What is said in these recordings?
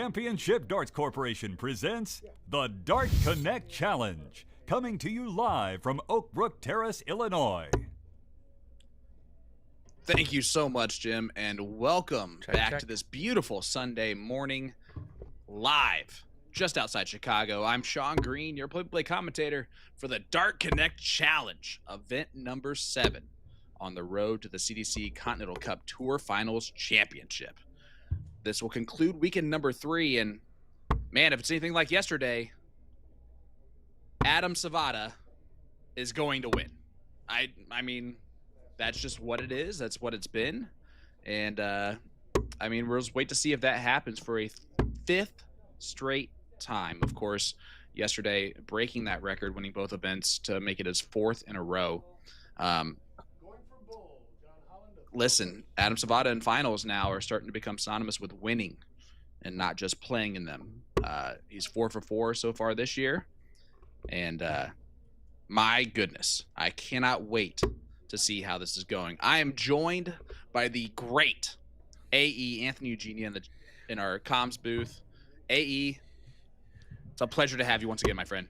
Championship Darts Corporation presents the Dart Connect Challenge, coming to you live from Oakbrook Terrace, Illinois. Thank you so much, Jim, and welcome back to this beautiful Sunday morning live just outside Chicago. I'm Sean Green, your play-by-play commentator for the Dart Connect Challenge, event number 7 on the road to the CDC Continental Cup Tour Finals Championship. This will conclude weekend number 3, and man, if it's anything like yesterday, Adam Savada is going to win. I mean, that's just what it is. That's what it's been. And, I mean, we'll just wait to see if that happens for a 5th straight time. Of course, yesterday, breaking that record, winning both events to make it his 4th in a row. Listen, Adam Savada in finals now are starting to become synonymous with winning and not just playing in them. He's 4 for 4 so far this year. And my goodness, I cannot wait to see how this is going. I am joined by the great AE Anthony Eugenia in our comms booth. AE, it's a pleasure to have you once again, my friend.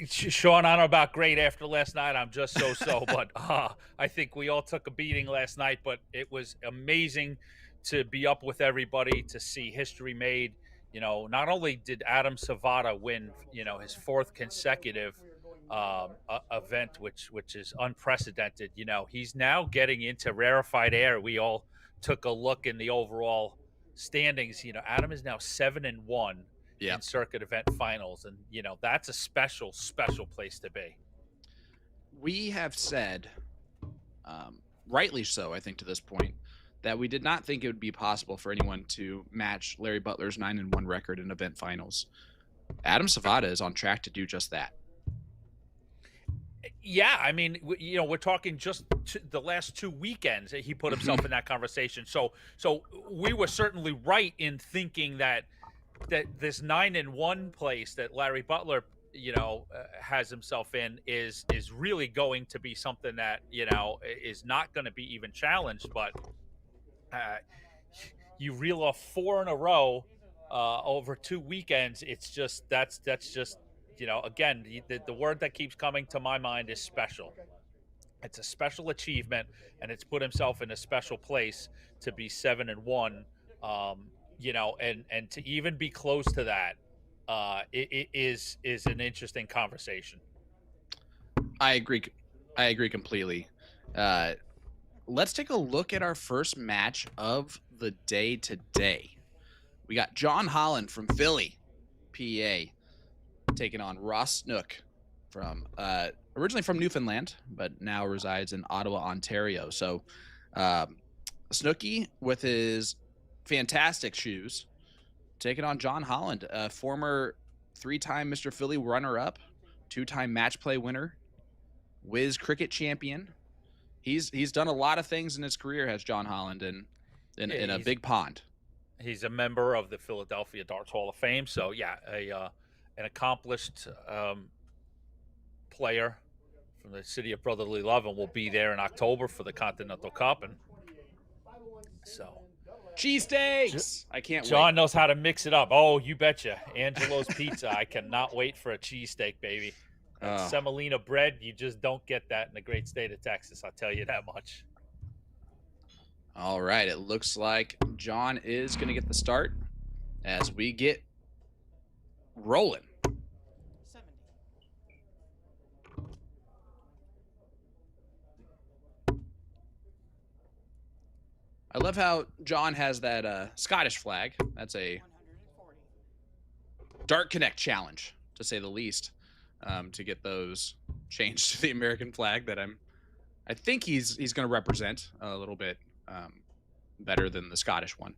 Sean, I don't know about great after last night. I'm just so-so, but I think we all took a beating last night, but it was amazing to be up with everybody, to see history made. You know, not only did Adam Savada win, you know, his 4th consecutive event, which is unprecedented. You know, he's now getting into rarefied air. We all took a look in the overall standings. You know, Adam is now 7-1 in circuit event finals, and you know, that's a special place to be. We have said, rightly so, I think to this point, that we did not think it would be possible for anyone to match Larry Butler's 9-1 record in event finals. Adam Savada is on track to do just that. Yeah, I mean, you know, we're talking just the last 2 weekends he put himself in that conversation. So we were certainly right in thinking that this 9-1 place that Larry Butler, you know, has himself in is really going to be something that, you know, is not going to be even challenged. But you reel off 4 in a row over 2 weekends. It's just that's just, you know, again, the word that keeps coming to my mind is special. It's a special achievement, and it's put himself in a special place to be 7-1. You know, and to even be close to that, it is an interesting conversation. I agree completely. Let's take a look at our first match of the day today. We got John Holland from Philly, PA, taking on Ross Snook from originally from Newfoundland, but now resides in Ottawa, Ontario. So Snooky with his fantastic shoes, taking on John Holland, a former 3-time Mr. Philly runner-up, 2-time match play winner, Wiz cricket champion. He's done a lot of things in his career, has John Holland, in a big pond. He's a member of the Philadelphia Darts Hall of Fame, so yeah, an accomplished player from the city of brotherly love, and will be there in October for the Continental Cup, and so. Cheesesteaks! I can't wait. John knows how to mix it up. Oh, you betcha. Angelo's Pizza. I cannot wait for a cheesesteak, baby. Semolina bread, you just don't get that in the great state of Texas. I'll tell you that much. All right. It looks like John is going to get the start as we get rolling. I love how John has that Scottish flag. That's a Dart Connect challenge, to say the least, to get those changed to the American flag that I think he's going to represent a little bit better than the Scottish one.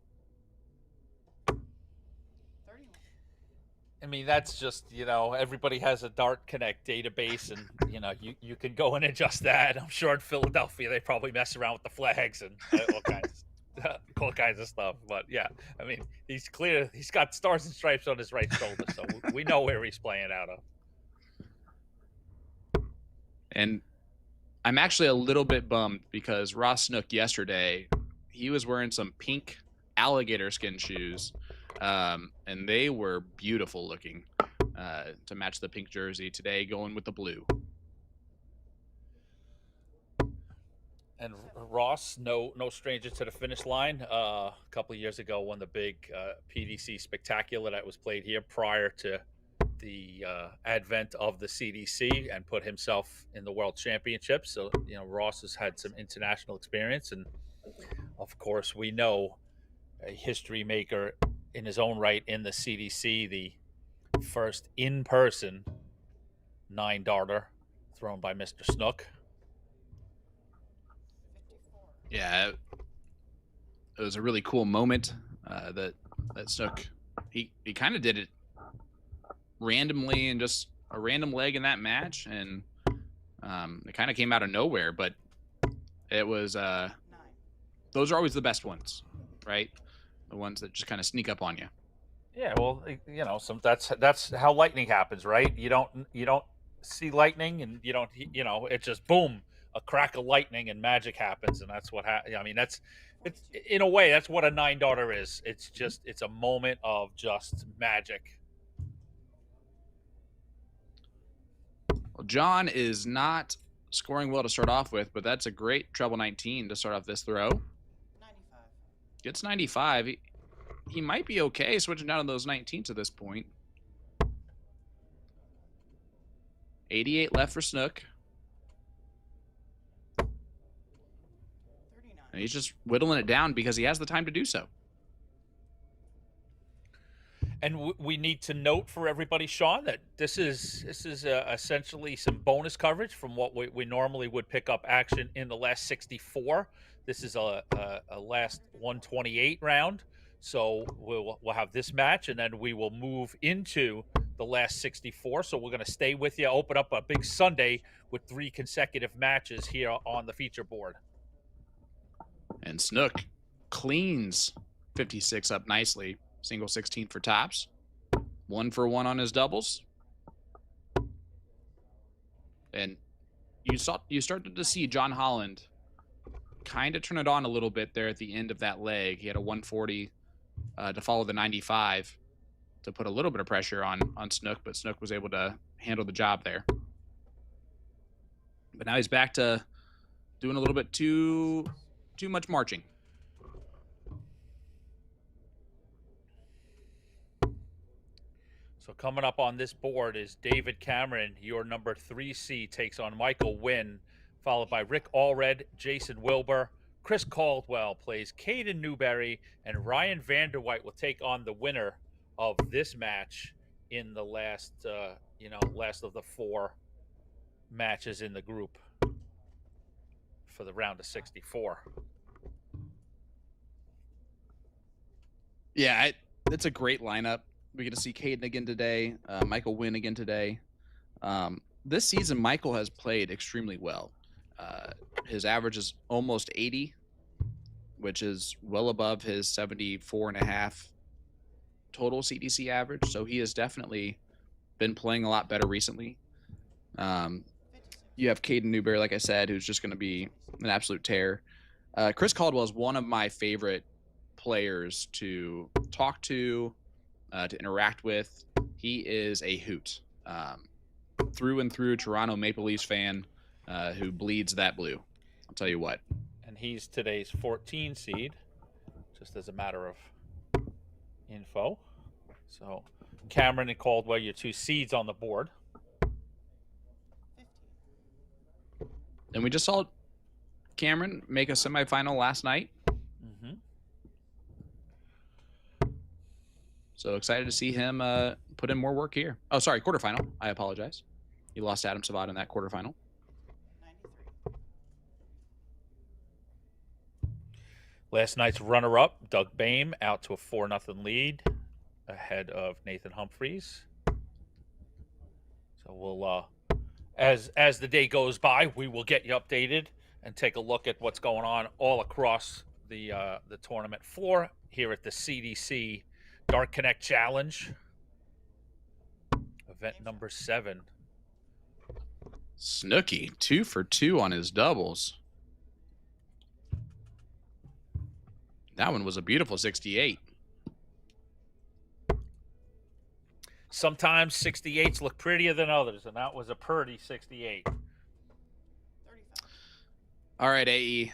I mean, that's just, you know, everybody has a Dart Connect database, and, you know, you can go and adjust that. I'm sure in Philadelphia they probably mess around with the flags and all kinds of stuff. But, yeah, I mean, he's clear. He's got stars and stripes on his right shoulder, so we know where he's playing out of. And I'm actually a little bit bummed because Ross Snook yesterday, he was wearing some pink alligator skin shoes and they were beautiful looking to match the pink jersey today, going with the blue. And Ross, no stranger to the finish line. A couple of years ago, won the big PDC Spectacular that was played here prior to the advent of the CDC, and put himself in the World Championship. So, Ross has had some international experience, and of course, we know a history maker in his own right in the CDC, the first in-person 9-darter thrown by Mr. Snook. Yeah, it was a really cool moment that Snook, he kind of did it randomly and just a random leg in that match, and it kind of came out of nowhere, but it was those are always the best ones, right? The ones that just kind of sneak up on you. Yeah, well, that's how lightning happens, right? You don't see lightning, and it just boom, a crack of lightning, and magic happens, and that's what it's in a way that's what a 9-darter is. It's a moment of just magic. Well, John is not scoring well to start off with, but that's a great treble 19 to start off this throw. 95. Gets 95. He might be okay switching down to those 19s at this point. 88 left for Snook. 39. And he's just whittling it down because he has the time to do so. And we need to note for everybody, Sean, that this is essentially some bonus coverage from what we normally would pick up action in the last 64. This is a last 128 round. So we'll have this match, and then we will move into the last 64. So we're going to stay with you, open up a big Sunday with 3 consecutive matches here on the feature board. And Snook cleans 56 up nicely. Single 16 for tops. 1 for 1 on his doubles. And you started to see John Holland kind of turn it on a little bit there at the end of that leg. He had a 140 to follow the 95 to put a little bit of pressure on Snook, but Snook was able to handle the job there. But now he's back to doing a little bit too much marching. So coming up on this board is David Cameron. Your number 3 seed takes on Michael Wynn, followed by Rick Allred, Jason Wilbur. Chris Caldwell plays Caden Newberry, and Ryan Vanderwhite will take on the winner of this match in the last of the 4 matches in the group for the round of 64. Yeah, it's a great lineup. We get to see Caden again today, Michael Wynn again today. This season, Michael has played extremely well. His average is almost 80, which is well above his 74.5 total CDC average. So he has definitely been playing a lot better recently. You have Caden Newberry, like I said, who's just going to be an absolute tear. Chris Caldwell is one of my favorite players to talk to interact with. He is a hoot. Through and through Toronto Maple Leafs fan who bleeds that blue. I'll tell you what. And he's today's 14 seed, just as a matter of info. So Cameron and Caldwell, your 2 seeds on the board. 50. And we just saw Cameron make a semifinal last night. Mm-hmm. So excited to see him put in more work here. Oh, sorry, quarterfinal. I apologize. He lost Adam Savat in that quarterfinal. 93. Last night's runner-up, Doug Boehm, out to a 4-0 lead ahead of Nathan Humphreys. So we'll, as the day goes by, we will get you updated and take a look at what's going on all across the tournament floor here at the CDC Dark Connect Challenge, event number 7. Snooky, 2 for 2 on his doubles. That one was a beautiful 68. Sometimes 68s look prettier than others, and that was a pretty 68. 35. All right, AE.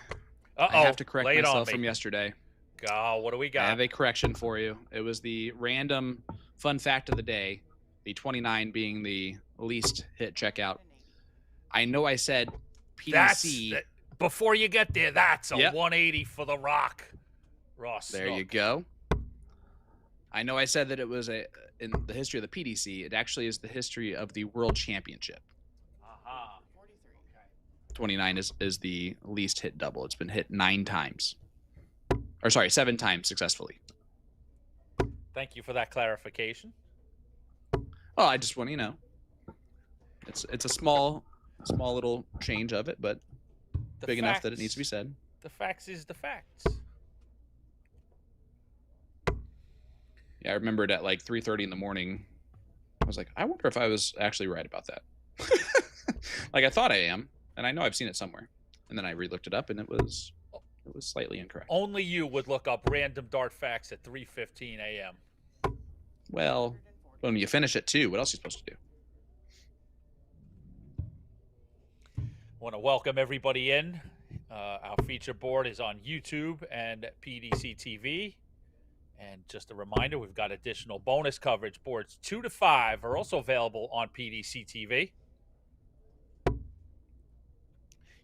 Uh-oh. I have to correct Lay it on myself me. from yesterday. Oh, what do we I got? have a correction for you. It was the random fun fact of the day, the 29 being the least hit checkout. 180. I know I said PDC. Before you get there, that's a Yep. 180 for the Rock. Ross There you Snook. go. I know I said that it was in the history of the PDC. It actually is the history of the World Championship. Uh-huh. 43. 29 is the least hit double. It's been hit 9 times. Or sorry, 7 times successfully. Thank you for that clarification. Oh, I just want it's a small little change of it, but The big enough that it facts- needs to be said. The facts is the facts. Yeah, I remembered at like 3:30 in the morning. I was like, I wonder if I was actually right about that. Like I thought I am, and I know I've seen it somewhere. And then I re-looked it up, and it was slightly incorrect. Only you would look up random dart facts at 3:15 a.m. Well, 140. when you finish at 2, what else are you supposed to do? Want to welcome everybody in. Our feature board is on YouTube and PDC TV. And just a reminder, we've got additional bonus coverage. Boards 2 to 5 are also available on PDC TV.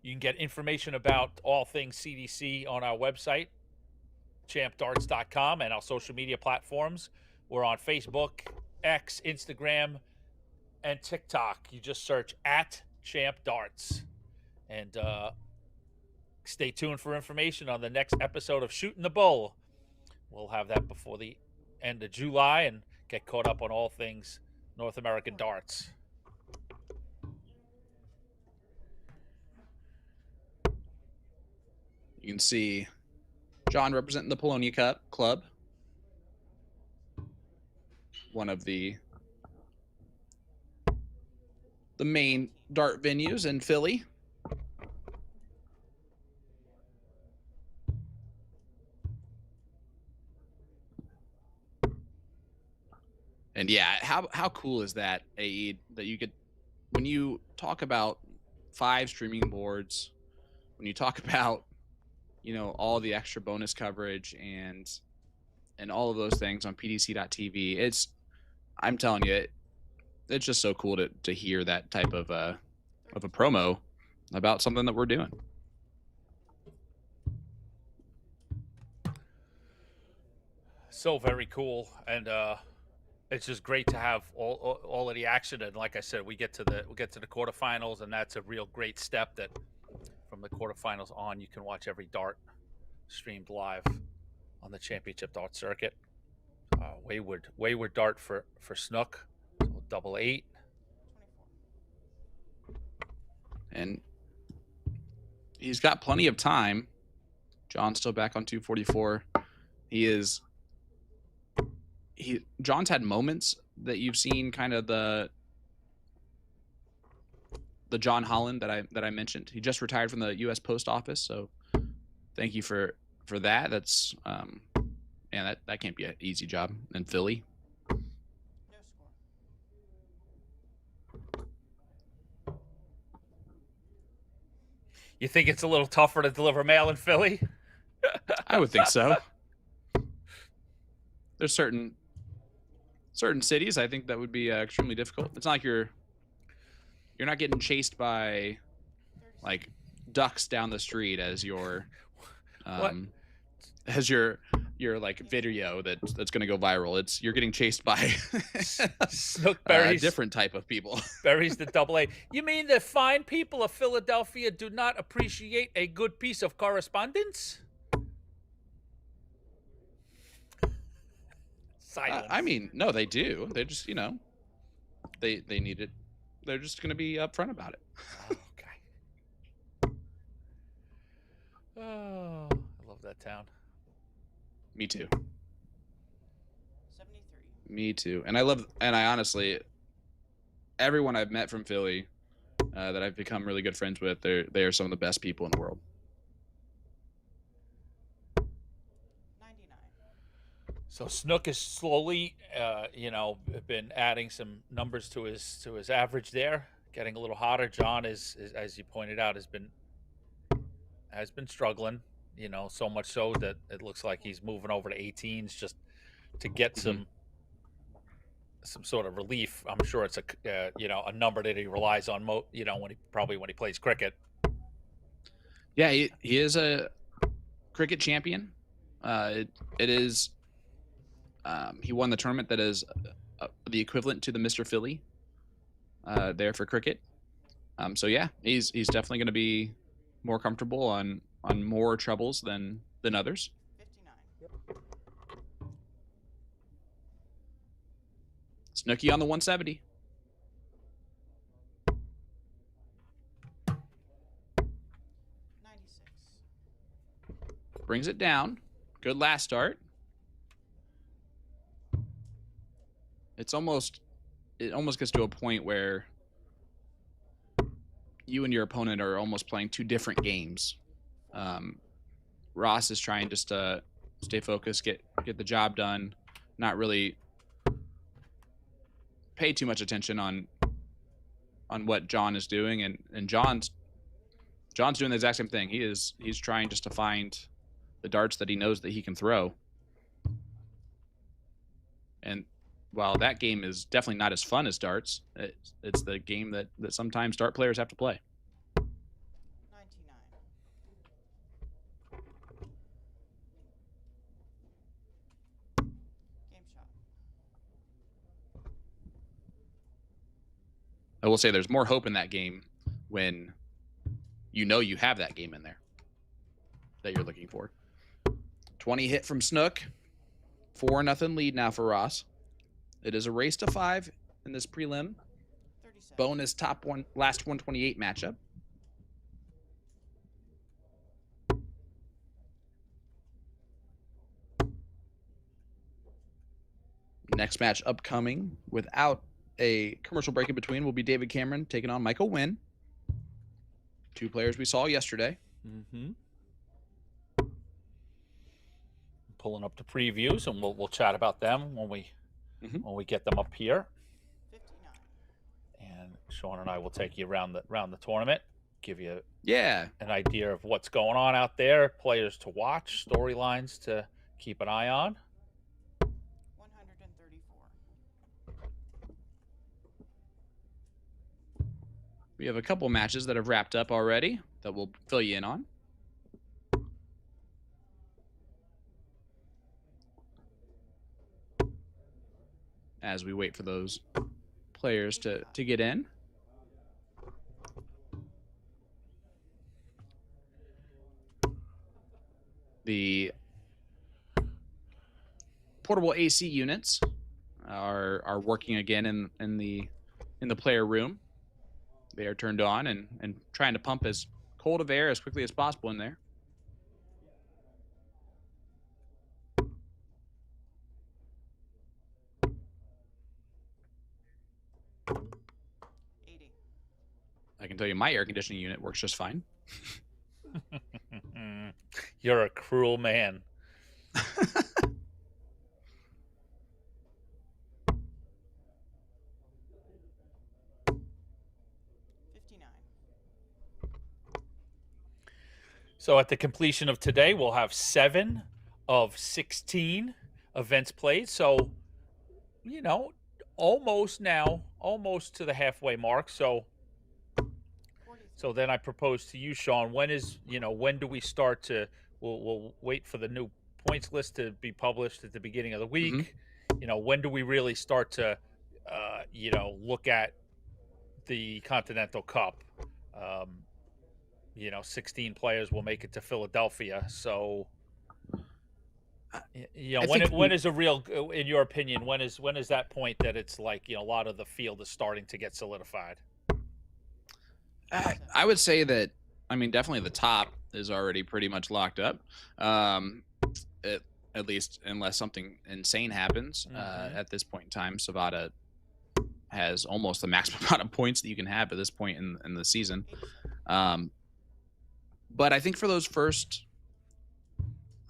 You can get information about all things CDC on our website, champdarts.com, and our social media platforms. We're on Facebook, X, Instagram, and TikTok. You just search @ChampDarts. And stay tuned for information on the next episode of Shooting the Bull. We'll have that before the end of July and get caught up on all things North American darts. You can see John representing the Polonia Cup Club, one of the main dart venues in Philly. And yeah, how cool is that, AE, that you could, when you talk about 5 streaming boards, when you talk about, all the extra bonus coverage and all of those things on pdc.tv, I'm telling you, it's just so cool to hear that type of a promo about something that we're doing. So very cool, and it's just great to have all of the action. And like I said, we get to the quarterfinals, and that's a real great step. That from the quarterfinals on, you can watch every dart streamed live on the championship dart circuit. Wayward dart for Snook, so 88. 24. And he's got plenty of time. John's still back on 244. John's had moments that you've seen, kind of the John Holland that I mentioned. He just retired from the U.S. Post Office, so thank you for that. That's that can't be an easy job in Philly. No score. You think it's a little tougher to deliver mail in Philly? I would think so. There's certain cities I think that would be extremely difficult. It's not like you're not getting chased by like ducks down the street as your as your like video that's going to go viral. You're getting chased by Snook a buries different type of people. buries the AA. You mean the fine people of Philadelphia do not appreciate a good piece of correspondence? Silence. I mean, no, they do. They just, they need it. They're just going to be upfront about it. Okay. Oh, I love that town. Me too. 73. Me too. And I honestly, everyone I've met from Philly that I've become really good friends with, they are some of the best people in the world. 99. So Snook is slowly, been adding some numbers to his average there, getting a little hotter. John is as you pointed out, has been struggling. So much so that it looks like he's moving over to 18s just to get some sort of relief. I'm sure it's a number that he relies on when he plays cricket. Yeah, he is a cricket champion. It is. He won the tournament that is the equivalent to the Mr. Philly there for cricket. So yeah, he's definitely going to be more comfortable on more troubles than others. 59. Snooki on the 170. Brings it down. Good last start. It almost gets to a point where you and your opponent are almost playing two different games. Ross is trying just to stay focused, get the job done, not really pay too much attention on what John is doing, and John's doing the exact same thing. He's trying just to find the darts that he knows that he can throw. And while that game is definitely not as fun as darts, it's the game that sometimes dart players have to play. 99. Game shot. I will say there's more hope in that game when you know you have that game in there that you're looking for. 20 hit from Snook. 4-0 lead now for Ross. It is a race to 5 in this prelim. 37. Bonus last 128 matchup. Next match upcoming without a commercial break in between will be David Cameron taking on Michael Wynn. Two players we saw yesterday. Pulling up the previews, and we'll chat about them when we get them up here. 59. And Sean and I will take you around the tournament, give you Yeah. an idea of what's going on out there, players to watch, storylines to keep an eye on. 134. We have a couple matches that have wrapped up already that we'll fill you in on. As we wait for those players to get in. The portable AC units are working again in the player room. They are turned on and trying to pump as cold of air as quickly as possible in there. I can tell you my air conditioning unit works just fine. You're a cruel man. 59. So at the completion of today, we'll have 7 of 16 events played. So, almost to the halfway mark. So 43. then I propose to you, Sean, when do we start to, we'll wait for the new points list to be published at the beginning of the week. When do we really start to, look at the Continental Cup? 16 players will make it to Philadelphia. So, when is a real, in your opinion, when is that point that it's like, a lot of the field is starting to get solidified? I would say that, definitely the top is already pretty much locked up. At least unless something insane happens. At this point in time, Savada has almost the maximum amount of points that you can have at this point in the season. But I think for those first,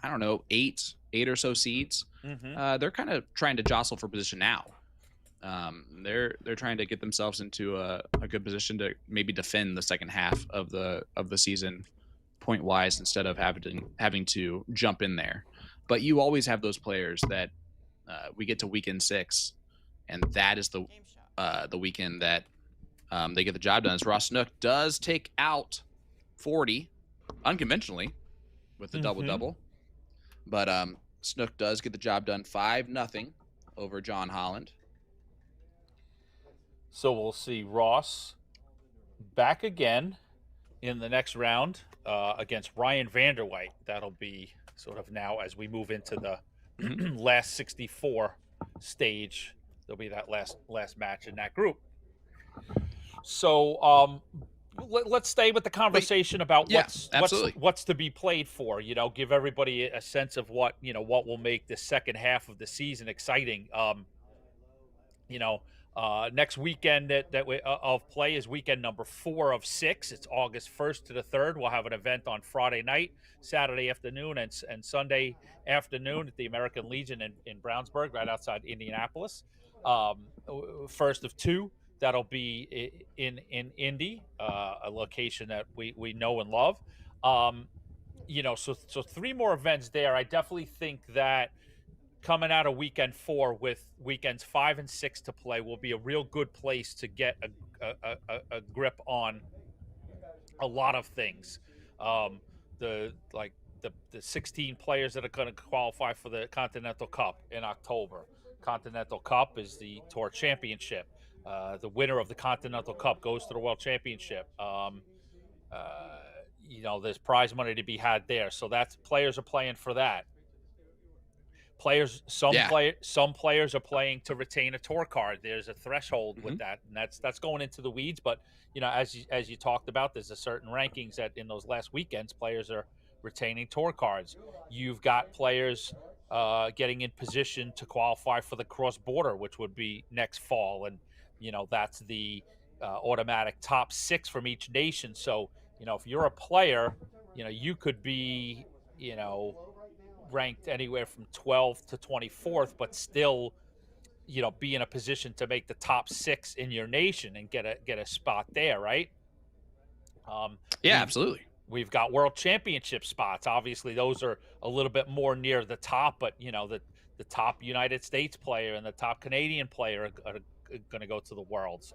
I don't know, eight or so seeds. They're kind of trying to jostle for position now. They're trying to get themselves into a good position to maybe defend the second half of the season point wise instead of having to jump in there. But you always have those players that we get to weekend 6, and that is the weekend that they get the job done. As Ross Snook does take out 40 unconventionally with the double, but Snook does get the job done 5-0 over John Holland. So we'll see Ross back again in the next round against Ryan Vanderwhite. That'll be sort of now as we move into the last 64 stage. There'll be that last match in that group. So let's stay with the conversation about what's to be played for. Give everybody a sense of what will make the second half of the season exciting. Next weekend of play is weekend number 4 of 6. It's August 1st to the 3rd. We'll have an event on Friday night, Saturday afternoon, and Sunday afternoon at the American Legion in Brownsburg, right outside Indianapolis. First of 2, that'll be in Indy, a location that we know and love. So 3 more events there. I definitely think that coming out of weekend 4 with weekends 5 and 6 to play will be a real good place to get a grip on a lot of things. The 16 players that are going to qualify for the Continental Cup in October. Continental Cup is the Tour Championship. The winner of the Continental Cup goes to the World Championship. There's prize money to be had there. So players are playing for that. Some players are playing to retain a tour card. There's a threshold with that, and that's going into the weeds. But as you talked about, there's a certain rankings that in those last weekends, players are retaining tour cards. You've got players getting in position to qualify for the cross border, which would be next fall, and that's the automatic top 6 from each nation. So if you're a player, you could be ranked anywhere from 12th to 24th, but still, be in a position to make the top 6 in your nation and get a spot there, right? Absolutely. We've got World Championship spots. Obviously, those are a little bit more near the top, but the top United States player and the top Canadian player are going to go to the Worlds.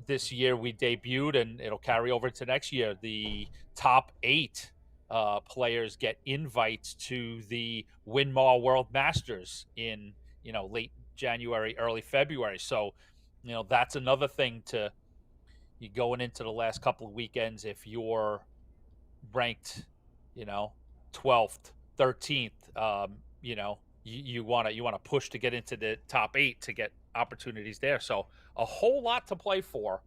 This year we debuted, and it'll carry over to next year. The top 8 players get invites to the Winmar World Masters in late January, early February. So that's another thing to you going into the last couple of weekends. If you're ranked 12th, 13th, you want to push to get into the top 8 to get opportunities there. So a whole lot to play for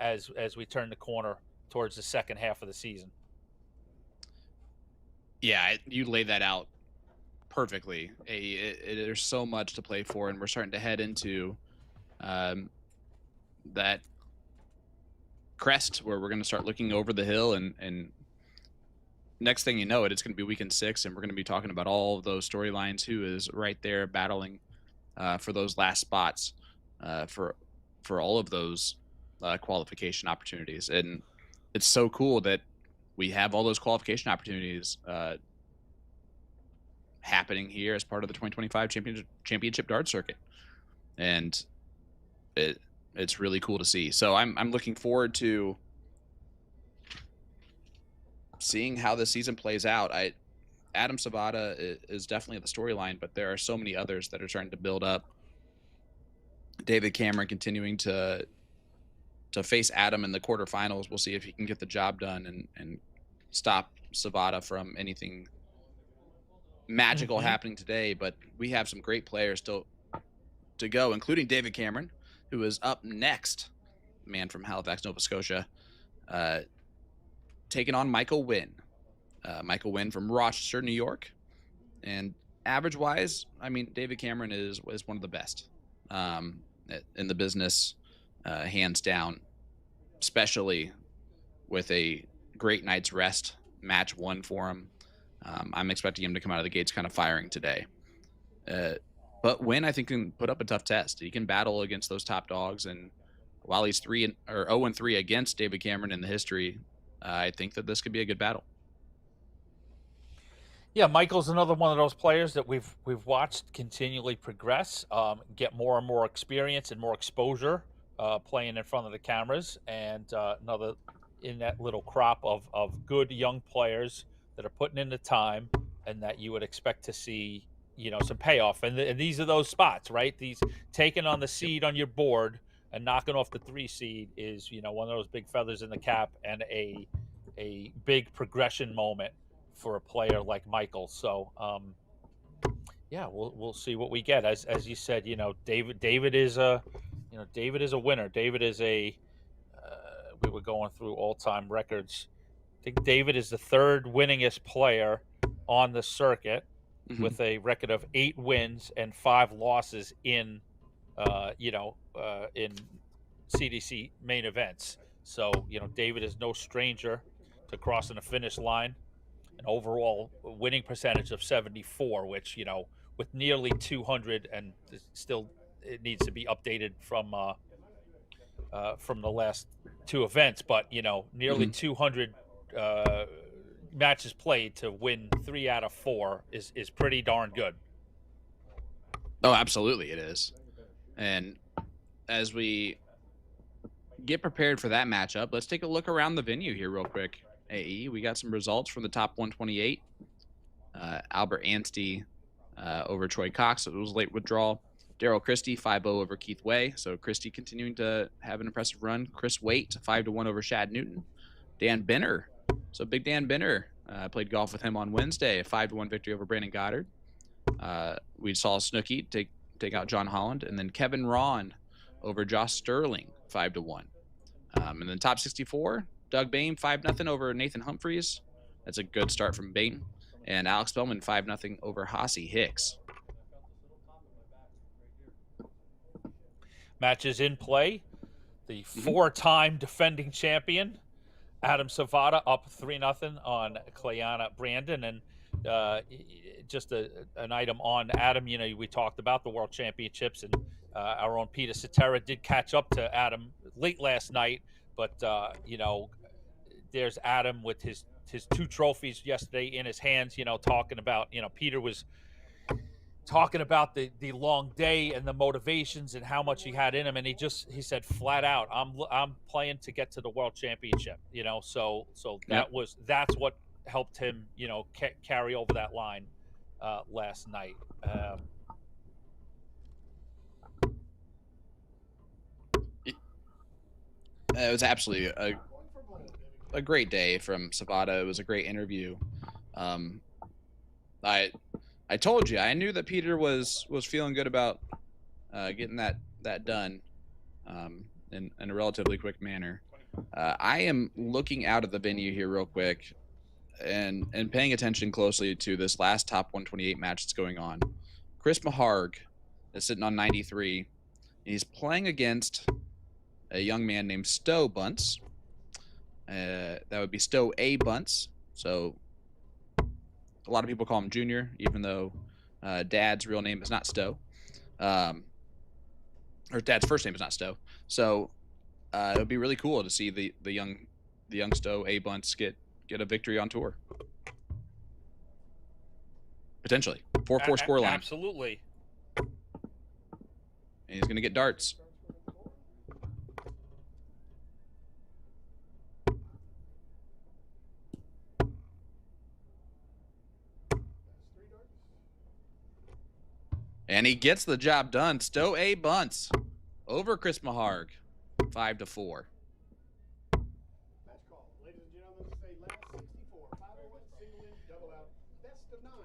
as we turn the corner towards the second half of the season. Yeah, you laid that out perfectly. There's so much to play for, and we're starting to head into that crest where we're going to start looking over the hill, and next thing you know it's going to be weekend 6, and we're going to be talking about all of those storylines. Who is right there battling for those last spots for all of those qualification opportunities. And it's so cool that we have all those qualification opportunities happening here as part of the 2025 championship dart circuit, and it's really cool to see. So I'm looking forward to seeing how the season plays out. Adam Sabata is definitely the storyline, but there are so many others that are starting to build up. David Cameron continuing to face Adam in the quarterfinals. We'll see if he can get the job done and stop Sabata from anything magical happening today. But we have some great players still to go, including David Cameron, who is up next, man from Halifax, Nova Scotia, taking on Michael Wynn. Michael Wynn from Rochester, New York. And average-wise, David Cameron is one of the best in the business, hands down, especially with a great night's rest match one for him. I'm expecting him to come out of the gates kind of firing today. But Wynn, I think, can put up a tough test. He can battle against those top dogs, and while he's 0-3 against David Cameron in the history, I think that this could be a good battle. Yeah, Michael's another one of those players that we've watched continually progress, get more and more experience and more exposure playing in front of the cameras, and another in that little crop of good young players that are putting in the time and that you would expect to see, some payoff. And these are those spots, right? These taking on the seed on your board and knocking off the 3 seed is, one of those big feathers in the cap and a big progression moment for a player like Michael. So yeah, we'll see what we get. As you said, David is a winner. David is we were going through all-time records. I think David is the 3rd winningest player on the circuit with a record of 8 wins and 5 losses in in CDC main events. So, David is no stranger to crossing the finish line. An overall winning percentage of 74, which, with nearly 200, and still it needs to be updated from the last 2 events, but nearly 200 matches played to win 3 out of 4 is pretty darn good. Oh, absolutely it is. And as we get prepared for that matchup, let's take a look around the venue here real quick. AE, we got some results from the top 128. Albert Anstie over Troy Cox. It was late withdrawal. Daryl Christie 5-0 over Keith Way. So Christie continuing to have an impressive run. Chris Waite 5-1 over Shad Newton. Dan Benner. So big Dan Benner. Played golf with him on Wednesday. A 5-1 victory over Brandon Goddard. We saw Snooki take out John Holland. And then Kevin Ron over Josh Sterling 5-1. And then top 64, Doug Bain 5-0 over Nathan Humphreys. That's a good start from Bain. And Alex Bellman 5-0 over Hossie Hicks. Matches in play. The 4-time defending champion, Adam Savada, up 3-0 on Clayana Brandon. And just an item on Adam, we talked about the World Championships, and our own Peter Cetera did catch up to Adam late last night. But, there's Adam with his 2 trophies yesterday in his hands, talking about, Peter was talking about the long day and the motivations and how much he had in him. And he said flat out, I'm playing to get to the World Championship, so that's what helped him, carry over that line last night. It was absolutely a great day from Savada. It was a great interview. I told you, I knew that Peter was feeling good about getting that done in a relatively quick manner. I am looking out of the venue here real quick and paying attention closely to this last top 128 match that's going on. Chris Maharg is sitting on 93. He's playing against a young man named Stowe Bunce. That would be Stowe A. Bunce. So a lot of people call him Junior, even though Dad's real name is not Stowe. Or Dad's first name is not Stowe. So it would be really cool to see the young Stowe A. Bunce get a victory on tour. Potentially. 4-4 score line. Absolutely. And he's going to get darts. And he gets the job done. Stowe A. Bunce over Chris Maharg, 5-4.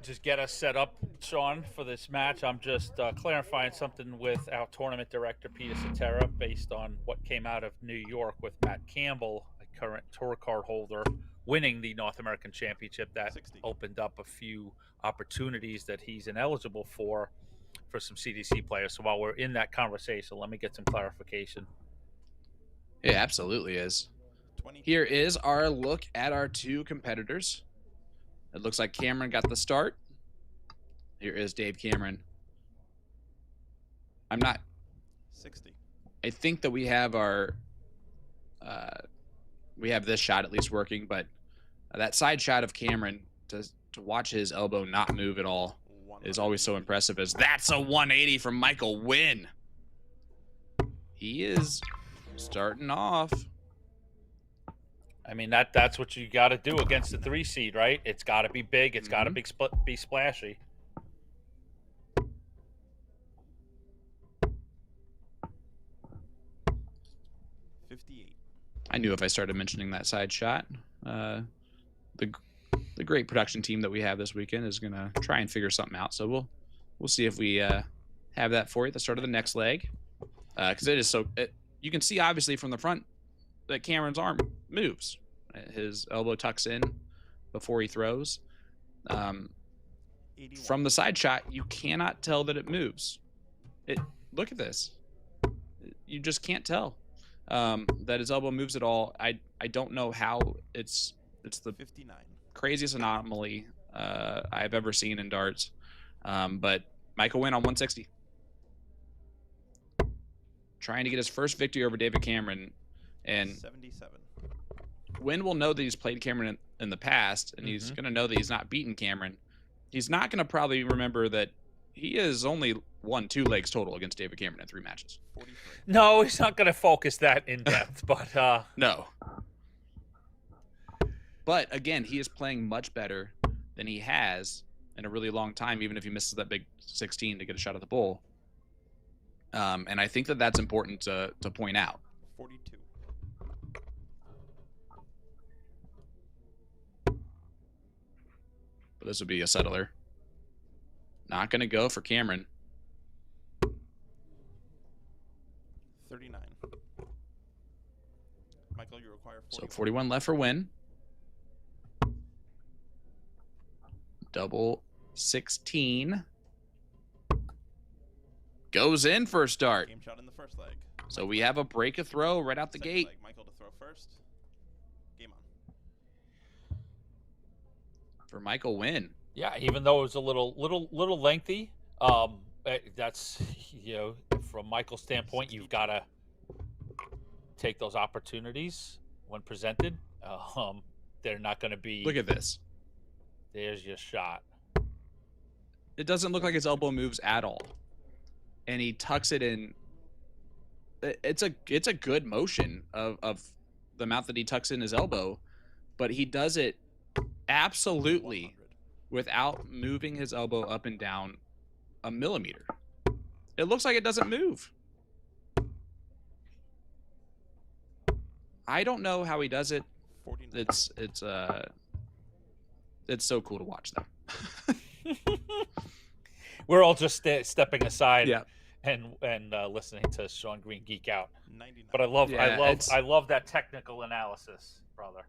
Just get us set up, Sean, for this match. I'm just clarifying something with our tournament director, Peter Cetera, based on what came out of New York with Matt Campbell, a current tour card holder, winning the North American Championship. That opened up a few opportunities that he's ineligible for some CDC players. So while we're in that conversation, let me get some clarification. It absolutely is. Here is our look at our two competitors. It looks like Cameron got the start. Here is Dave Cameron. I'm not 60. I think that we have our we have this shot at least working, but that side shot of Cameron to watch his elbow not move at all is always so impressive. As that's a 180 from Michael Wynn. He is starting off. I mean, that's what you got to do against the 3 seed, right? It's got to be big. It's got to be splashy. I knew if I started mentioning that side shot, the great production team that we have this weekend is gonna try and figure something out. So we'll see if we have that for you at the start of the next leg, because it is so. You can see obviously from the front that Cameron's arm moves. His elbow tucks in before he throws. From the side shot, you cannot tell that it moves. Look at this. You just can't tell that his elbow moves at all. I don't know how. It's the 59. craziest anomaly I've ever seen in darts. But Michael Wynn on 160. Trying to get his first victory over David Cameron. And 77. Wynn will know that he's played Cameron in the past, and he's going to know that he's not beaten Cameron. He's not going to probably remember that he has only won 2 legs total against David Cameron in 3 matches. 43. No, he's not going to focus that in depth, but No. But again, he is playing much better than he has in a really long time, even if he misses that big 16 to get a shot at the bull. And I think that that's important to point out. 42. But this would be a settler. Not going to go for Cameron. 39. Michael, you require 41. So 41 left for Wynn. Double 16. Goes in for a start. Game shot in the first leg. So we have a break a throw right out the Second gate. leg, Michael to throw first. Game on. For Michael Wynn. yeah, even though it was a little lengthy, that's, you know, from Michael's standpoint, you've got to take those opportunities when presented. They're not going to be. Look at this. There's your shot. It doesn't look like his elbow moves at all. And he tucks it in. It's a good motion of the amount that he tucks in his elbow, but he does it absolutely 100. without moving his elbow up and down a millimeter. It looks like it doesn't move. I don't know how he does it. 49. It's so cool to watch though. We're all just stepping aside Yeah. and listening to Sean Green geek out. 99. But Yeah, I love that technical analysis, brother.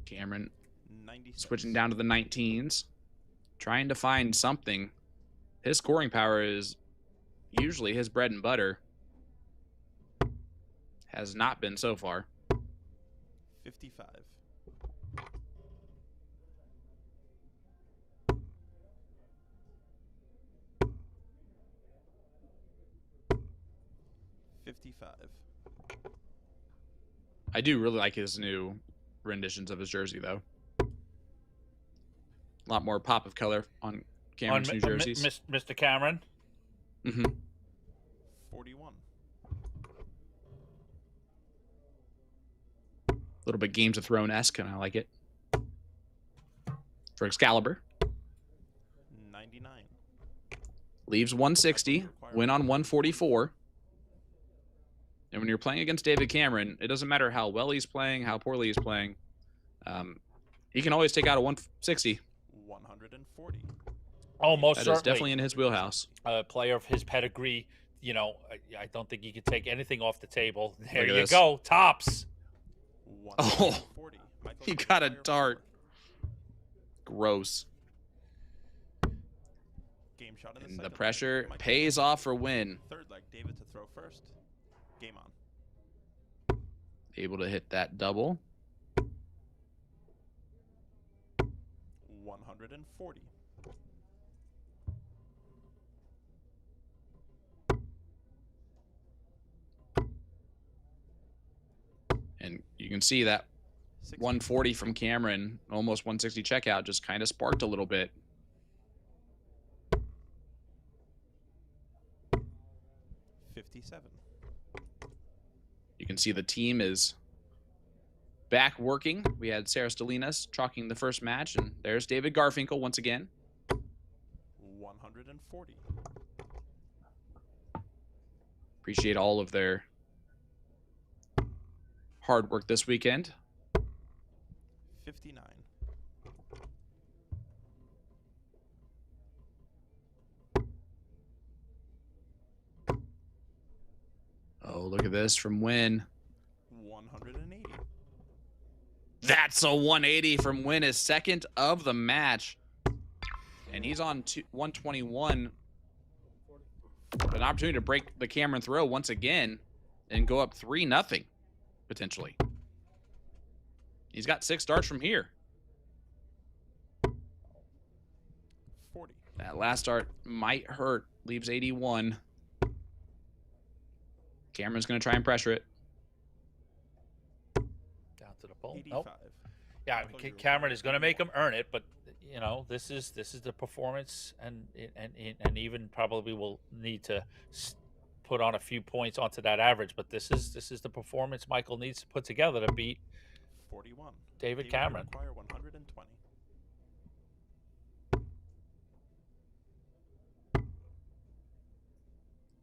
Cameron 96. switching down to the 19s, trying to find something. His scoring power is usually his bread and butter. Has not been so far. 55. I do really like his new renditions of his jersey, though. A lot more pop of color on Cameron's new jerseys. Mr. Cameron. Mm-hmm. 41. A little bit Games of Thrones-esque, and I like it. For Excalibur. 99. Leaves 160. Win on 144. And when you're playing against David Cameron, it doesn't matter how well he's playing, how poorly he's playing. He can always take out a 160. 140. Oh, most That certainly. is definitely in his wheelhouse. A player of his pedigree, you know, I don't think you can take anything off the table. There Look at you this. go. Tops. 140. Michael, He you got a require dart. 44. Gross. Game shot in the And the second leg. pressure Michael, pays off for Win. Third leg. flag. David to throw first. Game on. Able to hit that double. 140. And you can see that 140 from Cameron, almost 160 checkout, just kind of sparked a little bit. 57. You can see the team is back working. We had Sarah Stolinas chalking the first match, and there's David Garfinkel once again. 140. Appreciate all of their hard work this weekend. 59. Oh, look at this from Wynn. 180. That's a 180 from Wynn, his second of the match. And he's on 121. An opportunity to break the Cameron throw once again and go up 3-0, potentially. He's got 6 starts from here. 40. That last start might hurt. Leaves 81. Cameron's going to try and pressure it. Down to the pole. 85. Nope. Yeah, Cameron is going to make him earn it, but you know this is the performance, and even probably will need to put on a few points onto that average. But this is the performance Michael needs to put together to beat 41. David Cameron. Require 120.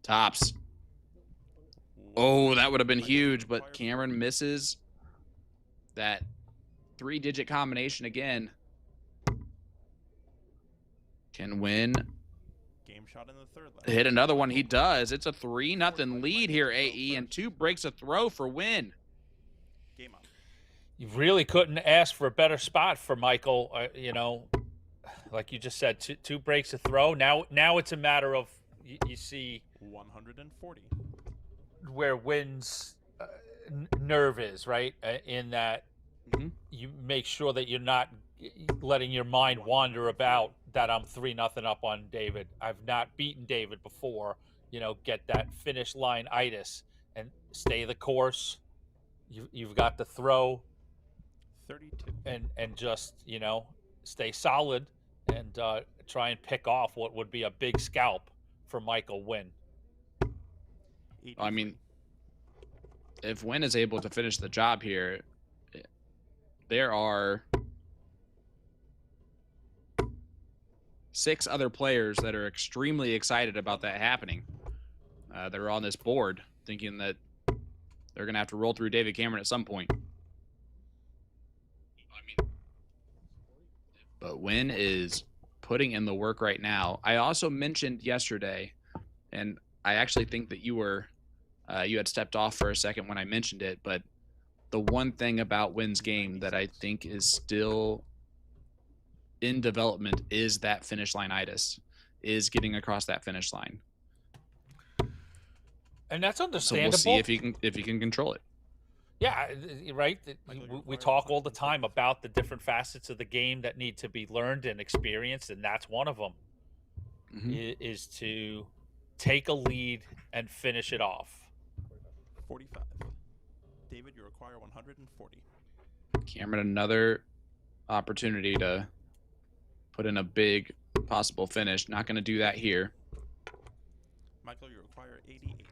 Tops. Oh, that would have been huge, but Cameron misses that 3-digit combination again. Can Win Game shot in the third lap. hit another one? He does. It's a 3-0 lead here, AE, and 2 breaks a throw for Win. Game on. You really couldn't ask for a better spot for Michael. You know, like you just said, two breaks a throw. Now it's a matter of you see 140. where Wynn's nerve is, right? In that you make sure that you're not letting your mind wander about that I'm 3-0 up on David. I've not beaten David before. You know, get that finish line itis and stay the course. You've got the throw 32. and just, you know, stay solid and try and pick off what would be a big scalp for Michael Wynn. I mean, if Wynn is able to finish the job here, there are 6 other players that are extremely excited about that happening. They're on this board thinking that they're going to have to roll through David Cameron at some point. But Wynn is putting in the work right now. I also mentioned yesterday, and I actually think that you had stepped off for a second when I mentioned it, but the one thing about Wynn's game that I think is still in development is that finish line itis, is getting across that finish line. And that's So understandable. we'll see if he can control it. Yeah, right. We talk all the time about the different facets of the game that need to be learned and experienced, and that's one of them. Is to take a lead and finish it off. 45. David, you require 140. Cameron, another opportunity to put in a big possible finish. Not going to do that here. Michael, you require 88.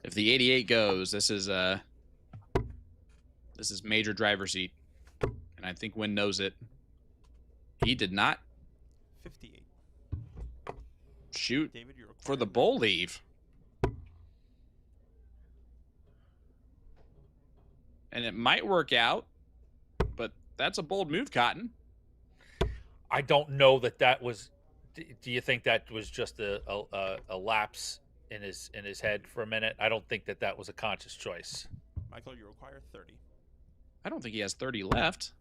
If the 88 goes, this is major driver seat, and I think Wynn knows it. He did not 58. shoot David, you require for the bowl leave. And it might work out, but that's a bold move, Cotton. I don't know that was. Do you think that was just a lapse in his head for a minute? I don't think that was a conscious choice. Michael, you require 30. I don't think he has 30 left,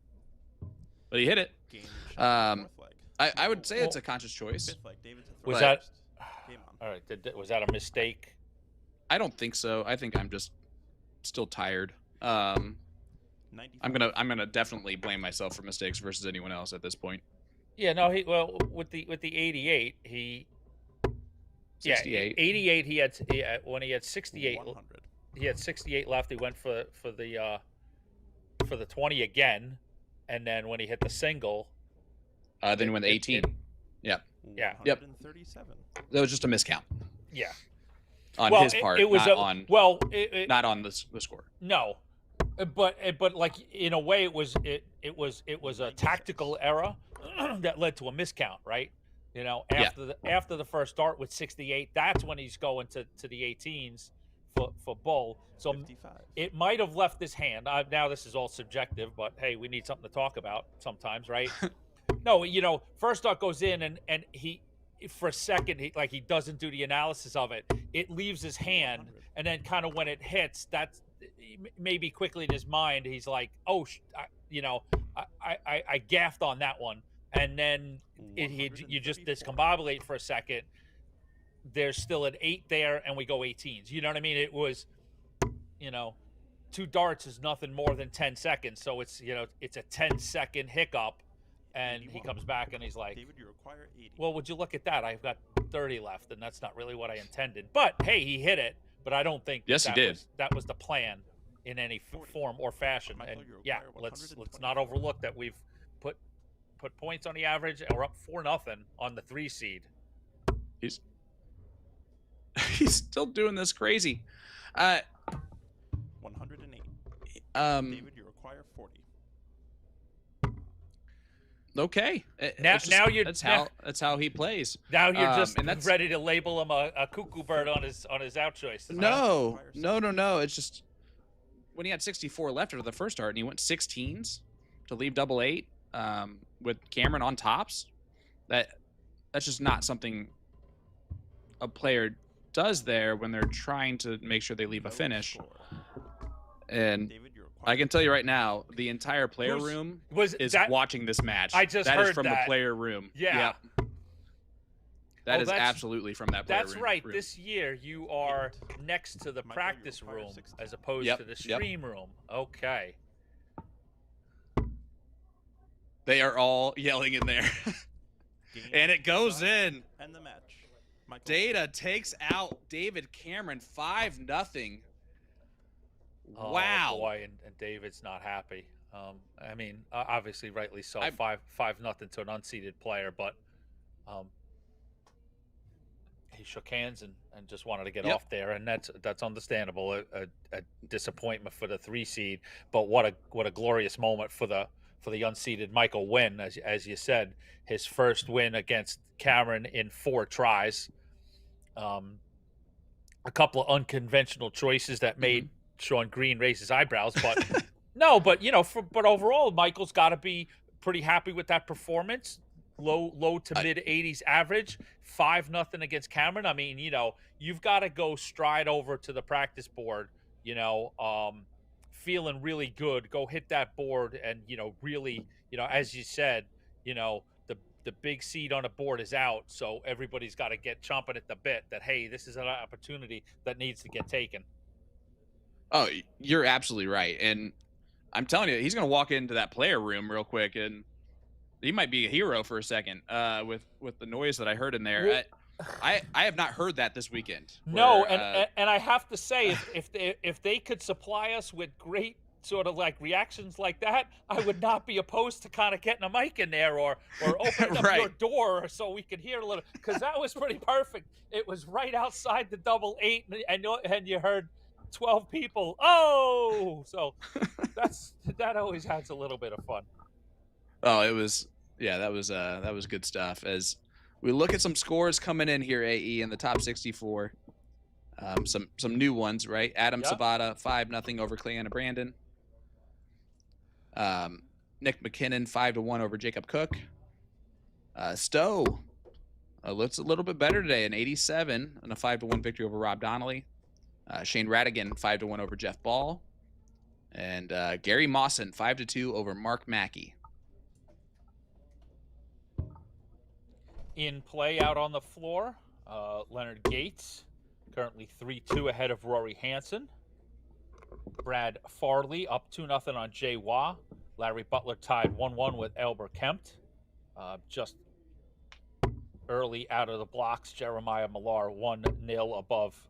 but he hit it. Game shot in the fourth leg. I would say it's a conscious choice. Fifth leg. David to throw Was that first. Game on. all right? Was that a mistake I don't think so. I think I'm just still tired. I'm 95. gonna definitely blame myself for mistakes versus anyone else at this point. Yeah, no, with the 88, he 68. 88 when he had 68 100. he had 68 left. He went for the 20 again, and then when he hit the single, Then he went 18. Yeah. Yeah. Yep. 137. That was just a miscount yeah. on Well, his part, it was not on not on the score. no, but like in a way it was a tactical error that led to a miscount, right? You know, after the first start with 68, that's when he's going to the 18s for Bull. So 55. it might have left his hand. Now this is all subjective, but hey, we need something to talk about sometimes, right? No, you know, first start goes in and he for a second he doesn't do the analysis of it. It leaves his hand, 100. and then kind of when it hits, that's maybe quickly in his mind he's like, oh, I gaffed on that one, and then you just 134. discombobulate for a second. There's still an 8 there, and we go 18s. You know what I mean? It was, 2 darts is nothing more than 10 seconds, so it's it's a 10-second hiccup, and he 81. comes back and he's like, David, you require 80. well, would you look at that? I've got 30 left, and that's not really what I intended. But hey, he hit it. But I don't think Yes, he did. that was the plan in any 40. form or fashion. Michael, And you yeah, require let's 125. not overlook that we've put points on the average, and we're up 4-0 on the 3 seed. He's still doing this crazy. 108. Um, David, you require 40. okay. That's how he plays. Now you're just and that's- ready to label him a cuckoo bird on his out choice. No. It's just when he had 64 left after the first start, and he went 16s to leave double 8 with Cameron on tops. That's just not something a player does there when they're trying to make sure they leave a Low finish. score. And David, you require I can tell you right now, the entire player Who's- room Was is that watching this match. I just That is heard from that. the player room. Yeah. Yep. That Oh, is that's- absolutely from that player That's room. right. This year you are next to the Michael, you practice require room 16. as opposed Yep, to the yep. stream room. Okay. They are all yelling in there. Game And it goes start in. And the match. Michael, Data takes out David Cameron 5-0. Oh, Wow. boy, and David's not happy. I mean, obviously, rightly so. I- 5-0 to an unseeded player, but he shook hands and just wanted to get Yep. off there, and that's understandable. A disappointment for the 3 seed, but what a glorious moment for the unseeded Michael Wynn, as you said, his first win against Cameron in 4 tries. A couple of unconventional choices that made Sean Green raise his eyebrows, but no, but but overall, Michael's got to be pretty happy with that performance. Low to mid 80s average, 5-0 against Cameron. I mean, you've got to go stride over to the practice board, feeling really good. Go hit that board, and really, as you said, the big seed on the board is out, so everybody's got to get chomping at the bit that, hey, this is an opportunity that needs to get taken. Oh, you're absolutely right. And I'm telling you, he's going to walk into that player room real quick, and he might be a hero for a second with the noise that I heard in there. I have not heard that this weekend. No, where, and I have to say, if they could supply us with great sort of like reactions like that, I would not be opposed to kind of getting a mic in there or opening up Right. your door so we could hear a little, because that was pretty perfect. It was right outside the double 8, and you heard 12 people. Oh, so that always adds a little bit of fun. Oh, that was good stuff. As we look at some scores coming in here, AE in the top 64, some new ones, right? Adam Yep. Sabata 5-0 over Cleanna Brandon. Nick McKinnon 5-1 over Jacob Cook. Stowe looks a little bit better today, an 87 and a 5-1 victory over Rob Donnelly. Shane Radigan 5-1 over Jeff Ball, and Gary Mawson 5-2 over Mark Mackey. In play out on the floor, Leonard Gates currently 3-2 ahead of Rory Hansen. Brad Farley up 2-0 on Jay Wah. Larry Butler tied 1-1 with Elber Kempt. Just early out of the blocks, Jeremiah Millar 1-0 above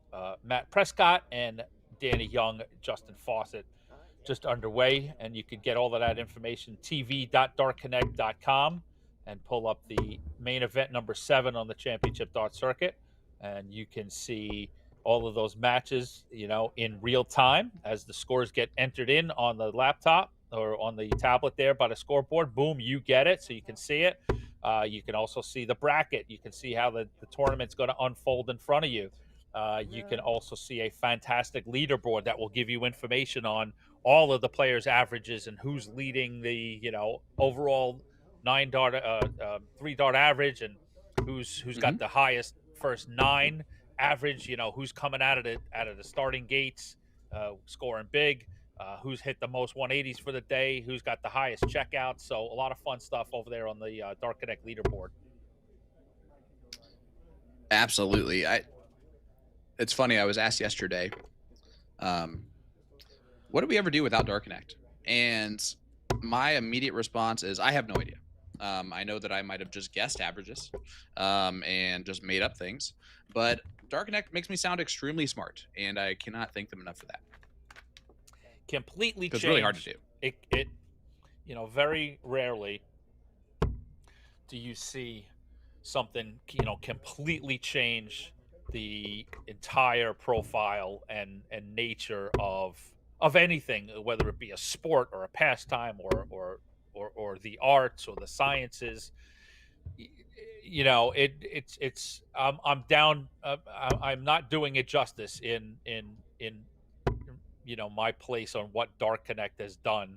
Matt Prescott, and Danny Young, Justin Fawcett just underway. And you could get all of that information, tv.dartconnect.com, and pull up the main event number 7 on the Championship Dart Circuit. And you can see all of those matches, in real time as the scores get entered in on the laptop or on the tablet there by the scoreboard. Boom, you get it, so you can see it. You can also see the bracket. You can see how the tournament's going to unfold in front of you. You can also see a fantastic leaderboard that will give you information on all of the players' averages and who's leading the overall 3-dart average, and who's got the highest first 9 average. Who's coming out of the starting gates, scoring big. Who's hit the most 180s for the day, who's got the highest checkouts. So a lot of fun stuff over there on the Dart Connect leaderboard. Absolutely. It's funny, I was asked yesterday, what do we ever do without Dart Connect? And my immediate response is I have no idea. I know that I might have just guessed averages and just made up things, but Dart Connect makes me sound extremely smart, and I cannot thank them enough for that. Completely changed. It's really hard to do. It very rarely do you see something completely change the entire profile and nature of anything, whether it be a sport or a pastime or the arts or the sciences. I'm down. I'm not doing it justice in my place on what Dart Connect has done,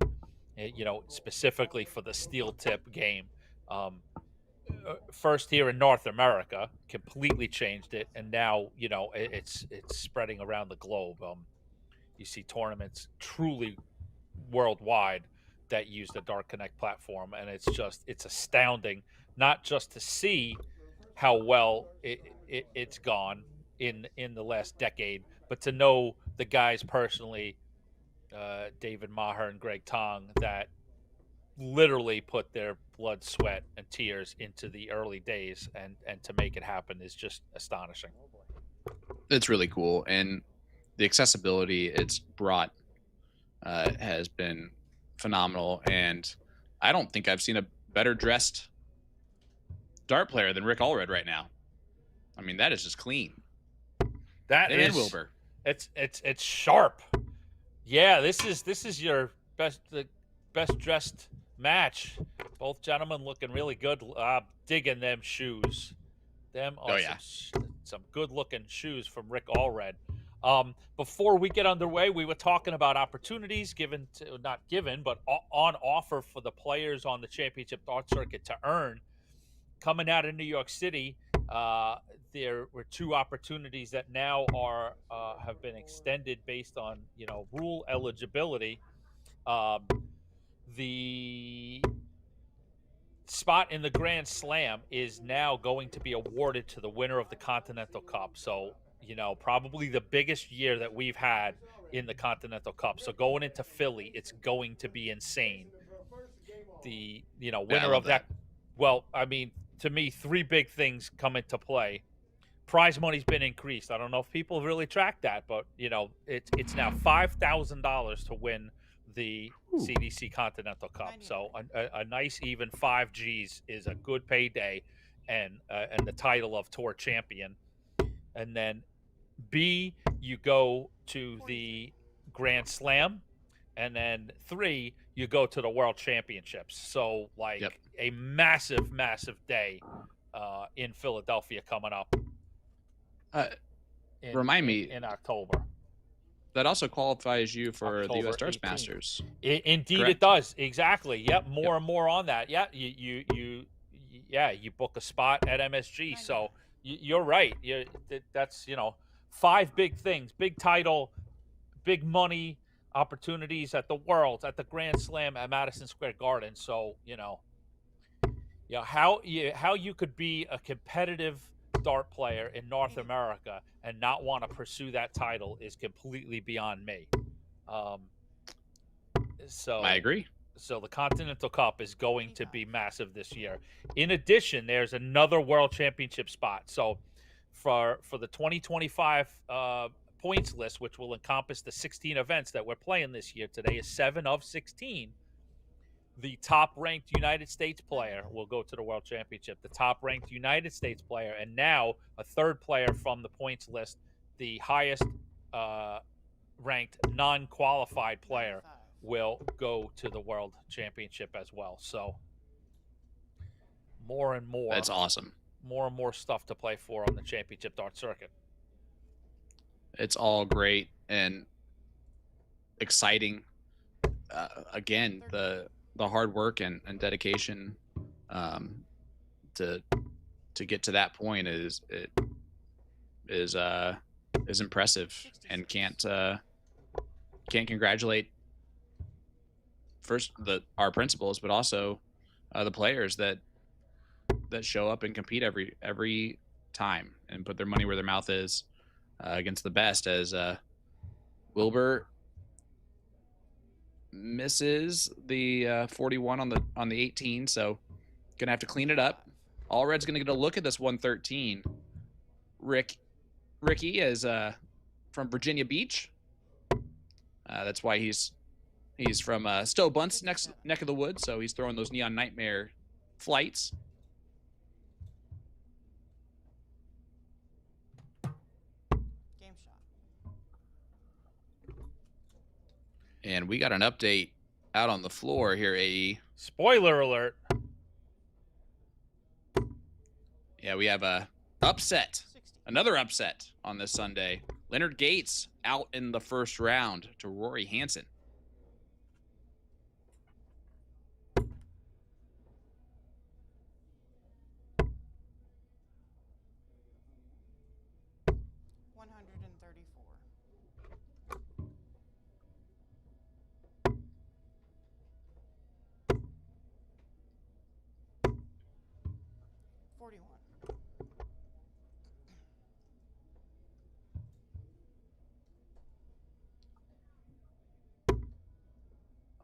specifically for the steel tip game. First here in North America, completely changed it, and now it's spreading around the globe. You see tournaments truly worldwide that use the Dart Connect platform, and it's astounding, not just to see how well it's gone in the last decade, but to know the guys personally, David Maher and Greg Tong, that literally put their blood, sweat, and tears into the early days, and to make it happen is just astonishing. It's really cool, and the accessibility it's brought has been phenomenal, and I don't think I've seen a better dressed dart player than Rick Allred right now. I mean, that is just clean. And Wilbur. It's sharp. Yeah, this is your best dressed match. Both gentlemen looking really good. Digging them shoes. Them are some good looking shoes from Rick Allred. Before we get underway, we were talking about opportunities but on offer for the players on the Championship Dart Circuit to earn. Coming out of New York City, there were 2 opportunities that now have been extended based on rule eligibility. The spot in the Grand Slam is now going to be awarded to the winner of the Continental Cup. So probably the biggest year that we've had in the Continental Cup. So going into Philly, it's going to be insane. The winner of that. Well, I mean, to me, 3 big things come into play. Prize money's been increased. I don't know if people really track that, but it's now $5,000 to win the CDC Continental Cup. So a nice even 5 Gs is a good payday, and the title of Tour Champion. And then B, you go to the Grand Slam, and then 3, you go to the World Championships. So a massive, massive day in Philadelphia coming up. In October. That also qualifies you for October the US Darts 18th. Masters. Indeed, Correct. It does. Exactly. Yep. More and more on that. Yeah. You book a spot at MSG. So you're right. That's 5 big things: big title, big money, opportunities at the Worlds, at the Grand Slam, at Madison Square Garden. So how you could be a competitive dart player in North America and not want to pursue that title is completely beyond me. So I agree. So the Continental Cup is going to be massive this year. In addition, there's another World Championship spot. So for the 2025 points list, which will encompass the 16 events that we're playing this year, today is 7 of 16. The top-ranked United States player will go to the World Championship. The top-ranked United States player, and now a third player from the points list, the highest ranked non-qualified player, will go to the World Championship as well. So more and more. That's awesome. More and more stuff to play for on the championship dart circuit. It's all great and exciting. Again, the hard work and dedication to get to that point is impressive, and can't congratulate first our principals, but also the players that show up and compete every time and put their money where their mouth is against the best. As Wilbur misses the 41 on the 18, so gonna have to clean it up. All Red's gonna get a look at this 113. Ricky is from Virginia Beach. That's why he's from Stowe Bunce neck of the woods, so he's throwing those Neon Nightmare flights. Game shot. And we got an update out on the floor here, AE. Spoiler alert. Yeah, we have a upset. 60. Another upset on this Sunday. Leonard Gates out in the first round to Rory Hansen.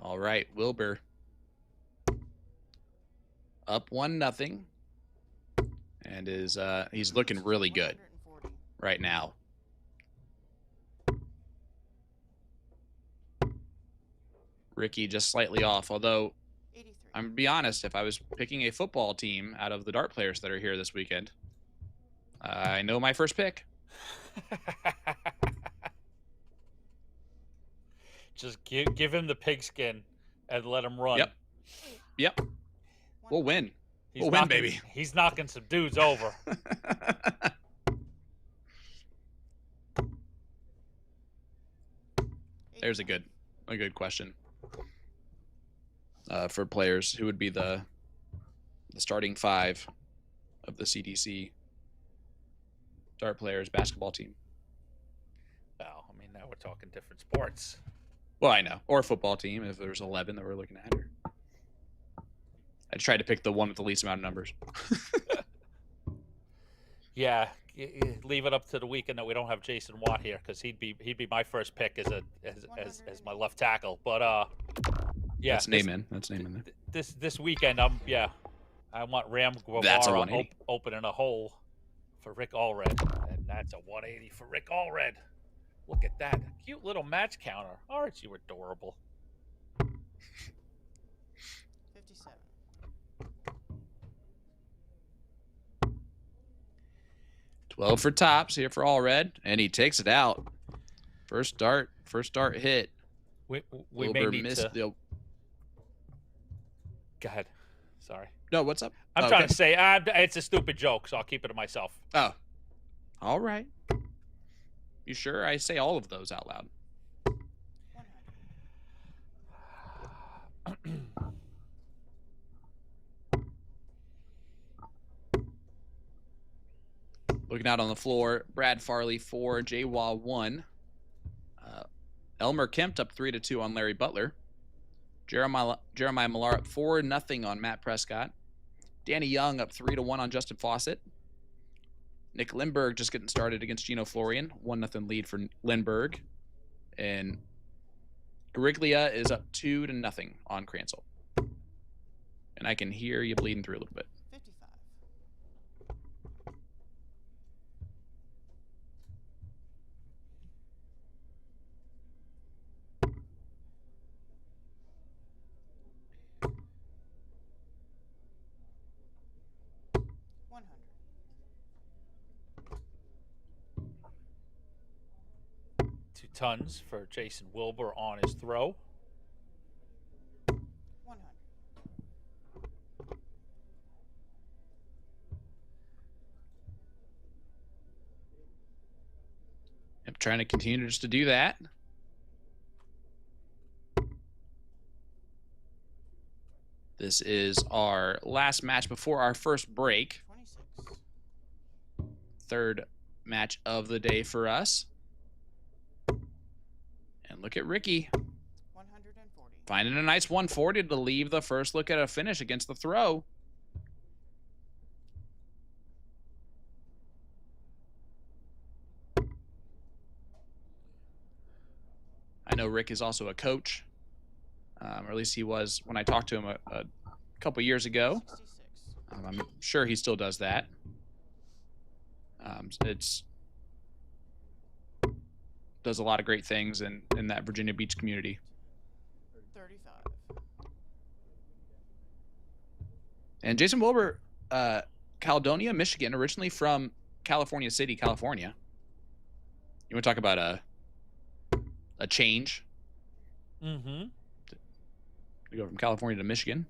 All right, Wilbur up 1-0, and he's looking really good right now. Ricky just slightly off, although 83. I'm gonna be honest, if I was picking a football team out of the dart players that are here this weekend, I know my first pick. Just give him the pigskin and let him run. Yep. We'll win. We'll win, knocking, baby. He's knocking some dudes over. There's a good question for players. Who would be the starting 5 of the CDC dart players basketball team? Well, I mean, now we're talking different sports. Well, I know. Or football team, if there's 11 that we're looking at here. I tried to pick the one with the least amount of numbers. Yeah, leave it up to the weekend that we don't have Jason Watt here, because he'd be my first pick as my left tackle. But yeah, That's name in there. This weekend, I want Ram That's a Guevara 180. opening a hole for Rick Allred, and that's a 180 for Rick Allred. Look at that cute little match counter. Aren't you adorable? 57. 12 for tops here for All Red, and he takes it out. First dart hit. We Wilbur may need missed to. the... Go ahead. Sorry. No, what's up? I'm trying to say it's a stupid joke, so I'll keep it to myself. Oh, all right. You sure? I say all of those out loud. 100. Looking out on the floor, Brad Farley 4, J-Waw 1. Elmer Kempt up 3-2 on Larry Butler. Jeremiah Millar up 4-0 on Matt Prescott. Danny Young up 3-1 on Justin Fawcett. Nick Lindbergh just getting started against Gino Florian. 1-0 lead for Lindbergh. And Gariglia is up 2-0 on Cransel. And I can hear you bleeding through a little bit. 55. $100. 2 tons for Jason Wilbur on his throw. 100. I'm trying to continue just to do that. This is our last match before our first break. 26. Third match of the day for us. And look at Ricky 140. finding a nice 140 to leave the first look at a finish against the throw. I know Rick is also a coach, or at least he was when I talked to him a couple years ago. 66. I'm sure he still does that. Does a lot of great things in that Virginia Beach community. 35. And Jason Wilbur, Caledonia, Michigan, originally from California City, California. You want to talk about a change? Mm-hmm. To go from California to Michigan.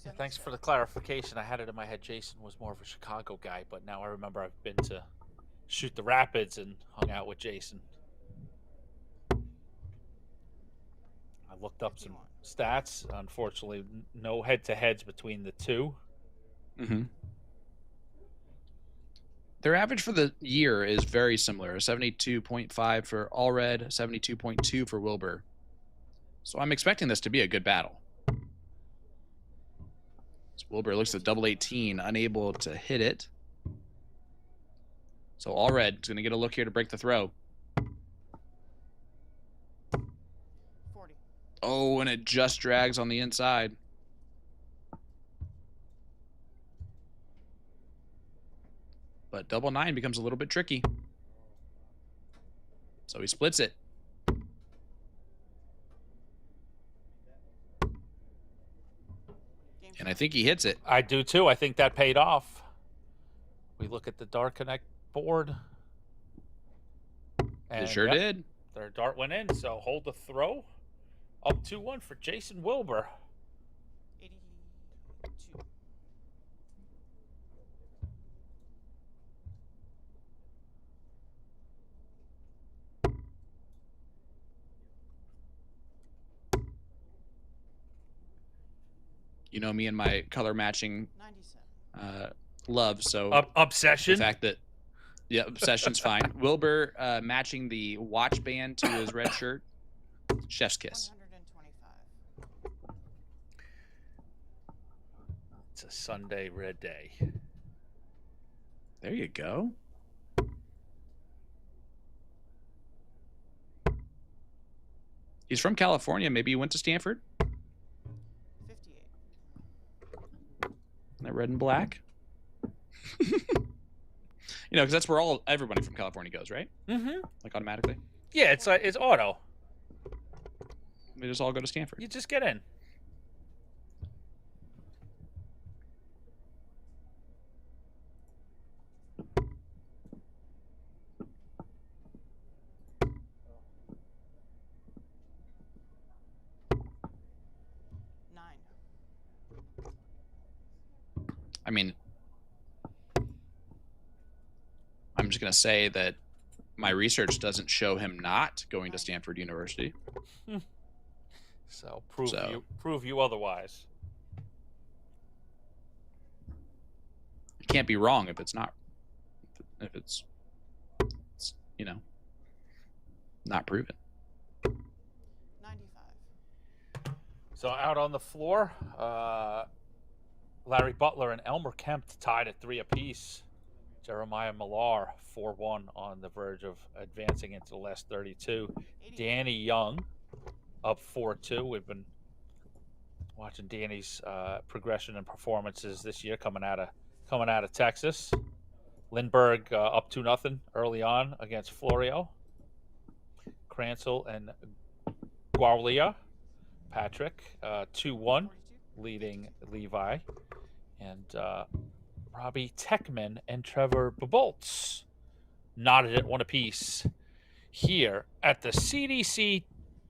Yeah, thanks for the clarification. I had it in my head Jason was more of a Chicago guy, but now I remember I've been to Shoot the Rapids and hung out with Jason. I looked up some stats. Unfortunately, no head-to-heads between the two. Mm-hmm. Their average for the year is very similar, 72.5 for Allred, 72.2 for Wilbur. So I'm expecting this to be a good battle. So Wilbur looks at double 18, unable to hit it. So Allred is going to get a look here to break the throw. 40. Oh, and it just drags on the inside. But double 9 becomes a little bit tricky. So he splits it. And I think he hits it. I do too. I think that paid off. We look at the Dart Connect board. It sure did. Their dart went in, so hold the throw. Up 2-1 for Jason Wilbur. 82. You know me and my color matching 97. love, so Obsession. the fact that obsession's fine. Wilbur matching the watch band to his red shirt. Chef's kiss. 125. It's a Sunday red day. There you go. He's from California. Maybe he went to Stanford. 58. That red and black. You know, because that's where everybody from California goes, right? Mm-hmm. Like automatically. Yeah, it's auto. They just all go to Stanford. You just get in. I mean, I'm just going to say that my research doesn't show him not going to Stanford University. So prove you otherwise. It can't be wrong if it's not, if it's you know, not proven. 95. So out on the floor, Larry Butler and Elmer Kemp tied at 3 apiece. Jeremiah Millar 4-1 on the verge of advancing into the last 32. Danny Young up 4-2. We've been watching Danny's progression and performances this year coming out of Texas. Lindbergh up 2-0 early on against Florio. Cransel and Guarlia. Patrick 2-1 leading Levi. And Robbie Techman and Trevor Babolts knotted at 1 apiece here at the CDC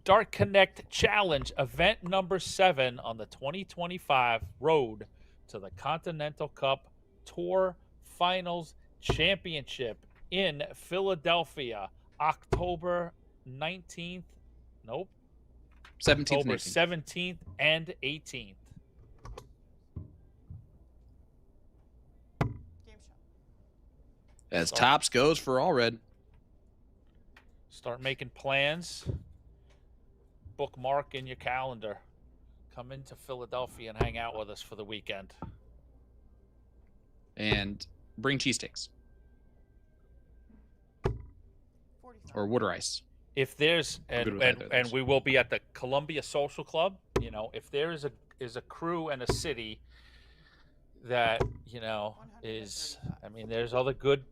Dart Connect Challenge, event number 7 on the 2025 road to the Continental Cup Tour Finals Championship in Philadelphia, October 19th. Nope. 17th October and 18th. 17th and 18th. Game shot. As Tops goes for all red. Start making plans. Bookmark in your calendar. Come into Philadelphia and hang out with us for the weekend. And bring cheesesteaks 45. or water ice. If there's good and with either of and those. we will be at the Columbia Social Club. You know, if there is a crew and a city that is, I mean, there's other good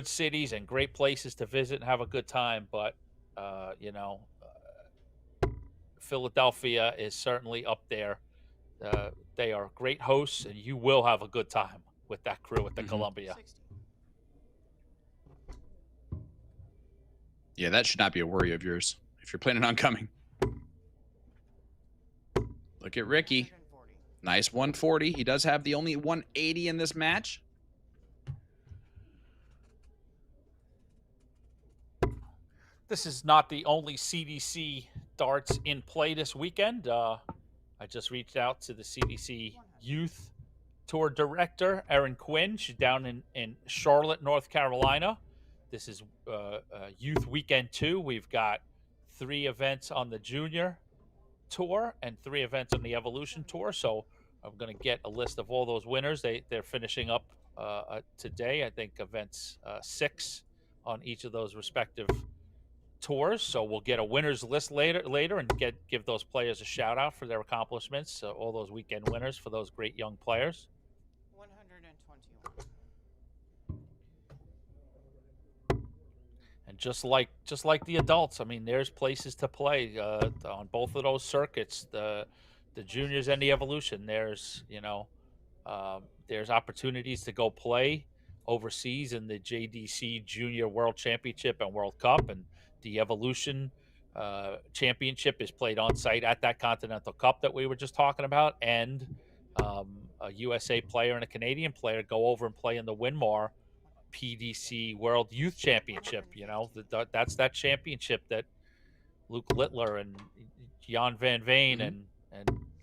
cities and great places to visit and have a good time, but Philadelphia is certainly up there. They are great hosts, and you will have a good time with that crew at the Columbia. 60. Yeah, that should not be a worry of yours if you're planning on coming. Look at Ricky. 140. Nice 140. He does have the only 180 in this match. This is not the only CDC darts in play this weekend. I just reached out to the CDC Youth Tour Director, Erin Quinn. She's down in Charlotte, North Carolina. This is Youth Weekend 2. We've got 3 events on the Junior Tour and 3 events on the Evolution Tour. So I'm going to get a list of all those winners. They're finishing up today. I think events 6 on each of those respective tours. So we'll get a winners list later and give those players a shout out for their accomplishments. All those weekend winners for those great young players. 121. And just like the adults, I mean, there's places to play on both of those circuits, the juniors and the evolution. There's there's opportunities to go play overseas in the JDC Junior World Championship and World Cup, and the evolution championship is played on site at that Continental Cup that we were just talking about, and a USA player and a Canadian player go over and play in the Winmar PDC World Youth Championship. That's that championship that Luke Littler and Jan Van Veen and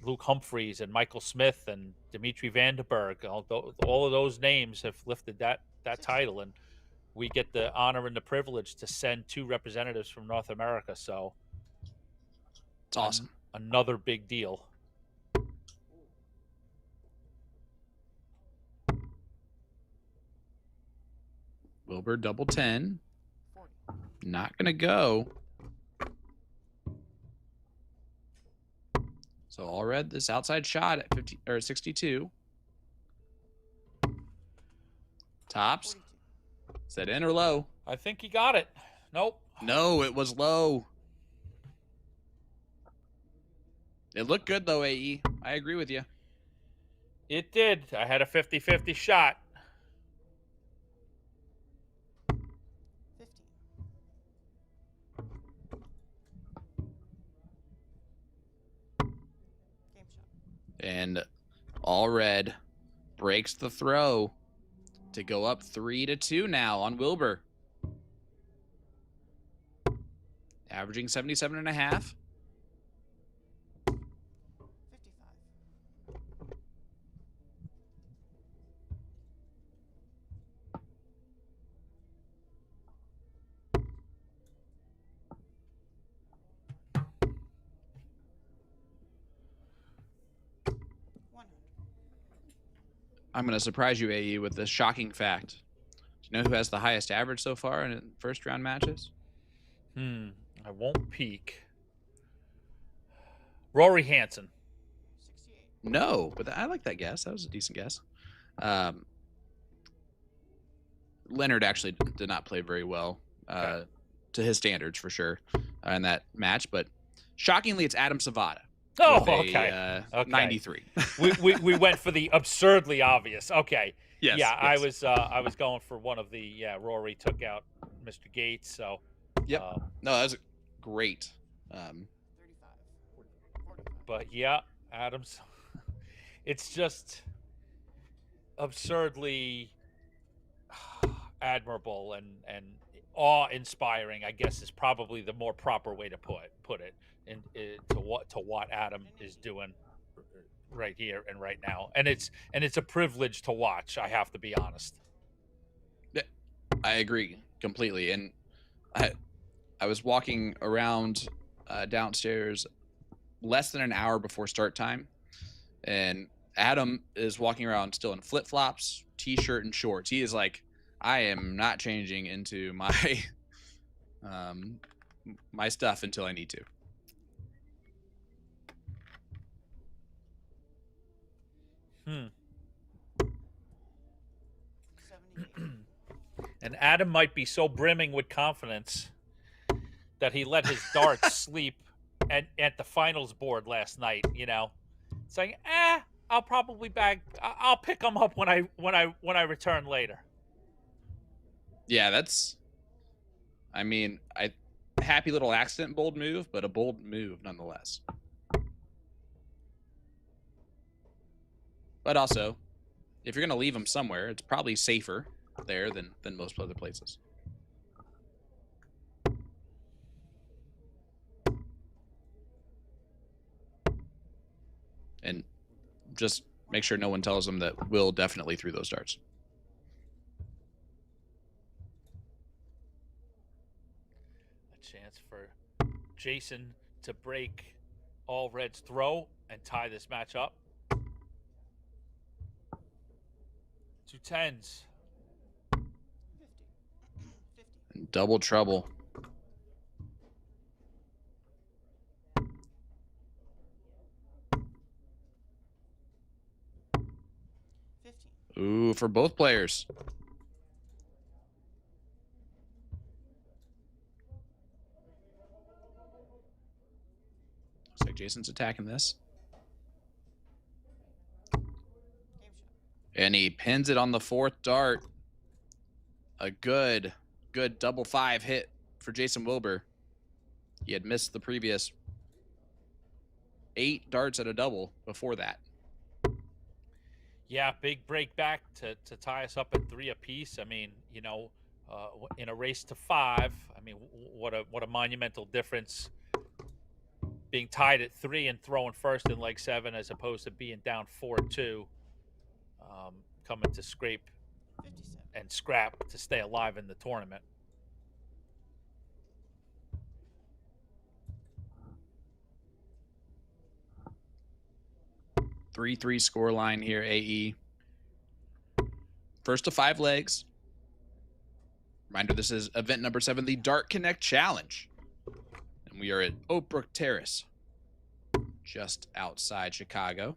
Luke Humphreys and Michael Smith and Dimitri Vandenberg, all of those names have lifted that title, and we get the honor and the privilege to send 2 representatives from North America. So It's awesome. Another big deal. Wilbur double 10. 40. Not going to go. So all red, this outside shot at 50 or 62. Tops. 42. Is that in or low? I think he got it. Nope. No, it was low. It looked good though, AE. I agree with you. It did. I had a 50-50 shot. 50. Game shot. And all red breaks the throw to go up 3-2 now on Wilbur. Averaging 77.5. 55. I'm going to surprise you, AE, with this shocking fact. Do you know who has the highest average so far in first round matches? I won't peek. Rory Hansen. 68. No, but I like that guess. That was a decent guess. Leonard actually did not play very well to his standards, for sure, in that match. But shockingly, it's Adam Savada. Oh, with a, okay. 93. we went for the absurdly obvious. Okay. Yes, Yeah, yes. I was going for one of the Rory took out Mr. Gates. So. Yep. No, that was great. 35. 45. But yeah, Adams. It's just absurdly admirable and awe-inspiring, I guess, is probably the more proper way to put it. To what Adam is doing right here and right now, and it's a privilege to watch. I have to be honest. Yeah, I agree completely. And I was walking around downstairs less than an hour before start time, and Adam is walking around still in flip-flops, t-shirt, and shorts. He is like, I am not changing into my my stuff until I need to. Hmm. 78. And Adam might be so brimming with confidence that he let his darts sleep at the finals board last night. You know, saying, I'll probably I'll pick them up when I return later. Yeah, that's. I mean, happy little accident, bold move, but a bold move nonetheless. But also, if you're going to leave them somewhere, it's probably safer there than most other places. And just make sure no one tells them that Will definitely threw those darts. A chance for Jason to break all Red's throw and tie this match up. 2 10s. 50. 50. And double trouble. 15. Ooh, for both players. Looks like Jason's attacking this. Game shot. And he pins it on the 4th dart. A good double 5 hit for Jason Wilbur. He had missed the previous 8 darts at a double before that. Yeah, big break back to tie us up at 3 apiece. I mean, you know, in a race to 5, I mean, what a monumental difference being tied at 3 and throwing first in leg 7 as opposed to being down 4-2, coming to scrape 57. and scrap to stay alive in the tournament. Three score line here, AE. First to 5 legs. Reminder, this is event number 7, the Dart Connect Challenge. And we are at Oakbrook Terrace, just outside Chicago.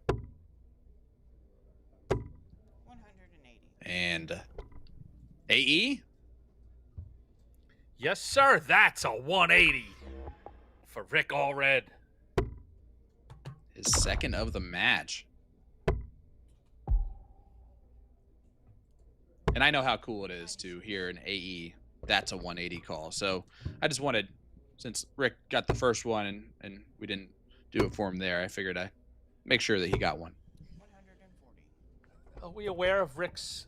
180. And AE? Yes, sir. That's a 180 for Rick Allred. His second of the match. And I know how cool it is to hear an AE, that's a 180 call. So I just wanted, since Rick got the first one and we didn't do it for him there, I figured I'd make sure that he got one. 140. Are we aware of Rick's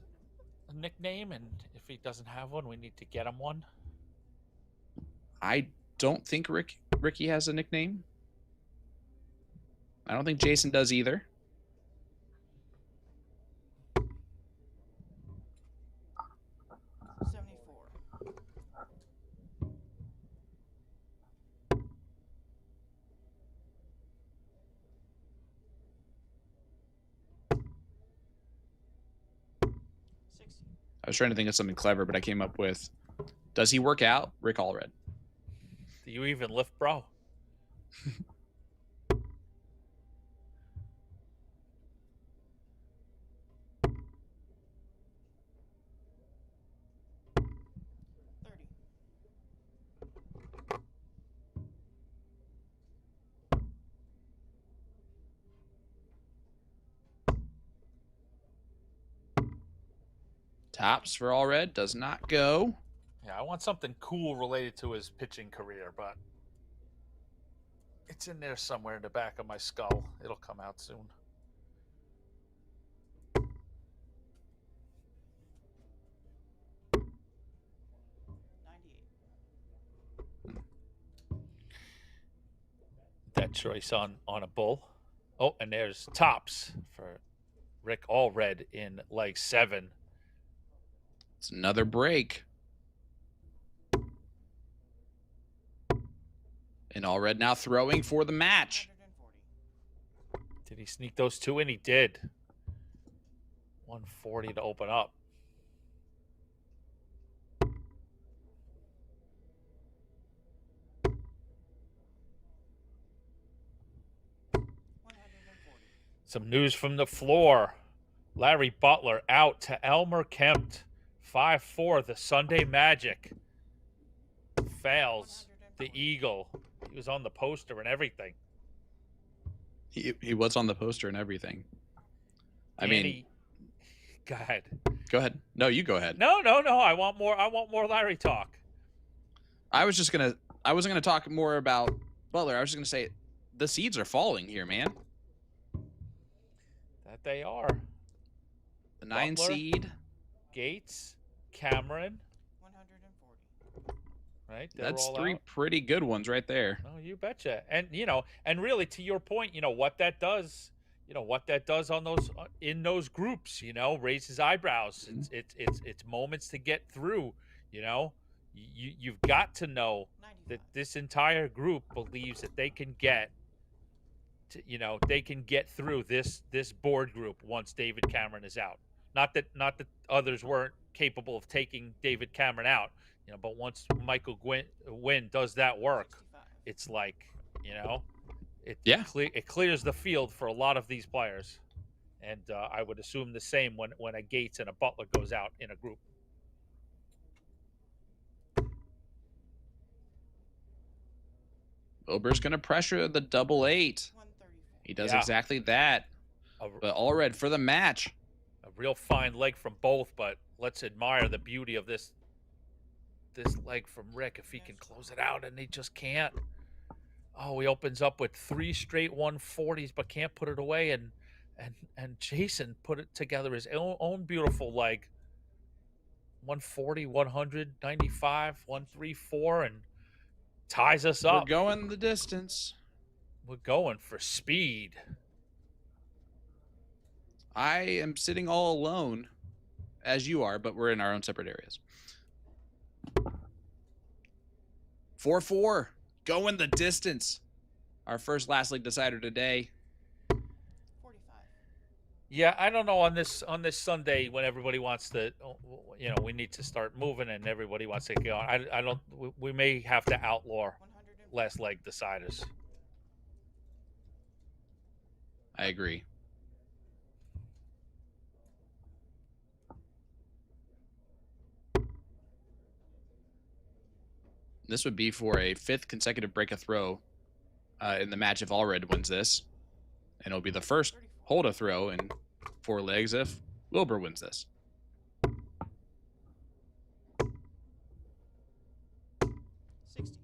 nickname? And if he doesn't have one, we need to get him one. I don't think Ricky has a nickname. I don't think Jason does either. 60. I was trying to think of something clever, but I came up with, does he work out? Rick Allred. Do you even lift, bro? Tops for Allred does not go. Yeah, I want something cool related to his pitching career, but it's in there somewhere in the back of my skull. It'll come out soon. That choice on a bull. Oh, and there's tops for Rick Allred in leg 7. It's another break. And Allred now throwing for the match. 140. Did he sneak those 2 in? He did. 140 to open up. Some news from the floor. Larry Butler out to Elmer Kempt. 5-4, the Sunday Magic. Fails the Eagle. He was on the poster and everything. He was on the poster and everything. I mean, go ahead. Go ahead. No, you go ahead. No. I want more Larry talk. I wasn't gonna talk more about Butler. I was just gonna say the seeds are falling here, man. That they are. The 9 Butler, seed. Gates, Cameron. 140. Right? They're That's all 3 out. pretty good ones right there. Oh, you betcha. And and really to your point, what that does, what that does on those in those groups, raises eyebrows. It's moments to get through, You've got to know 95. that this entire group believes that they can get they can get through this board group once David Cameron is out. Not that others weren't capable of taking David Cameron out, but once Michael Wynn does that work, 65. it's like, Yeah. it clears the field for a lot of these players. And I would assume the same when a Gates and a Butler goes out in a group. Wilbur's going to pressure the 888. 134. He does Yeah. exactly that. But Allred for the match. A real fine leg from both, but let's admire the beauty of this leg from Rick if he can close it out, and he just can't. Oh, he opens up with 3 straight 140s, but can't put it away, and Jason put it together his own beautiful leg. 140, 100, 95, 134, and ties us up. We're going the distance. We're going for speed. I am sitting all alone, as you are, but we're in our own separate areas. 4-4, going the distance. Our first last league decider today. 45. Yeah, I don't know on this Sunday when everybody wants to, we need to start moving and everybody wants to get on. I don't. We may have to outlaw 140. last leg deciders. I agree. This would be for a 5th consecutive break a throw in the match if Allred wins this. And it'll be the first 34. hold a throw in 4 legs if Wilbur wins this. 60.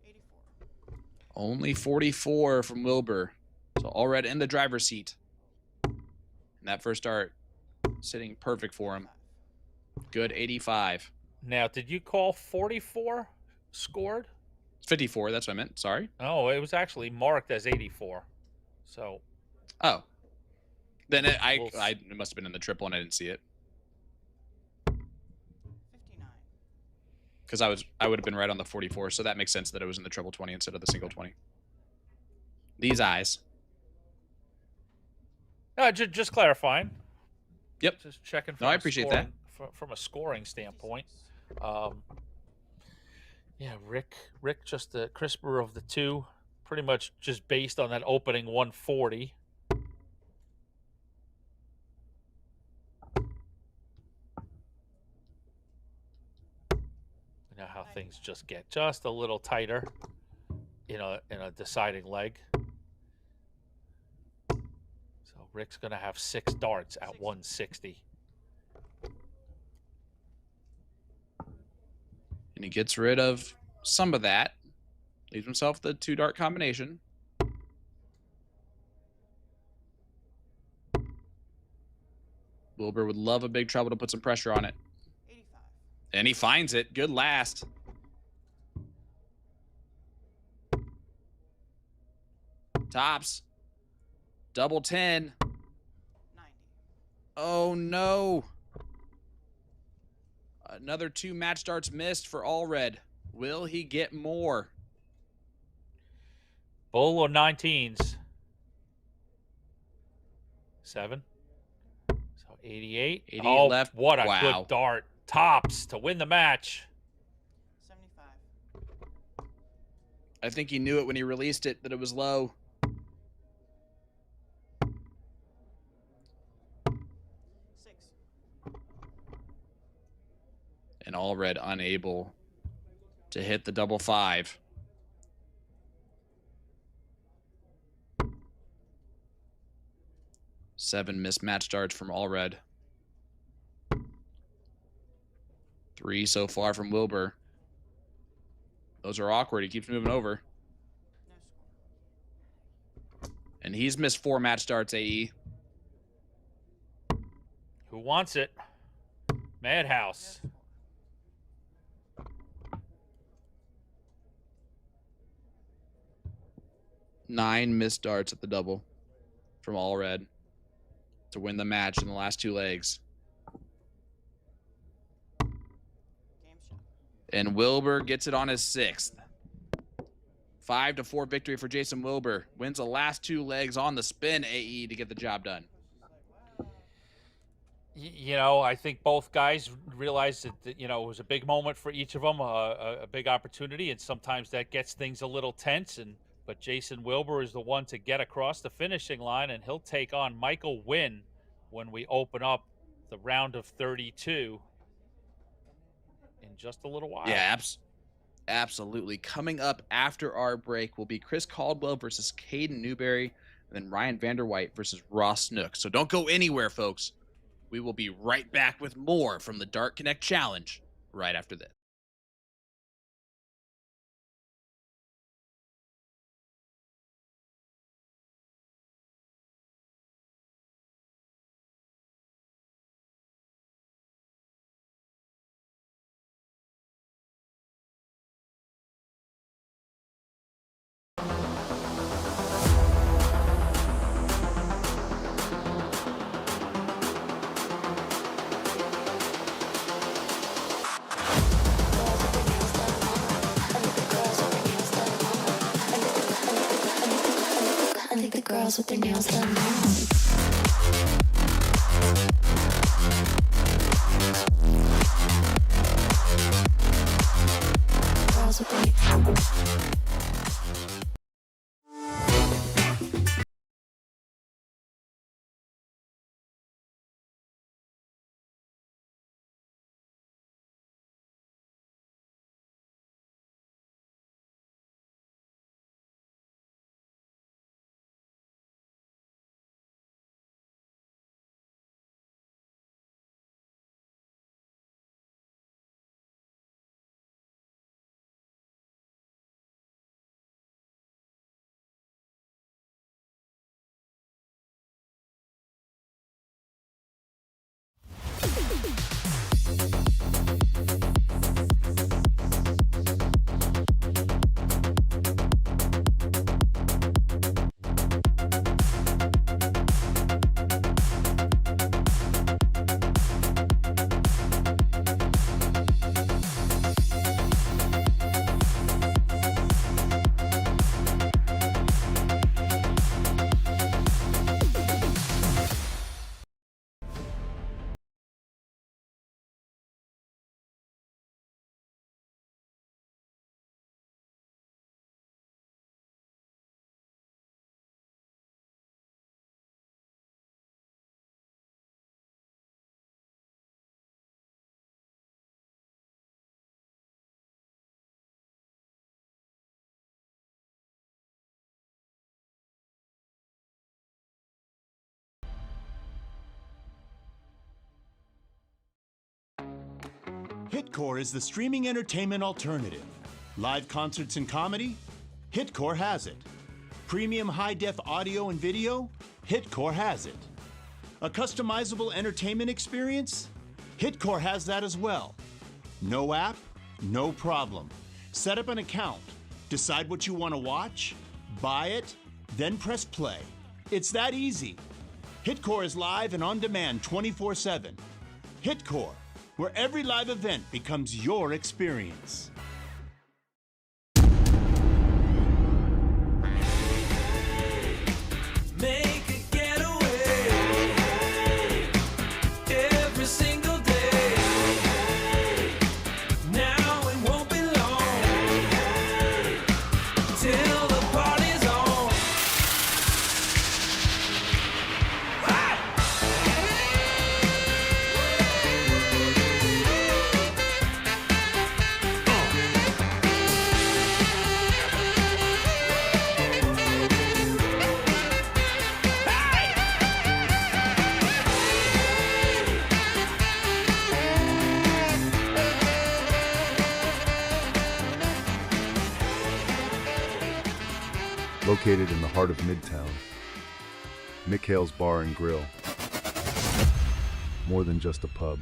84. Only 44 from Wilbur. So Allred in the driver's seat. And that first start sitting perfect for him. Good 85. Now, did you call 44 scored? 54, that's what I meant. Sorry. Oh, it was actually marked as 84. So, Oh, Then We'll it must have been in the triple and I didn't see it 59. because I would have been right on the 44. So that makes sense that it was in the triple 20 instead of the single 20. These eyes. Just clarifying. Yep. Just checking. No, I appreciate that. From a scoring standpoint. Yeah, Rick just the crisper of the two, pretty much just based on that opening 140. You know how things just get just a little tighter in a deciding leg. So Rick's gonna have 6 darts at 160. And he gets rid of some of that. Leaves himself the 2 dart combination. Wilbur would love a big trouble to put some pressure on it. 85. And he finds it. Good last. Tops. Double 10. 90. Oh, no. Another 2 match starts missed for Allred. Will he get more? Bull or 19s? 7. So 88. 88 left. What a Wow. good dart. Tops to win the match. 75. I think he knew it when he released it, that it was low. 6. And Allred unable to hit the double 5. Seven mismatched darts from Allred. 3 so far from Wilbur. Those are awkward. He keeps moving over. No score. And he's missed 4 match starts, AE. Who wants it? Madhouse. Yes. 9 missed darts at the double from Allred to win the match in the last 2 legs. Game shot. And Wilbur gets it on his 6th. 5-4 victory for Jason Wilbur. Wins the last 2 legs on the spin, AE, to get the job done. You know, I think both guys realized that it was a big moment for each of them, a big opportunity, and sometimes that gets things a little tense. But Jason Wilbur is the one to get across the finishing line, and he'll take on Michael Wynn when we open up the round of 32 in just a little while. Yeah, absolutely. Coming up after our break will be Chris Caldwell versus Caden Newberry, and then Ryan Vanderwhite versus Ross Snook. So don't go anywhere, folks. We will be right back with more from the Dart Connect Challenge right after this. I think the girls with their nails done now. Girls with their Hitcore is the streaming entertainment alternative. Live concerts and comedy? Hitcore has it. Premium high-def audio and video? Hitcore has it. A customizable entertainment experience? Hitcore has that as well. No app? No problem. Set up an account, decide what you want to watch, buy it, then press play. It's that easy. Hitcore is live and on demand 24/7. Hitcore, where every live event becomes your experience. Make a getaway every single day. Now it won't be long till the party's on. Located in the heart of Midtown, Mikhail's Bar and Grill. More than just a pub.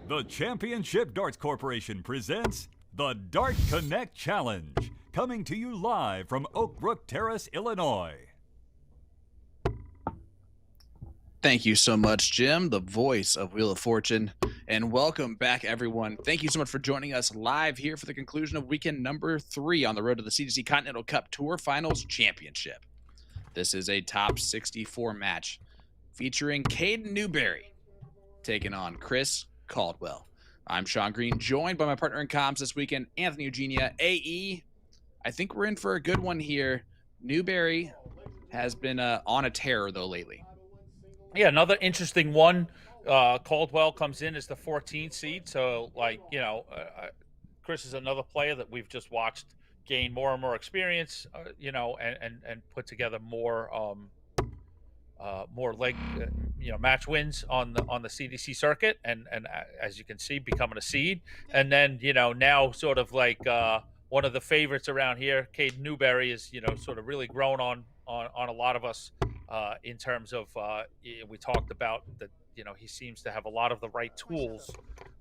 The Championship Darts Corporation presents the Dart Connect Challenge, coming to you live from Oakbrook Terrace, Illinois. Thank you so much, Jim, the voice of Wheel of Fortune. And welcome back, everyone. Thank you so much for joining us live here for the conclusion of weekend number 3 on the road to the CDC Continental Cup Tour Finals Championship. This is a top 64 match featuring Caden Newberry taking on Chris Caldwell. I'm Sean Green, joined by my partner in comms this weekend, Anthony Eugenia. AE, I think we're in for a good one here. Newberry has been on a tear, though, lately. Yeah, another interesting one. Caldwell comes in as the 14th seed. So, Chris is another player that we've just watched gain more and more experience, and put together more match wins on the CDC circuit, and as you can see, becoming a seed. And then now sort of like one of the favorites around here, Caden Newberry, is sort of really grown on a lot of us in terms of we talked about that. He seems to have a lot of the right tools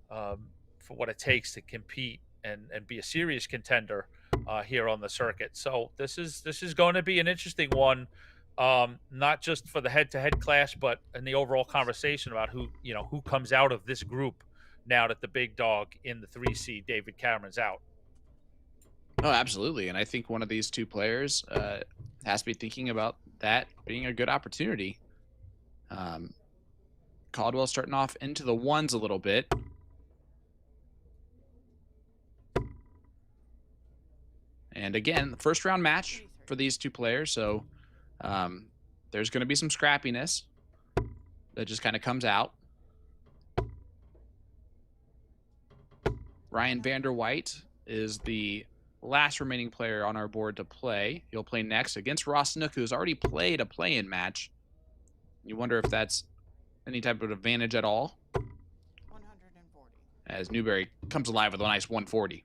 for what it takes to compete and be a serious contender here on the circuit. So this is going to be an interesting one. Not just for the head-to-head clash, but in the overall conversation about who comes out of this group now that the big dog in the 3 seed, David Cameron's out. Oh, absolutely. And I think one of these two players has to be thinking about that being a good opportunity. Caldwell starting off into the ones a little bit. And again, the first round match for these two players. So there's going to be some scrappiness that just kind of comes out. Ryan Vanderwhite is the last remaining player on our board to play. He'll play next against Ross Snook, who's already played a play-in match. You wonder if that's any type of advantage at all. 140. As Newberry comes alive with a nice 140.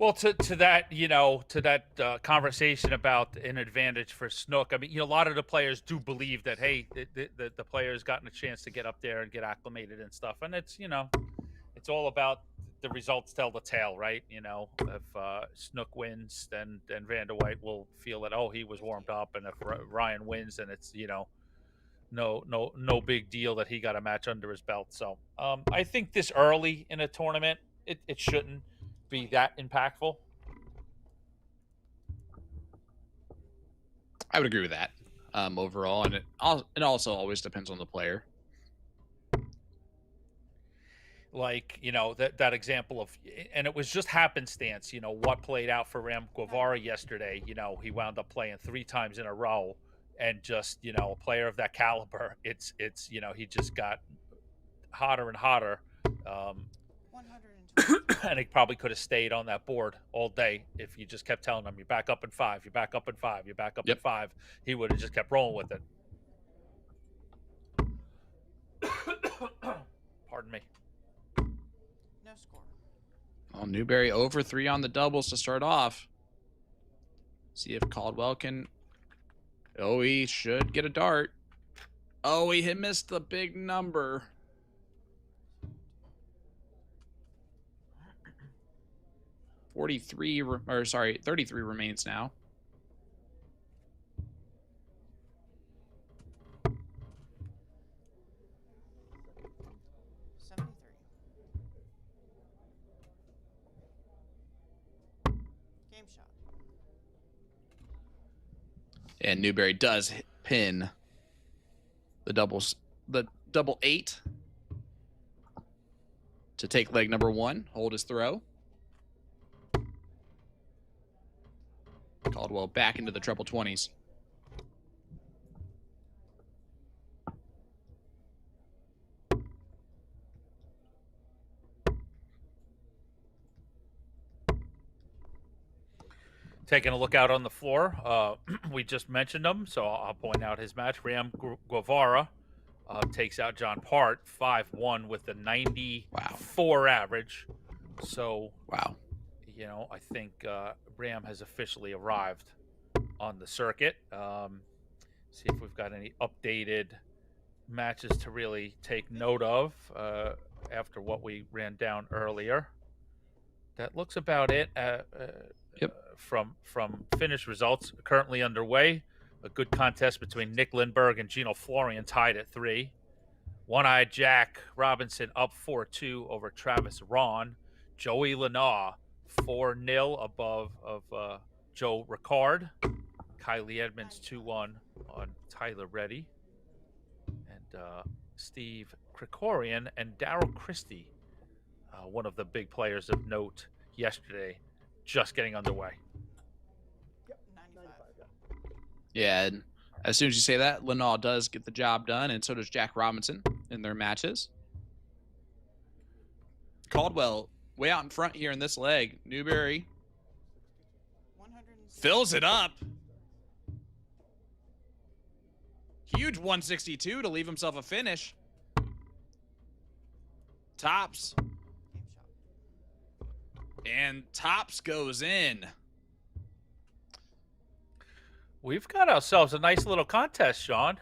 Well, to that conversation about an advantage for Snook, I mean, a lot of the players do believe that, hey, the player's gotten a chance to get up there and get acclimated and stuff, and it's it's all about the results tell the tale, right? If Snook wins, then Vanderwhite will feel that, oh, he was warmed up, and if Ryan wins, then it's no big deal that he got a match under his belt. So I think this early in a tournament, it shouldn't be that impactful. I would agree with that overall, and it also always depends on the player. Like, that example of, and it was just happenstance, what played out for Ram Guevara yesterday. He wound up playing 3 times in a row, and just, a player of that caliber, it's he just got hotter and hotter. 120. And he probably could have stayed on that board all day if you just kept telling him, you're back up in 5, you're back up in 5, you're back up in 5. He would have just kept rolling with it. Pardon me. No score. Well, Newberry over 3 on the doubles to start off. See if Caldwell can. Oh, he should get a dart. Oh, he missed the big number. 33 remains now. Game shot. And Newberry does pin the double 8 to take leg number 1, hold his throw. Caldwell back into the treble 20s. Taking a look out on the floor, we just mentioned him, so I'll point out his match. Ram Guevara takes out John Part 5-1 with a 94 average. So, wow. I think Ram has officially arrived on the circuit. See if we've got any updated matches to really take note of after what we ran down earlier. That looks about it. From finished results currently underway, a good contest between Nick Lindberg and Gino Florian tied at 3. One-Eyed Jack Robinson up 4-2 over Travis Ron. Joey Lanaw 4-0 above of Joe Ricard. Kylie Edmonds 2-1 on Tyler Reddy. And Steve Krikorian and Daryl Christie, one of the big players of note yesterday, just getting underway. 95. Yeah, and as soon as you say that, Lanaw does get the job done, and so does Jack Robinson in their matches. Caldwell way out in front here in this leg. Newberry 160. fills it up. Huge 162 to leave himself a finish. Tops. Game shot. And Tops goes in. We've got ourselves a nice little contest, Sean.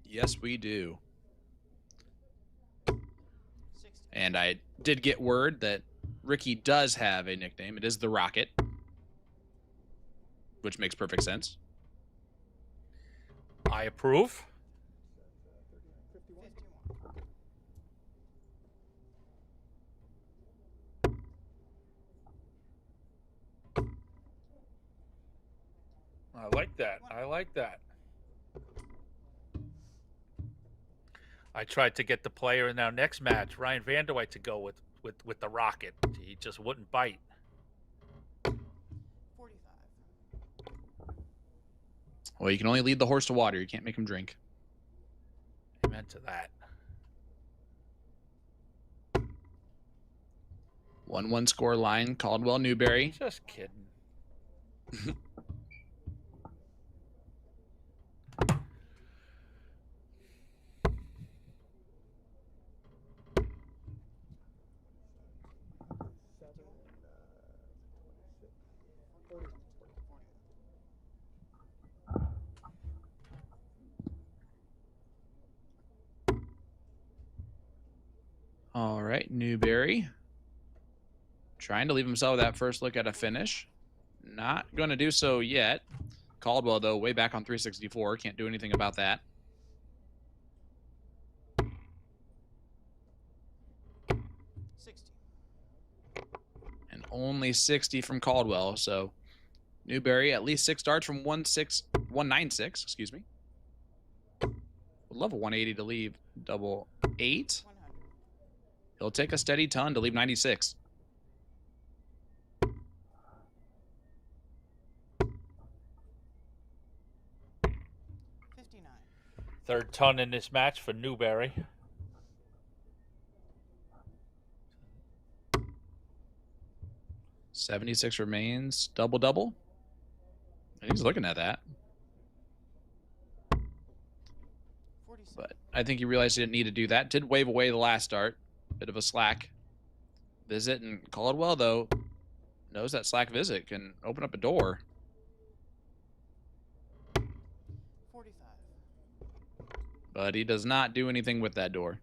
Yes, we do. 60. And I did get word that Ricky does have a nickname. It is the Rocket, which makes perfect sense. I approve. 51. I like that. I like that. I tried to get the player in our next match, Ryan Vanderwijk, to go with the Rocket. He just wouldn't bite. 45. Well, you can only lead the horse to water. You can't make him drink. Amen to that. 1-1 score line. Caldwell Newberry. Just kidding. All right, Newberry. Trying to leave himself that first look at a finish. Not going to do so yet. Caldwell, though, way back on 364. Can't do anything about that. 60. And only 60 from Caldwell. So Newberry at least 6 starts from 196. Excuse me. Would love a 180 to leave double 8. 100. He'll take a steady ton to leave 96. Third ton in this match for Newberry. $76 remains. Double-double. He's looking at that. 47. But I think he realized he didn't need to do that. Did wave away the last start. Bit of a slack visit. And Caldwell, though, knows that slack visit can open up a door. 45. But he does not do anything with that door.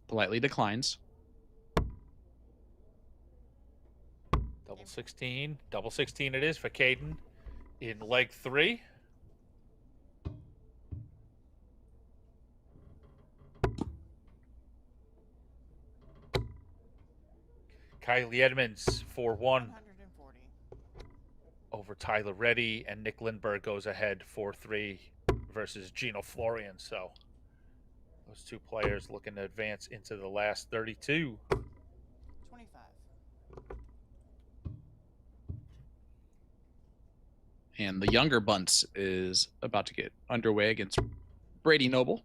Politely declines. Double 16. Double 16 it is for Caden in leg 3. Kylie Edmonds 4-1 140. over Tyler Reddy, and Nick Lindberg goes ahead 4-3 versus Gino Florian. So those two players looking to advance into the last 32. 25. And the younger bunts is about to get underway against Brady Noble.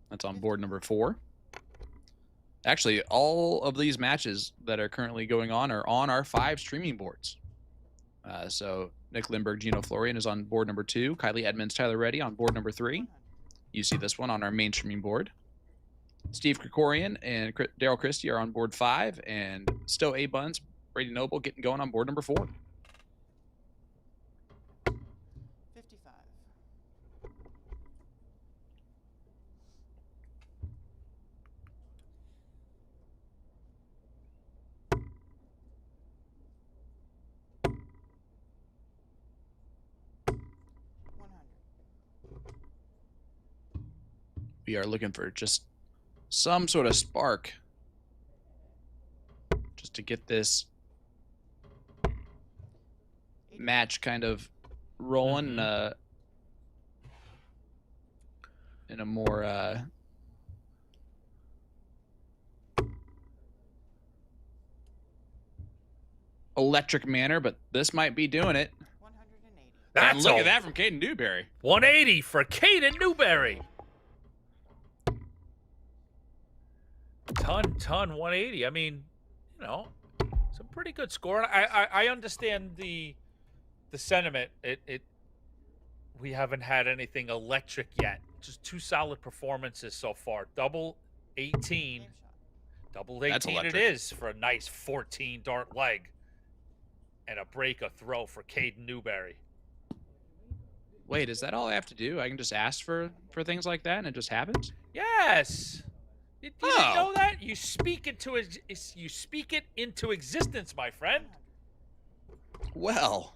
That's on board number 4. Actually, all of these matches that are currently going on are on our 5 streaming boards. So Nick Lindberg, Gino Florian is on board number 2. Kylie Edmonds, Tyler Reddy on board number 3. 100. You see this one on our main streaming board. Steve Krikorian and Daryl Christie are on board 5. And Stowe A. Buns, Brady Noble getting going on board number 4. 55. We are looking for just some sort of spark just to get this match kind of rolling in a more electric manner, but this might be doing it. 180. That's And look a at that from Caden Newberry. 180 for Caden Newberry. Ton 180. I mean, you know, it's a pretty good score. I understand the sentiment. We haven't had anything electric yet. Just 2 solid performances so far. Double 18. Game shot. Double That's 18 it electric. is for a nice 14 dart leg. And a break, a throw for Caden Newberry. Wait, is that all I have to do? I can just ask for things like that and it just happens? Yes. You didn't Oh. know that? You speak it into existence, my friend. Well,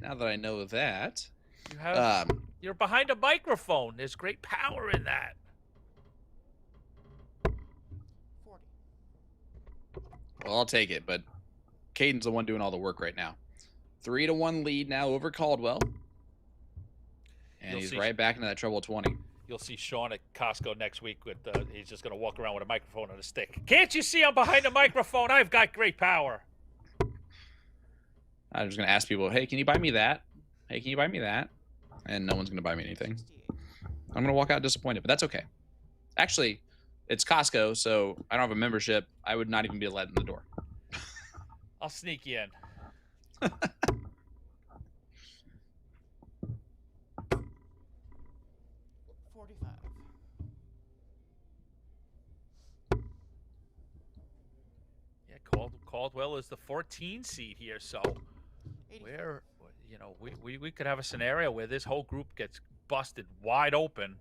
now that I know that, You have you're behind a microphone. There's great power in that. 40. well, I'll take it, but Caden's the one doing all the work right now. 3-1 lead now over Caldwell. And You'll he's see- right back into that treble 20. You'll see Sean at Costco next week with he's just gonna walk around with a microphone and a stick. Can't you see I'm behind a microphone? I've got great power. I'm just going to ask people, hey, can you buy me that? Hey, can you buy me that? And no one's going to buy me anything. 68. I'm going to walk out disappointed, but that's okay. Actually, it's Costco, so I don't have a membership. I would not even be let in the door. I'll sneak you in. 45. Yeah, Caldwell is the 14 seed here, so 85. where we could have a scenario where this whole group gets busted wide open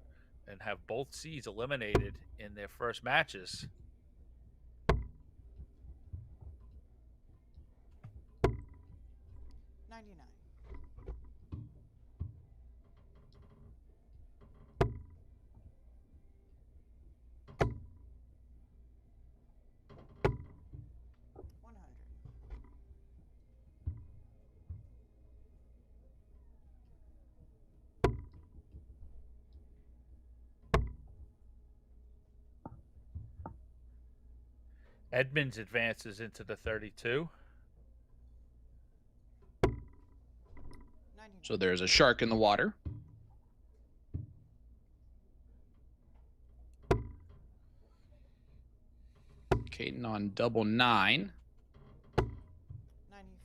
and have both seeds eliminated in their first matches. 99. Edmonds advances into the 32. 99. So there's a shark in the water. Caden on double 9. 95.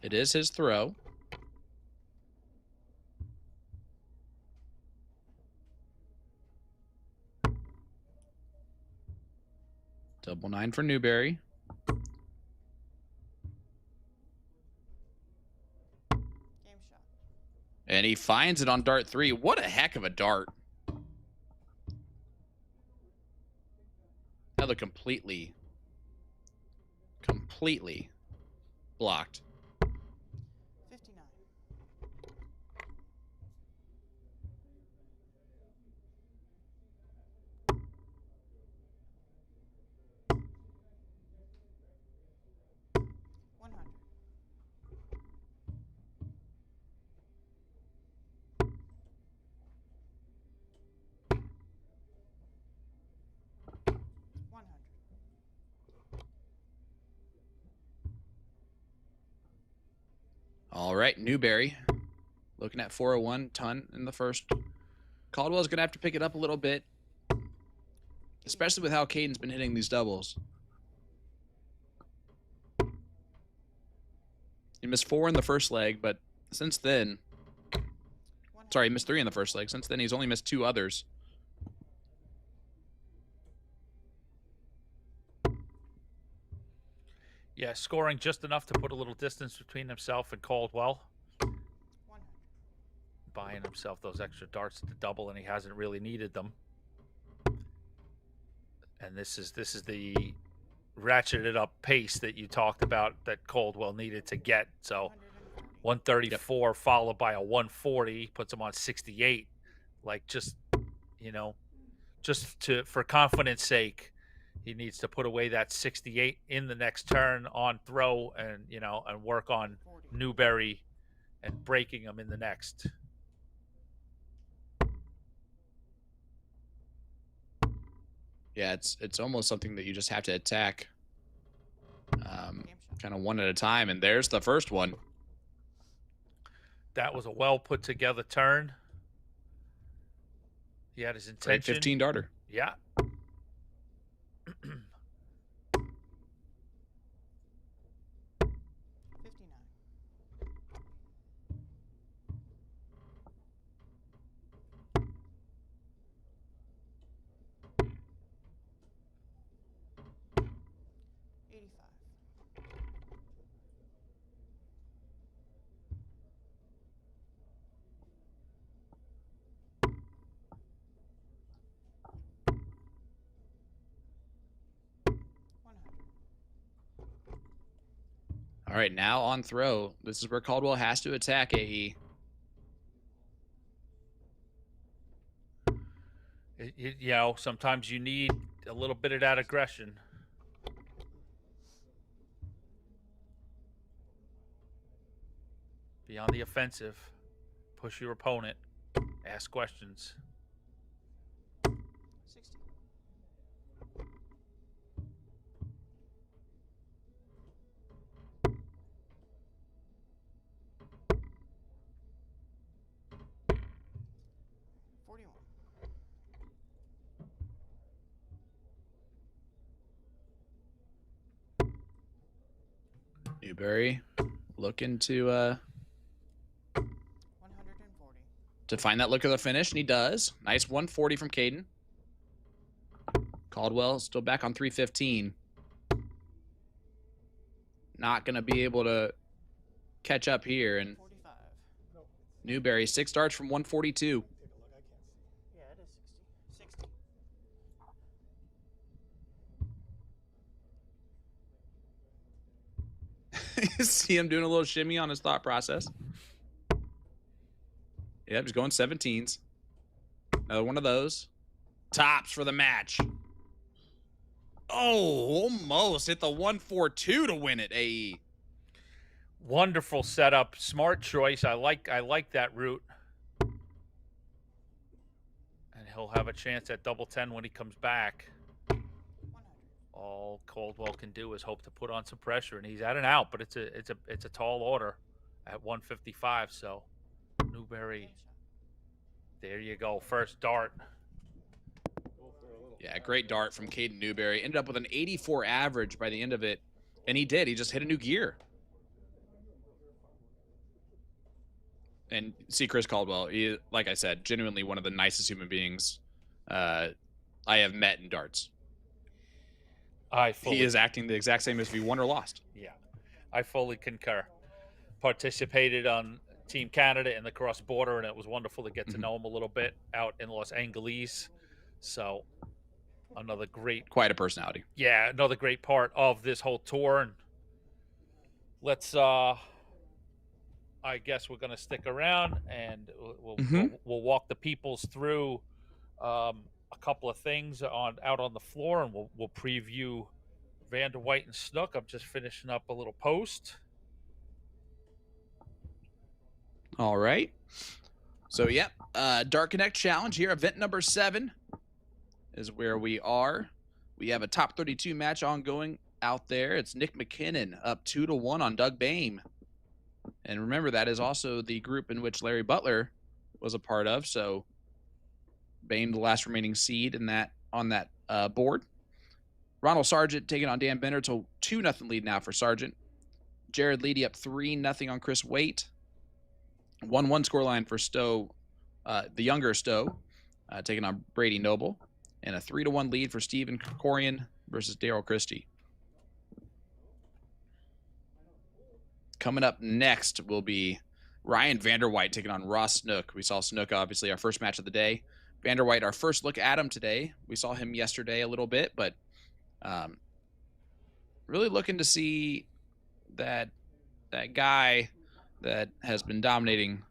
It is his throw. Double 9 for Newberry. Game shot. And he finds it on dart 3. What a heck of a dart. That looked completely blocked. 59. All right, Newberry looking at 401 ton in the first. Caldwell's going to have to pick it up a little bit, especially with how Caden's been hitting these doubles. He missed 4 in the first leg, but since then, sorry, he missed 3 in the first leg. Since then, he's only missed 2 others. Yeah, scoring just enough to put a little distance between himself and Caldwell. 100. Buying himself those extra darts to double, and he hasn't really needed them. And this is the ratcheted up pace that you talked about that Caldwell needed to get. So 134 followed by a 140 puts him on 68. Like just, for confidence sake, he needs to put away that 68 in the next turn on throw, and and work on 40. Newberry and breaking him in the next. Yeah, it's almost something that you just have to attack, Game shot. kind of one at a time. And there's the first one. That was a well put together turn. He had his Great intention. 15 darter. Yeah. 59. All right, now on throw. This is where Caldwell has to attack AE. Sometimes you need a little bit of that aggression. Be on the offensive. Push your opponent. Ask questions. 60. Newberry looking to 140. find that look of the finish, and he does. Nice 140 from Caden. Caldwell still back on 315. Not going to be able to catch up here. And 45. Newberry, 6 starts from 142. Yeah, it is 60. 60. You see him doing a little shimmy on his thought process. Yep, he's going 17s. Another one of those. Tops for the match. Oh, almost hit the 142 to win it, AE. Wonderful setup, smart choice. I like that route. And he'll have a chance at double 10 when he comes back. 100. All Caldwell can do is hope to put on some pressure, and he's at an out, but it's a tall order at 155. So Newberry, Game shot. there you go, first dart. Yeah, great dart from Caden Newberry. Ended up with an 84 average by the end of it, and he did. He just hit a new gear. And see Chris Caldwell, he, like I said, genuinely one of the nicest human beings I have met in darts. He is acting the exact same as if he won or lost. Yeah, I fully concur. Participated on Team Canada in the cross border, and it was wonderful to get to know him a little bit out in Los Angeles. So another great, Quite a personality. yeah, another great part of this whole tour. And let's, I guess we're gonna stick around, and we'll walk the peoples through a couple of things out on the floor, and we'll preview Vander White and Snook. I'm just finishing up a little post. All right. So, yep, Dark Connect Challenge here, event number 7 is where we are. We have a top 32 match ongoing out there. It's Nick McKinnon up 2-1 on Doug Boehm. And remember, that is also the group in which Larry Butler was a part of. So Boehm, the last remaining seed in that on that board. Ronald Sargent taking on Dan Bender to 2-0 lead now for Sargent. Jared Leedy up 3-0 on Chris Waite. 1-1 scoreline for Stowe, the younger Stowe, taking on Brady Noble. And a 3-1 lead for Stephen Corian versus Daryl Christie. Coming up next will be Ryan Vander White taking on Ross Snook. We saw Snook, obviously, our first match of the day. Vander White, our first look at him today. We saw him yesterday a little bit, but really looking to see that guy that has been dominating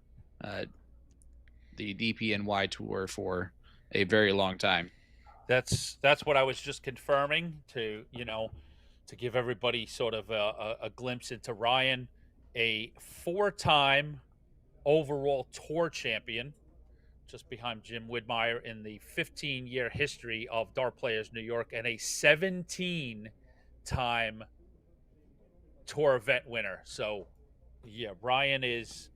the DPNY tour for a very long time. That's what I was just confirming to to give everybody sort of a glimpse into Ryan, a 4-time overall tour champion, just behind Jim Widmeyer in the 15-year history of Dart Players New York, and a 17-time tour event winner. So, yeah, Ryan has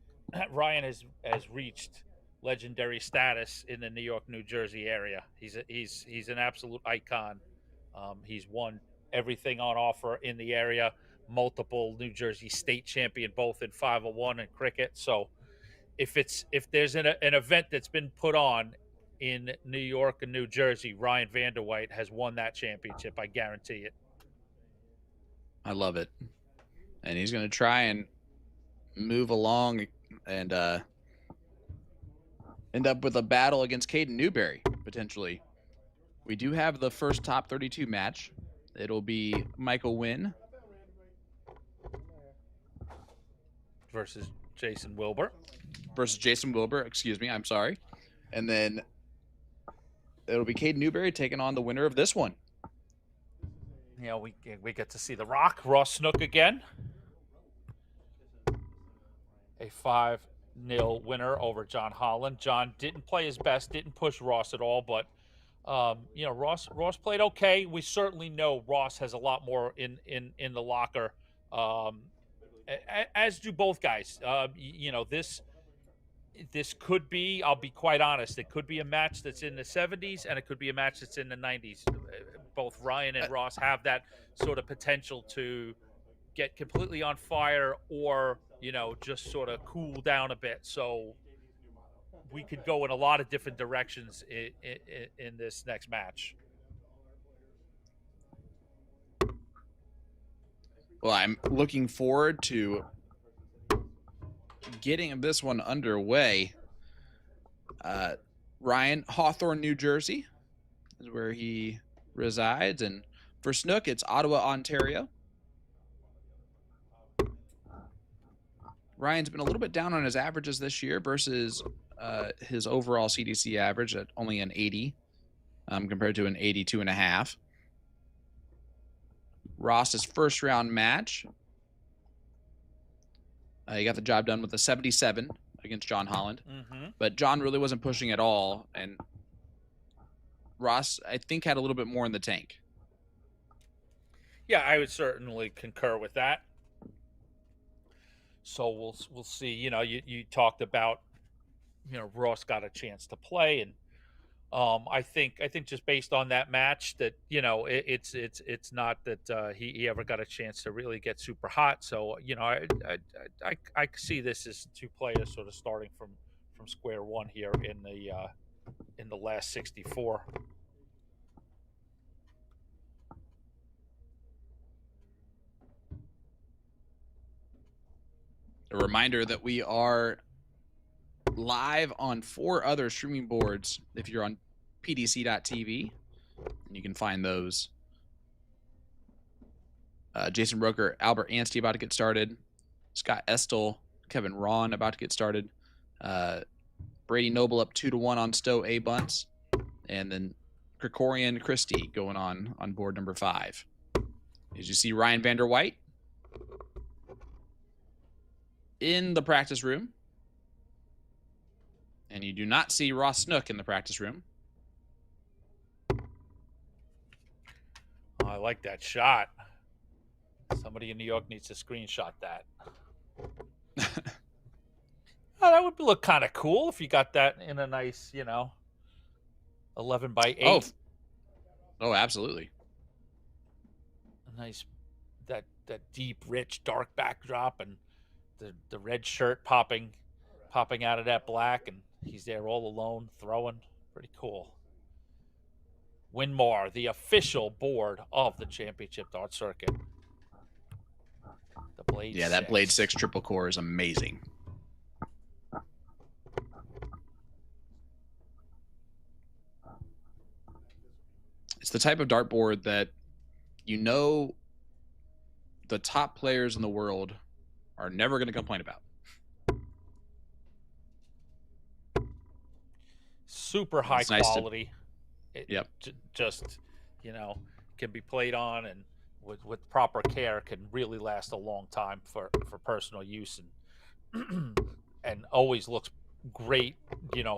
reached legendary status in the New York, New Jersey area. He's an absolute icon. He's won everything on offer in the area. Multiple New Jersey state champion, both in 501 and cricket. So if there's an event that's been put on in New York and New Jersey, Ryan Vanderwhite has won that championship. I guarantee it. I love it. And he's going to try and move along and end up with a battle against Caden Newberry, potentially. We do have the first top 32 match. It'll be Michael Wynn versus Jason Wilbur. Excuse me, I'm sorry. And then it'll be Caden Newberry taking on the winner of this one. You know, we get to see the Rock, Ross Snook again. A 5-0 winner over John Holland. John didn't play his best, didn't push Ross at all, but Ross played okay. We certainly know Ross has a lot more in the locker, as do both guys. This could be, I'll be quite honest, it could be a match that's in the 70s and it could be a match that's in the 90s. Both Ryan and Ross have that sort of potential to get completely on fire or, just sort of cool down a bit. So we could go in a lot of different directions in this next match. Well, I'm looking forward to getting this one underway. Ryan, Hawthorne, New Jersey is where he resides. And for Snook, it's Ottawa, Ontario. Ryan's been a little bit down on his averages this year versus his overall CDC average at only an 80 compared to an 82.5. Ross's first round match, he got the job done with a 77 against John Holland. But John really wasn't pushing at all, and Ross, I think, had a little bit more in the tank. Yeah, I would certainly concur with that. So we'll see. You talked about, Ross got a chance to play, and I think just based on that match that it's not that he ever got a chance to really get super hot. So I see this as two players sort of starting from square one here in the last 64. A reminder that we are live on 4 other streaming boards. If you're on pdc.tv, you can find those. Jason Roker, Albert Anstey about to get started. Scott Estel, Kevin Ron about to get started. Brady Noble up 2-1 on Stowe A bunts. And then Krikorian Christie going on board number 5. As you see Ryan Vanderwhite in the practice room. And you do not see Ross Snook in the practice room. Oh, I like that shot. Somebody in New York needs to screenshot that. Oh, that would look kind of cool if you got that in a nice, 11 by 8. Oh, absolutely. A nice, that deep, rich, dark backdrop and the red shirt popping out of that black, and he's there all alone throwing. Pretty cool. Winmar, the official board of the championship dart circuit. The Blade 6. That Blade 6 triple core is amazing. It's the type of dartboard that the top players in the world are never going to complain about. Super high quality. it Yep. just, can be played on, and with proper care can really last a long time for personal use, and and always looks great,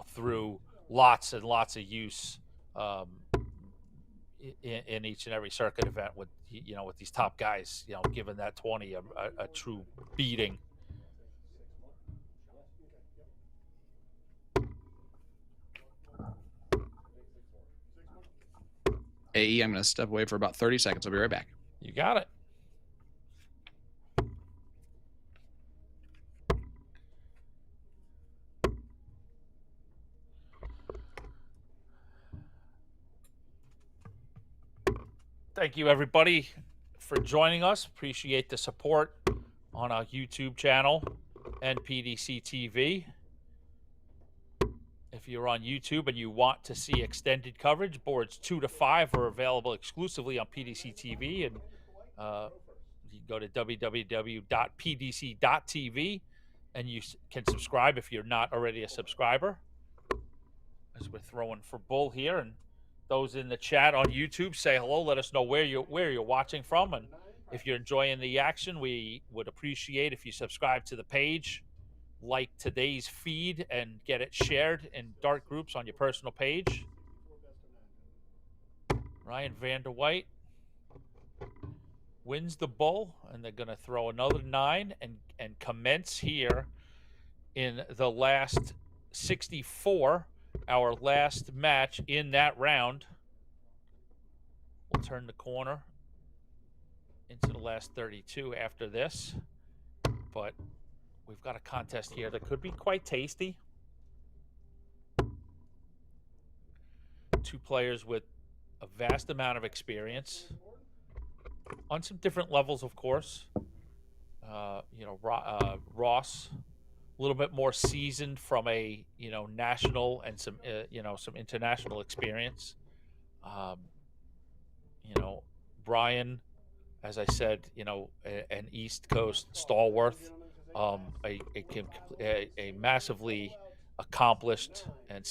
through lots and lots of use, in each and every circuit event with with these top guys, giving that 20 a true beating. AE, I'm going to step away for about 30 seconds. I'll be right back. You got it. Thank you, everybody, for joining us. Appreciate the support on our YouTube channel and PDC TV. If you're on YouTube and you want to see extended coverage, boards 2 to 5 are available exclusively on PDC TV, and you can go to www.pdc.tv and you can subscribe if you're not already a subscriber. As we're throwing for Bull here, and those in the chat on YouTube, say hello. Let us know where you're watching from, and if you're enjoying the action, we would appreciate if you subscribe to the page, like today's feed, and get it shared in dark groups on your personal page. Ryan Vanderwhite wins the Bull, and they're going to throw another 9 and commence here in the last 64, our last match in that round. We'll turn the corner into the last 32 after this, but we've got a contest here that could be quite tasty. Two players with a vast amount of experience on some different levels, of course. Ross, a little bit more seasoned from a national and some some international experience. Brian, as I said, an East Coast stalwart, a massively accomplished and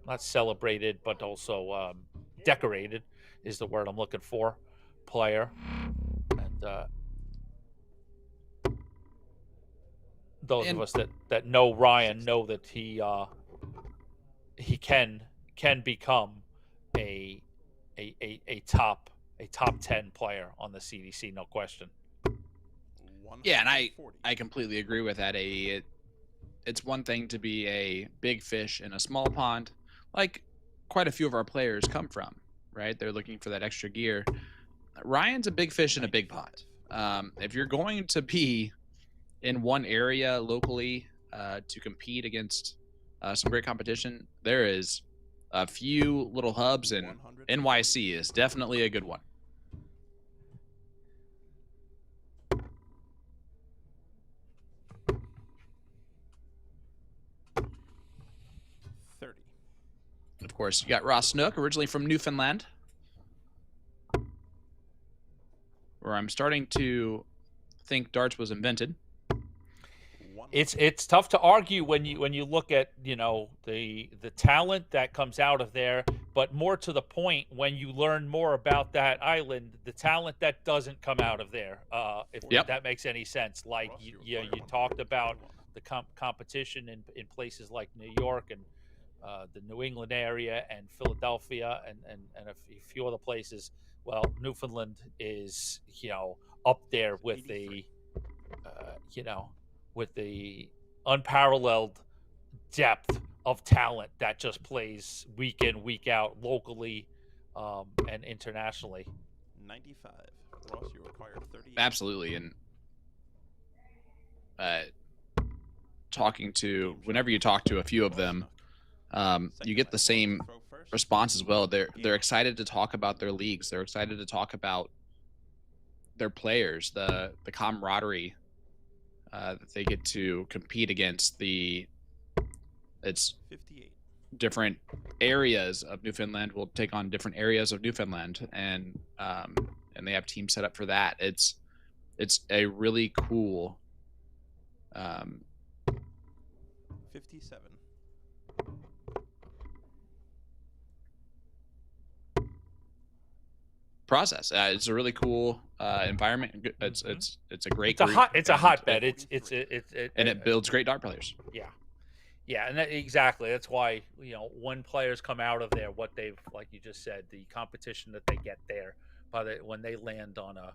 not celebrated, but also decorated is the word I'm looking for, player. And those of us that know Ryan know that he can become a top 10 player on the CDC, no question. Yeah, and I completely agree with that. It's one thing to be a big fish in a small pond, like quite a few of our players come from, right? They're looking for that extra gear. Ryan's a big fish in a big pond. If you're going to be in one area locally to compete against some great competition, there is a few little hubs, and NYC is definitely a good one. Of course, you got Ross Snook, originally from Newfoundland, where I'm starting to think darts was invented. It's tough to argue when you look at the talent that comes out of there, but more to the point, when you learn more about that island, the talent that doesn't come out of there, if that makes any sense. Like you talked about the competition in places like New York and the New England area and Philadelphia and a few other places. Well, Newfoundland is up there with with the unparalleled depth of talent that just plays week in, week out, locally and internationally. 95. Ross, you require 30. Absolutely, and whenever you talk to a few of them, you get the same response as well. They're excited to talk about their leagues. They're excited to talk about their players, the camaraderie that they get to compete against. It's 58. Different areas of Newfoundland will take on different areas of Newfoundland, and they have teams set up for that. It's a really cool 57. process. It's a really cool environment. It's a great. It's a hotbed. It's and it builds great dart players. Yeah, and exactly. That's why when players come out of there, what they've, like you just said, the competition that they get there, when they land on a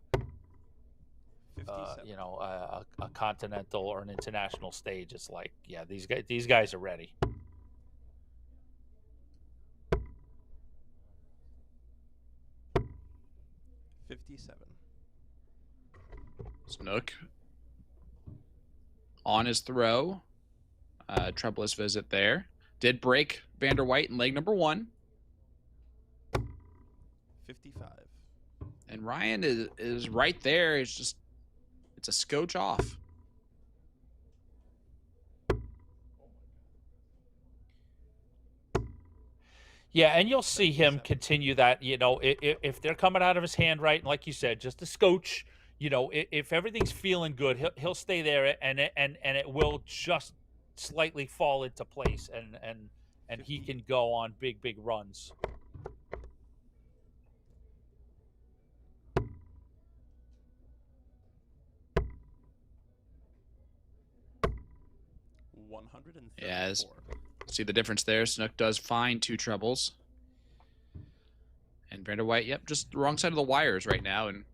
a continental or an international stage, it's like, yeah, these guys are ready. Snook on his throw. Troublous visit there. Did break Vander White in leg number 1. 55. And Ryan is right there. It's a scotch off. Yeah, and you'll see him continue that. If they're coming out of his hand right, and like you said, just a scotch. If everything's feeling good, he'll stay there, and it will just slightly fall into place, and he can go on big runs. Yes. See the difference there. Snook does find 2 trebles. And Vander White, yep, just the wrong side of the wires right now. And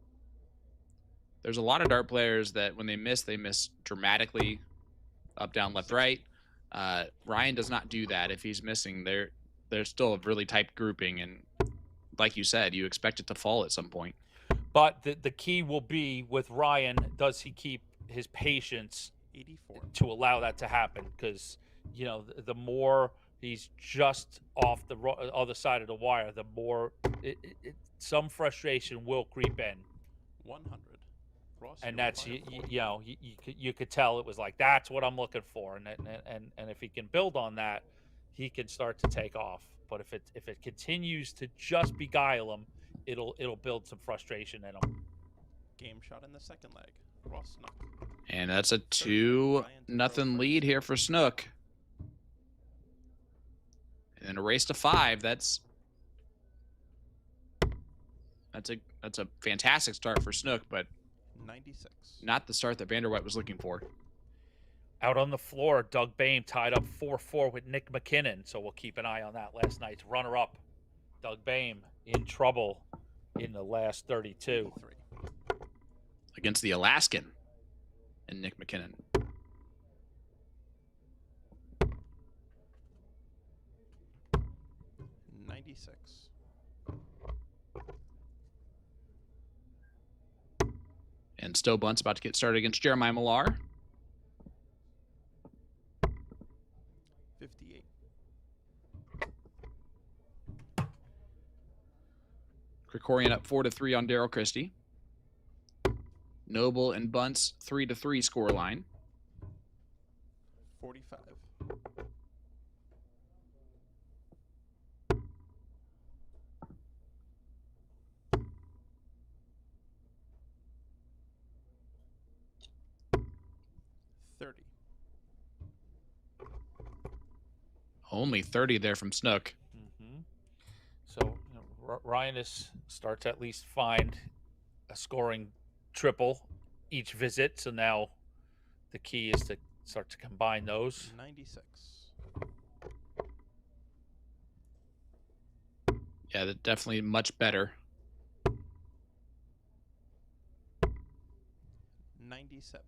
there's a lot of dart players that when they miss dramatically, up, down, left, right. Ryan does not do that. If he's missing, they're still a really tight grouping, and like you said, you expect it to fall at some point. But the key will be with Ryan, does he keep his patience 84. to allow that to happen? Because the more he's just off the other side of the wire, the more some frustration will creep in. 100. Ross, And that's you could tell it was like, that's what I'm looking for, and if he can build on that, he can start to take off. But if it continues to just beguile him, it'll build some frustration in him. Game shot in the second leg. Ross Snook. And that's a 2-0 lead here for Snook. And then a race to 5. That's a fantastic start for Snook, but 96. not the start that Vander White was looking for. Out on the floor, Doug Boehm tied up 4-4 with Nick McKinnon, so we'll keep an eye on that. Last night's runner-up, Doug Boehm, in trouble in the last 32. 83. Against the Alaskan and Nick McKinnon. And Stowe Bunt's about to get started against Jeremiah Millar. 58. Krikorian up 4-3 on Daryl Christie. Noble and Bunt's 3-3 scoreline. 45. Only 30 there from Snook. Mm-hmm. So Ryan starts to at least find a scoring triple each visit. So now the key is to start to combine those. 96. Yeah, that's definitely much better. 97.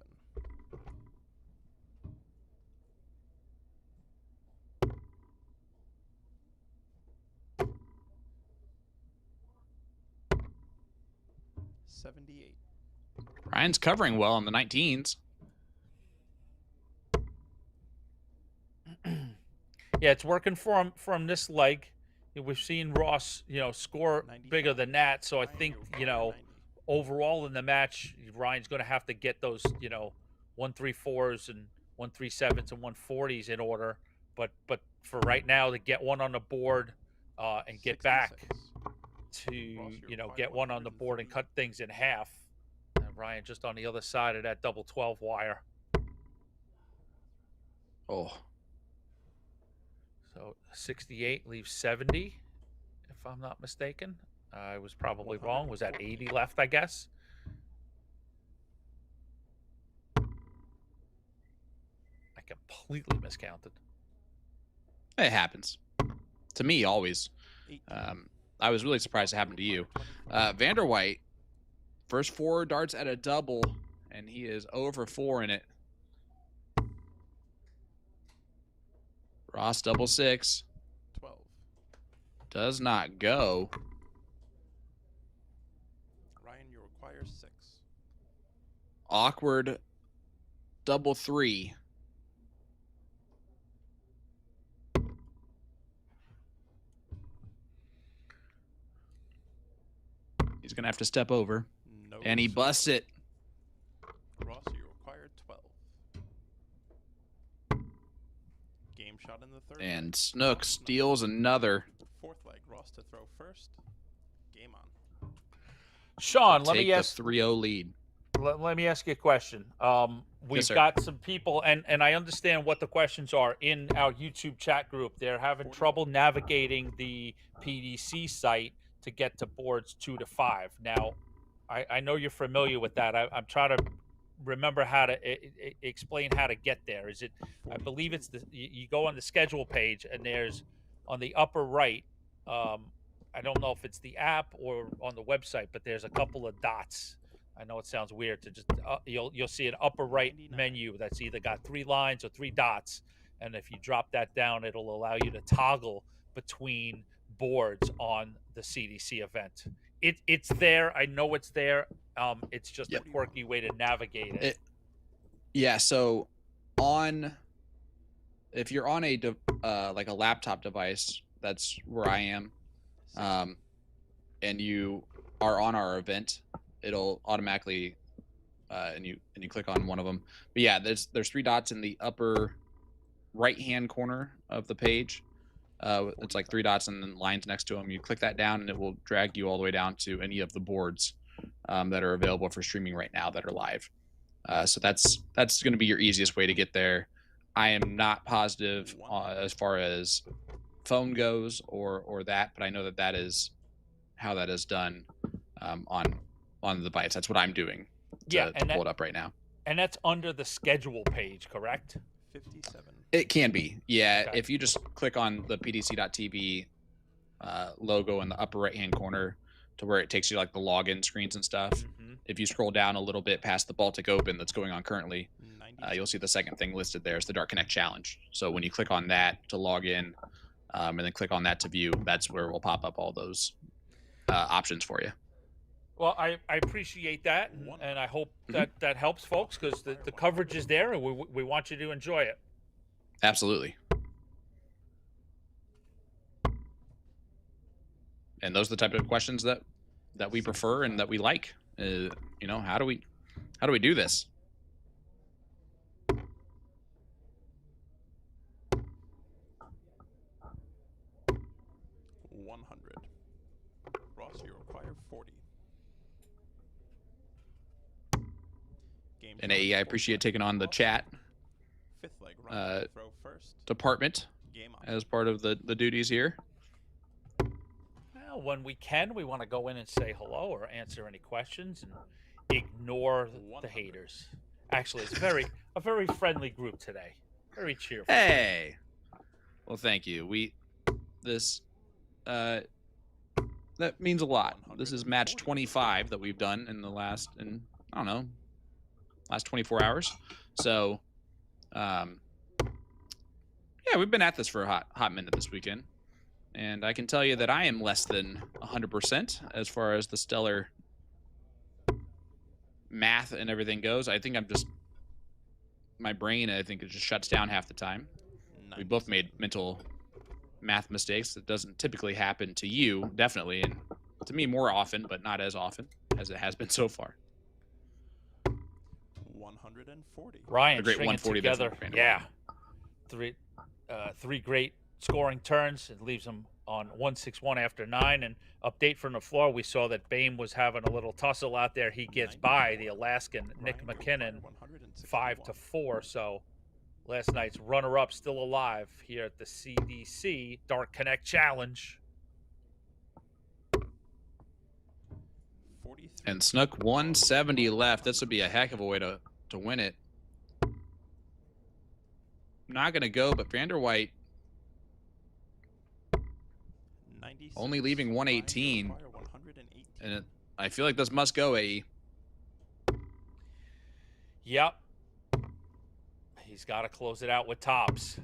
Ryan's covering well on the 19s. Yeah, it's working for him this leg. We've seen Ross, score bigger than that. So I think, overall in the match, Ryan's going to have to get those, 1-3-4s and 1-3-7s and 1-40s in order. But for right now, to get one on the board and get 66. back to, get one on the board and cut things in half. And Ryan just on the other side of that double 12 wire. Oh. So 68 leaves 70, if I'm not mistaken. I was probably wrong. Was that 80 left, I guess? I completely miscounted. It happens. To me, always. 18. I was really surprised it happened to you. Vanderwhite, first 4 darts at a double, and he is 0 for 4 in it. Ross double 6. 12. Does not go. Ryan, you require 6. Awkward double 3. He's going to have to step over. No. And he sir. busts it. Ross, you require 12. Game shot in the third. And leg. Snook Ross, steals another. Fourth leg. Ross to throw first. Game on. Sean, let Take me the ask. 3-0 lead. Let me ask you a question. We've sir. got some people, and I understand what the questions are in our YouTube chat group. They're having trouble navigating the PDC site to get to boards 2 to 5. Now, I know you're familiar with that. I'm trying to remember how to explain how to get there. Is it? I believe it's you go on the schedule page, and there's on the upper right. I don't know if it's the app or on the website, but there's a couple of dots. I know it sounds weird to just you'll see an upper right 99. menu that's either got 3 lines or 3 dots, and if you drop that down, it'll allow you to toggle between boards on the CDC event. It's there. I know it's there. It's just Yep. a quirky way to navigate it. Yeah, so if you're on a like a laptop device, that's where I am, and you are on our event, it'll automatically and you click on one of them. But yeah, there's 3 dots in the upper right hand corner of the page. It's like 3 dots and then lines next to them. You click that down and it will drag you all the way down to any of the boards that are available for streaming right now that are live. So that's going to be your easiest way to get there. I am not positive as far as phone goes or that, but I know that is how that is done on the device. That's what I'm doing to pull it up right now. And that's under the schedule page, correct? 57. It can be, yeah. Okay. If you just click on the PDC.TV logo in the upper right-hand corner to where it takes you like the login screens and stuff. Mm-hmm. If you scroll down a little bit past the Baltic Open that's going on currently, 97. you'll see the second thing listed there is the Dark Connect Challenge. So when you click on that to log in, and then click on that to view, that's where we'll pop up all those options for you. Well, I appreciate that, and I hope that helps folks, because the coverage is there, and we want you to enjoy it. Absolutely. And those are the type of questions that we prefer and that we like. How do we do this? Ross, you require 40. Game And shot I in the fourth appreciate leg. taking on the Ross, chat Fifth leg. Ryan, uh, throw first. department Game on. as part of the duties here. Well, when we can, we want to go in and say hello or answer any questions and ignore the 100. haters. Actually, it's a very friendly group today. Very cheerful. Hey. Well, thank you. That means a lot. This is match 25 that we've done in the last 24 hours. So, yeah, we've been at this for a hot minute this weekend. And I can tell you that I am less than 100% as far as the stellar math and everything goes. I think my brain, I think it just shuts down half the time. We both made mental math mistakes. That doesn't typically happen to you, definitely, and to me more often, but not as often as it has been so far. 140. Ryan, A great string it 140 there together. from Brandon. Yeah, three great scoring turns. It leaves them on 161 after 9. And update from the floor, we saw that Bame was having a little tussle out there. He gets by the Alaskan Nick McKinnon 5-4. So last night's runner-up still alive here at the CDC Dark Connect Challenge. 43. And Snook 170 left. This would be a heck of a way to win it. Not going to go, but Vanderwhite 96. only leaving Ryan, you 118. require 118. And I feel like this must go, AE. Yep. He's got to close it out with tops.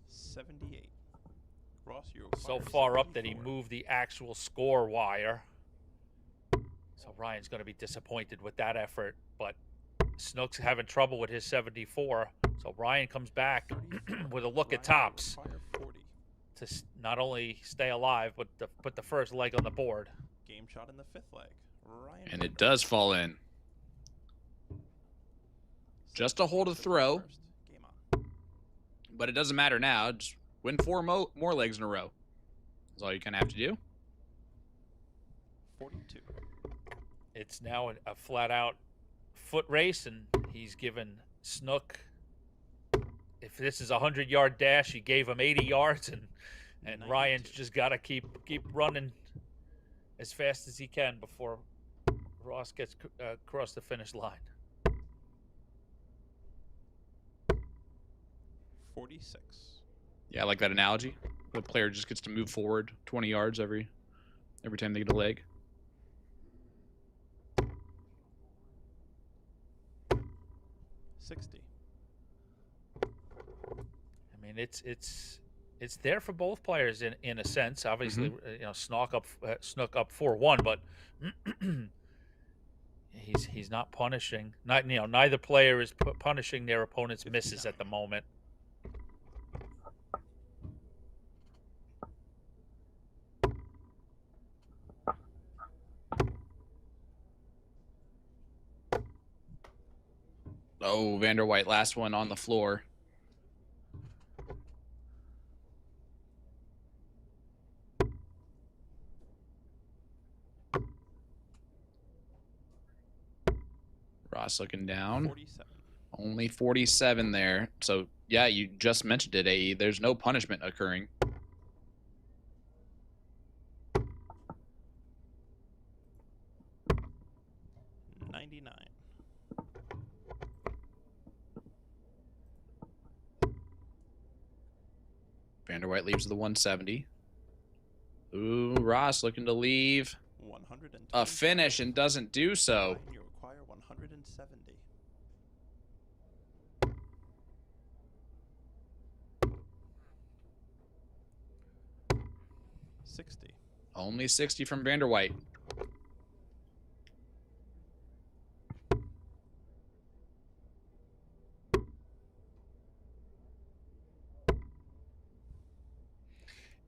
78. Ross, you So require far up that he 74. moved the actual score wire. So Ryan's going to be disappointed with that effort, but Snook's having trouble with his 74. So Ryan comes back 34. with a look at Ryan, you tops require 40. to not only stay alive, but to put the first leg on the board. Game shot in the 5th leg. Ryan And it Vanderwhite. does fall in. Just a hold of throw. First. Game on. But it doesn't matter now. Just win 4 more legs in a row. That's all you kind of have to do. 42. It's now a flat-out foot race, and he's given Snook. If this is a 100-yard dash, he gave him 80 yards, and 92. Ryan's just got to keep running as fast as he can before Ross gets across the finish line. 46. Yeah, I like that analogy. The player just gets to move forward 20 yards every time they get a leg. 60. I mean, it's there for both players in a sense. Obviously, you know, Snook up 4-1, but he's not punishing. Neither player is punishing their opponent's misses at the moment. Oh, Vanderwhite, last one on the floor. Ross looking down. 47. Only 47 there. So, yeah, you just mentioned it, AE. There's no punishment occurring. Vanderwhite leaves the 170. Ooh, Ross looking to leave 120. a finish and doesn't do so. You require 170. 60. Only 60 from Vanderwhite.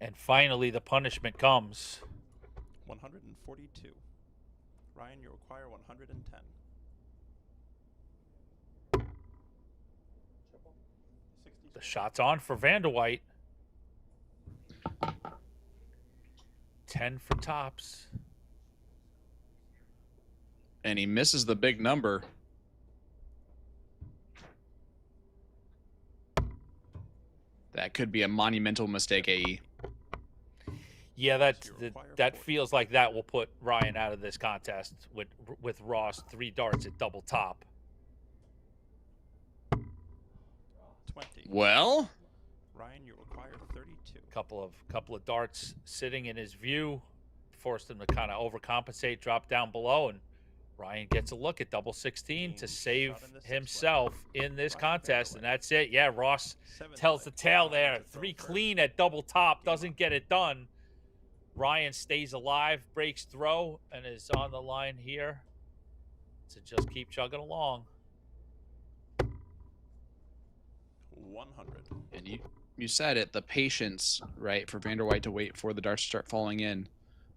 And finally, the punishment comes. 142. Ryan, you require 110. The shot's on for Vanderwhite. 10 for tops. And he misses the big number. That could be a monumental mistake, AE. Yeah, So you require that 40. feels like that will put Ryan out of this contest with Ross 3 darts at double top. 20. Well, Ryan, you require 32. Couple of darts sitting in his view, forced him to kind of overcompensate, drop down below, and Ryan gets a look at double 16 to Game save shot in the 6th himself in this Ryan contest, and Vanderwhite. that's it. Yeah, Ross 7th tells the leg. tale Ryan there. to throw 3 first. clean at double top, Game doesn't on. get it done. Ryan stays alive, breaks throw, and is on the line here to just keep chugging along. 100. and you said it, the patience, right, for Vanderwhite to wait for the darts to start falling in.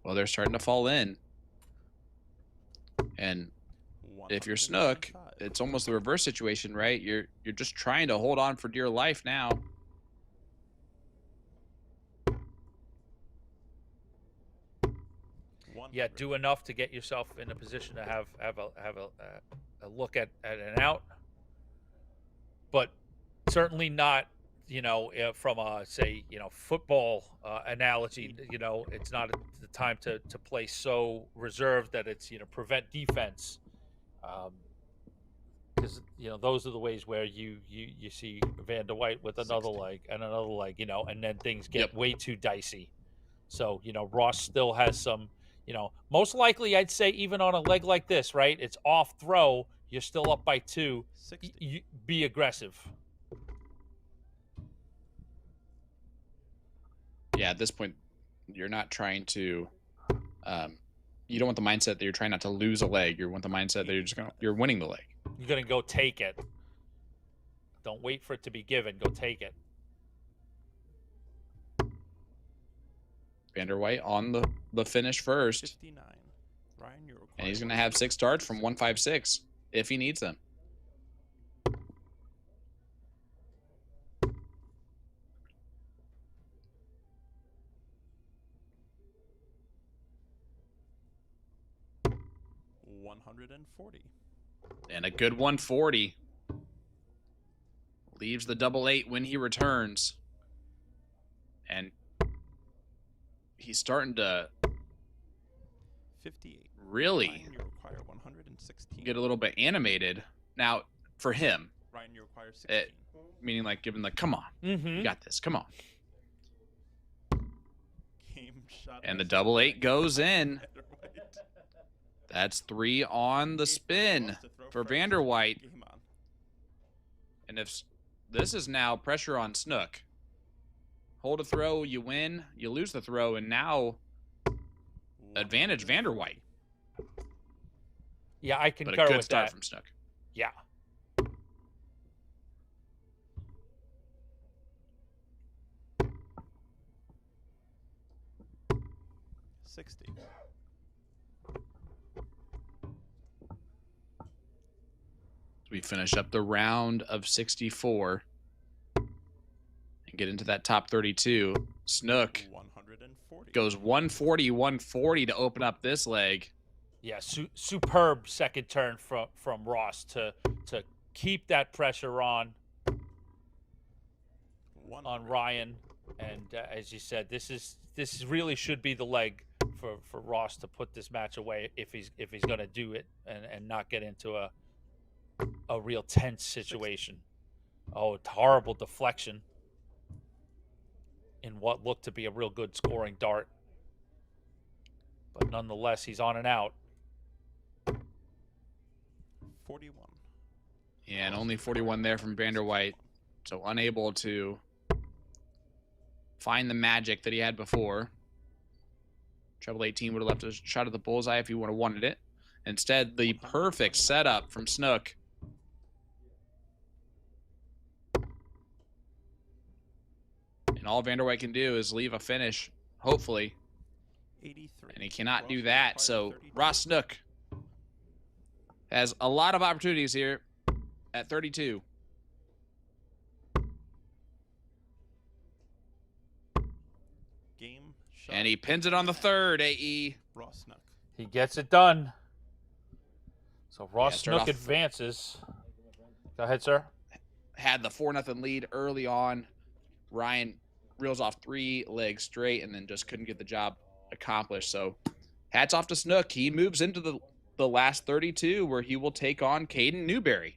Well, they're starting to fall in. And if you're Snook, 125. it's almost the reverse situation, right? You're just trying to hold on for dear life now. Yeah, 100. do enough to get yourself in a position to have a look at an out, but certainly not from a say, football analogy, it's not the time to play so reserved that it's prevent defense, because those are the ways where you see Vander White with another 60. leg and another leg, and then things get Yep. way too dicey. So Ross still has some, most likely I'd say even on a leg like this, right? It's off throw. You're still up by 2. 60. You be aggressive. Yeah, at this point, you're not trying to. You don't want the mindset that you're trying not to lose a leg. You want the mindset that you're winning the leg. You're gonna go take it. Don't wait for it to be given. Go take it. Vander White on the finish first, 59. Ryan, you're required. and he's going to have 6 starts from 156 if he needs them. $140. And a good 140. Leaves the 88 when he returns. And he's starting to 58. really Ryan, you require 116. get a little bit animated. Now, for him, Ryan, you require 16. meaning like giving the, come on, you got this, come on. Game shot. And the 88 goes in. That's 3 on the spin for Vander White. Game on. And if this is now pressure on Snook. Hold a throw, you win. You lose the throw, and now advantage Vander White. Yeah, I But concur a good with start that. from Snook. Yeah. $60. We finish up the round of 64 and get into that top 32. Snook 140. goes 140, 140 to open up this leg. Yeah, superb second turn from Ross to keep that pressure on Ryan, and as you said, this really should be the leg for Ross to put this match away if he's going to do it and not get into a real tense situation. Oh, horrible deflection in what looked to be a real good scoring dart, but nonetheless, he's on and out. 41. Yeah, and only 41 there from Vander White. So unable to find the magic that he had before. Treble 18 would have left a shot at the bullseye if he would have wanted it. Instead, the perfect setup from Snook. And all Vander White can do is leave a finish, hopefully. 83. And he cannot Ross do that. required So 32. Ross Snook has a lot of opportunities here at 32. Game shot. And he pins it on the third, AE. Ross Snook. He gets it done. So Ross start Snook off- advances. Go ahead, sir. Had the 4-0 lead early on. Ryan reels off 3 legs straight and then just couldn't get the job accomplished. So hats off to Snook. He moves into the last 32 where he will take on Caden Newberry.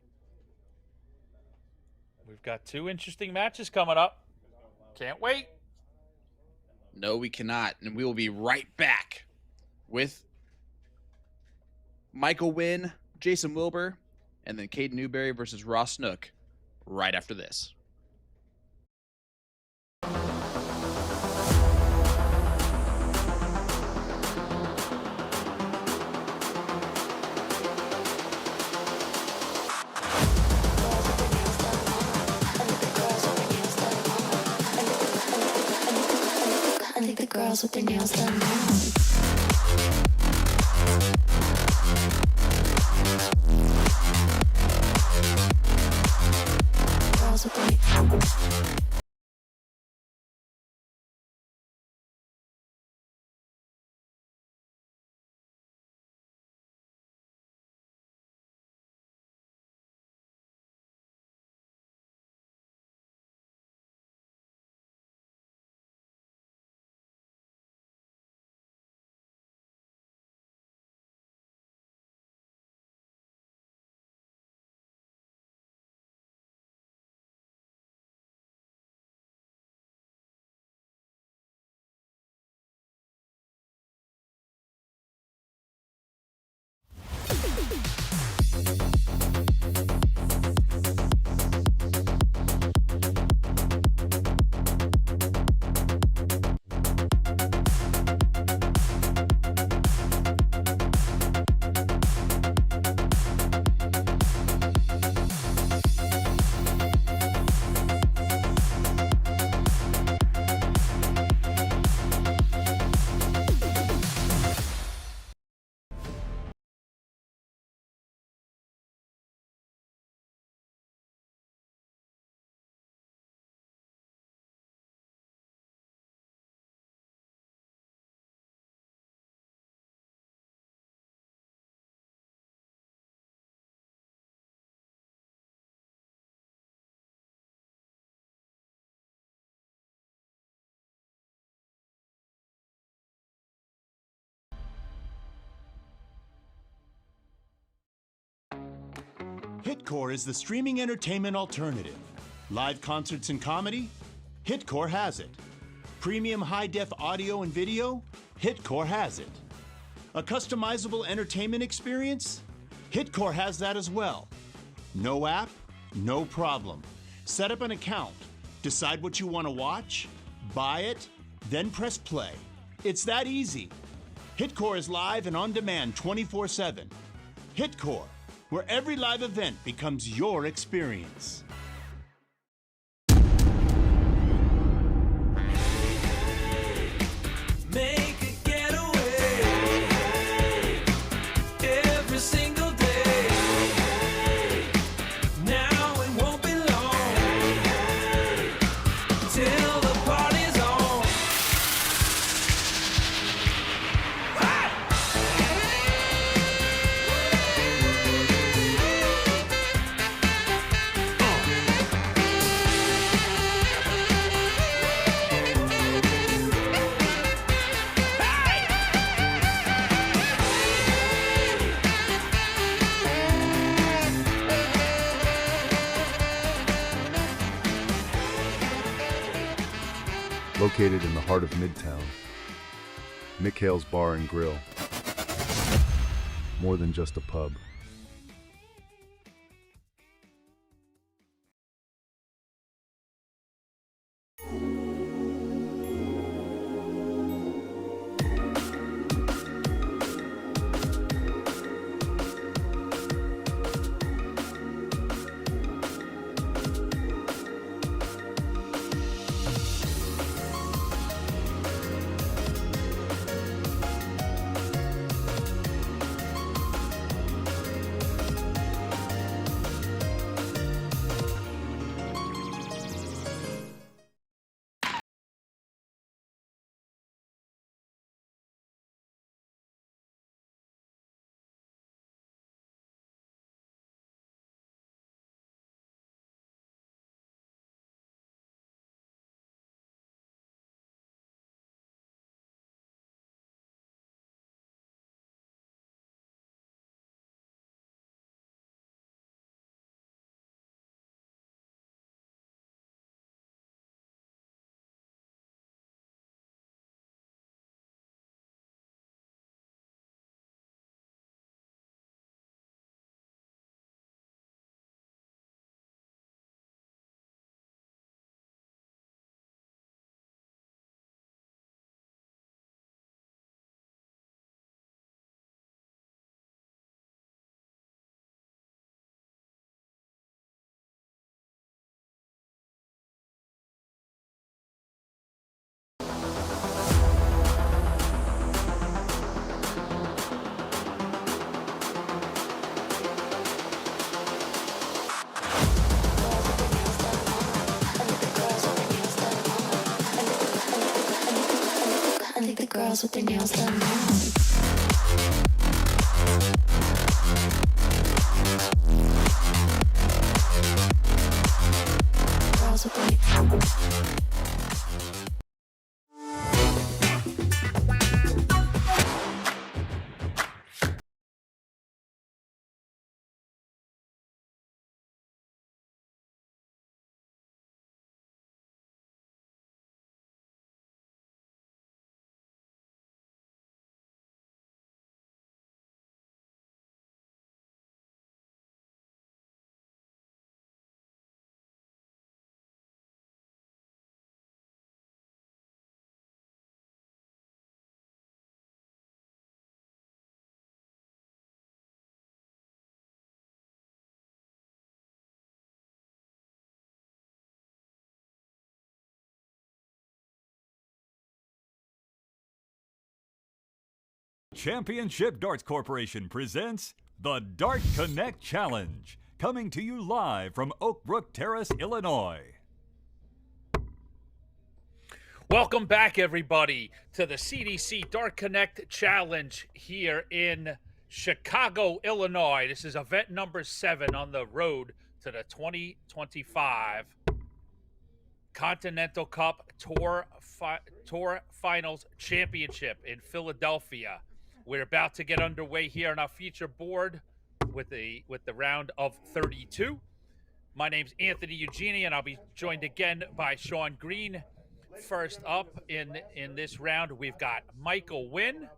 We've got 2 interesting matches coming up. Can't wait. No, we cannot. And we will be right back with Michael Wynn, Jason Wilbur, and then Caden Newberry versus Ross Snook right after this. I think the girls with their nails done now. Girls with their Hitcore is the streaming entertainment alternative. Live concerts and comedy? Hitcore has it. Premium high-def audio and video? Hitcore has it. A customizable entertainment experience? Hitcore has that as well. No app? No problem. Set up an account. Decide what you want to watch, buy it, then press play. It's that easy. Hitcore is live and on demand 24/7. Hitcore, where every live event becomes your experience. Make a getaway every single day. Now it won't be long till the party's on. Located in the heart of Midtown, Mikhail's Bar and Grill. More than just a pub. I think the girls with their nails done now. Girls with their Championship Darts Corporation presents the Dart Connect Challenge, coming to you live from Oakbrook Terrace, Illinois. Welcome back, everybody, to the CDC Dart Connect Challenge here in Chicago, Illinois. This is event number 7 on the road to the 2025 Continental Cup Tour Finals Championship in Philadelphia. We're about to get underway here on our feature board. with the round of 32. My name's Anthony Eugenie, and I'll be joined again by Sean Green. First up in this round, we've got Michael Wynn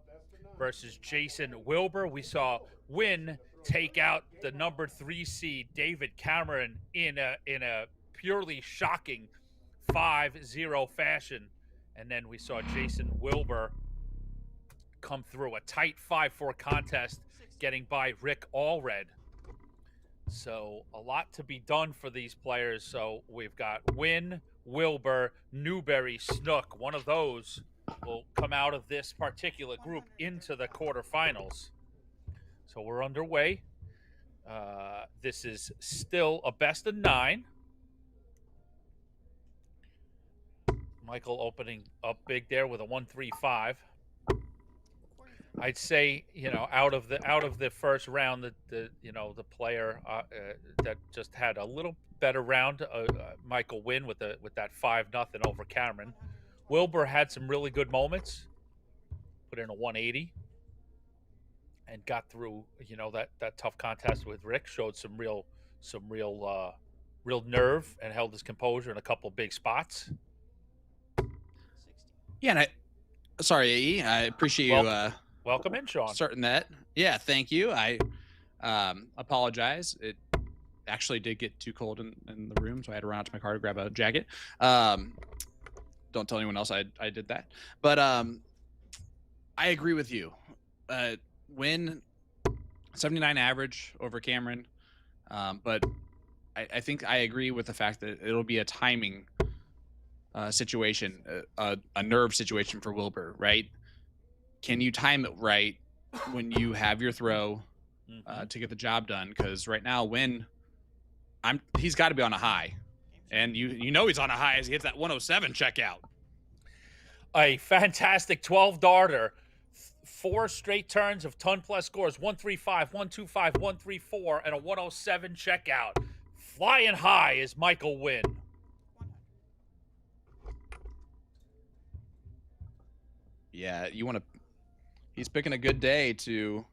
versus Jason Wilbur. We saw Wynn take out the number 3 seed David Cameron in a purely shocking 5-0 fashion, and then we saw Jason Wilbur come through a tight 5-4 contest, getting by Rick Allred. So a lot to be done for these players. So we've got Wynn, Wilbur, Newberry, Snook. One of those will come out of this particular group into the quarterfinals. So we're underway. This is still a best of 9. Michael opening up big there with a 1-3-5. I'd say, out of the first round, the player that just had a little better round, Michael Wynn with that 5-0 over Cameron. Wilbur had some really good moments, put in a 180, and got through, that tough contest with Rick. Showed some real nerve and held his composure in a couple big spots. Yeah, and sorry, AE, I appreciate you. Welcome in, Sean. Starting that. Yeah, thank you. I apologize. It actually did get too cold in the room, so I had to run out to my car to grab a jacket. Don't tell anyone else I did that. But I agree with you. Win 79 average over Cameron. But I think I agree with the fact that it'll be a timing situation, a nerve situation for Wilbur, right? Can you time it right when you have your throw to get the job done? Because right now, he's got to be on a high, and you know he's on a high as he hits that 107 checkout. A fantastic 12-darter, 4 straight turns of ton-plus scores: 135, 125, 134, and a 107 checkout. Flying high is Michael Wynn. Yeah, he's picking a good day to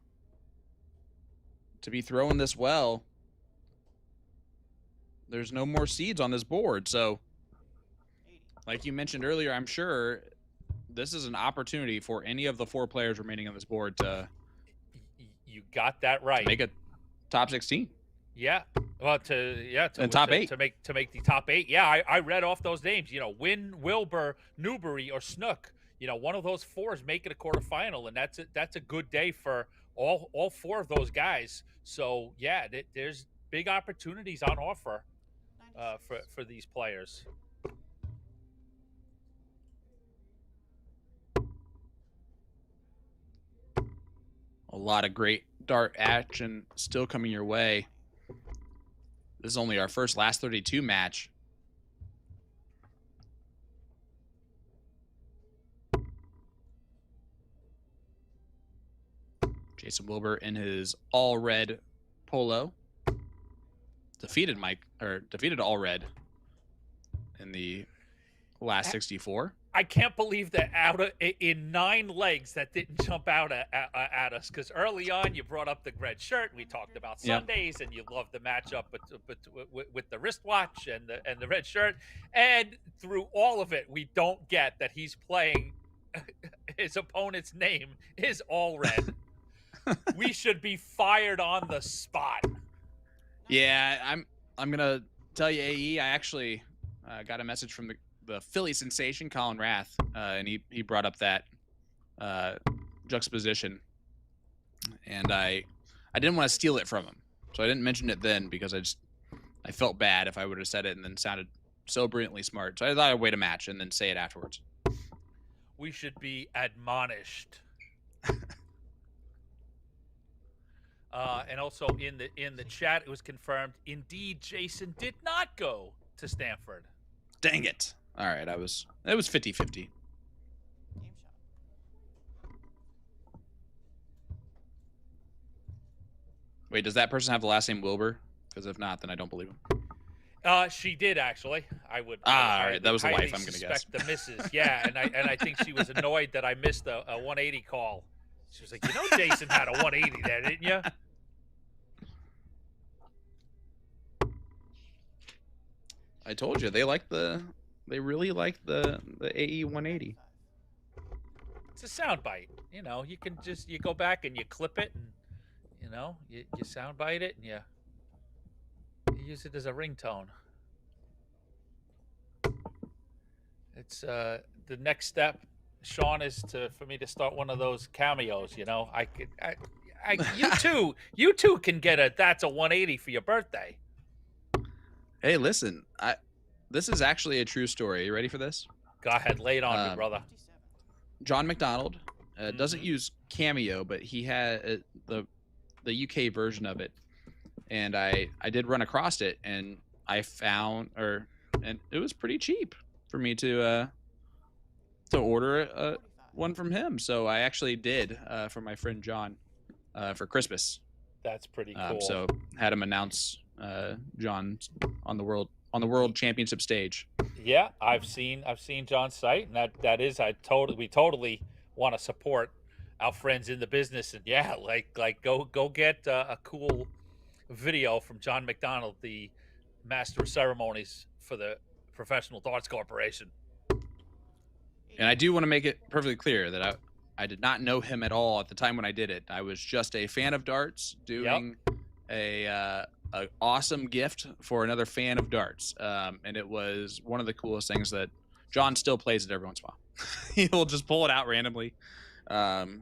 be throwing this well. There's no more seeds on this board, so like you mentioned earlier, I'm sure this is an opportunity for any of the 4 players remaining on this board to you got that right. Make a top 16. Yeah. Well, top 8 to make the top 8. Yeah, I read off those names. Wynn, Wilbur, Newberry, or Snook. One of those 4 is making a quarterfinal, and that's a good day for all 4 of those guys. So yeah, there's big opportunities on offer for these players. A lot of great dart action still coming your way. This is only our first last 32 match. Jason Wilbur in his all red polo defeated all red in the last 64. I can't believe that in 9 legs that didn't jump out at us, because early on you brought up the red shirt. We talked about Sundays, and you loved the matchup with the wristwatch and the red shirt. And through all of it, we don't get that he's playing his opponent's name is all red. We should be fired on the spot. Yeah, I'm gonna tell you, AE. I actually got a message from the Philly sensation, Colin Rath, and he brought up that juxtaposition, and I didn't want to steal it from him, so I didn't mention it then because I felt bad if I would have said it and then sounded so brilliantly smart. So I thought I'd wait a match and then say it afterwards. We should be admonished. And also in the chat, it was confirmed. Indeed, Jason did not go to Stanford. Dang it! All right, it was 50-50. Game shot. Wait, does that person have the last name Wilbur? Because if not, then I don't believe him. She did actually. I would. All right, that was the wife. I'm gonna guess. The missus. Yeah, and I think she was annoyed that I missed a 180 call. She was like, Jason had a 180 there, didn't you? I told you they really like the AE 180. It's a sound bite. You know, you can just you go back and you clip it, and you sound bite it, and you use it as a ringtone. It's the next step, Sean, is for me to start one of those cameos. You know, you two can get that's a 180 for your birthday. Hey, listen, this is actually a true story. You ready for this? Go ahead, lay it on me, brother. John McDonald doesn't use Cameo, but he had the UK version of it, and I did run across it, and I found and it was pretty cheap for me to order one from him. So I actually did for my friend John for Christmas. That's pretty cool. So had him announce John on the world championship stage. Yeah, I've seen John's site, and we totally want to support our friends in the business, and yeah, like go get a cool video from John McDonald, the master of ceremonies for the Professional Darts Corporation. And I do want to make it perfectly clear that I did not know him at all at the time when I did it. I was just a fan of darts doing a awesome gift for another fan of darts, and it was one of the coolest things that John still plays it every once in a while. He'll just pull it out randomly, and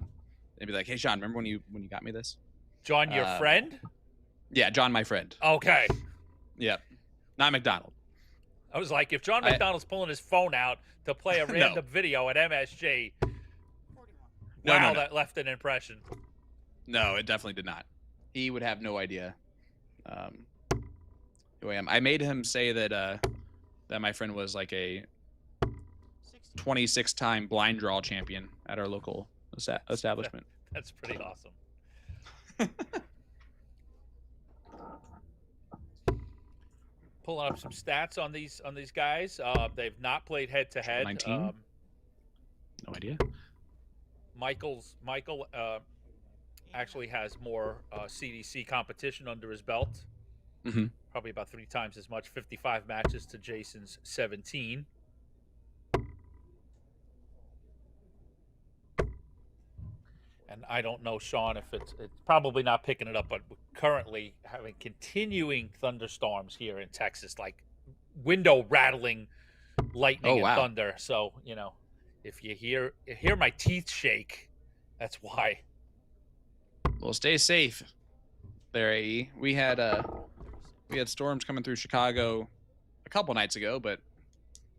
be like, "Hey, Sean, remember when you got me this?" John, your friend? Yeah, John, my friend. Okay. Yep, not McDonald. I was like, if John McDonald's pulling his phone out to play a random video at MSG, wow, that left an impression. No, it definitely did not. He would have no idea who I am. I made him say that my friend was like a 26-time blind draw champion at our local establishment. That's pretty awesome. Pulling up some stats on these guys. They've not played head to head. 19. No idea. Michael actually has more CDC competition under his belt. Mm-hmm. Probably about 3 times as much. 55 matches to Jason's 17. And I don't know, Sean, if it's probably not picking it up, but we're currently having continuing thunderstorms here in Texas, like window rattling lightning and thunder. So, if you hear my teeth shake, that's why. Well, stay safe there, AE. We had storms coming through Chicago a couple nights ago, but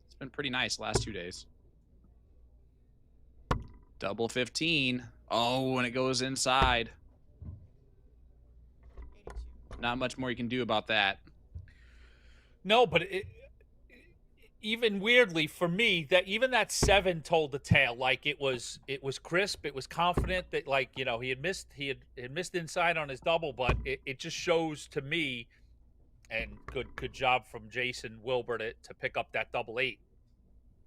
it's been pretty nice the last 2 days. Double 15. Oh, and it goes inside. Not much more you can do about that. No, but even weirdly for me, that 7 told the tale. Like it was crisp. It was confident that he had missed inside on his double, but it just shows to me, and good job from Jason Wilbur to pick up that double 8.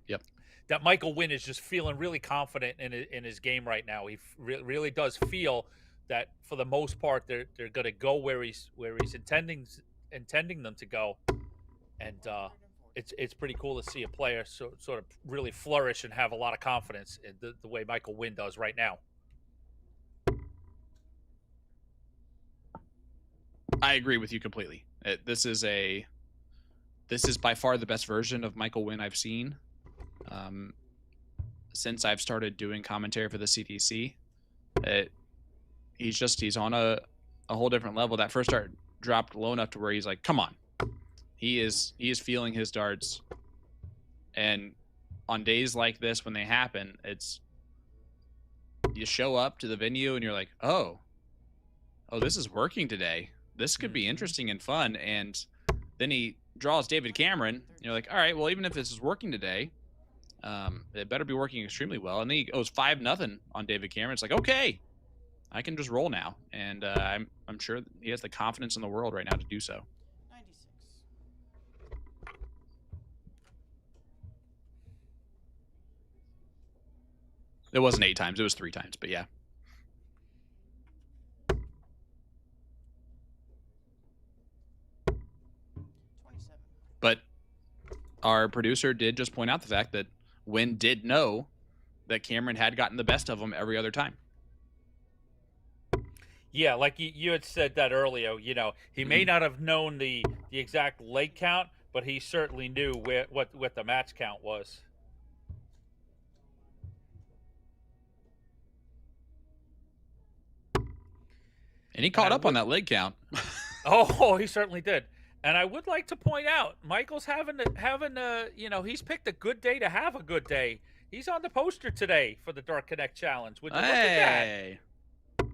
Yep. That Michael Wynn is just feeling really confident in his game right now. He really does feel that for the most part they're going to go where he's intending them to go, and it's pretty cool to see a player sort of really flourish and have a lot of confidence in the way Michael Wynn does right now. I agree with you completely. This is by far the best version of Michael Wynn I've seen. Since I've started doing commentary for the CDC, he's on a whole different level. That first start dropped low enough to where he's like, come on. He is feeling his darts. And on days like this, when they happen, you show up to the venue and you're like, oh, this is working today. This could be interesting and fun. And then he draws David Cameron. And you're like, all right, well, even if this is working today, it better be working extremely well. And then he goes 5-0 on David Cameron. It's like, okay, I can just roll now. And I'm sure he has the confidence in the world right now to do so. 96. It wasn't 8 times. It was 3 times, but yeah. But our producer did just point out the fact that Wynn did know that Cameron had gotten the best of him every other time. Yeah, like you had said that earlier. You know, he may not have known the exact leg count, but he certainly knew what the match count was. And he caught up on that leg count. Oh, he certainly did. And I would like to point out, Michael's having you know, he's picked a good day to have a good day. He's on the poster today for the Dark Connect Challenge. Would you look at that?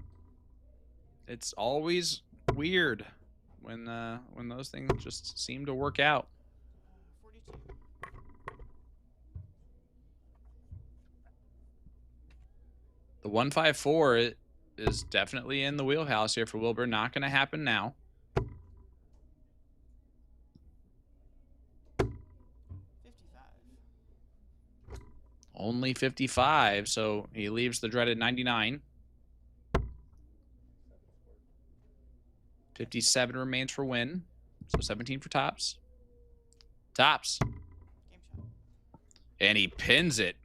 It's always weird when those things just seem to work out. 42. The 154 is definitely in the wheelhouse here for Wilbur. Not going to happen now. 55. Only 55, so he leaves the dreaded 99. 57 remains for Win, so 17 for Tops. Tops. Game shot. And he pins it.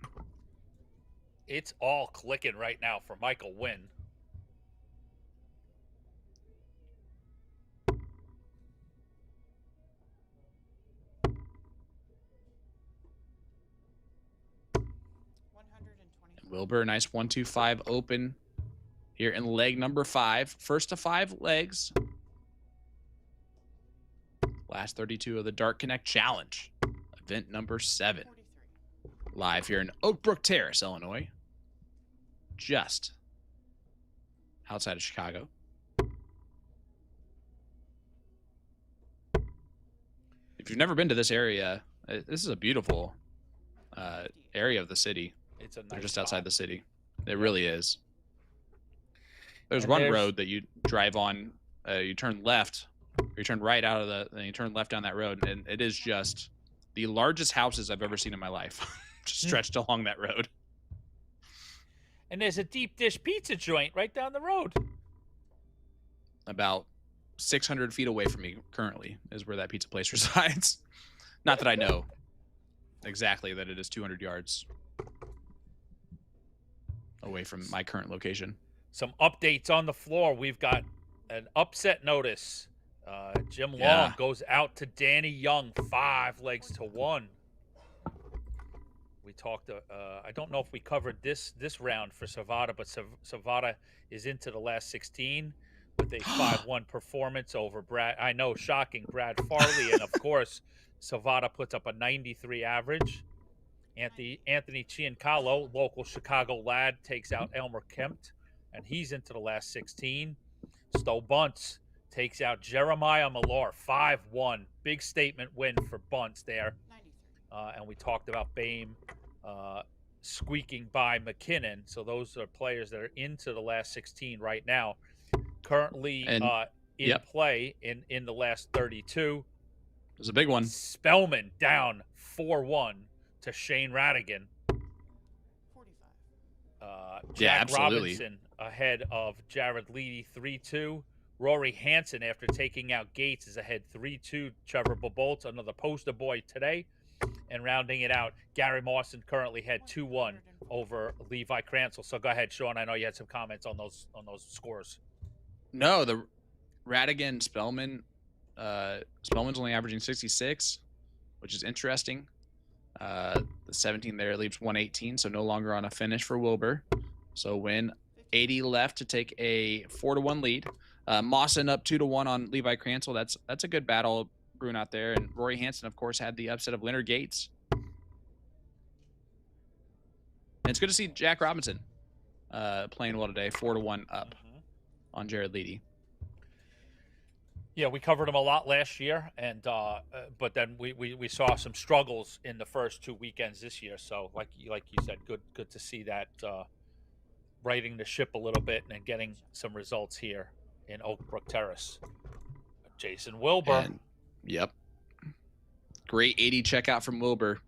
It's all clicking right now for Michael Wynn. Wilbur, a nice 1-2-5 open here in leg number 5. First to 5 legs. Last 32 of the Dark Connect Challenge. Event number 7. 43. Live here in Oakbrook Terrace, Illinois. Just outside of Chicago. If you've never been to this area, this is a beautiful area of the city. It's a nice They're just spot. outside the city. It really is. There's And one there's- road that you drive on, you turn left, or you turn right out of then you turn left down that road, and it is just the largest houses I've ever seen in my life, just stretched along that road. And there's a deep dish pizza joint right down the road. About 600 feet away from me currently is where that pizza place resides. Not that I know exactly that it is 200 yards away from my current location. Some updates on the floor. We've got an upset notice. Jim Long Yeah. goes out to Danny Young, 5 legs to 1. We talked. I don't know if we covered this round for Savada, but Savada is into the last 16 with a 5-1 performance over Brad. I know, shocking, Brad Farley, and of course, Savada puts up a 93 average. Anthony Ciancalo, local Chicago lad, takes out Elmer Kempt, and he's into the last 16. Stowe Bunce takes out Jeremiah Millar, 5-1. Big statement win for Bunce there. 93. And we talked about Bame squeaking by McKinnon. So those are players that are into the last 16 right now. Currently And- in yep. play in the last 32. It was a big one. Spellman down 4-1 to Shane Radigan. 45. Yeah, Jack absolutely. Robinson ahead of Jared Leedy 3-2. Rory Hansen, after taking out Gates, is ahead 3-2. Trevor Bobolt, another poster boy today. And rounding it out, Gary Mawson currently had 2-1 over Levi Cransel. So go ahead, Sean. I know you had some comments on those scores. No, the Radigan Spellman. Spellman's only averaging 66, which is interesting. The 17 there leaves 118, so no longer on a finish for Wilbur. So Win 80 left to take a 4-1 lead. Mawson up 2-1 on Levi Cransel. That's a good battle brewing out there. And Rory Hansen, of course, had the upset of Leonard Gates. And it's good to see Jack Robinson playing well today, 4-1 up on Jared Leedy. Yeah, we covered him a lot last year, and but then we saw some struggles in the first 2 weekends this year. So, like you said, good to see that righting the ship a little bit and getting some results here in Oakbrook Terrace. Jason Wilbur. And, yep. Great 80 checkout from Wilbur.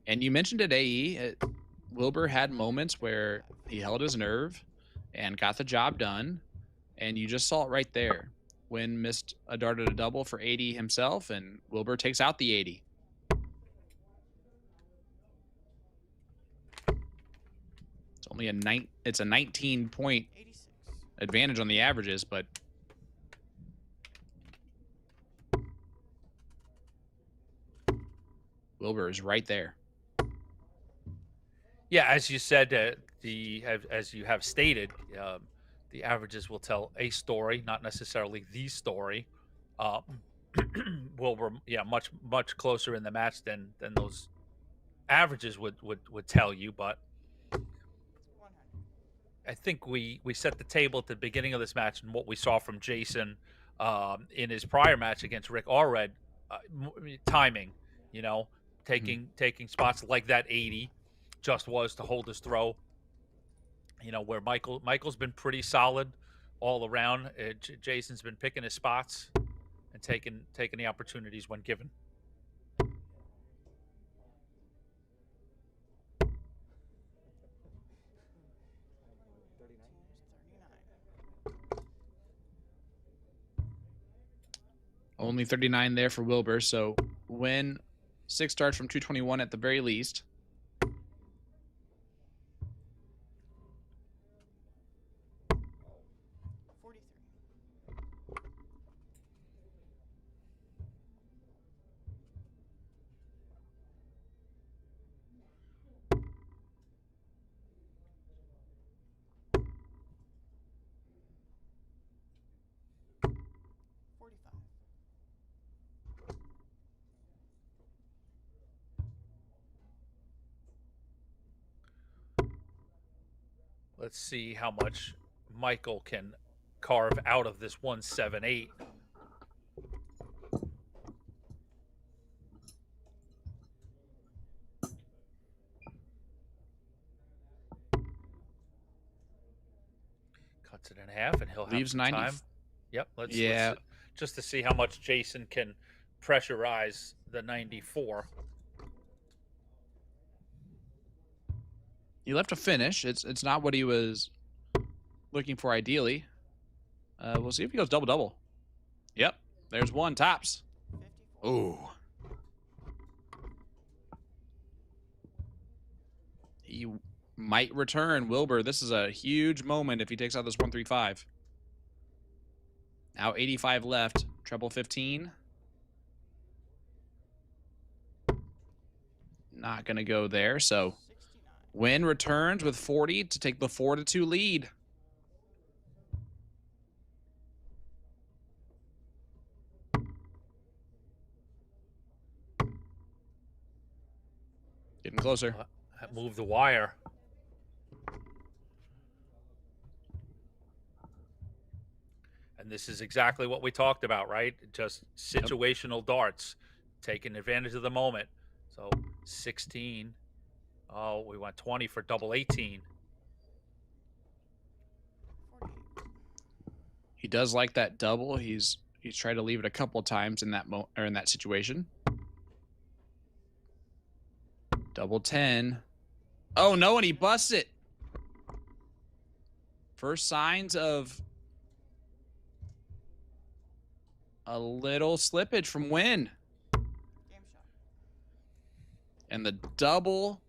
And you mentioned at AE, Wilbur had moments where he held his nerve and got the job done, and you just saw it right there. Wynn missed a dart at a double for 80 himself, and Wilbur takes out the 80. It's only it's a 19-point 86. advantage on the averages, but Wilbur is right there. Yeah, as you said, as you have stated, the averages will tell a story, not necessarily the story. Wilbur, yeah, much closer in the match than those averages would tell you. But 100. I think we set the table at the beginning of this match, and what we saw from Jason in his prior match against Rick Allred, timing, taking spots like that 80 just was to hold his throw. Where Michael's been pretty solid all around. Jason's been picking his spots and taking the opportunities when given. Only 39 there for Wilbur, so Wynn 6 starts from 221 at the very least. Let's see how much Michael can carve out of this 178. Cuts it in half, and he'll have Leaves some 90. time. Yep. Let's just to see how much Jason can pressurize the 94. He left a finish. It's not what he was looking for ideally. We'll see if he goes double-double. Yep, there's one, tops. Ooh. He might return. Wilbur, this is a huge moment if he takes out this 135. Now 85 left. Treble 15. Not going to go there, so Wynn returns with 40 to take the 4-2 lead. Getting closer. That moved the wire. And this is exactly what we talked about, right? Just situational darts, taking advantage of the moment. So 16. Oh, we went 20 for double 18. He does like that double. He's tried to leave it a couple times in that in that situation. Double 10. Oh no, and he busts it. First signs of a little slippage from Wynn. And the double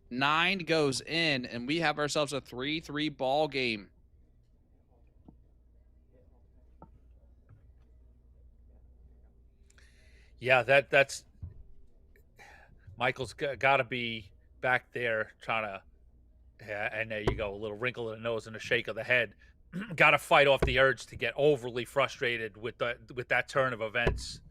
9 goes in, and we have ourselves a 3-3 ball game. Yeah, that's Michael's got to be back there trying to. Yeah, and there you go, a little wrinkle in the nose and a shake of the head. Got to fight off the urge to get overly frustrated with that turn of events.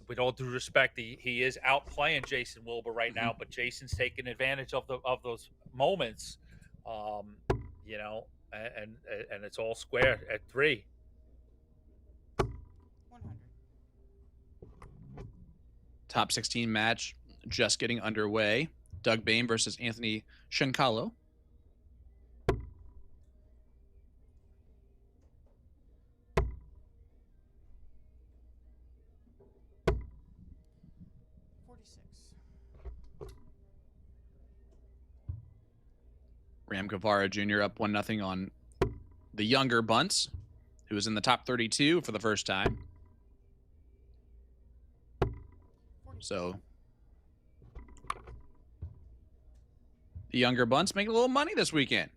With all due respect, he is outplaying Jason Wilbur right now, but Jason's taking advantage of those moments. And it's all square at 3. 100. Top 16 match just getting underway. Doug Bain versus Anthony Shinkalo. Ram Guevara Jr. up 1-0 on the younger bunts. who was in the top 32 for the first time. So the younger bunts making a little money this weekend.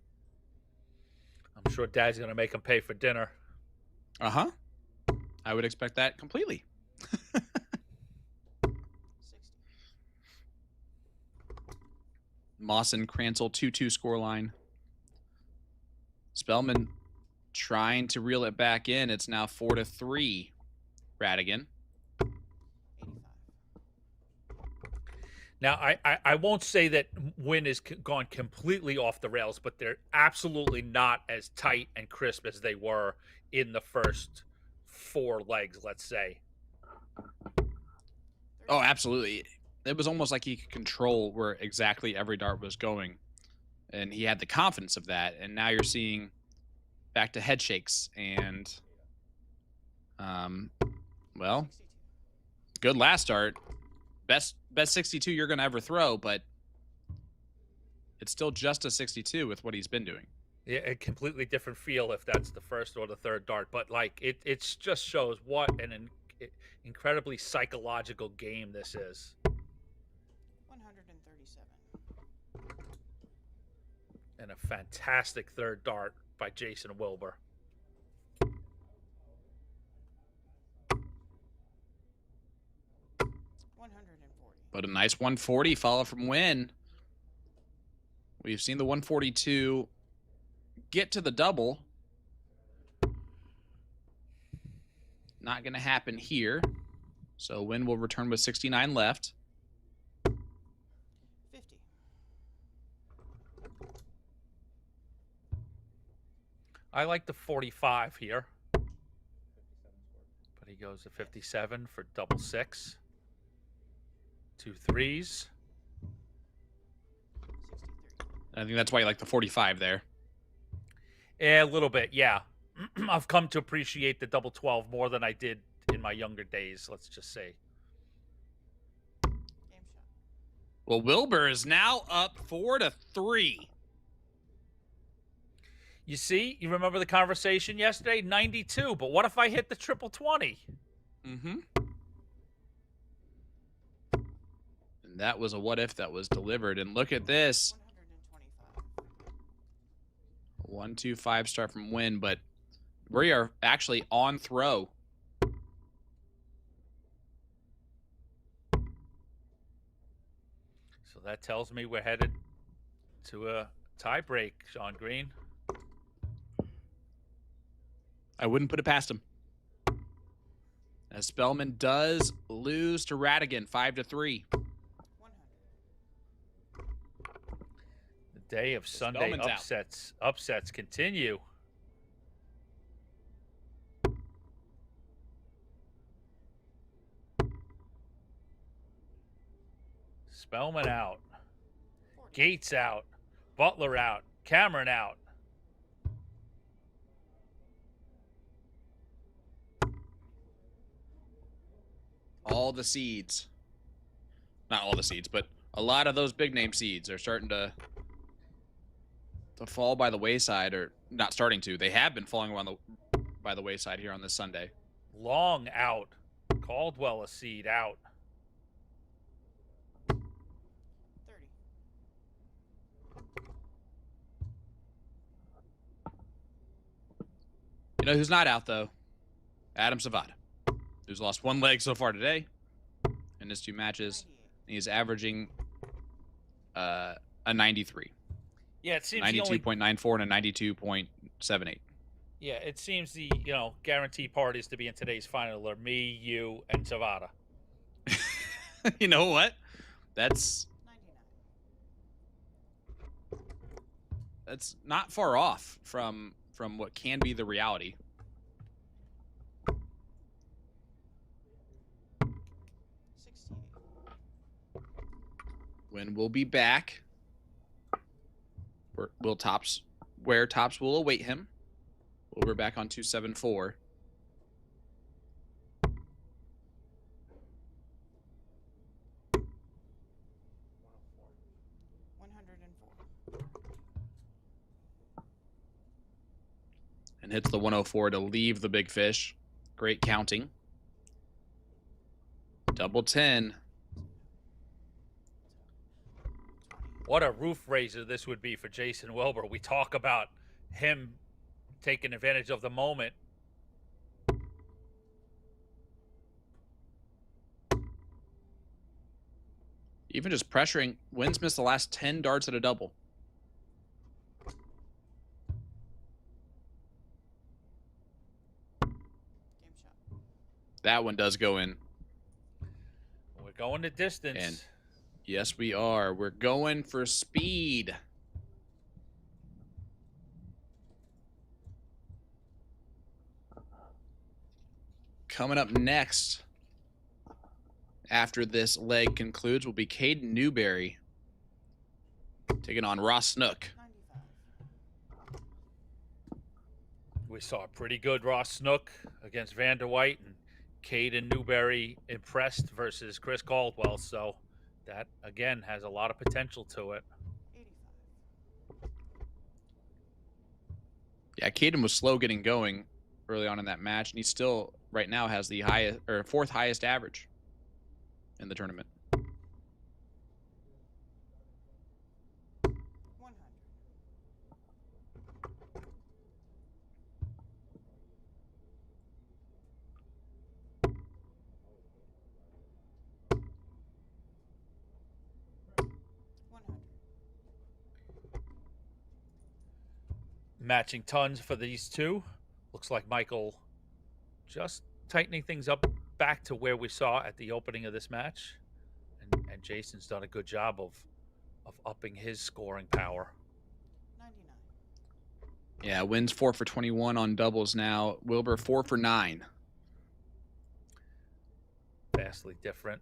I'm sure Dad's going to make him pay for dinner. Uh-huh. I would expect that completely. 60. Mawson Cransel 2-2 scoreline. Spellman trying to reel it back in. It's now 4-3. Radigan. 85. Now, I won't say that Wynn has gone completely off the rails, but they're absolutely not as tight and crisp as they were in the first 4 legs, let's say. Oh, absolutely. It was almost like he could control where exactly every dart was going. And he had the confidence of that. And now you're seeing back to head shakes. And, well, 62. good last dart. Best 62 you're going to ever throw, but it's still just a 62 with what he's been doing. Yeah, a completely different feel if that's the first or the third dart. But, like, it just shows what an incredibly psychological game this is. 137. And a fantastic third dart by Jason Wilbur. But a nice 140 follow from Wynn. We've seen the 142 get to the double. Not going to happen here. So Wynn will return with 69 left. 50. I like the 45 here. But he goes to 57 for double 6. 2 3s. 63. I think that's why you like the 45 there. A little bit, yeah. I've come to appreciate the double 12 more than I did in my younger days, let's just say. Game shot. Well, Wilbur is now up 4-3. You see, you remember the conversation yesterday? 92, but what if I hit the triple 20? Mm-hmm. And that was a what if that was delivered. And look at this. 125. 1-2-5 start from Wynn, but we are actually on throw. So that tells me we're headed to a tie break, Sean Green. I wouldn't put it past him. As Spellman does lose to Radigan 5-3. 100. The day of Sunday Spellman's out. upsets continue. Spellman out. 40. Gates out. Butler out. Cameron out. All the seeds. Not all the seeds, but a lot of those big name seeds are starting to fall by the wayside, or not starting to. They have been falling by the wayside here on this Sunday. Long out. Caldwell a seed out. 30. You know who's not out, though? Adam Savada, who's lost 1 leg so far today in his 2 matches. 98. He's averaging a 93. Yeah, it seems the only 92.94 and a 92.78. Yeah, it seems the, guaranteed parties to be in today's final are me, you, and Zavada. You know what? That's 99. not far off from what can be the reality. 68. When we'll be back, where Tops will await him. We're back on 274. 104. and hits the 104 to leave the big fish. Great counting. Double 10. What a roof raiser this would be for Jason Wilbur. We talk about him taking advantage of the moment. Even just pressuring. Wynn's missed the last 10 darts at a double. Game shot. That one does go in. We're going the distance. And yes, we are. We're going for speed. Coming up next, after this leg concludes, will be Caden Newberry taking on Ross Snook. 95. We saw a pretty good Ross Snook against Vander White, and Caden Newberry impressed versus Chris Caldwell. So that, again, has a lot of potential to it. 85. Yeah, Caden was slow getting going early on in that match, and he still right now has the highest or fourth highest average in the tournament. 100. Matching tons for these two. Looks like Michael just tightening things up back to where we saw at the opening of this match. And Jason's done a good job of upping his scoring power. 99. Yeah, Wynn's 4 for 21 on doubles now. Wilbur 4 for 9. Vastly different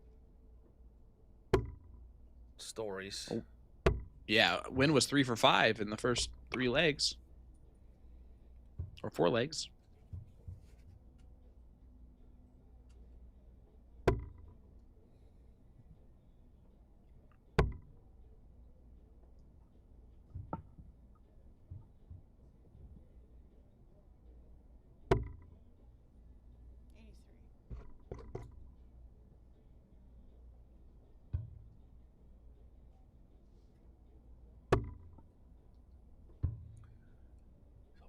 stories. Yeah, Wynn was 3 for 5 in the first 3 legs. Or 4 legs.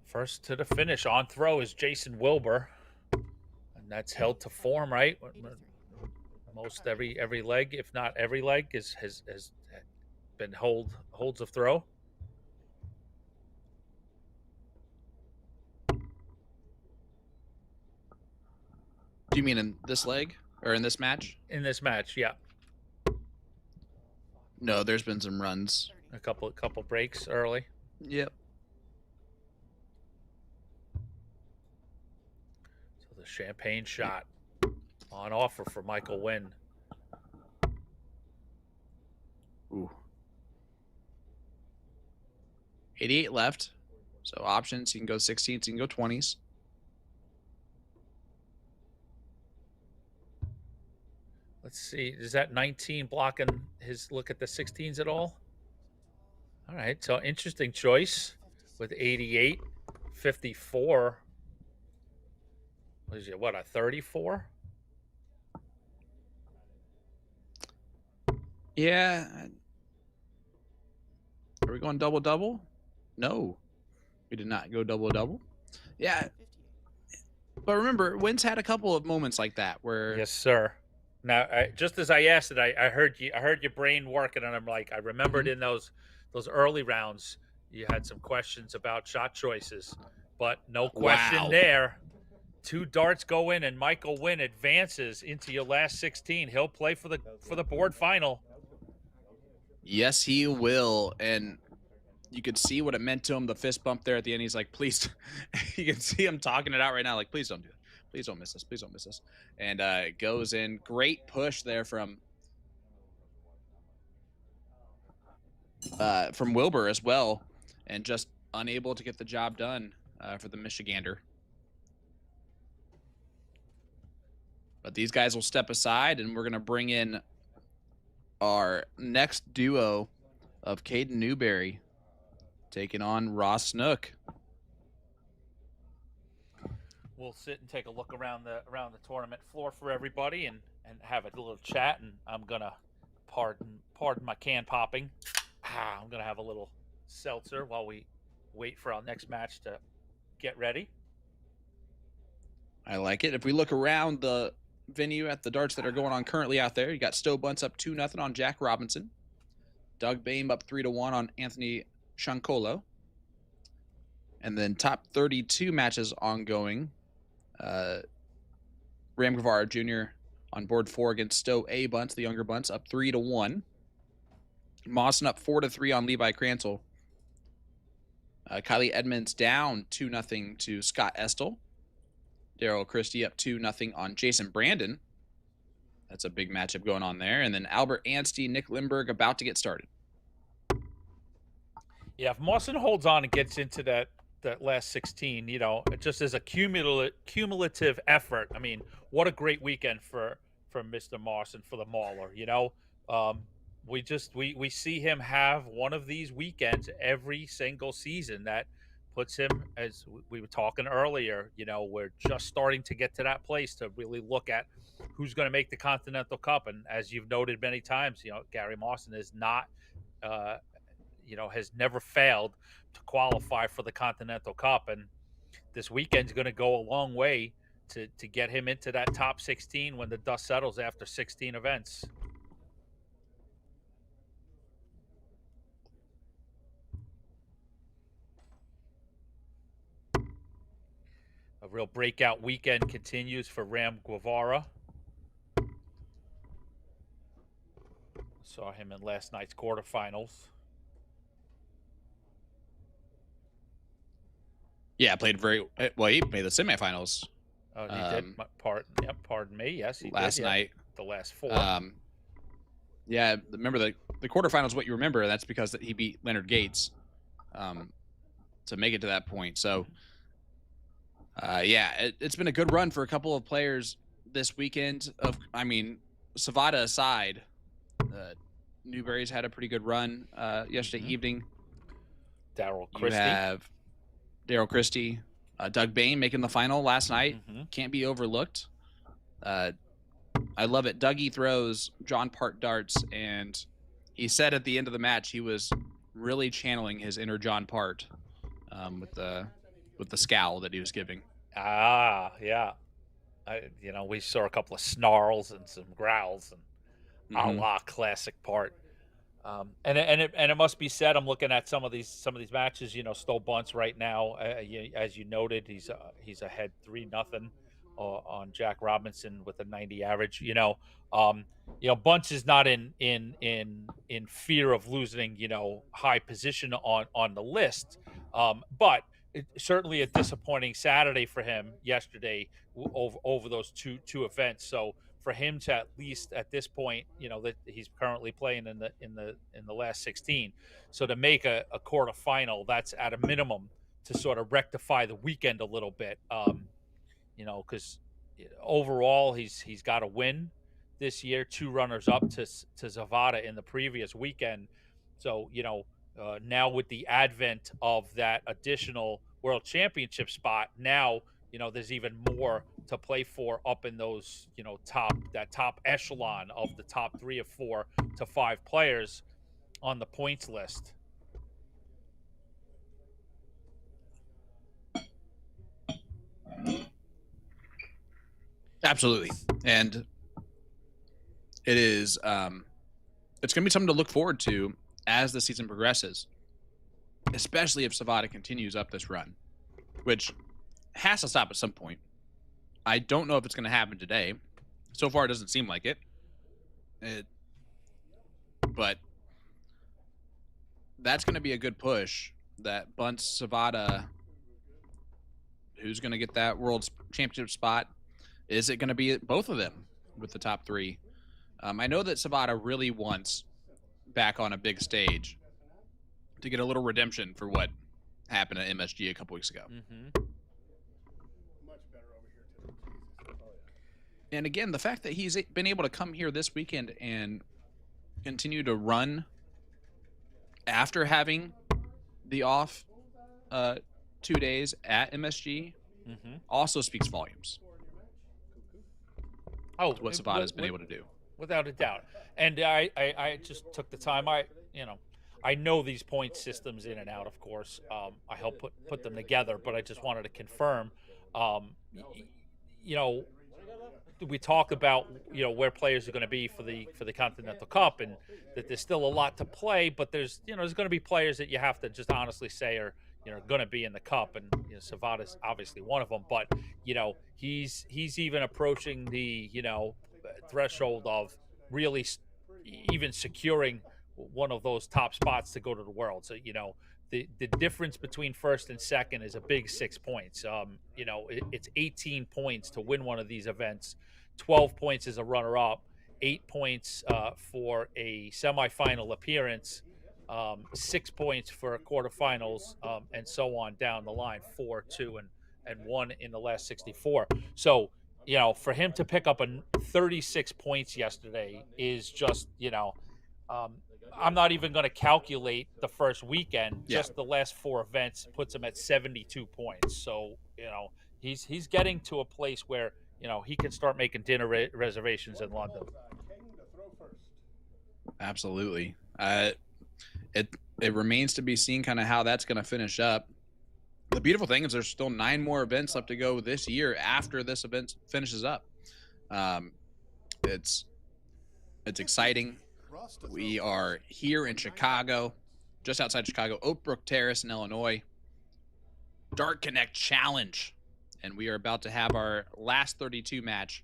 First to the finish on throw is Jason Wilbur, and that's held to form, right? 83. Most every leg, if not every leg, has been holds of throw. Do you mean in this leg or in this match? In this match, yeah, No, there's been some runs. 30. a couple breaks early. Yep. So the champagne shot on offer for Michael Wynn. Ooh. 88 left. So options, you can go 16s, you can go 20s. Let's see, is that 19 blocking his look at the 16s at all? All right, so interesting choice with 88, 54. What is it, what, a 34? Yeah. Are we going double-double? No. We did not go double-double. Yeah. 58. But remember, Wynn's had a couple of moments like that where Yes, sir. Now, just as I asked it, I heard your brain working, and I'm like, I remembered in those early rounds, you had some questions about shot choices, but no question Wow. there. 2 darts go in, and Michael Wynn advances into your last 16. He'll play for the board final. yes, he will. And you could see what it meant to him, the fist bump there at the end. He's like, please. You can see him talking it out right now, like, please don't do it. Please don't miss this. Please don't miss this. And it goes in. Great push there from Wilbur as well. And just unable to get the job done for the Michigander. But these guys will step aside, and we're going to bring in our next duo of Caden Newberry taking on Ross Snook. we'll sit and take a look around the tournament floor for everybody and have a little chat. And I'm gonna pardon my can popping. I'm gonna have a little seltzer while we wait for our next match to get ready. I like it. If we look around the venue at the darts that are going on currently out there, you got Stowe Bunts up 2-0 on Jack Robinson. Doug Bain up 3-1 on Anthony Shankolo. And then top 32 matches ongoing. Ram Guevara Jr. on board 4 against Stowe A Bunts, the younger Bunts, up 3-1. Mawson up 4-3 on Levi Cransel. Kylie Edmonds down 2-0 to Scott Estel. Daryl Christie up 2-0 on Jason Brandon. That's a big matchup going on there. And then Albert Anstey, Nick Lindbergh about to get started. Yeah, if Mawson holds on and gets into that last 16, just as a cumulative effort. I mean, what a great weekend for Mr. Mawson, for the Mauler. We see him have one of these weekends every single season that puts him, as we were talking earlier, we're just starting to get to that place to really look at who's going to make the Continental Cup. And as you've noted many times, Gary Mawson is not, has never failed to qualify for the Continental Cup. And this weekend's going to go a long way to get him into that top 16 when the dust settles after 16 events. A real breakout weekend continues for Ram Guevara. Saw him in last night's quarterfinals. Yeah, played very well. He made the semifinals. Oh, he did. Pardon me. Yes, he last did. night. The last 4. Yeah, remember the quarterfinals. What you remember? That's because he beat Leonard Gates to make it to that point. So. It's been a good run for a couple of players this weekend. Savada aside, Newberry's had a pretty good run yesterday evening. Daryl You Christie. have Daryl Christie, Doug Bain making the final last night. Can't be overlooked. I love it. Dougie throws John Part darts, and he said at the end of the match he was really channeling his inner John Part with the scowl that he was giving. Yeah. We saw a couple of snarls and some growls and a la classic Part. And it must be said, I'm looking at some of these matches. Stowe Bunts right now, as you noted, he's ahead 3-0 on Jack Robinson with a 90 average. Bunts is not in fear of losing high position on the list, but certainly a disappointing Saturday for him yesterday over those two events. So for him to, at least at this point, that he's currently playing in the last 16, so to make a quarterfinal, that's at a minimum to sort of rectify the weekend a little bit. Because overall he's got a win this year, 2 runners up to Zavada in the previous weekend. So now with the advent of that additional World Championship spot, now there's even more to play for up in those top echelon of the top 3 or 4 to 5 players on the points list. Absolutely, and it is it's going to be something to look forward to as the season progresses, especially if Savada continues up this run, which has to stop at some point. I don't know if it's going to happen today. So far, it doesn't seem like it. But that's going to be a good push. That Bunts, Savada, who's going to get that World Championship spot? Is it going to be both of them with the top 3? I know that Savada really wants back on a big stage to get a little redemption for what happened at MSG a couple weeks ago. And again, the fact that he's been able to come here this weekend and continue to run after having the off 2 days at MSG also speaks volumes. Oh, What Savada's been able to do. Without a doubt. And I just took the time. I know these point systems in and out, of course. I helped put them together, but I just wanted to confirm. We talk about where players are going to be for the Continental Cup, and that there's still a lot to play. But there's going to be players that you have to just honestly say are going to be in the Cup, and Savada's obviously one of them. But he's even approaching the threshold of really even securing one of those top spots to go to the World. So the difference between first and second is a big 6 points. It's 18 points to win one of these events, 12 points as a runner-up, 8 points for a semifinal appearance, 6 points for quarterfinals, and so on down the line, 4, 2, and 1 in the last 64. So, for him to pick up 36 points yesterday is just, I'm not even going to calculate the first weekend. Yeah. Just the last 4 events puts him at 72 points. So, he's getting to a place where, he can start making dinner reservations in London. Absolutely. It remains to be seen kind of how that's going to finish up. The beautiful thing is there's still 9 more events left to go this year after this event finishes up. It's exciting. We are here in Chicago, just outside Chicago, Oakbrook Terrace in Illinois. Dart Connect Challenge. And we are about to have our last 32 match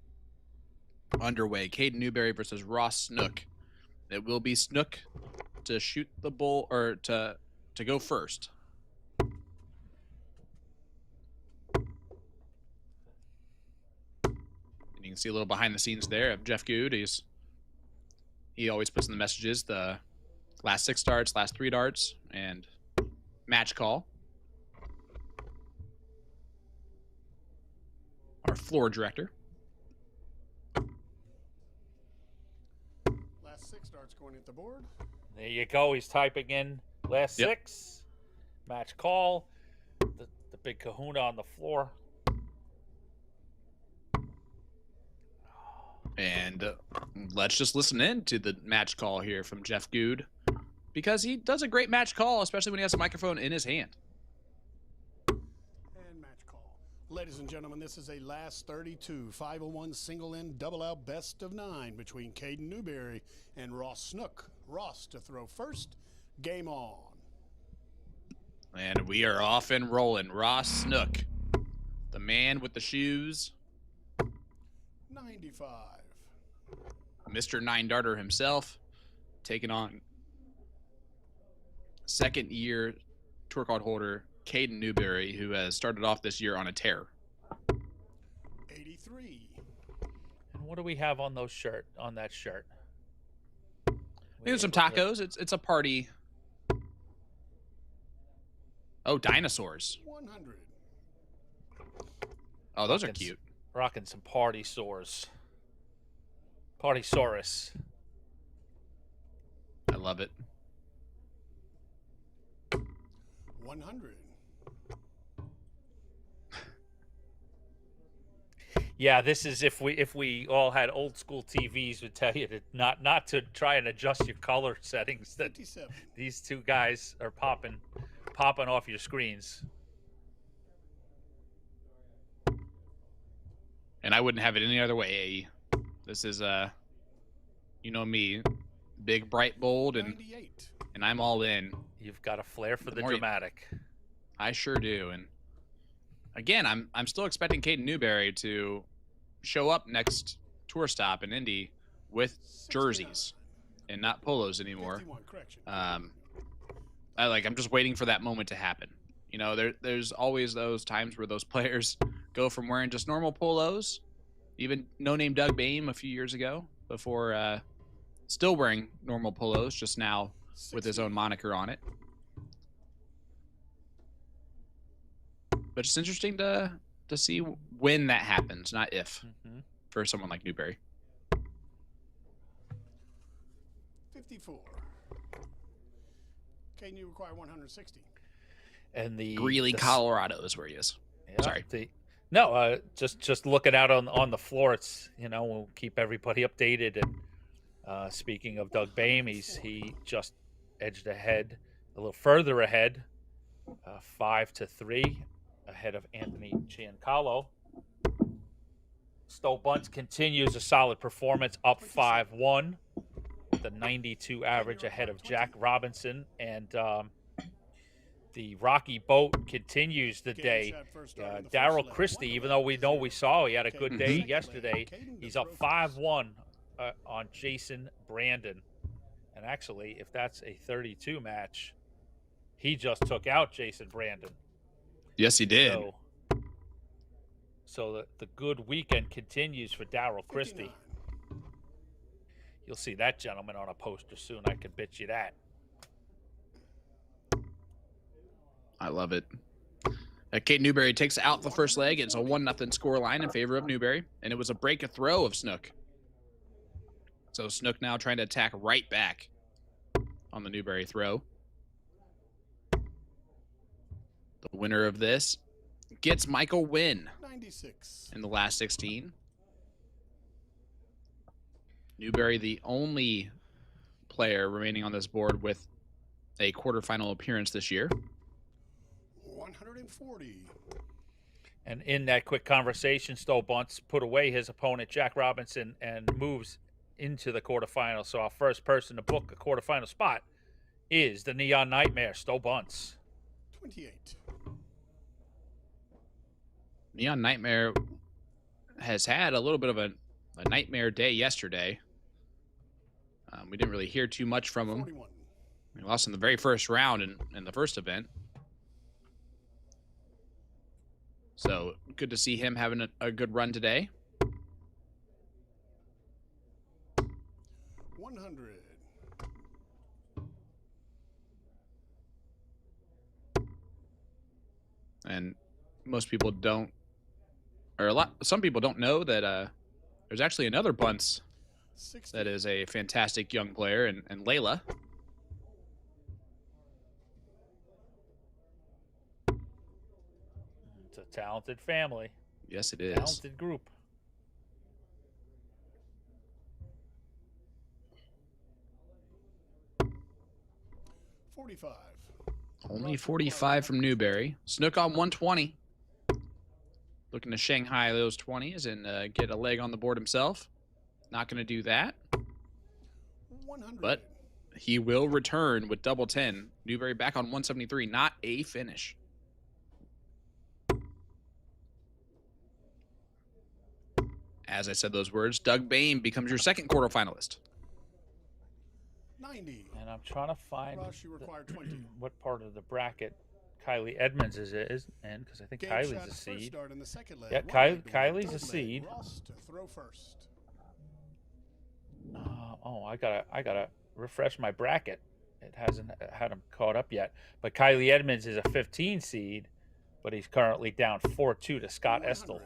underway. Caden Newberry versus Ross Snook. It will be Snook to shoot the bull, or to go first. And you can see a little behind the scenes there of Jeff Good. He always puts in the messages the last 6 darts, last 3 darts, and match call. Our floor director. Last 6 darts going at the board. There you go. He's typing in last 6. Match call. The big kahuna on the floor. And let's just listen in to the match call here from Jeff Good, because he does a great match call, especially when he has a microphone in his hand. And match call. Ladies and gentlemen, this is a last 32 501 single in double out best of 9 between Caden Newberry and Ross Snook. Ross to throw first. Game on. And we are off and rolling. Ross Snook, the man with the shoes. 95. Mr. 9-darter himself, taking on second-year tour card holder Caden Newberry, who has started off this year on a tear. 83. And what do we have on that shirt? Maybe some tacos. It's a party. Oh, dinosaurs. 100. Oh, those are cute. Rocking some party sores. Partysaurus. I love it. 100. Yeah, this is if we all had old school TVs, would tell you to not to try and adjust your color settings. That 57. These two guys are popping off your screens. And I wouldn't have it any other way. This is you know me, big, bright, bold, and 98. and I'm all in. You've got a flair for the more dramatic. I sure do. And again, I'm still expecting Caden Newberry to show up next tour stop in Indy with jerseys and not polos anymore. 51, correction. I'm just waiting for that moment to happen. You know, there's always those times where those players go from wearing just normal polos, even no-name Doug Boehm a few years ago, before still wearing normal polos, just now with his own moniker on it. But it's interesting to see when that happens, not if, for someone like Newberry. 54. Can you require 160? And the Greeley, Colorado is where he is. Yeah, Sorry. No, just looking out on the floor. It's we'll keep everybody updated. And speaking of Doug Boehm, he just edged ahead, a little further ahead, 5-3, ahead of Anthony Giancarlo. Stowe Bunce continues a solid performance, up 5-1, with a 92 average ahead of Jack Robinson, and the Rocky Boat continues the day. Daryl Christie, even though we saw he had a good day yesterday, he's up 5-1 on Jason Brandon. And actually, if that's a 32 match, he just took out Jason Brandon. Yes, he did. So the good weekend continues for Daryl Christie. You'll see that gentleman on a poster soon. I can bet you that. I love it. Kate Newberry takes out the first leg. It's a 1-0 score line in favor of Newberry, and it was a break a throw of Snook. So Snook now trying to attack right back on the Newberry throw. The winner of this gets Michael Wynn 96 in the last 16. Newberry, the only player remaining on this board with a quarterfinal appearance this year. 140. And in that quick conversation, Stowe Bunce put away his opponent, Jack Robinson, and moves into the quarterfinals. So our first person to book a quarterfinal spot is the Neon Nightmare, Stowe Bunce. 28. Neon Nightmare has had a little bit of a nightmare day yesterday. We didn't really hear too much from him. 41. He lost in the very first round in the first event. So good to see him having a good run today. 100. And most people don't, some people don't know that there's actually another Bunce 60. that is a fantastic young player, and Layla. It's a talented family. Yes, it is. Talented group. $45. Only 45 from Newberry. Snook on 120. Looking to Shanghai those 20s and get a leg on the board himself. Not going to do that. 100. But he will return with double 10. Newberry back on 173. Not a finish. As I said those words, Doug Boehm becomes your second quarterfinalist. 90. And I'm trying to find Rush, you require 20. what part of the bracket Kylie Edmonds is in, because I think Game Kylie's shot a at first seed. start in the second leg. Yeah, Wide to Kylie's third a leg. seed. Ross to throw first. I gotta refresh my bracket. It hasn't had him caught up yet. But Kylie Edmonds is a 15 seed, but he's currently down 4-2 to Scott 100. Estel.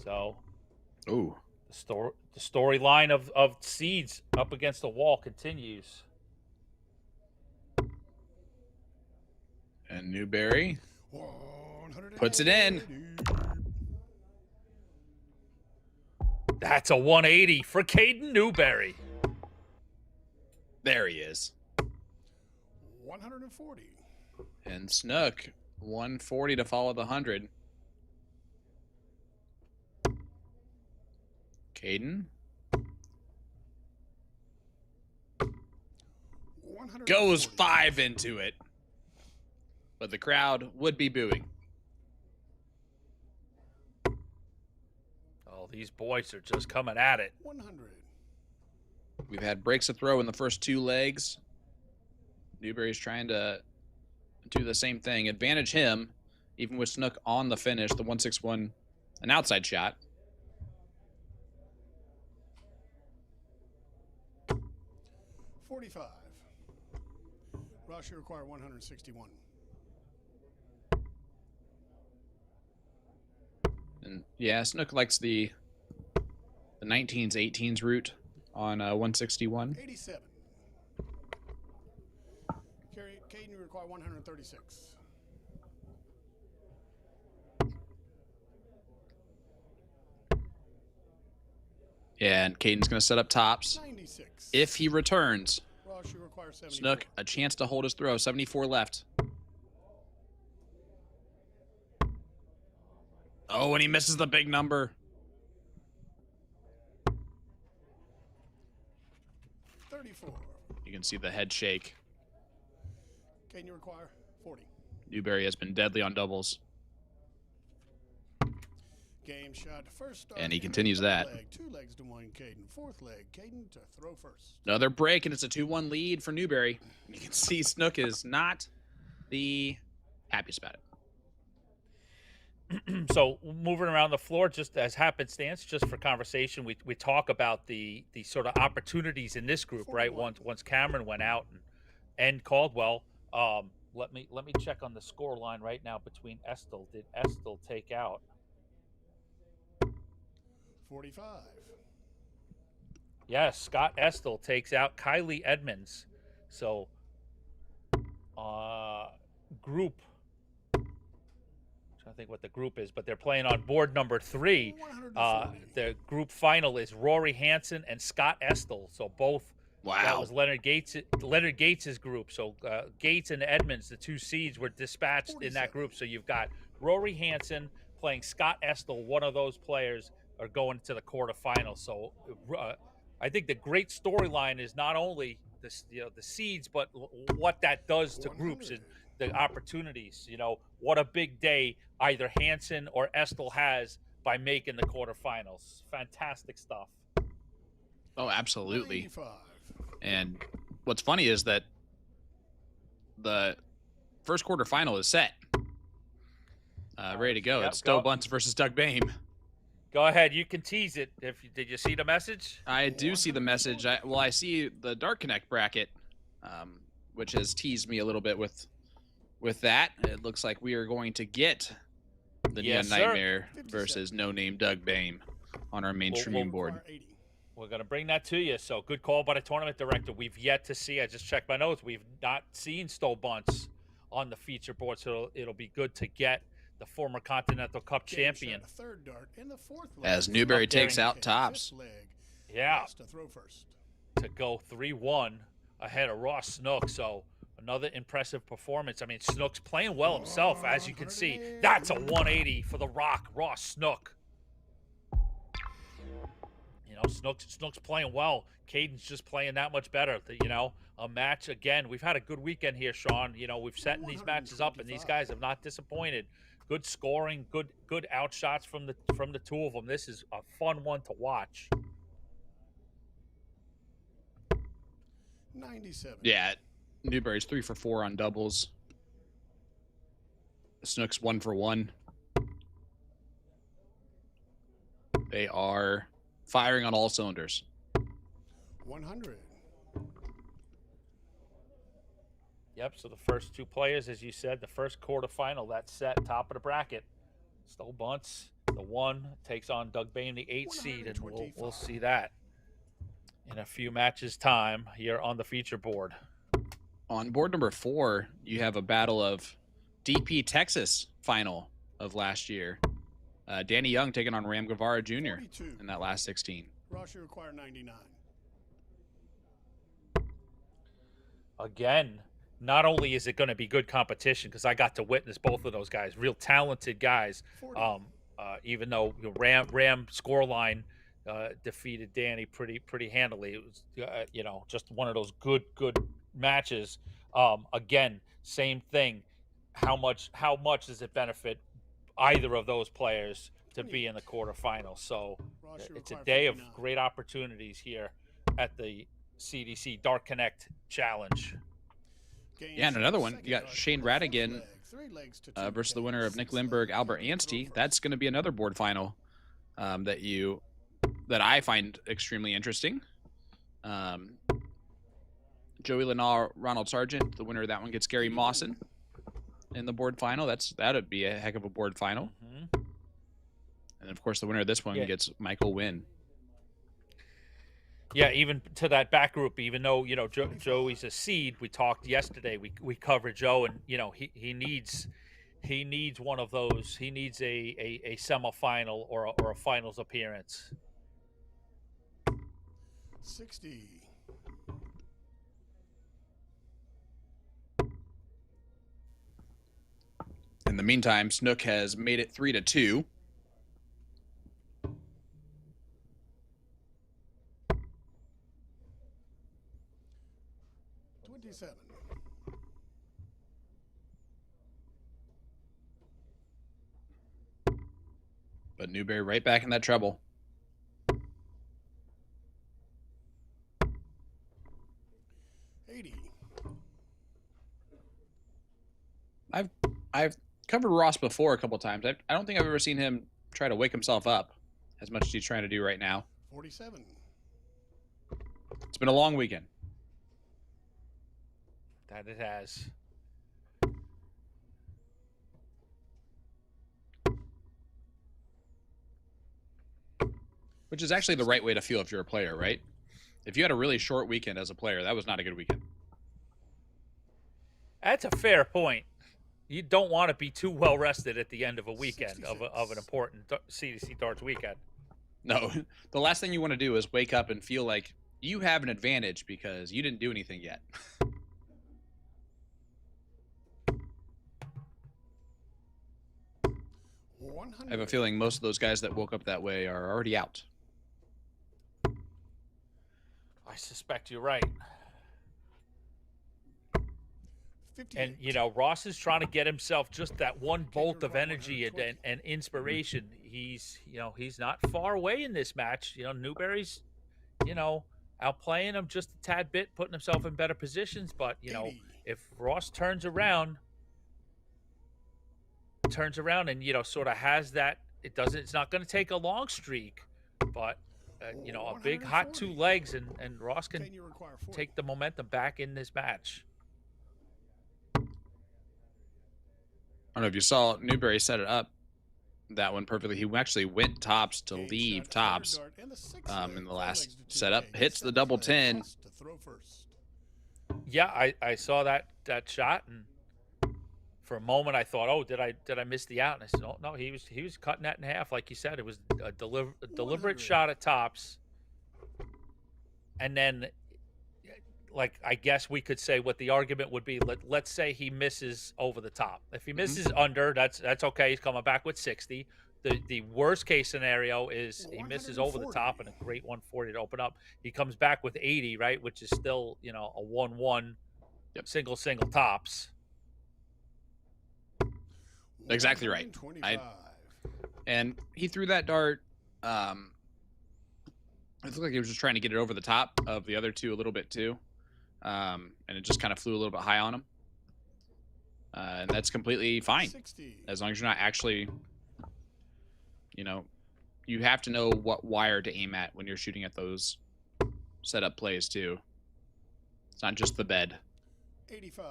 So Ooh. the storyline of seeds up against the wall continues. And Newberry puts it in. That's a 180 for Caden Newberry. There he is. 140. And Snook, 140 to follow the 100. Caden goes 5 into it. But the crowd would be booing. Oh, these boys are just coming at it. 100. We've had breaks of throw in the first 2 legs. Newberry's trying to do the same thing. Advantage him, even with Snook on the finish, the 161, an outside shot. $45. Rush, you require 161. And yeah, Snook likes the 19s, 18s route on 161. 87. Caden, you require 136. And Caden's going to set up tops. 96. If he returns, Ross, you require 74. Snook, a chance to hold his throw. 74 left. Oh, and he misses the big number. 34. You can see the head shake. Can you require 40? Newberry has been deadly on doubles. Game shot first start. And he in the continues third that. Leg. 2 legs to 1, Caden. Fourth leg, Caden to throw first. Another break, and it's a 2-1 lead for Newberry. You can see Snook is not the happiest about it. So moving around the floor, just as happenstance, just for conversation, we talk about the sort of opportunities in this group, right? Once Cameron went out and Caldwell. Let me check on the score line right now between Estill. Did Estill take out? 45. Yes, Scott Estill takes out Kylie Edmonds. So, group. I think what the group is, but they're playing on board number 3. The group final is Rory Hansen and Scott Estill. So both. Wow. That was Leonard Gates's group. So Gates and Edmonds, the 2 seeds, were dispatched 47. in that group. So you've got Rory Hansen playing Scott Estill. One of those players are going to the quarterfinals. So I think the great storyline is not only the seeds, but what that does to groups and the opportunities. What a big day either Hansen or Estill has by making the quarterfinals. Fantastic stuff. Oh, absolutely. 95. And what's funny is that the first quarterfinal is set. Ready to go. Yep, It's Stowe Bunce versus Doug Bame. Go ahead. You can tease it. Did you see the message? I do see the message. I see the Dark Connect bracket, which has teased me a little bit with that. It looks like we are going to get the Yes, Neon sir. Nightmare versus No Name Doug Bame on our main streaming board. 80. We're going to bring that to you. So good call by the tournament director. We've yet to see, I just checked my notes, we've not seen Stowe Bunce on the feature board, so it'll be good to get the former Continental Cup Game champion. shot, third dart in the fourth leg. As Newberry Up there takes in out tops. Fifth leg, Yeah, Ross to throw first. to go 3-1 ahead of Ross Snook. So another impressive performance. I mean, Snook's playing well himself, as you can see. That's a 180 for the Rock, Ross Snook. Snook's playing well. Caden's just playing that much better. A match again. We've had a good weekend here, Sean. We've set these matches up, and these guys have not disappointed. Good scoring, good outshots from the 2 of them. This is a fun one to watch. 97. Yeah, Newberry's 3 for 4 on doubles. Snook's 1 for 1. They are firing on all cylinders. 100. Yep, so the first 2 players, as you said, the first quarterfinal, that's set, top of the bracket. Stowe Bunce, the 1, takes on Doug Bame, the 8 seed, and we'll see that in a few matches' time here on the feature board. On board number 4, you have a battle of DP Texas final of last year. Danny Young taking on Ram Guevara Jr. 42. in that last 16. Ross, you require 99. Again, not only is it going to be good competition, because I got to witness both of those guys, real talented guys. 40. Even though Ram scoreline defeated Danny pretty handily, it was just one of those good matches. Again, same thing. How much does it benefit either of those players to be in the quarterfinals? So Ross, you it's a require day of 59. great opportunities here at the CDC Dark Connect Challenge. Game Yeah, and shot, anher one, second you got dart Shane in the fifth Radigan leg. 3 legs to 2, versus the Caden. winner of Nick Sixth Lindbergh, leg, Albert Caden to throw Anstey. first. That's going to be another board final that I find extremely interesting. Joey Lennar, Ronald Sargent, the winner of that one gets Gary Mawson in the board final. That'd be a heck of a board final. Mm-hmm. And of course, the winner of this one gets Michael Wynn. Yeah, even to that back group, even though Joey's a seed, we talked yesterday. We covered Joe, and he needs one of those. He needs a semifinal or a finals appearance. 60. In the meantime, Snook has made it 3-2. But Newberry right back in that trouble. I've covered Ross before a couple times. I don't think I've ever seen him try to wake himself up as much as he's trying to do right now. 47. It's been a long weekend. That it has. Which is actually the right way to feel if you're a player, right? If you had a really short weekend as a player, that was not a good weekend. That's a fair point. You don't want to be too well rested at the end of a weekend of an important CDC Darts weekend. No, the last thing you want to do is wake up and feel like you have an advantage because you didn't do anything yet. I have a feeling most of those guys that woke up that way are already out. I suspect you're right. And, you know, Ross is trying to get himself just that one bolt of energy and inspiration. He's, you know, he's not far away in this match. You know, Newberry's, you know, outplaying him just a tad bit, putting himself in better positions. But, you know, if Ross turns around and, you know, sort of has that, it's not going to take a long streak, but, you know, a big hot 2 legs and Ross can take the momentum back in this match. I don't know if you saw Newberry set it up that one perfectly. He actually went tops to leave tops in the last setup. Hits the double 10. Yeah, I saw that shot, and for a moment I thought, oh, did I miss the out? And I said, oh no, he was cutting that in half, like you said. It was a deliberate shot at tops, and then, like, I guess we could say what the argument would be. Let's say he misses over the top. If he misses under, that's okay. He's coming back with 60. The worst case scenario is he misses over the top and a great 140 to open up. He comes back with 80, right, which is still, you know, a 1-1 single tops. Exactly right. And he threw that dart. It looked like he was just trying to get it over the top of the other two a little bit too. And it just kind of flew a little bit high on him. And that's completely fine. As long as you're not actually, you know, you have to know what wire to aim at when you're shooting at those setup plays too. It's not just the bed. 85.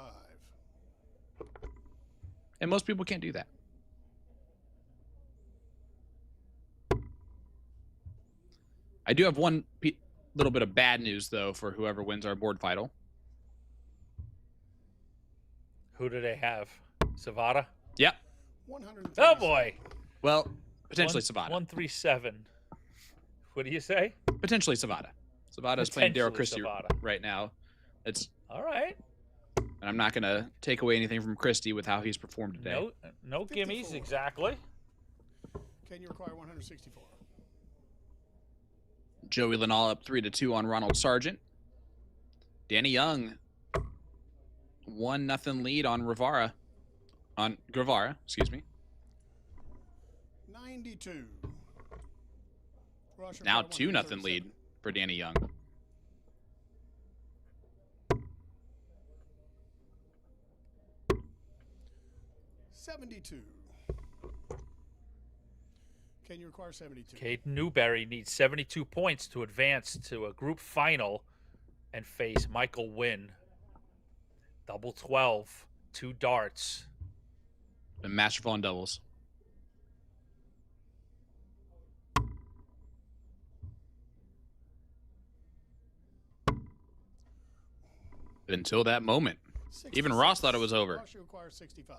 And most people can't do that. I do have one little bit of bad news, though, for whoever wins our board final. Who do they have? Savada? Yep. Oh, boy. Well, potentially Savada. 137. What do you say? Potentially Savada. Savada is playing Daryl Christie right now. It's all right. And I'm not going to take away anything from Christie with how he's performed today. No gimmies, exactly. Can you require 164? Joey Linall up 3-2 on Ronald Sargent. Danny Young 1-0 lead on Guevara, excuse me. 92. Now 2-0 lead for Danny Young. $72. Can you require 72? Caden Newberry needs 72 points to advance to a group final and face Michael Wynn. Double 12, 2 darts. And masterful on doubles. Until that moment. 66. Even Ross thought it was over. Ross, you require 65.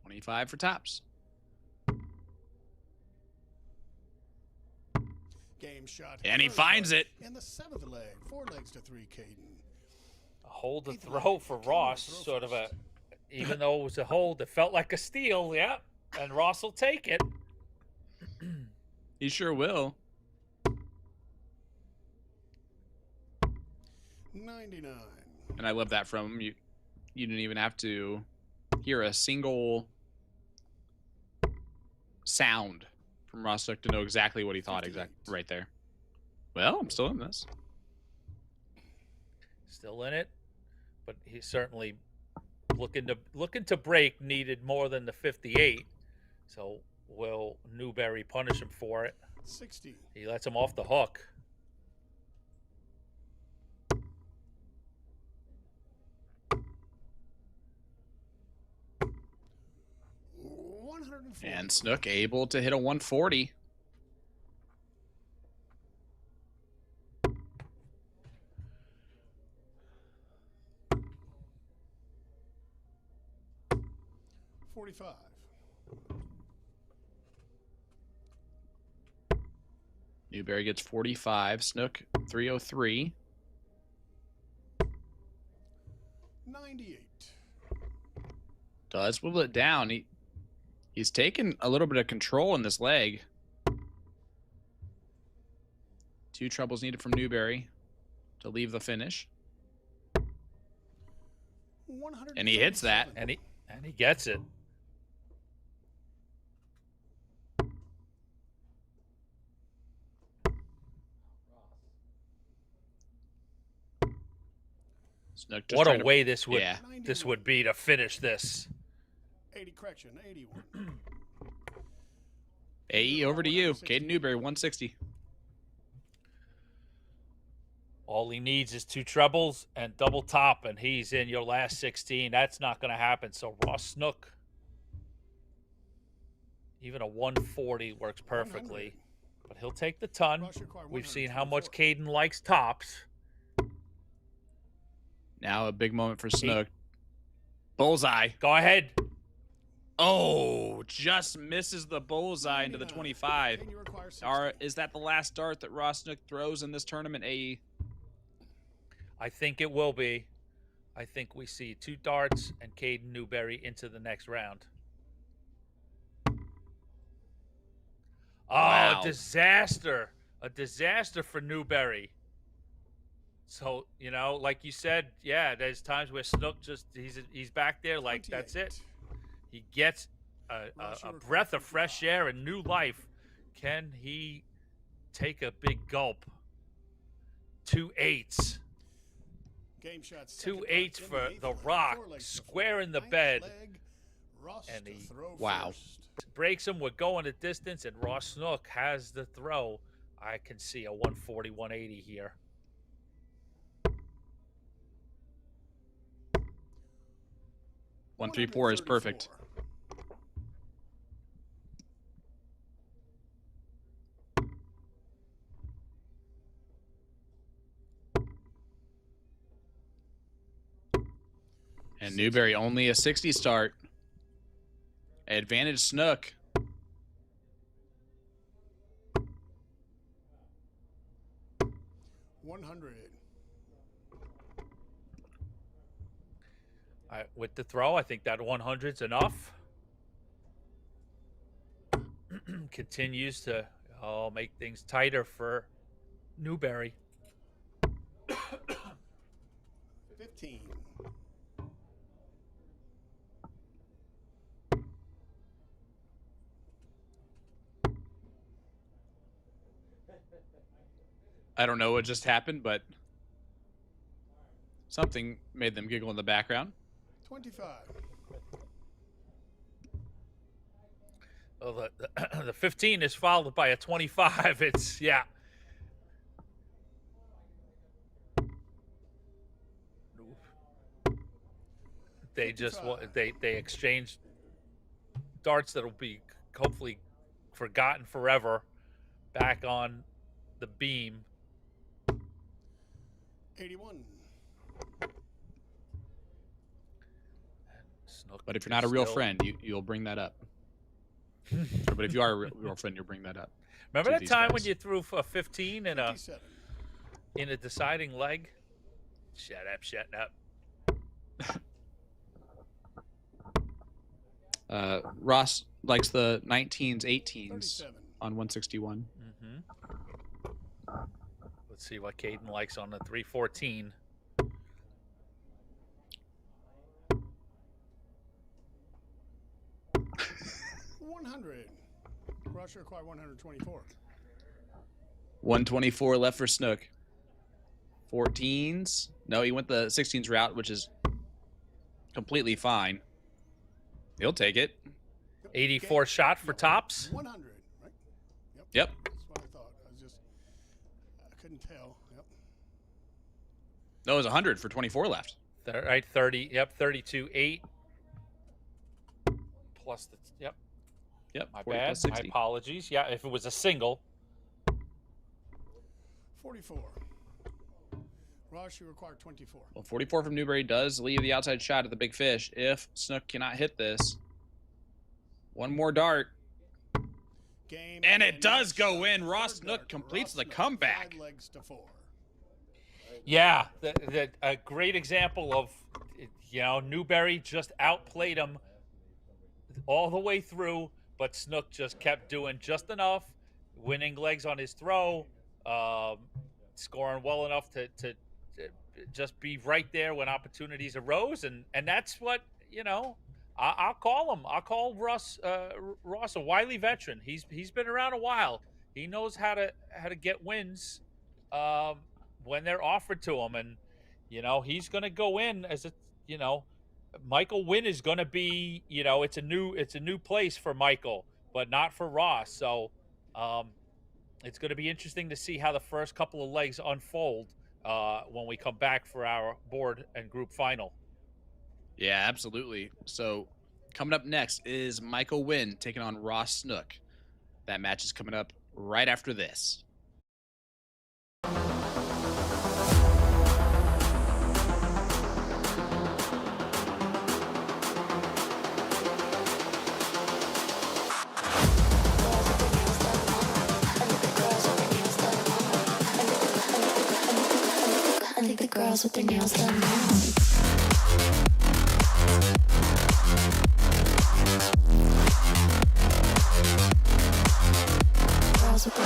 25 for tops. Game shot. And he Third finds leg it. In the 7th leg. 4 legs to 3, Caden. A hold the Eighth throw leg. for Caden Ross, will throw sort of a, first. even though it was a hold, it felt like a steal. Yeah, and Ross will take it. He sure will. 99. And I love that from him. You didn't even have to hear a single sound from Ross Snook to know exactly what he thought right there. Well, I'm still in this. Still in it, but he's certainly looking to break. Needed more than the 58. So will Newberry punish him for it? 60. He lets him off the hook. And Snook able to hit a 140. $45. Newberry gets 45. Snook 303. 98. Does whittle it down. He's taken a little bit of control in this leg. 2 trebles needed from Newberry to leave the finish. And he hits that. And he gets it. Snook just What a trying to- way this would Yeah. this would be to finish this. 80 correction. 81. AE, over to you. Caden Newberry, 160. All he needs is 2 trebles and double top, and he's in your last 16. That's not going to happen. So Ross Snook, even a 140 works perfectly. 100. But he'll take the ton. Ross required We've seen how 124. much Caden likes tops. Now a big moment for Snook. Bullseye. Go ahead. Oh, just misses the bullseye into the 99. 25. And you require 60. Is that the last dart that Ross Snook throws in this tournament, AE? I think it will be. I think we see 2 darts and Caden Newberry into the next round. Oh, Wow. disaster. A disaster for Newberry. So, you know, like you said, yeah, there's times where Snook just, he's back there like, that's it. 28. He gets a breath of fresh air and new life. Can he take a big gulp? 2 8s. Game shot. 2 8s for the Rock, square in the bed. And he Wow. breaks him. We're going the distance, and Ross Snook has the throw. I can see a 140, 180 here. 134 is perfect. And Newberry only a 60 start. Advantage Snook. With the throw, I think that 100's enough. Continues to make things tighter for Newberry. 15. I don't know what just happened, but something made them giggle in the background. 25. Well, the 15 is followed by a 25. It's, yeah. They just they exchanged darts that'll be hopefully forgotten forever back on the beam. 81. Snook But if you're not a real still- friend, you'll bring that up. But if you are a real friend, you'll bring that up. Remember to that these time when guys. you threw for 15 57. in a deciding leg? Shut up. Ross likes the 19s, 18s 37. on 161. Let's see what Caden likes on the 314. 100. Russia acquired 124. 124 left for Snook. 14s. No, he went the 16s route, which is completely fine. He'll take it. 84 shot for tops. 100, right? Yep. That's what I thought. I couldn't tell. Yep. No, it was 100 for 24 left. Right, 30. Yep, 32, 8. Plus the, yep. Yep. My 40 bad. plus My 60. apologies. Yeah, if it was a single. 44. Ross, you require 24. Well, 44 from Newberry does leave the outside shot at the big fish if Snook cannot hit this. One more dart. Game And it does next go shot. in. Ross Third Snook dart. completes Ross the Snook, comeback. 5 legs to 4. Yeah, a great example of, Newberry just outplayed him all the way through, but Snook just kept doing just enough, winning legs on his throw, scoring well enough to just be right there when opportunities arose, and that's what I'll call him. I'll call Ross a wily veteran. He's been around a while. He knows how to get wins when they're offered to him, and he's going to go in as Michael Wynn is going to be, it's a new place for Michael, but not for Ross. So it's going to be interesting to see how the first couple of legs unfold when we come back for our board and group final. Yeah, absolutely. So coming up next is Michael Wynn taking on Ross Snook. That match is coming up right after this. I think the girls with their nails done now. Girls with their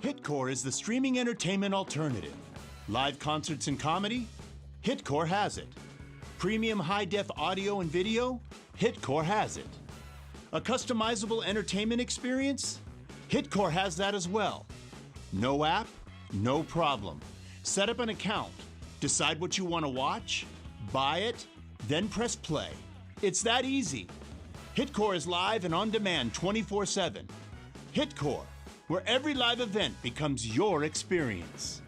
Hitcore is the streaming entertainment alternative. Live concerts and comedy? Hitcore has it. Premium high-def audio and video? Hitcore has it. A customizable entertainment experience? Hitcore has that as well. No app? No problem. Set up an account, decide what you want to watch, buy it, then press play. It's that easy. Hitcore is live and on demand 24/7. Hitcore, where every live event becomes your experience.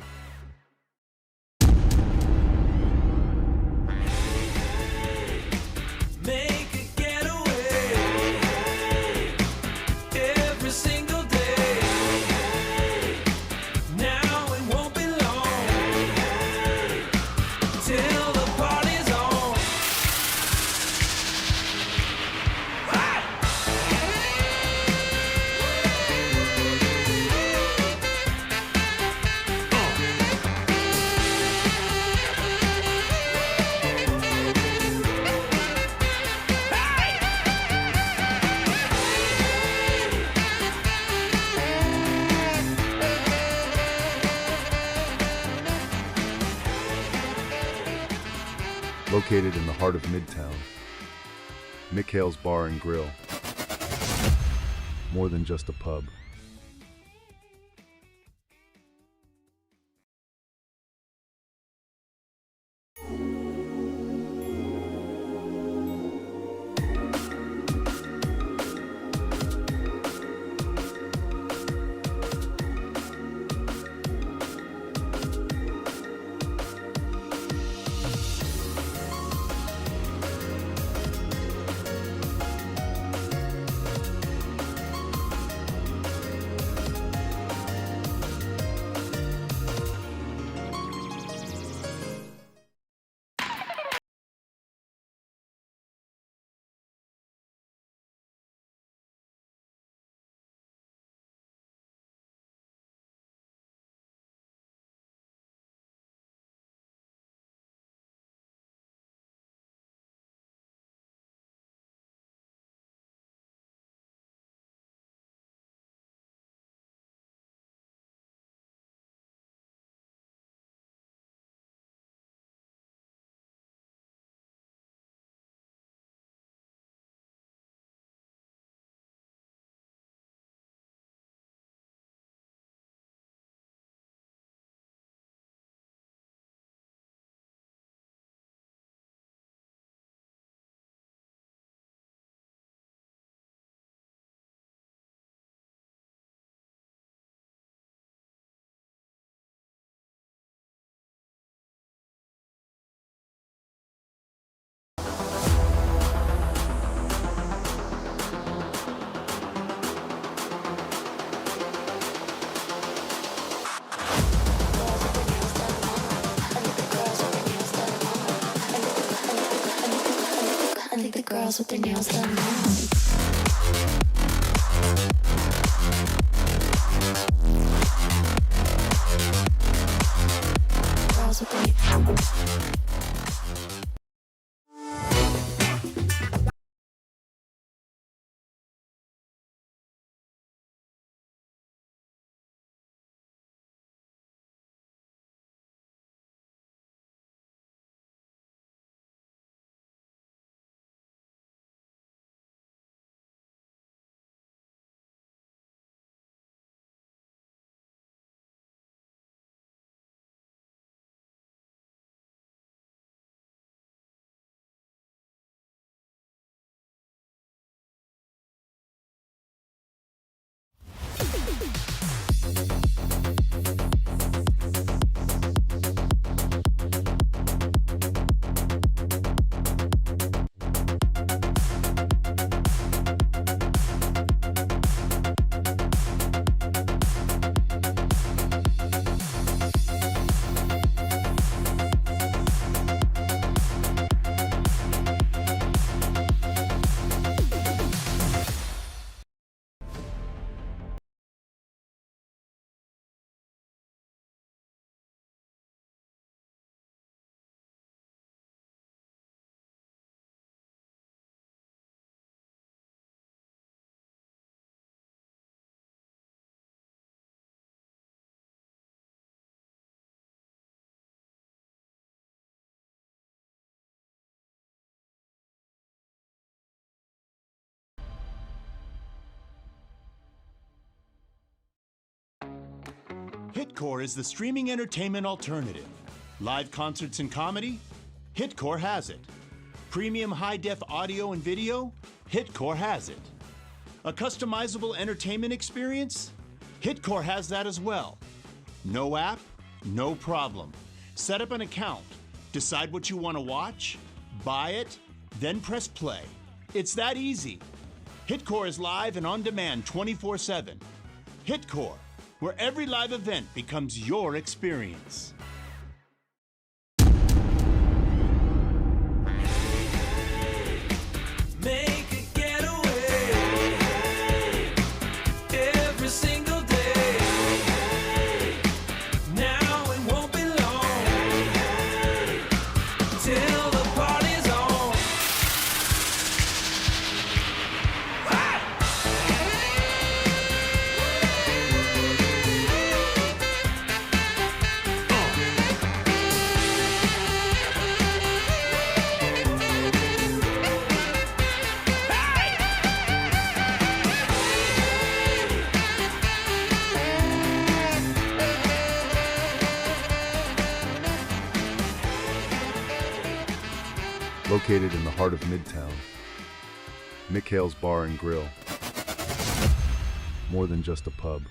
Located in the heart of Midtown, Mikhail's Bar and Grill. More than just a pub. I think the girls with their nails done now. Girls with their Hitcore is the streaming entertainment alternative. Live concerts and comedy? Hitcore has it. Premium high-def audio and video? Hitcore has it. A customizable entertainment experience? Hitcore has that as well. No app? No problem. Set up an account, decide what you want to watch, buy it, then press play. It's that easy. Hitcore is live and on demand 24/7. Hitcore, where every live event becomes your experience. Make a getaway every single day. Now it won't be long till the party's on. Located in the heart of Midtown, Mikhail's Bar and Grill. More than just a pub.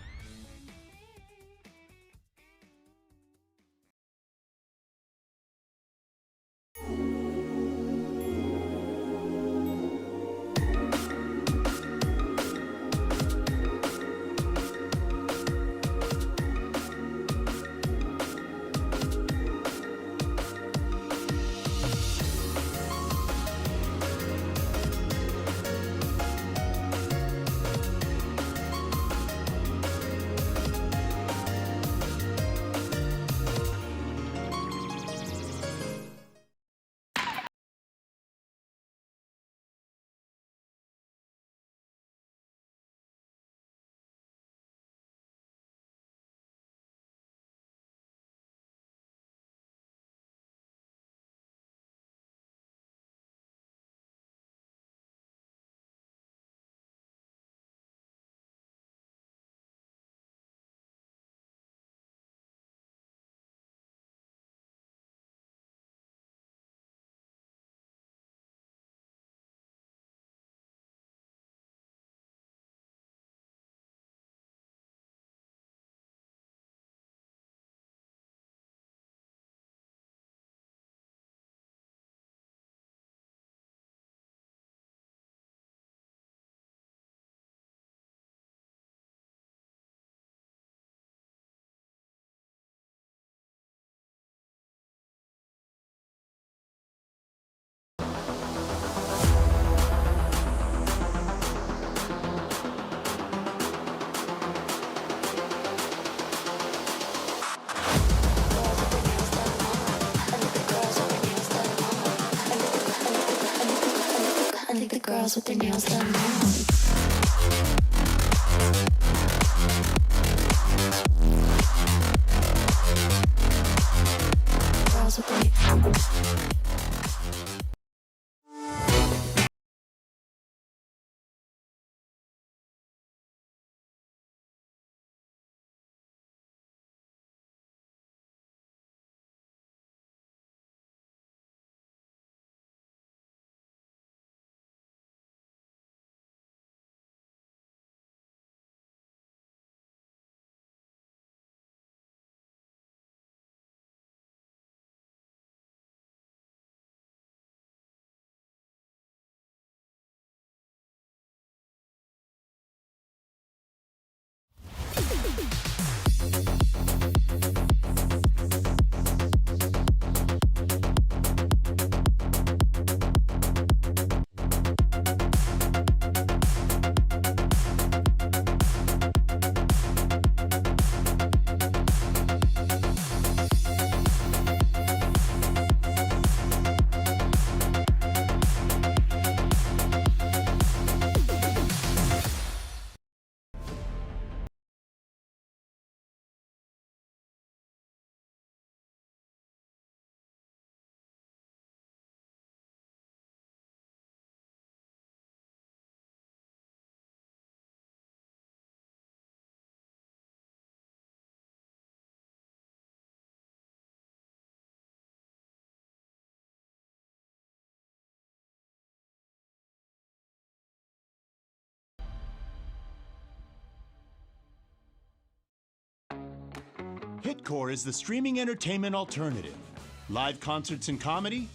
I think the girls with their nails done now. Girls with their Hitcore is the streaming entertainment alternative. Live concerts and comedy?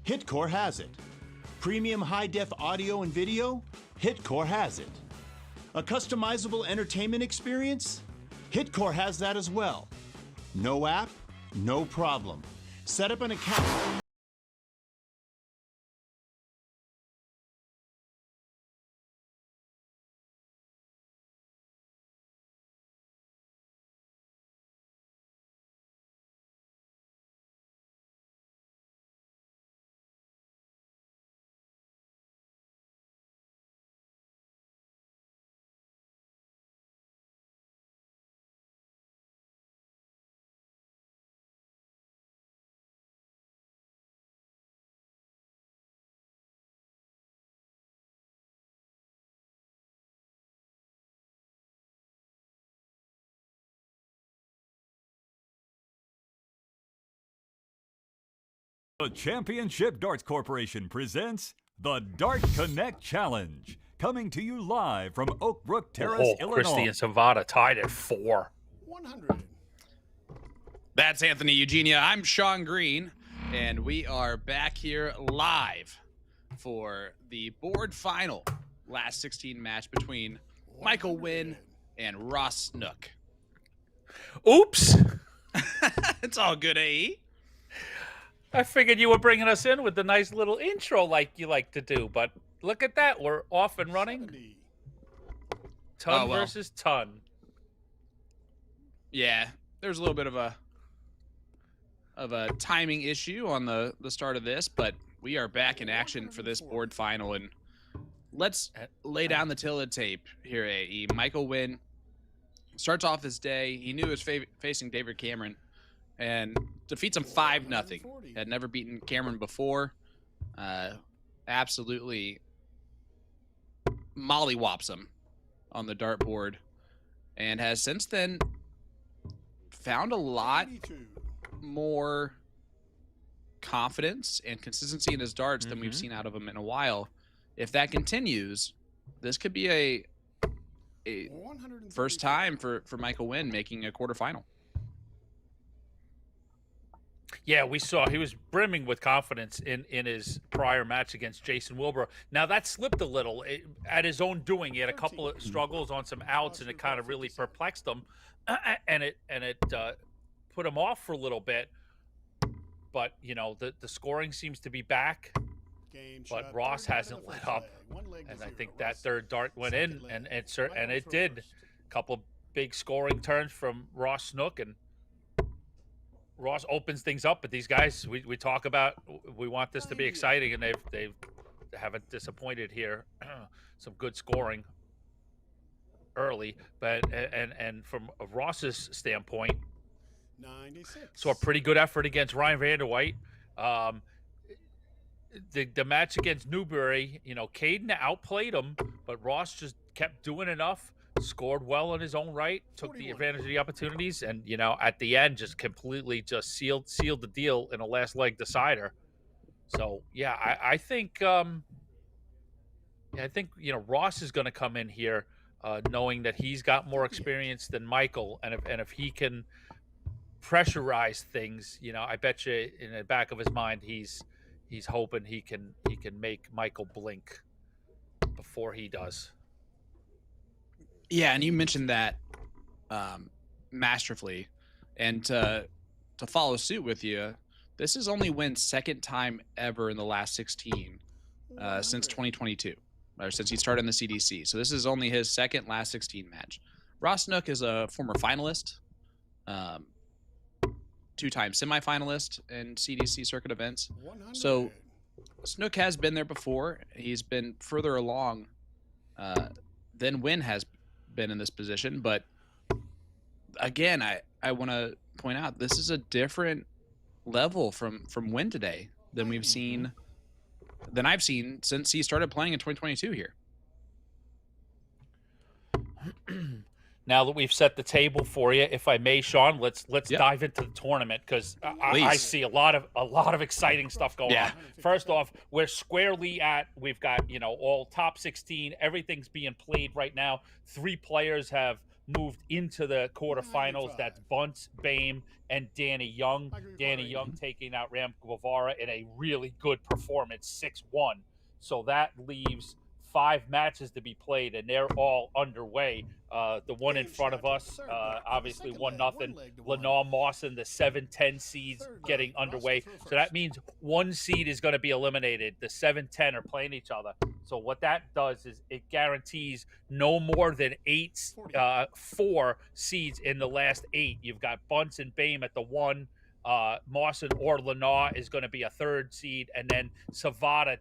Hitcore has it. Premium high-def audio and video? Hitcore has it. A customizable entertainment experience? Hitcore has that as well. No app? No problem. Set up an account. The Championship Darts Corporation presents the Dart Connect Challenge, coming to you live from Oakbrook Terrace, Illinois. Christie and Savada tied at 4. 100. That's Anthony Eugenia. I'm Sean Green, and we are back here live for the board final last 16 match between Michael Wynn and Ross Snook. Oops. It's all good, AE. I figured you were bringing us in with the nice little intro like you like to do, but look at that. We're off and running. 70. Ton Oh, well. versus ton. Yeah, there's a little bit of a timing issue on the start of this, but we are back in action for this board final, and let's lay down the till of the tape here, AE. Michael Wynn starts off this day. He knew he was facing David Cameron and defeats him 5-0. Had never beaten Cameron before. Absolutely mollywops him on the dartboard, and has since then found a lot 82. more confidence and consistency in his darts than we've seen out of him in a while. If that continues, this could be a first time for Michael Wynn making a quarterfinal. Yeah, we saw he was brimming with confidence in his prior match against Jason Wilbur. Now that slipped a little at his own doing. He had a couple of struggles on some outs, and it kind of really perplexed him, and it put him off for a little bit. But you know, the scoring seems to be back, but Ross hasn't let up, and I think that third dart went in, and it did. A couple big scoring turns from Ross Snook, and Ross opens things up. But these guys, we talk about, we want this to be exciting, and they haven't disappointed here. Some good scoring early, but and from Ross's standpoint, 96. so a pretty good effort against Ryan Vanderwhite. The match against Newbury, you know, Caden outplayed him, but Ross just kept doing enough, scored well in his own right, took the advantage of the opportunities, and you know, at the end, just completely just sealed the deal in a last leg decider. So yeah, I think you know, Ross is going to come in here knowing that he's got more experience than Michael, and if he can pressurize things, you know, I bet you in the back of his mind he's hoping he can make Michael blink before he does. Yeah, and you mentioned that masterfully, and to follow suit with you, this is only Wynn's second time ever in the last 16 since 2022, or since he started in the CDC. So this is only his second last 16 match. Ross Snook is a former finalist, two-time semifinalist in CDC circuit events. 100. So Snook has been there before. He's been further along than Wynn has been in this position. But again, I want to point out, this is a different level from Wynn today than I've seen since he started playing in 2022 here. Now that we've set the table for you, if I may, Sean, let's dive into the tournament, because I see a lot of exciting stuff going on. First off, we're squarely we've got, you know, all top 16. Everything's being played right now. 3 players have moved into the quarterfinals. That's Bunce, Bame, and Danny Young. Danny Young taking out Ram Guevara in a really good performance, 6-1. So that leaves 5 matches to be played, and they're all underway. The one in front of us, obviously 1-0. Lenore Mawson, the 7-10 seeds, getting underway. So that means 1 seed is going to be eliminated. The 7-10 are playing each other. So what that does is it guarantees no more than 4 seeds in the last 8. You've got Bunce and Bame at the 1. Mawson or Lenore is going to be a 3rd seed, and then Savada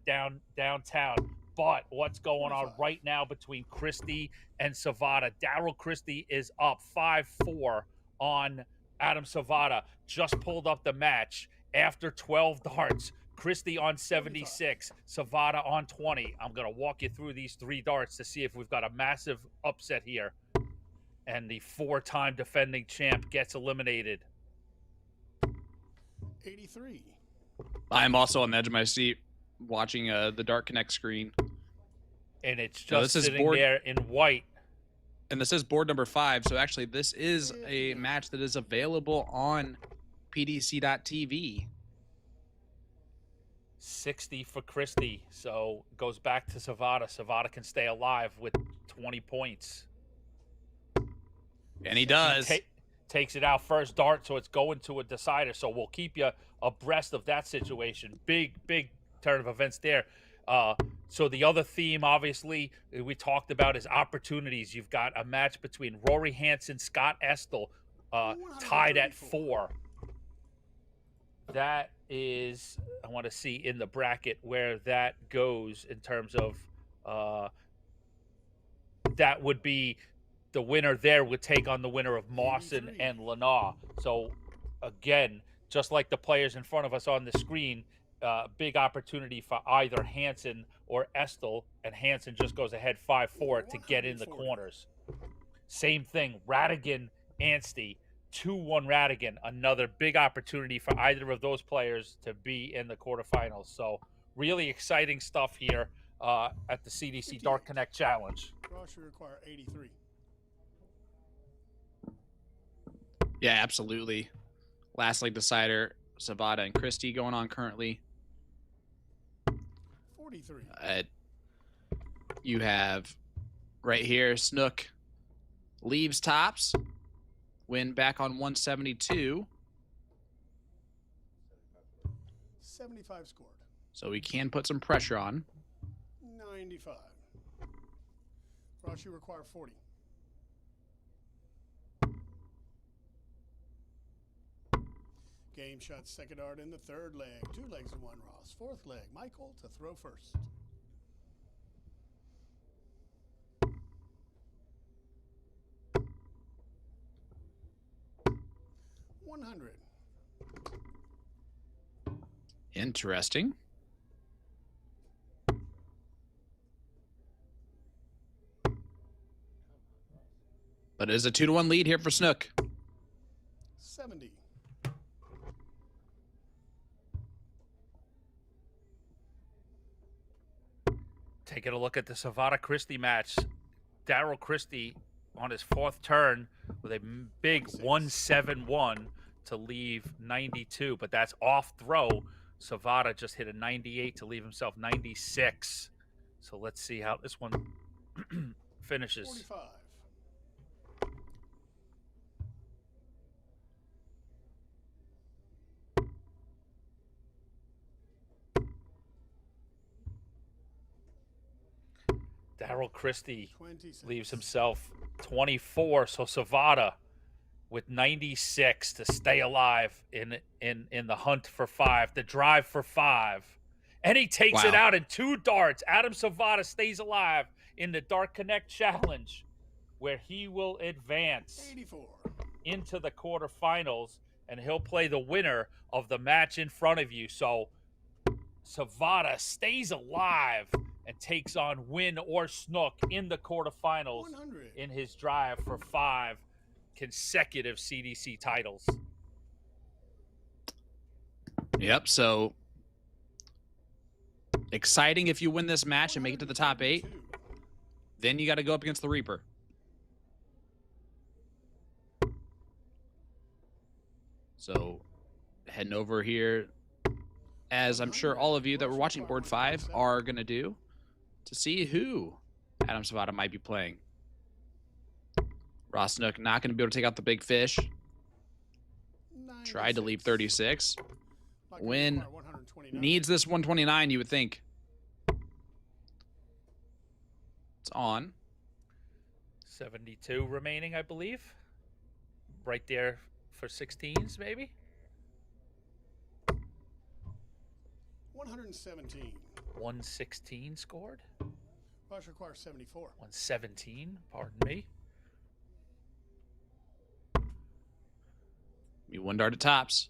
downtown. But what's going on right now between Christie and Savada? Daryl Christie is up 5-4 on Adam Savada. Just pulled up the match after 12 darts. Christie on 76, Savada on 20. I'm going to walk you through these 3 darts to see if we've got a massive upset here. And the 4-time defending champ gets eliminated. 83. I'm also on the edge of my seat watching the Dark Connect screen. And it's So just this is sitting board- there in white. And this is board number 5. So actually, this is a match that is available on PDC.TV. 60 for Christie. So goes back to Savada. Savada can stay alive with 20 points. And he does. Takes it out first dart, so it's going to a decider. So we'll keep you abreast of that situation. Big turn of events there. So the other theme, obviously, we talked about is opportunities. You've got a match between Rory Hansen, Scott Estel, tied at 4. That is, I want to see in the bracket where that goes in terms of that would be the winner there would take on the winner of Mawson and Lennar. So again, just like the players in front of us on the screen, big opportunity for either Hansen or Estel, and Hansen just goes ahead 5-4 to get in the corners. Same thing, Radigan, Anstey, 2-1 Radigan, another big opportunity for either of those players to be in the quarterfinals. So really exciting stuff here at the CDC Dark Connect Challenge. Draw should require 83. Yeah, absolutely. Last leg decider, Savada and Christie going on currently. 43. You have right here, Snook leaves tops, win back on 172. 75 scored. So we can put some pressure on. 95. Draw should require 40. Game shot second dart in the third leg. 2 legs and 1 Ross. Fourth leg, Michael to throw first. $100. Interesting. But it is a 2-1 lead here for Snook. 70. Taking a look at the Savada Christie match. Daryl Christie on his 4th turn with a big 171 to leave 92, but that's off throw. Savada just hit a 98 to leave himself 96. So let's see how this one finishes. 45. Daryl Christie 26. leaves himself 24. So Savada with 96 to stay alive in the hunt for 5, the drive for 5. And he takes it out in 2 darts. Adam Savada stays alive in the Dark Connect Challenge, where he will advance 84. into the quarterfinals, and he'll play the winner of the match in front of you. So Savada stays alive and takes on Win or Snook in the quarterfinals 100. in his drive for 5 consecutive CDC titles. Yep, so exciting if you win this match and make it to the top 8. Then you got to go up against the Reaper. So heading over here, as I'm sure all of you that were watching Board 5 are going to do, to see who Adam Savada might be playing. Ross Snook not going to be able to take out the big fish. Tried to leave 36. Win needs this 129, you would think. It's on. 72 remaining, I believe. Right there for 16s, maybe? 117. 116 scored. Rush requires 74. 117, pardon me. Be 1 dart at tops.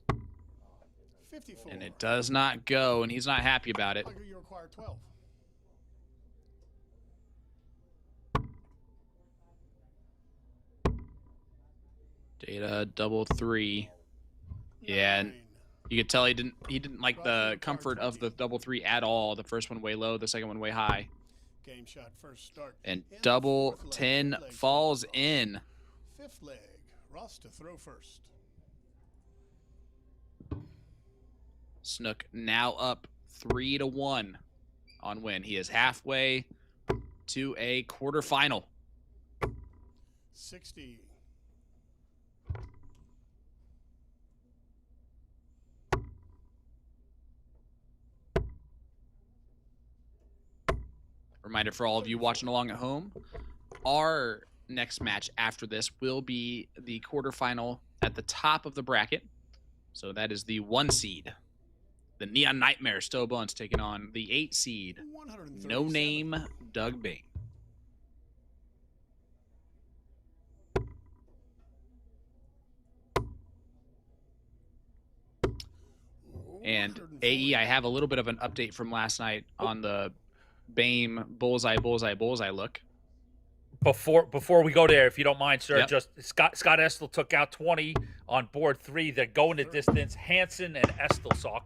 54. And it does not go, and he's not happy about it. Michael, you require 12. Data double 3. Yeah, 9. You could tell he didn't like the comfort of the double three at all. The first one way low, the second one way high. Game shot first start. And In the double fourth leg, 10 leg falls Ross. in. Fifth leg, Ross to throw first. Snook now up 3-1 on win. He is halfway to a quarterfinal. 60. Reminder for all of you watching along at home, our next match after this will be the quarterfinal at the top of the bracket. So that is the 1 seed. The Neon Nightmare Stowe Buns taking on the 8 seed. No name Doug Bain. And AE, I have a little bit of an update from last night on the BAME bullseye look. Before we go there, if you don't mind, sir, Yep. just Scott Estel took out 20 on board 3. They're going the distance. Hansen and Estel, so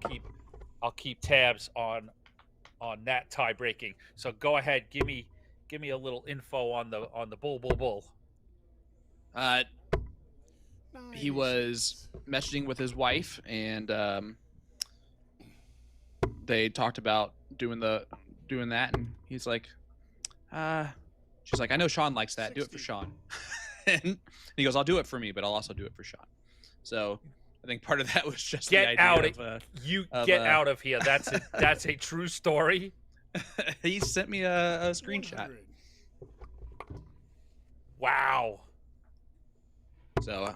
I'll keep tabs on that tie breaking. So go ahead, give me a little info on the bull. He was messaging with his wife, and they talked about doing that, and he's like, she's like, I know Sean likes that. Do it for Sean. And he goes, I'll do it for me, but I'll also do it for Sean. So I think part of that was just Get the out idea of get out of here. That's a true story. He sent me a screenshot. 100. Wow. So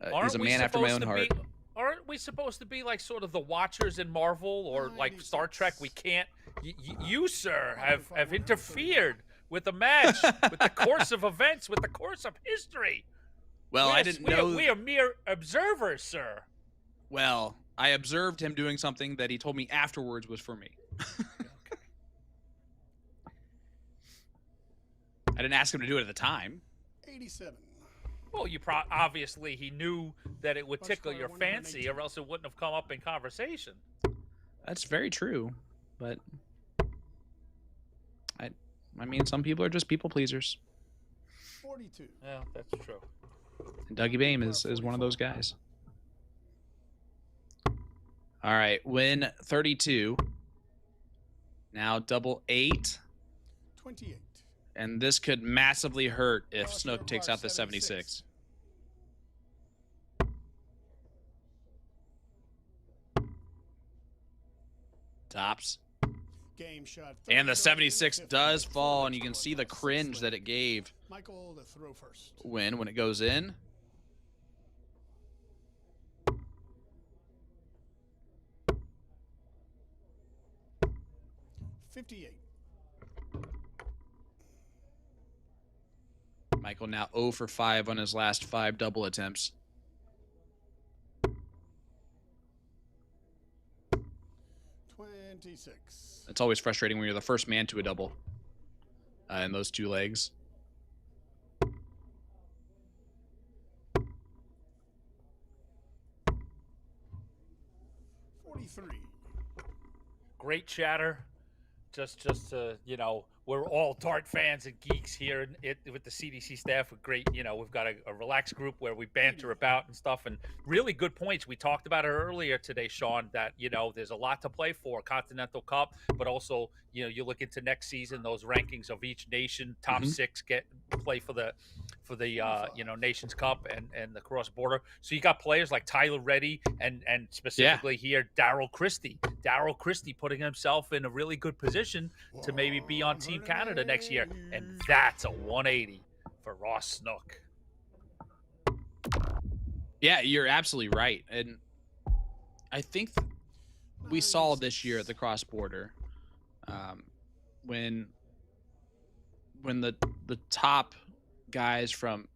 Aren't he's a we man after my own supposed to heart. Aren't we supposed to be like sort of the watchers in Marvel or like Star Trek? We can't. You sir, have interfered with the match, with the course of events, with the course of history. Well, I didn't know. We are mere observers, sir. Well, I observed him doing something that he told me afterwards was for me. I didn't ask him to do it at the time. 87. Well, obviously he knew that it would tickle your fancy, or else it wouldn't have come up in conversation. That's very true, but I mean, some people are just people pleasers. 42. Yeah, that's true. And Dougie Bame is one of those guys. All right, win 32. Now double 8. 28. And this could massively hurt if Snook takes out the 76. Tops. Game shot. And the 76 does fall, and you can see the cringe that it gave Michael to throw first. when it goes in. $58. Michael now 0 for 5 on his last 5 double attempts. 26. It's always frustrating when you're the first man to a double in those 2 legs. $43. Great chatter. Just to, we're all dart fans and geeks here with the CDC staff. With great, we've got a relaxed group where we banter about and stuff, and really good points. We talked about it earlier today, Sean, that, there's a lot to play for, Continental Cup, but also, you look into next season, those rankings of each nation, top 6 play for the Nations Cup and the cross border. So you got players like Tyler Reddy and specifically here Darryl Christie. Darryl Christie putting himself in a really good position to maybe be on Team Canada next year, and that's a 180 for Ross Snook. Yeah, you're absolutely right, and I think we saw this year at the cross border when the top guys from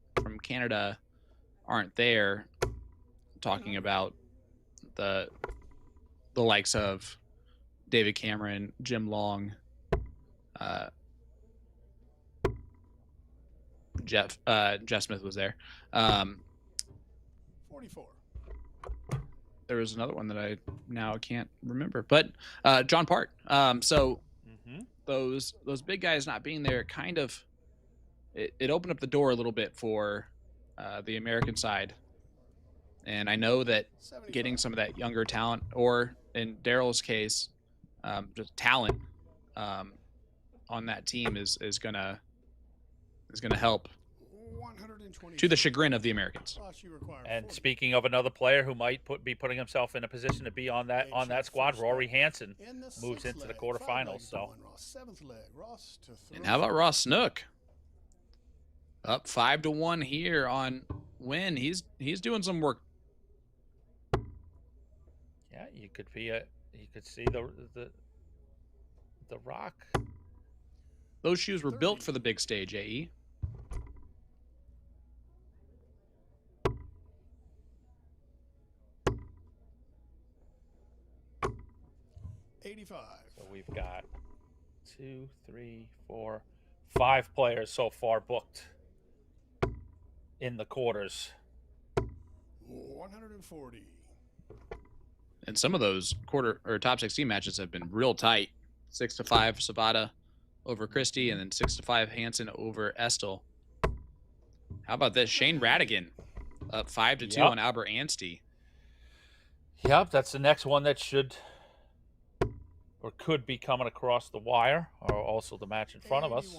Canada aren't there, talking about the likes of David Cameron, Jim Long, Jeff Smith was there. 44. there was another one that I now can't remember, but John Part. So those big guys not being there kind of it opened up the door a little bit for the American side. And I know that getting some of that younger talent, or in Daryl's case, just talent on that team is gonna help to the chagrin of the Americans. And speaking of another player who might be putting himself in a position to be on that squad, Rory Hansen moves into the quarterfinals. So, and how about Ross Snook? Up 5-1 here on Win. He's doing some work. Yeah, you could see the Rock. Those shoes were built for the big stage, AE. So we've got 2, 3, 4, 5 players so far booked in the quarters. 140. And some of those quarter or top 16 matches have been real tight. 6-5 Savada over Christie, and then 6-5 Hansen over Estel. How about this? Shane Radigan up 5-2 on Albert Anstey. Yep, that's the next one that should or could be coming across the wire, or also the match in front of us.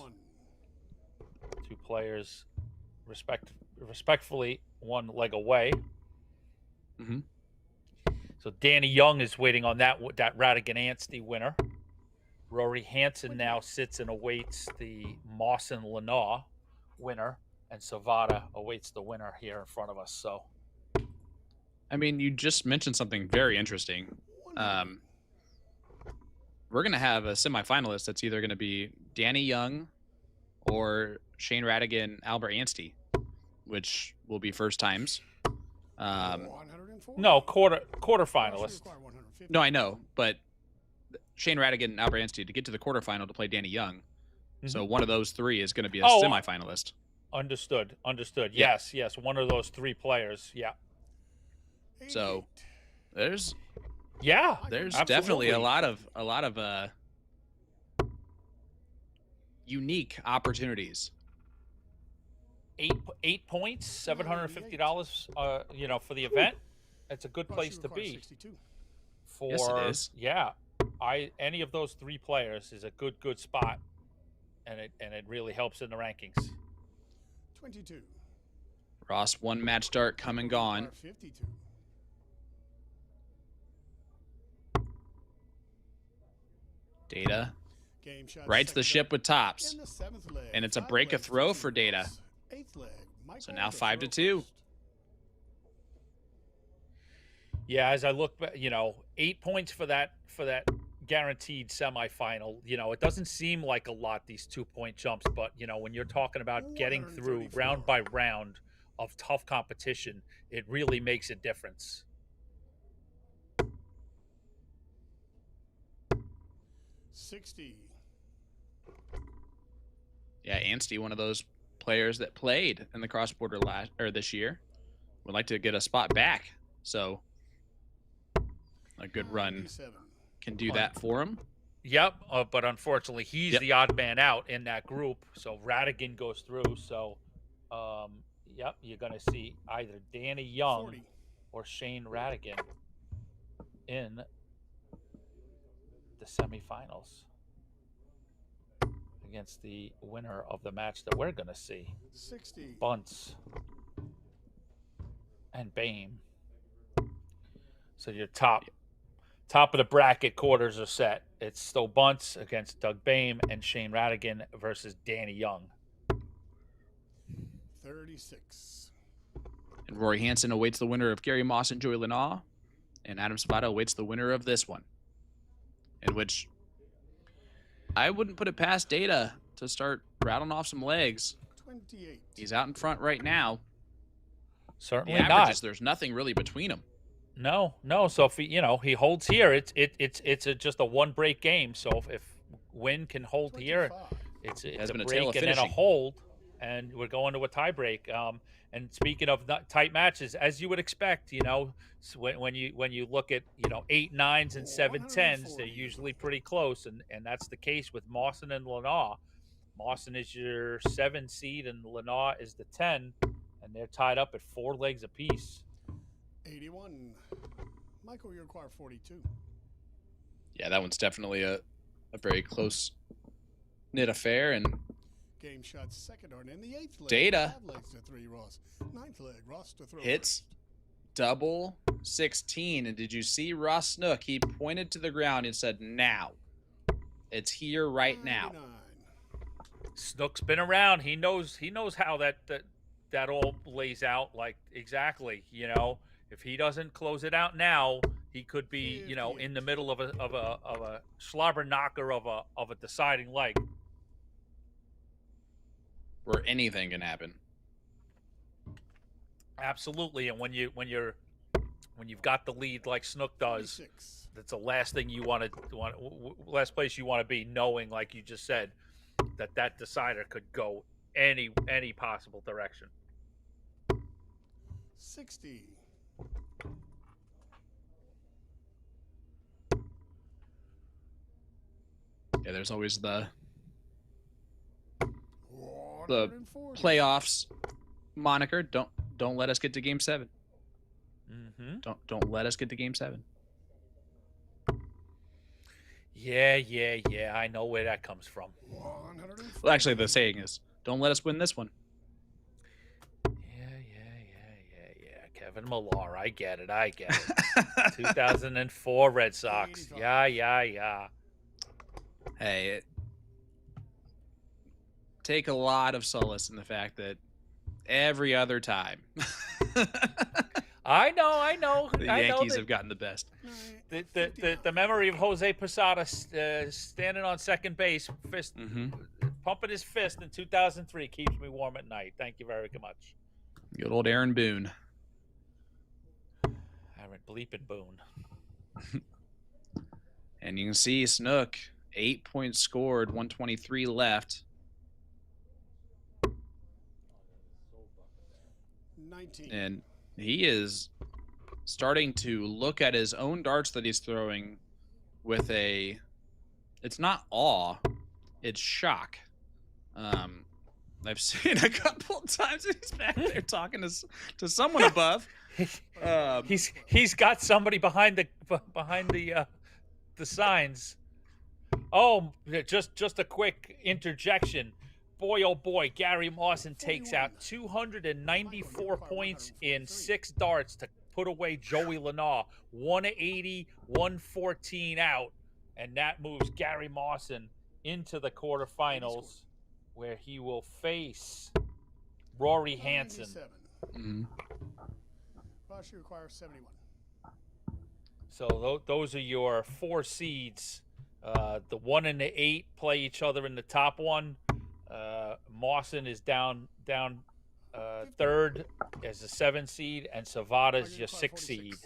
2 players respectfully one leg away. So Danny Young is waiting on that Radigan Anstey winner. Rory Hansen now sits and awaits the Mawson Lenore winner, and Savada awaits the winner here in front of us. So, I mean, you just mentioned something very interesting. We're going to have a semifinalist that's either going to be Danny Young or Shane Radigan, Albert Anstey, which will be first times. No, quarterfinalist. No, I know, but Shane Radigan and Albert Anstey to get to the quarterfinal to play Danny Young. So one of those 3 is going to be a semifinalist. Understood. Yes, one of those 3 players. Yeah. So there's absolutely. definitely a lot of unique opportunities. 8 points, $750. For the event. It's a good place to be. Yes, it is. Yeah, any of those 3 players is a good spot, and it really helps in the rankings. 22. Ross, 1 match start come and gone. 52. Data rights the ship with tops, and it's a break a throw for Data. So now 5-2. Yeah, as I look back, 8 points for that guaranteed semifinal. It doesn't seem like a lot, these 2-point jumps, but when you're talking about getting through round by round of tough competition, it really makes a difference. 60. Yeah, Anstey, one of those players that played in the cross border this year, would like to get a spot back. So a good run can do that for him. Yep, but unfortunately, he's the odd man out in that group. So Radigan goes through. So, you're going to see either Danny Young 40. or Shane Radigan in the semifinals against the winner of the match that we're going to see. 60. Bunce and Bame. So your top of the bracket quarters are set. It's still Bunce against Doug Bame and Shane Radigan versus Danny Young. 36. And Rory Hansen awaits the winner of Gary Moss and Joey Lenore, and Adam Savada awaits the winner of this one, in which I wouldn't put it past Data to start rattling off some legs. 28. He's out in front right now. Certainly the averages, not. There's nothing really between them. No. So if he holds here, it's just a 1-break game. So if Win can hold 25. here, it's a been a break tale of and then a finishing. hold. and we're going to a tiebreak. And speaking of tight matches, as you would expect, when you look at 8 9s and 7 10s, they're usually pretty close, and that's the case with Mawson and Lenore. Mawson is your 7 seed, and Lenore is the 10, and they're tied up at 4 legs apiece. 81. Michael, you require 42. Yeah, that one's definitely a very close knit affair, and Game shot second on in the 8th leg. Data 5 legs to 3, Ross. 9th leg, Ross to throw hits first. double 16. And did you see Ross Snook? He pointed to the ground and said, "Now, it's here right now." 99. Snook's been around. He knows how that all lays out. Like exactly, if he doesn't close it out now, he could be, in the middle of a slobber knocker of a deciding leg. Where anything can happen. Absolutely, and when you've got the lead like Snook does, 46. that's the last thing you last place you want to be, knowing, like you just said, that decider could go any possible direction. 60. Yeah, there's always the 140. playoffs moniker. Don't let us get to game 7. Mm-hmm. Don't let us get to game 7. Yeah. I know where that comes from. 140. Well, actually, the saying is, "Don't let us win this one." Yeah. Kevin Millar, I get it. 2004 Red Sox. 85. Yeah. Hey, take a lot of solace in the fact that every other time I know. the Yankees have gotten the best. The memory of Jose Posada standing on second base, pumping his fist in 2003 keeps me warm at night. Thank you very much. Good old Aaron Boone. Aaron bleeping Boone. And you can see Snook, 8 points scored, 123 left. 19. And he is starting to look at his own darts that he's throwing with it's not awe, it's shock. I've seen a couple of times he's back there talking to someone above. He's got somebody behind the signs. Oh, just a quick interjection. Boy, oh boy, Gary Mawson takes out 294 points in 6 darts to put away Joey Lenore. 180, 114 out, and that moves Gary Mawson into the quarterfinals, where he will face Rory Hansen. 97. Ross, you require 71. So those are your 4 seeds. The 1 and the 8 play each other in the top one. Mawson is down third as a 7 seed, and Savada's your 6 seed.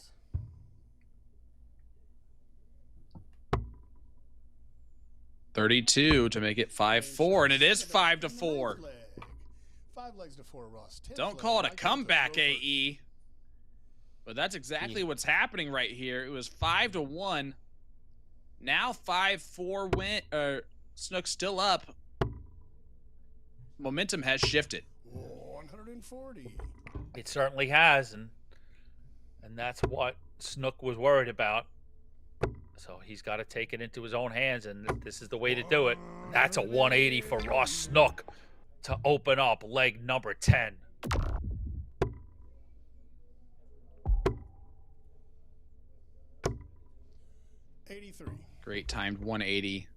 32 to make it 5-4, and it is 5-4. 5 legs to 4, Ross. Don't call it a comeback, AE. But that's exactly what's happening right here. It was 5-1. Now 5-4 win. Snook's still up. Momentum has shifted. 140. It certainly has, and that's what Snook was worried about. So he's got to take it into his own hands, and this is the way to do it. That's a 180 for Ross Snook to open up leg number 10. Great timed 180.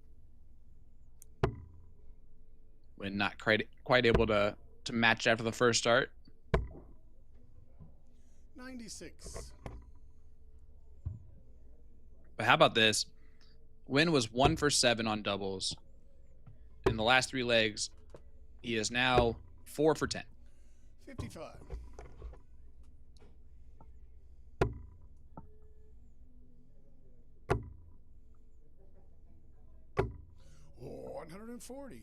When not quite able to match after the first start. 96. But how about this? Wynn was 1 for 7 on doubles. In the last 3 legs, he is now 4 for 10. 55. 140.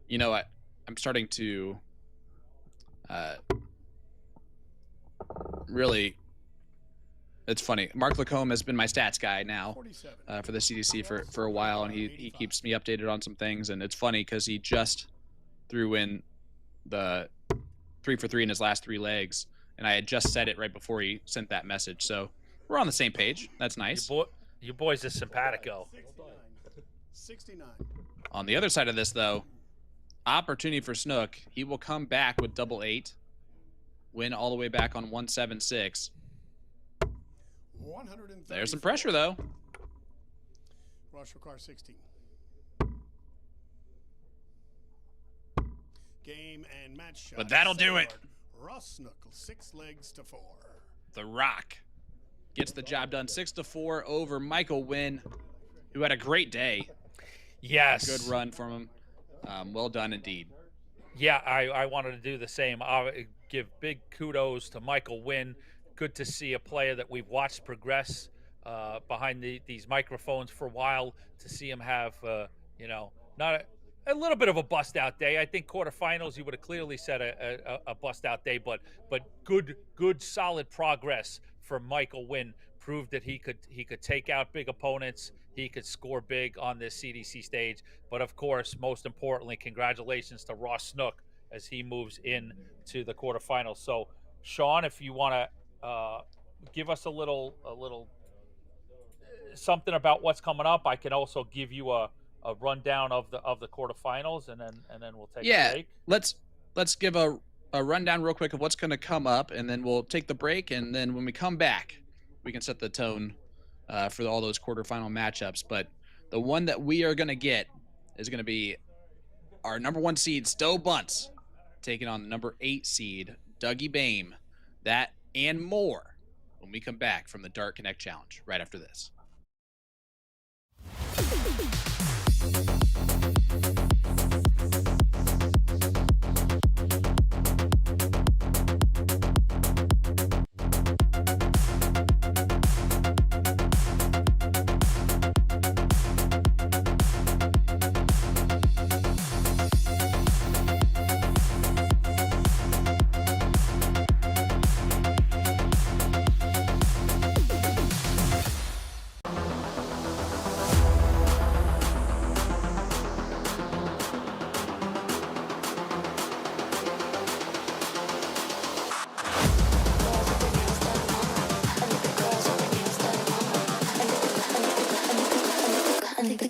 You know what? I'm starting to really. It's funny. Mark Lacombe has been my stats guy now for the CDC for a while, and he keeps me updated on some things. And it's funny because he just threw in the 3 for 3 in his last 3 legs, and I had just said it right before he sent that message. So we're on the same page. That's nice. You boys are simpatico. 69. On the other side of this, though, opportunity for Snook. He will come back with double 8, win all the way back on 176. There's some pressure, though. Rush requires 16. Game and match shot. But that'll do it. Ross Snook, 6 legs to 4. The Rock gets the job done 6-4 over Michael Wynn, who had a great day. Yes. Good run from him. Well done indeed. Yeah, I wanted to do the same. I'll give big kudos to Michael Wynn. Good to see a player that we've watched progress behind these microphones for a while, to see him have, not a little bit of a bust-out day. I think quarterfinals, he would have clearly said a bust-out day, but good, solid progress for Michael Wynn. Proved that he could take out big opponents. He could score big on this CDC stage. But, of course, most importantly, congratulations to Ross Snook as he moves in to the quarterfinals. So, Sean, if you want to give us a little something about what's coming up, I can also give you a rundown of the quarterfinals, and then we'll take a break. Let's give a rundown real quick of what's going to come up, and then we'll take the break, and then when we come back, we can set the tone for all those quarterfinal matchups. But the one that we are going to get is going to be our number 1 seed, Stowe Bunts, taking on the number 8 seed, Dougie Bame. That and more when we come back from the Dart Connect Challenge right after this.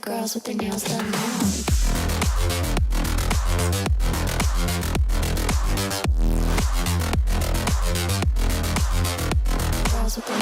Girls with their nails done now. Girls with their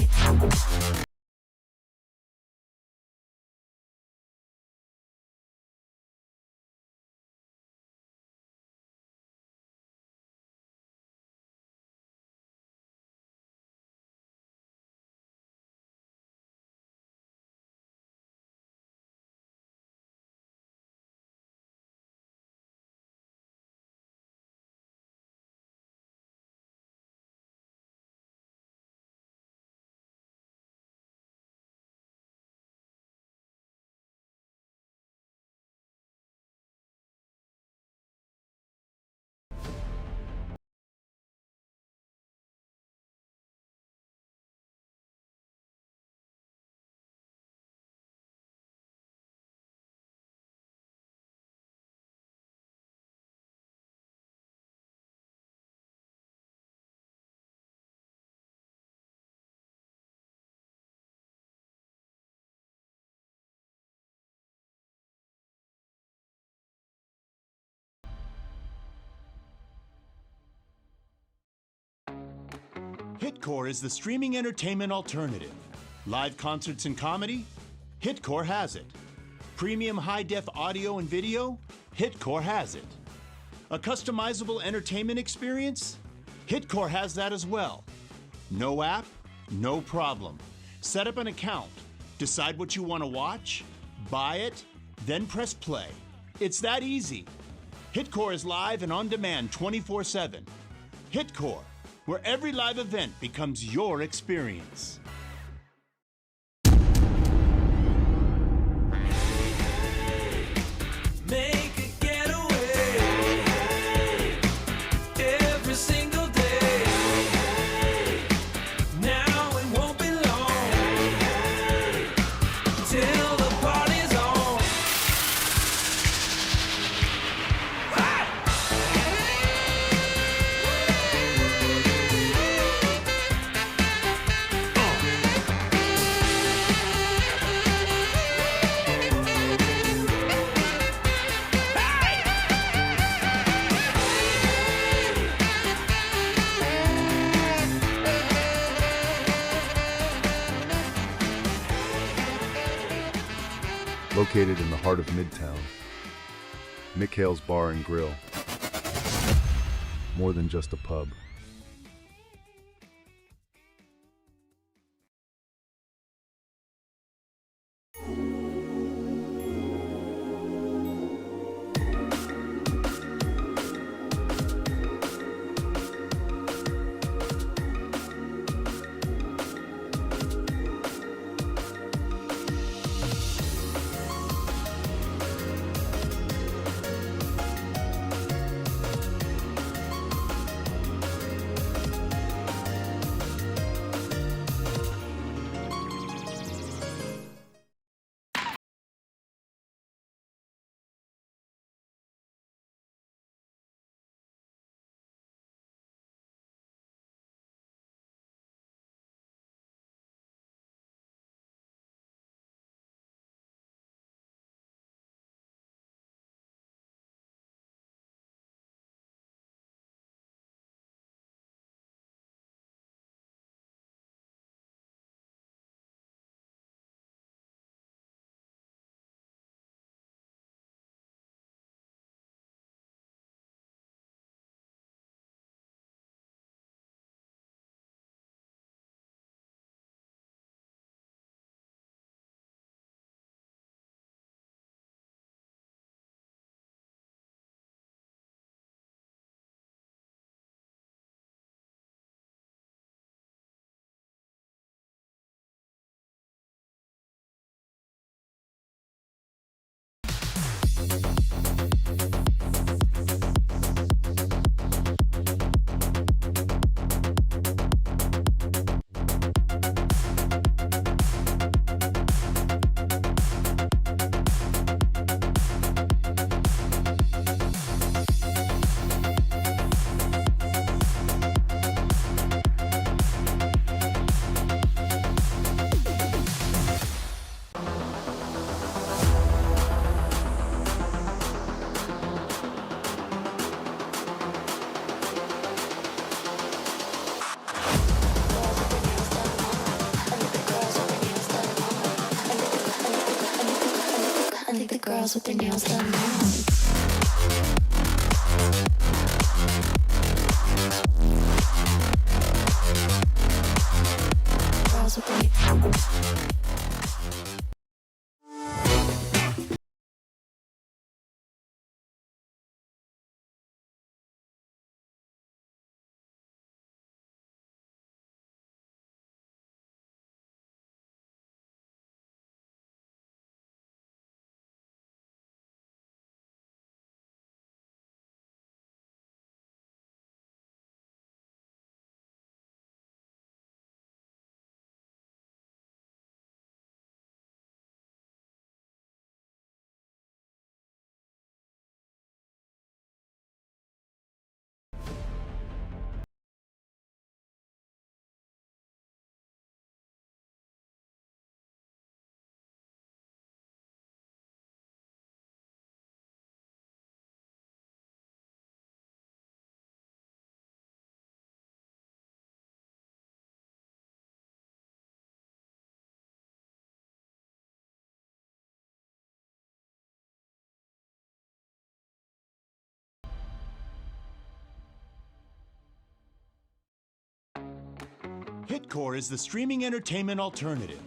Hitcore is the streaming entertainment alternative. Live concerts and comedy? Hitcore has it. Premium high-def audio and video? Hitcore has it. A customizable entertainment experience? Hitcore has that as well. No app? No problem. Set up an account, decide what you want to watch, buy it, then press play. It's that easy. Hitcore is live and on demand 24/7. Hitcore, where every live event becomes your experience. Make a getaway. Located in the heart of Midtown, Mikhail's Bar and Grill. More than just a pub. Girls with their nails done now. Girls with their Hitcore is the streaming entertainment alternative.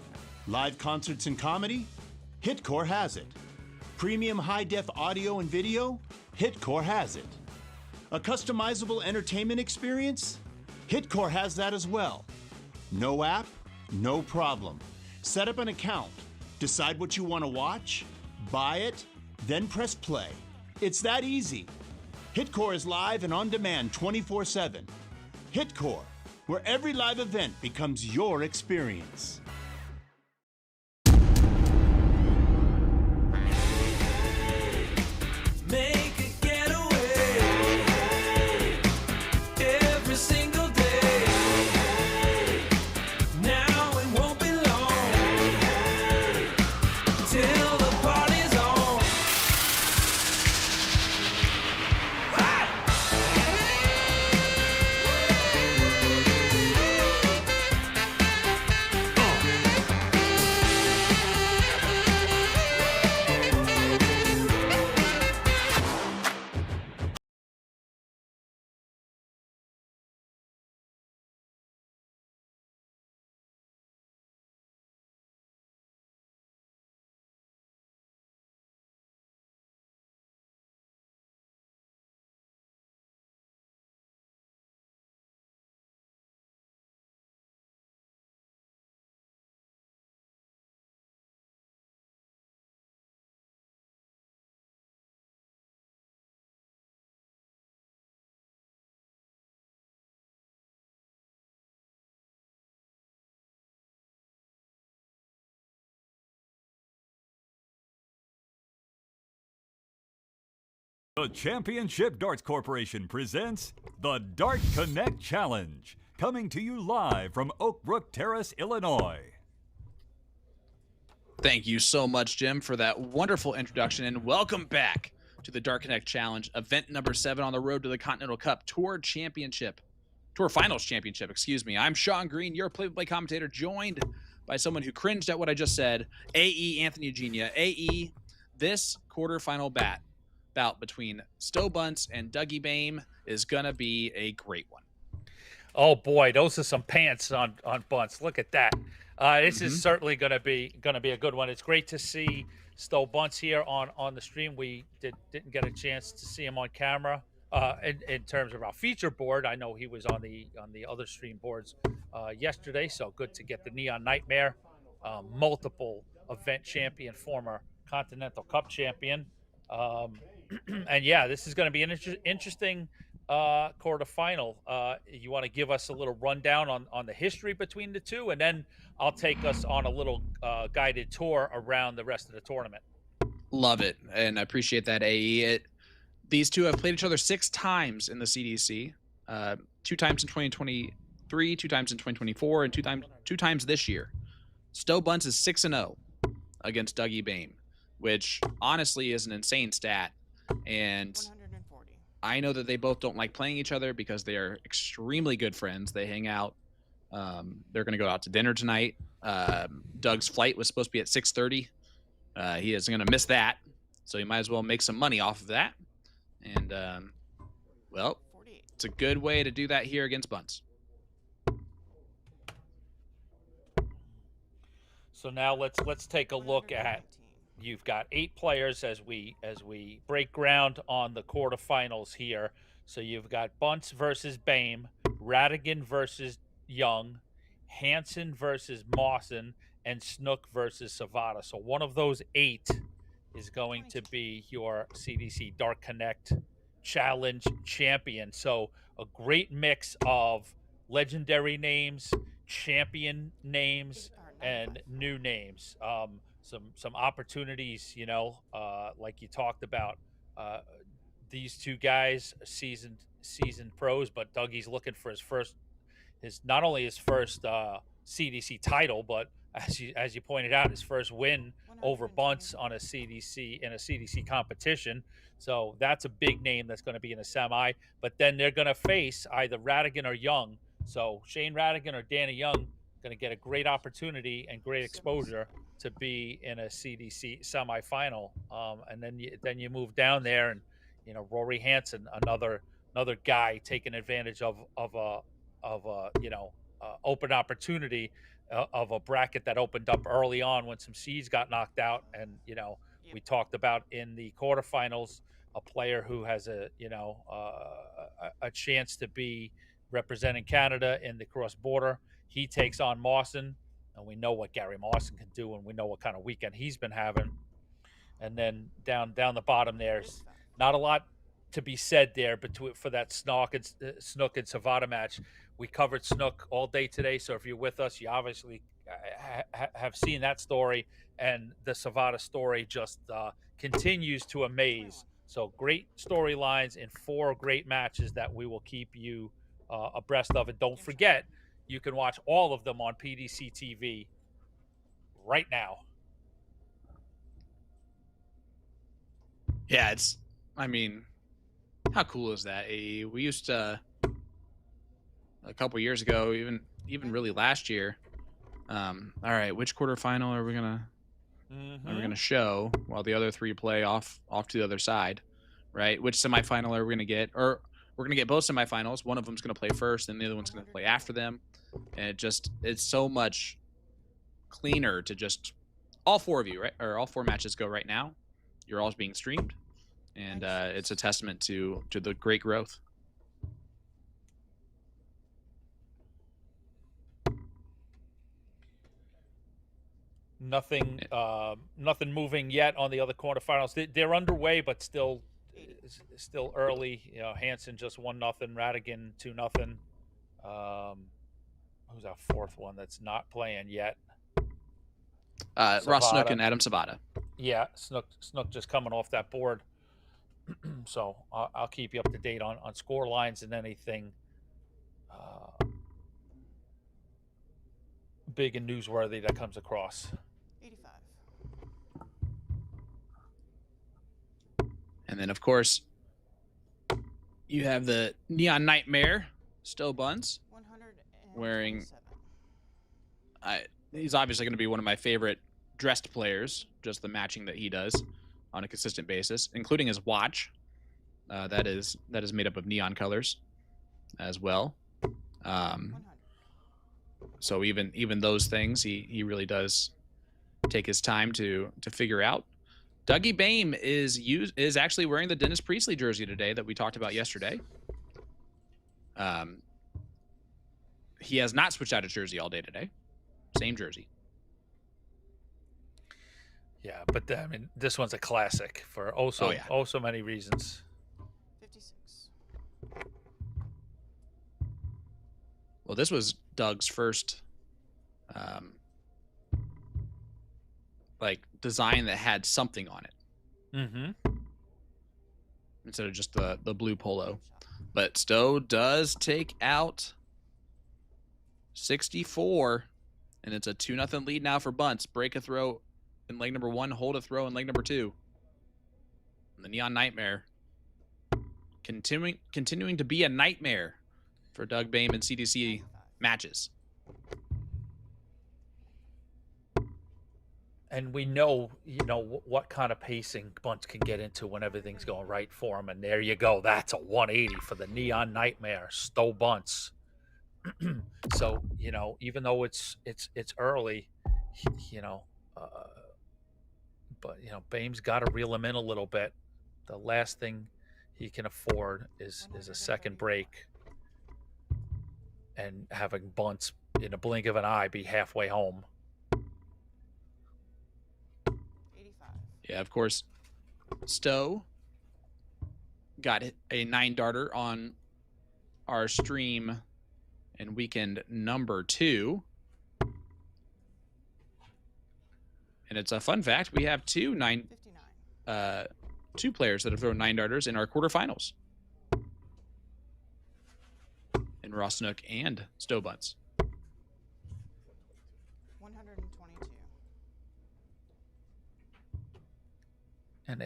Live concerts and comedy? Hitcore has it. Premium high-def audio and video? Hitcore has it. A customizable entertainment experience? Hitcore has that as well. No app? No problem. Set up an account. Decide what you want to watch, buy it, then press play. It's that easy. Hitcore is live and on demand 24/7. Hitcore, where every live event becomes your experience. Make a getaway every single day. Now it won't be long till the party's on. The Championship Darts Corporation presents the Dart Connect Challenge, coming to you live from Oakbrook Terrace, Illinois. Thank you so much, Jim, for that wonderful introduction, and welcome back to the Dark Connect Challenge, event number 7 on the road to the Continental Cup Tour Finals Championship, excuse me. I'm Sean Green, your play-by-play commentator, joined by someone who cringed at what I just said, AE Anthony Eugenia. AE, this quarterfinal bout between Stowe Bunce and Dougie Bame is gonna be a great one. Oh boy, those are some pants on Bunce. Look at that. This is certainly gonna be a good one. It's great to see Stowe Bunce here on the stream. We didn't get a chance to see him on camera in terms of our feature board. I know he was on the other stream boards yesterday, so good to get the Neon Nightmare, multiple event champion, former Continental Cup champion. And yeah, this is going to be an interesting quarterfinal. You want to give us a little rundown on the history between the two, and then I'll take us on a little guided tour around the rest of the tournament. Love it, and I appreciate that, AE. These two have played each other 6 times in the CDC, 2 times in 2023, 2 times in 2024, and two times this year. Stowe Bunce is 6-0 against Dougie Bame, which honestly is an insane stat. And 140. I know that they both don't like playing each other because they are extremely good friends. They hang out. They're going to go out to dinner tonight. Doug's flight was supposed to be at 6:30. He is going to miss that, so he might as well make some money off of that. And, well, 48. it's a good way to do that here against Bunce. So now let's take a look at. You've got 8 players as we break ground on the quarterfinals here. So you've got Bunce versus Bame, Radigan versus Young, Hansen versus Mawson, and Snook versus Savata. So one of those 8 is going to be your CDC Dark Connect Challenge champion. So a great mix of legendary names, champion names, and new names. Some opportunities, like you talked about. These two guys, seasoned pros, but Dougie's looking for not only his first CDC title, but as you pointed out, his first win over Bunce on in a CDC competition. So that's a big name that's going to be in a semi. But then they're going to face either Radigan or Young. So Shane Radigan or Danny Young going to get a great opportunity and great exposure to be in a CDC semifinal. And then you move down there, and Rory Hansen, another guy taking advantage of a open opportunity of a bracket that opened up early on when some seeds got knocked out. And we talked about in the quarterfinals a player who has a chance to be representing Canada in the cross border. He takes on Mawson, and we know what Gary Mawson can do, and we know what kind of weekend he's been having. And then down the bottom, there's not a lot to be said there for that Snook and Savata match. We covered Snook all day today, so if you're with us, you obviously have seen that story, and the Savata story just continues to amaze. So great storylines in 4 great matches that we will keep you abreast of. And don't forget, you can watch all of them on PDC TV right now. Yeah, how cool is that? We used to, a couple years ago, even really last year. All right, which quarterfinal are we gonna show while the other 3 play off to the other side, right? Which semifinal are we gonna get? Or we're gonna get both semifinals. One of them's gonna play first, and the other one's gonna play after them. And it's so much cleaner to just all 4 of you, right? Or all 4 matches go right now. You're all being streamed, and it's a testament to the great growth. Nothing moving yet on the other quarterfinals. They're underway, but still early. Hansen just 1-0, Radigan 2-0. Who's our 4th one that's not playing yet? Ross Snook and Adam Savata. Yeah, Snook just coming off that board. So I'll keep you up to date on score lines and anything big and newsworthy that comes across. 85. And then, of course, you have the Neon Nightmare, Stowe Buns, 127. wearing... he's obviously going to be one of my favorite dressed players, just the matching that he does on a consistent basis, including his watch. That is made up of neon colors as well. 100. So even those things, he really does take his time to figure out. Dougie Boehm is actually wearing the Dennis Priestley jersey today that we talked about yesterday. He has not switched out a jersey all day today. Same jersey. Yeah, but I mean, this one's a classic for so many reasons. 56. Well, this was Doug's first like design that had something on it. Mm-hmm. Instead of just the blue polo. But Stowe does take out 64, and it's a 2-0 lead now for Bunts. Break a throw in leg number 1, hold a throw in leg number 2. And the Neon Nightmare continuing to be a nightmare for Doug Boehm and CDC matches. And we know, what kind of pacing Bunts can get into when everything's going right for him. And there you go. That's a 180 for the Neon Nightmare, Stowe Bunts. So, even though it's early, but Boehm's got to reel him in a little bit. The last thing he can afford is a second break and having Bunts in a blink of an eye be halfway home. 85. Yeah, of course, Stowe got a 9-darter on our stream in weekend number 2. And it's a fun fact, we have two players that have thrown 9-darters in our quarterfinals. In Ross Snook and Stowe Bunts. 122. And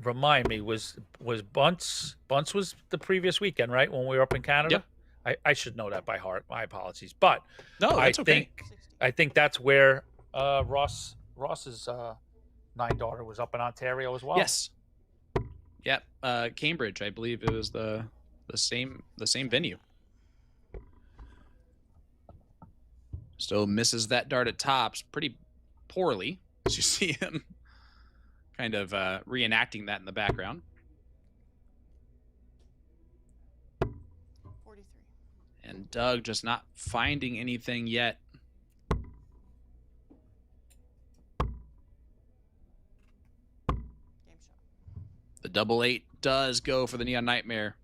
remind me, was Bunts was the previous weekend, right? When we were up in Canada? Yep. I should know that by heart. My apologies. But no, that's okay. I think that's where Ross's 9-darter was up in Ontario as well. Yes. Yep. Cambridge, I believe it was the same venue. Still misses that dart at tops pretty poorly, as you see him kind of reenacting that in the background. 43. And Doug just not finding anything yet. Game shot. The 8-8 does go for the Neon Nightmare.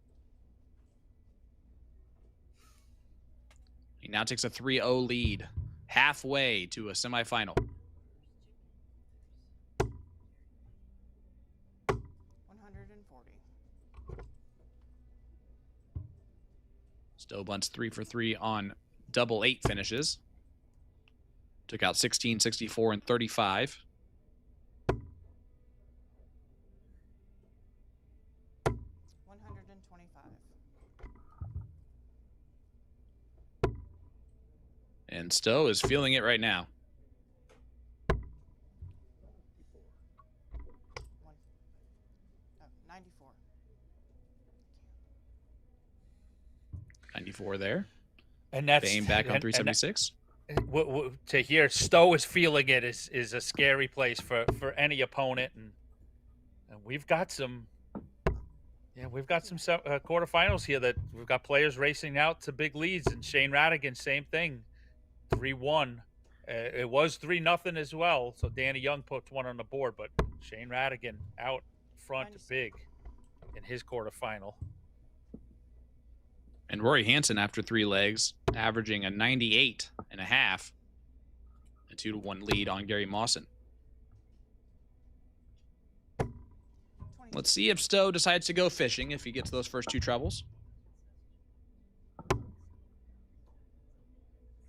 He now takes a 3-0 lead, halfway to a semifinal. 140. Stowe Bunts 3 for 3 on 8-8 finishes. Took out 16, 64, and 35. And Stowe is feeling it right now. 94. 94 there. And that's Boehm back on 376. To hear Stowe is feeling it is a scary place for any opponent, and we've got some quarterfinals here that we've got players racing out to big leads, and Shane Radigan, same thing, 3-1. It was 3-0 as well, so Danny Young put one on the board, but Shane Radigan out front big in his quarterfinal. And Rory Hansen, after 3 legs, averaging a 98.5, a 2-1 lead on Gary Mawson. 25. Let's see if Stowe decides to go fishing if he gets those first 2 trebles.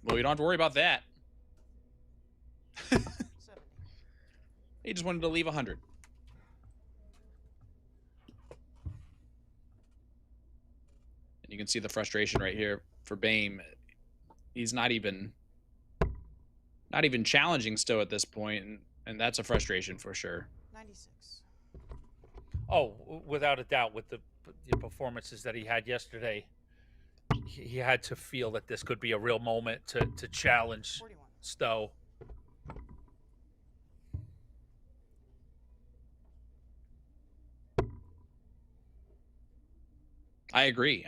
Well, you don't have to worry about that. 70. He just wanted to leave 100. And you can see the frustration right here for Bame. He's not even challenging Stowe at this point, and that's a frustration for sure. 96. Oh, without a doubt, with the performances that he had yesterday, he had to feel that this could be a real moment to challenge 41. Stowe. I agree.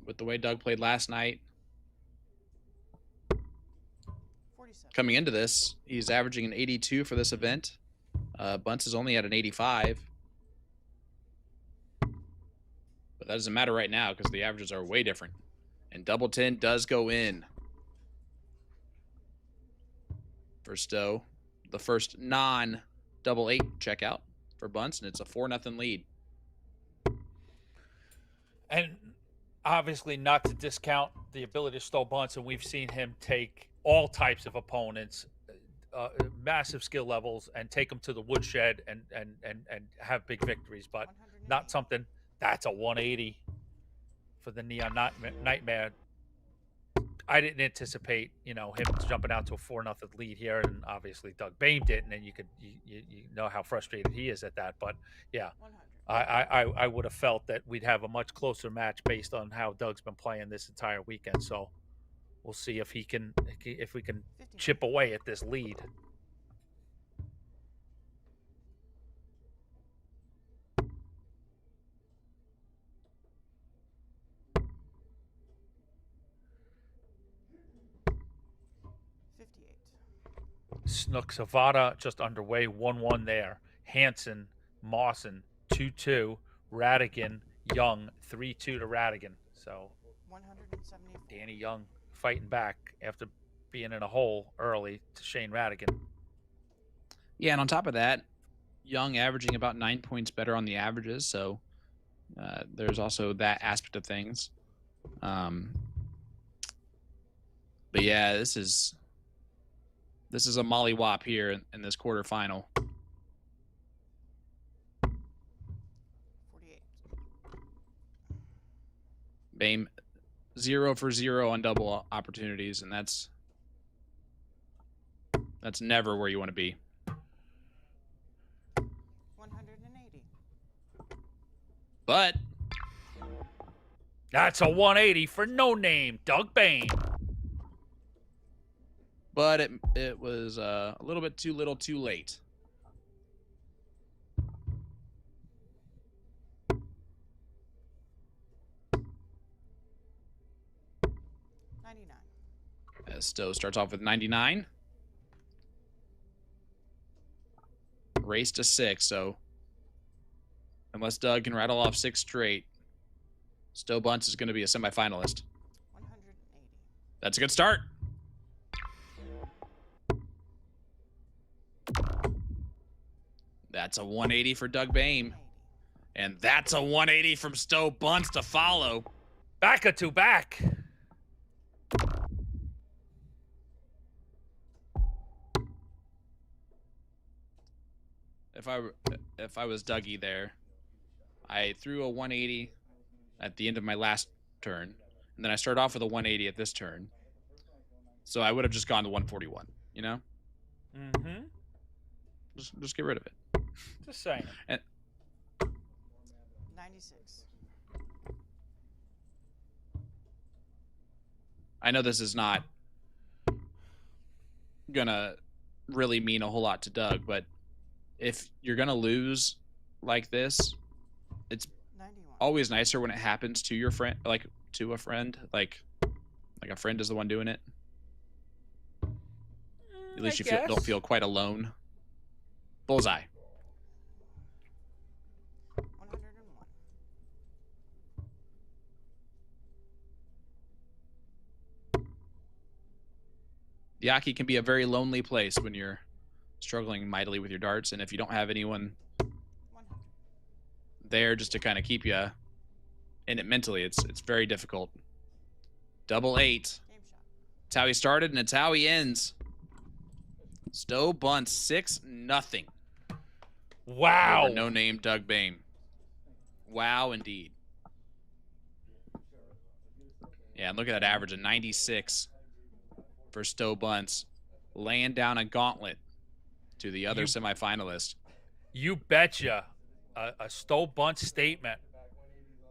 With the way Doug played last night. 47. Coming into this, he's averaging an 82 for this event. Bunce is only at an 85. But that doesn't matter right now because the averages are way different. And double 10 does go in for Stowe. The first non-double 8 checkout for Bunce, and it's a 4-0 lead. And obviously not to discount the ability of Stowe Bunce, and we've seen him take all types of opponents, massive skill levels, and take them to the woodshed and have big victories, but not something that's a 180 for the Neon Nightmare. I didn't anticipate, him jumping out to a 4-0 lead here, and obviously Doug Bame didn't, and you know how frustrated he is at that. But yeah, 100. I would have felt that we'd have a much closer match based on how Doug's been playing this entire weekend. So we'll see if we can chip away at this lead. Snook Savada just underway, 1-1 there. Hansen, Mawson, 2-2. Radigan, Young, 3-2 to Radigan. So 174. Danny Young fighting back after being in a hole early to Shane Radigan. Yeah, and on top of that, Young averaging about 9 points better on the averages, so there's also that aspect of things. But yeah, this is a mollywop here in this quarterfinal. 48. Bame 0 for 0 on double opportunities, and that's never where you want to be. 180. But that's a 180 for no name, Doug Bame. But it was a little bit too little too late. As Stowe starts off with 99. Race to 6, so unless Doug can rattle off 6 straight, Stowe Bunce is going to be a semifinalist. 180. That's a good start. That's a 180 for Doug Bame. And that's a 180 from Stowe Bunce to follow. Back-a-to-back. If I was Dougie there, I threw a 180 at the end of my last turn, and then I started off with a 180 at this turn. So I would have just gone to 141, you know? Mm-hmm. Just get rid of it. Just saying. And 96. I know this is not gonna really mean a whole lot to Doug, but if you're gonna lose like this, it's 91. always nicer when it happens to your friend, like to a friend, like a friend is the one doing it. At least you don't feel quite alone. Bullseye. 101. The Yaki can be a very lonely place when you're struggling mightily with your darts, and if you don't have anyone 100. there just to kind of keep you in it mentally. It's very difficult. Double 8. Game shot. It's how he started and it's how he ends. Stowe bunts 6-0 Wow. over no name Doug Bain. Wow, indeed. Yeah, and look at that average of 96 for Stowe bunts, laying down a gauntlet to the other semifinalist. You betcha. A Stowe bunt statement.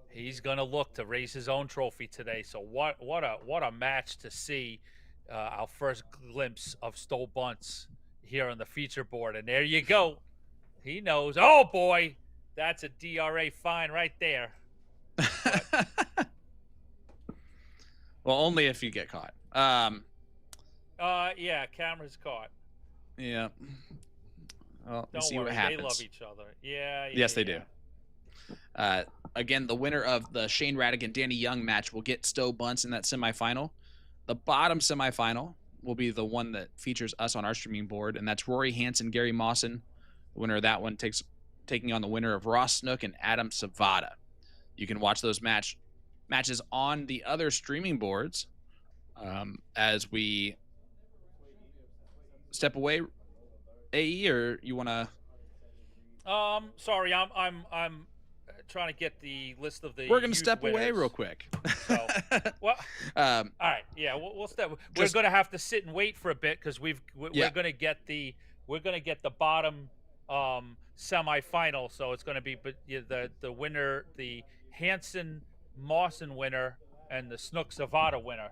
He's gonna look to raise his own trophy today. So what a match to see. Our first glimpse of Stowe bunts here on the feature board, and there you go. He knows. Oh boy, that's a DRA fine right there. Well, only if you get caught. Yeah, camera's caught. Yeah. Well, Don't see worry, what happens. they love each other. Yeah. Yes, they do. Again, the winner of the Shane Radigan Danny Young match will get Stowe bunts in that semifinal. The bottom semifinal will be the one that features us on our streaming board, and that's Rory Hansen, Gary Mawson. The winner of that one taking on the winner of Ross Snook and Adam Savada. You can watch those matches on the other streaming boards as we step away. AE, or you want to? Sorry, I'm trying to get the list of the. We're gonna youth step away winners. real quick. So, well, all right, yeah, we'll step. We're Just- gonna have to sit and wait for a bit because we're Yeah. gonna get the bottom semifinal. So it's gonna be the winner, the Hansen Mawson winner, and the Snook Zavada winner.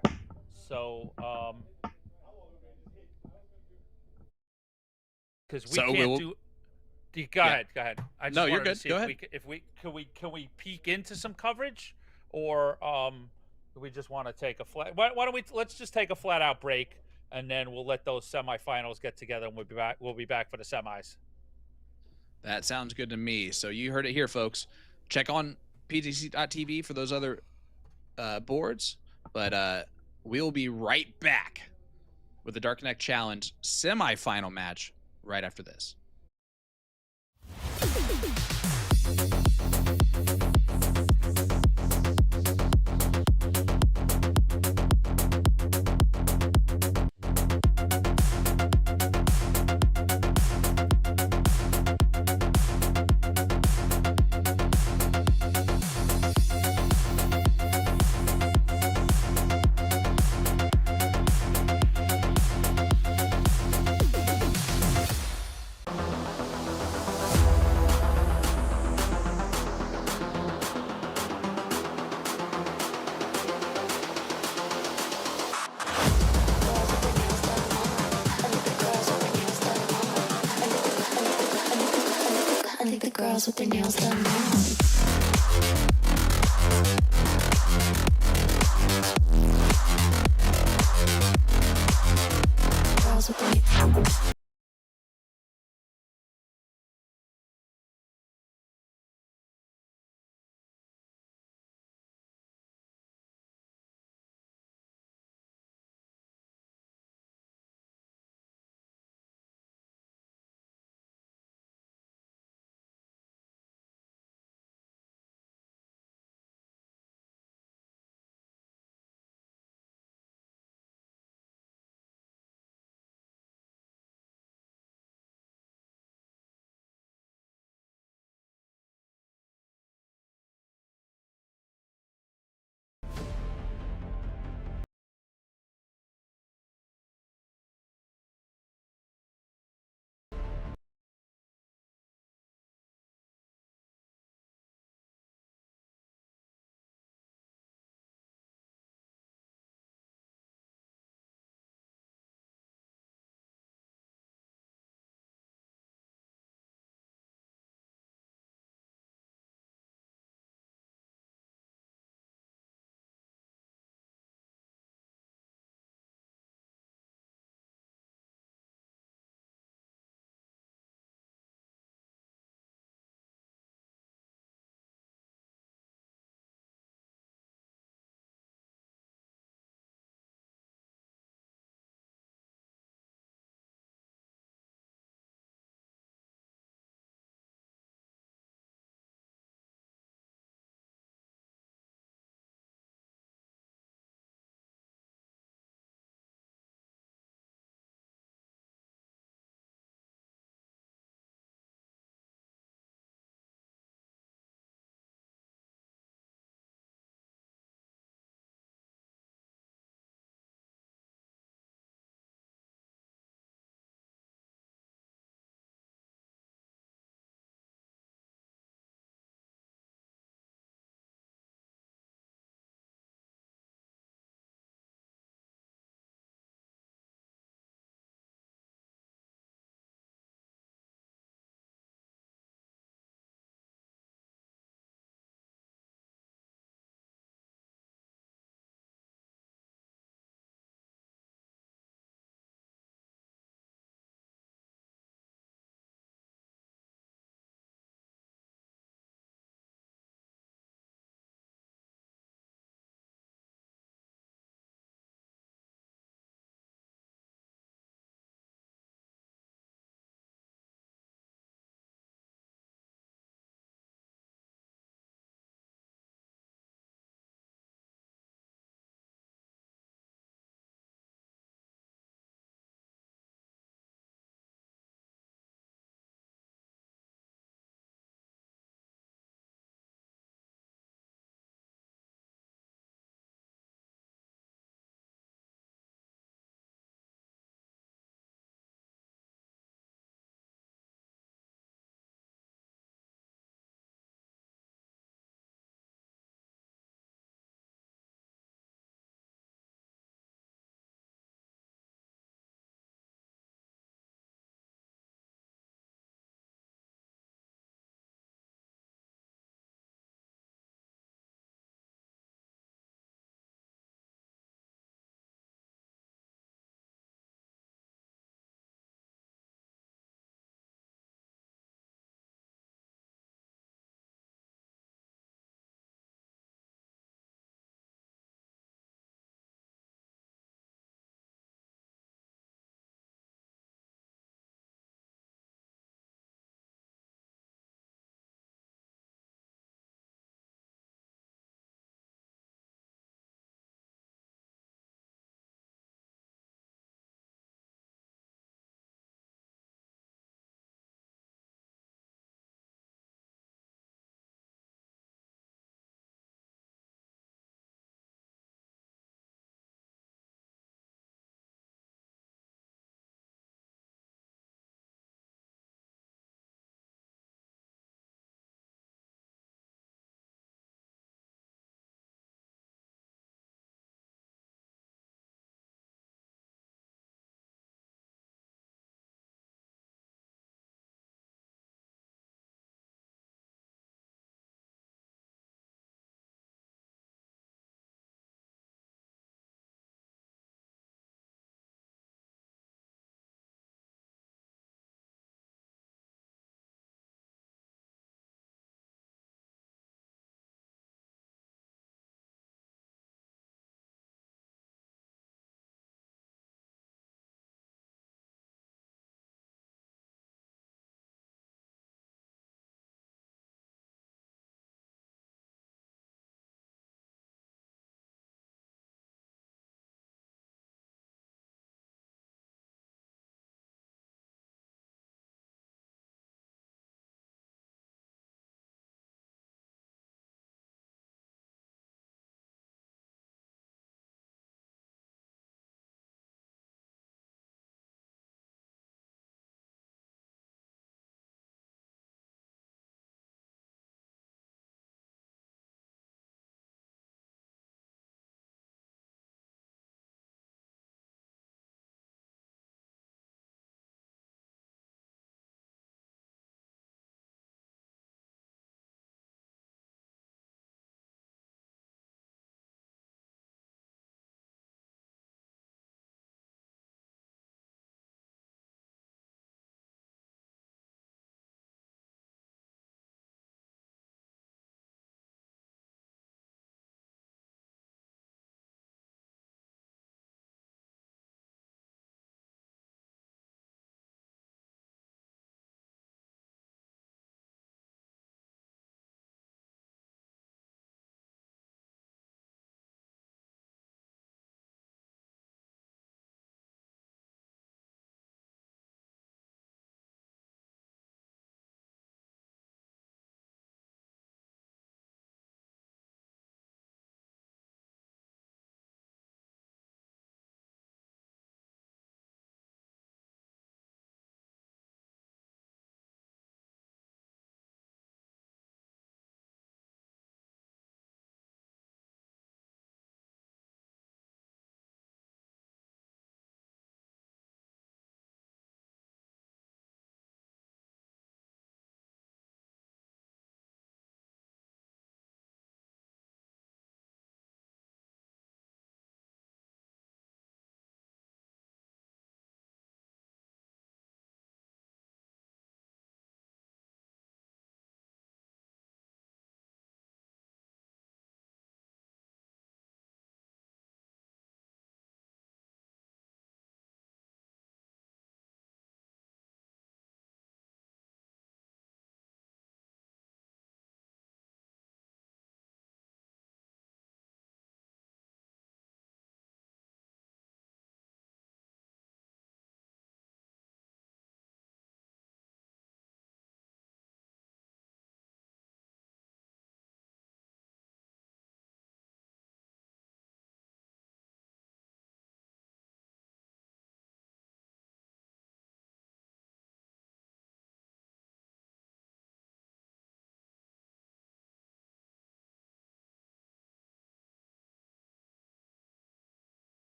So because we can't do. Go ahead. I just No, you're wanted to good. see Go if can we peek into some coverage, or do we just want to take a flat? Why don't we let's just take a flat out break, and then we'll let those semifinals get together, and we'll be back. We'll be back for the semis. That sounds good to me. So you heard it here, folks. Check on PTC.tv for those other boards, but we'll be right back with the Dark Connect Challenge semifinal match right after this. I think the girls with their nails done now.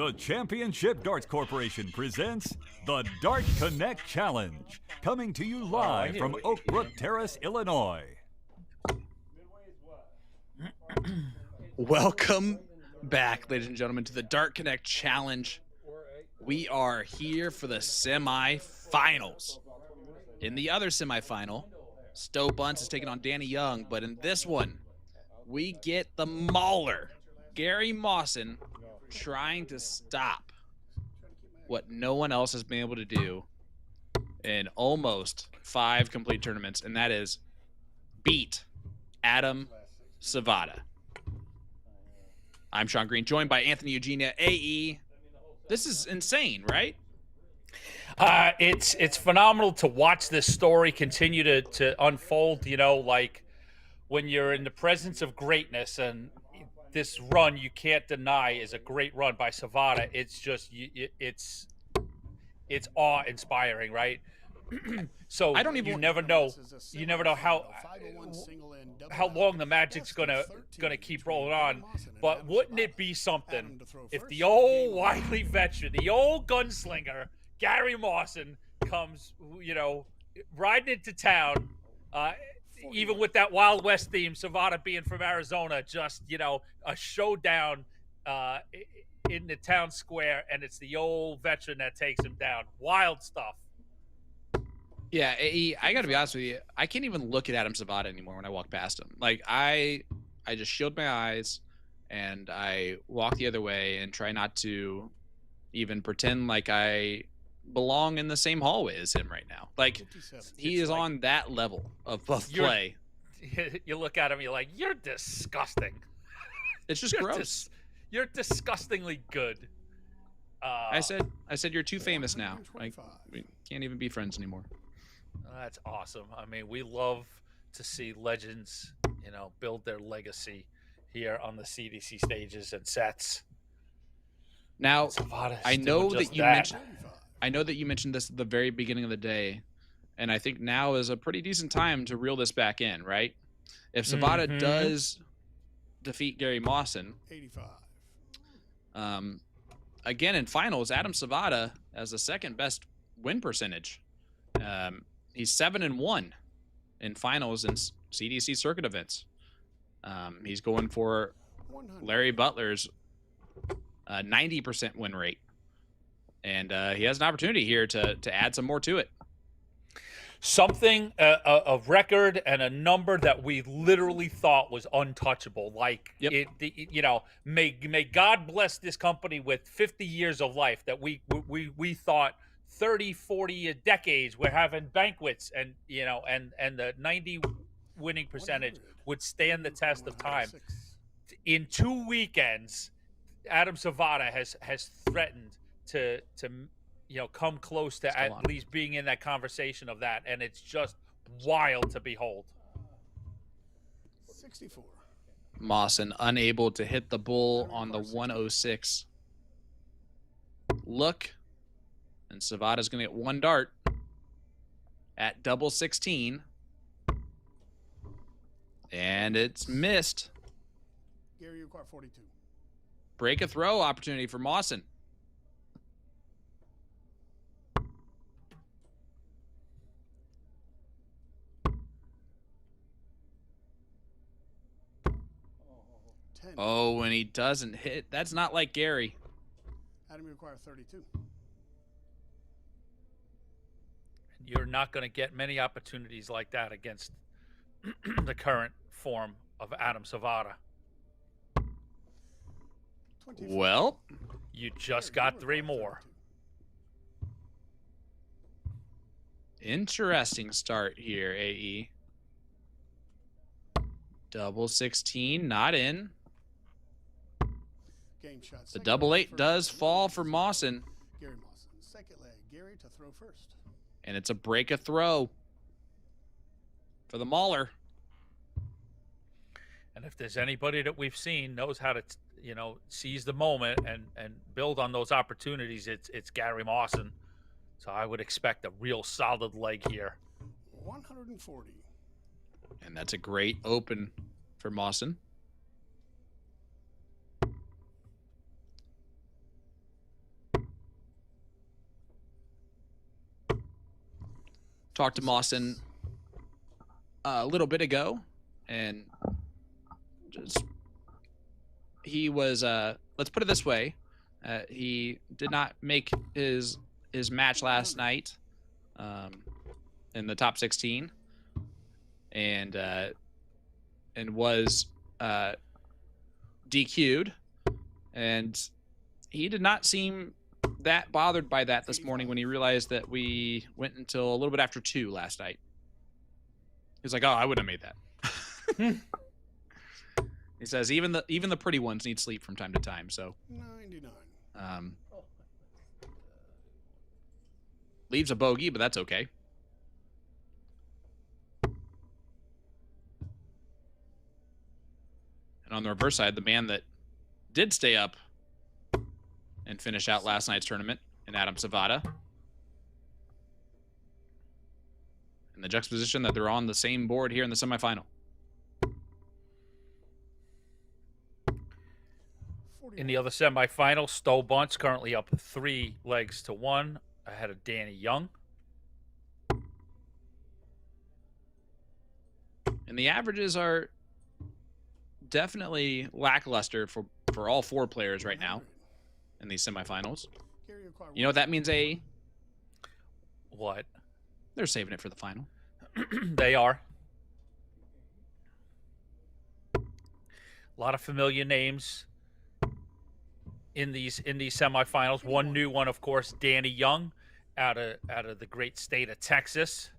The Championship Darts Corporation presents the Dart Connect Challenge, coming to you live from Oakbrook Terrace, Illinois. Welcome back, ladies and gentlemen, to the Dart Connect Challenge. We are here for the semifinals. In the other semifinal, Stowe Bunce is taking on Danny Young, but in this one, we get the mauler, Gary Mawson, trying to stop what no one else has been able to do in almost 5 complete tournaments, and that is beat Adam Savada. I'm Sean Green, joined by Anthony Eugenia, AE. This is insane, right? It's phenomenal to watch this story continue to unfold, you know, like when you're in the presence of greatness, and this run you can't deny is a great run by Savada. It's just it's awe-inspiring, right? So I don't even you never know how long the magic's gonna keep rolling on. But wouldn't it be something if the old wily veteran, the old gunslinger Gary Mawson comes, you know, riding into town, even with that Wild West theme, Savada being from Arizona, just, you know, a showdown in the town square, and it's the old veteran that takes him down. Wild stuff. Yeah, AE, I got to be honest with you. I can't even look at Adam Savada anymore when I walk past him. Like, I just shield my eyes, and I walk the other way and try not to even pretend like I belong in the same hallway as him right now. Like, he is on that level of play. You look at him, you're like, you're disgusting. It's just gross. You're disgustingly good. I said you're too famous now. Like, we can't even be friends anymore. That's awesome. I mean, we love to see legends, you know, build their legacy here on the CDC stages and sets. Now, I know that you mentioned this at the very beginning of the day, and I think now is a pretty decent time to reel this back in, right? If Savada does defeat Gary Mawson, 85. Again in finals, Adam Savada has the second best win percentage. He's 7-1 in finals in CDC circuit events. He's going for Larry Butler's 90% win rate. And he has an opportunity here to add some more to it. Something, a record and a number that we literally thought was untouchable. Like, you know, may God bless this company with 50 years of life that we thought 30, 40 decades we're having banquets, and, you know, and the 90 winning percentage would stand the test of time. In 2 weekends, Adam Savada has threatened to you know, come close to at least being in that conversation of that, and it's just wild to behold. 64. Mawson unable to hit the bull on the 106. Look, and Savada's going to get one dart at double 16. And it's missed. Gary, you require 42. Break a throw opportunity for Mawson. Oh, and he doesn't hit. That's not like Gary. Adam, you require 32. You're not going to get many opportunities like that against the current form of Adam Savada. 24. Well, you just got 3 more. Interesting start here, AE. Double 16, not in. Game shot. The double 8 does fall for Mawson. Gary Mawson. Second leg. Gary to throw first. And it's a break a throw for the mauler. And if there's anybody that we've seen knows how to, you know, seize the moment and build on those opportunities, it's Gary Mawson. So I would expect a real solid leg here. 140. And that's a great open for Mawson. Talked to Mawson a little bit ago, and he was, let's put it this way, he did not make his match last night in the top 16, and was DQ'd, and he did not seem that bothered by that this morning when he realized that we went until a little bit after 2 last night. He was like, "Oh, I wouldn't have made that." He says even the pretty ones need sleep from time to time. So 99. Leaves a bogey, but that's okay. And on the reverse side, the man that did stay up and finish out last night's tournament in Adam Savada. In the juxtaposition that they're on the same board here in the semifinal. In the other semifinal, Stowe Bunce currently up 3 legs to 1 ahead of Danny Young. And the averages are definitely lackluster for all 4 players right now in these semifinals. You know what that means, A? What? They're saving it for the final. They are. A lot of familiar names in these semifinals. One new one, of course, Danny Young out of the great state of Texas.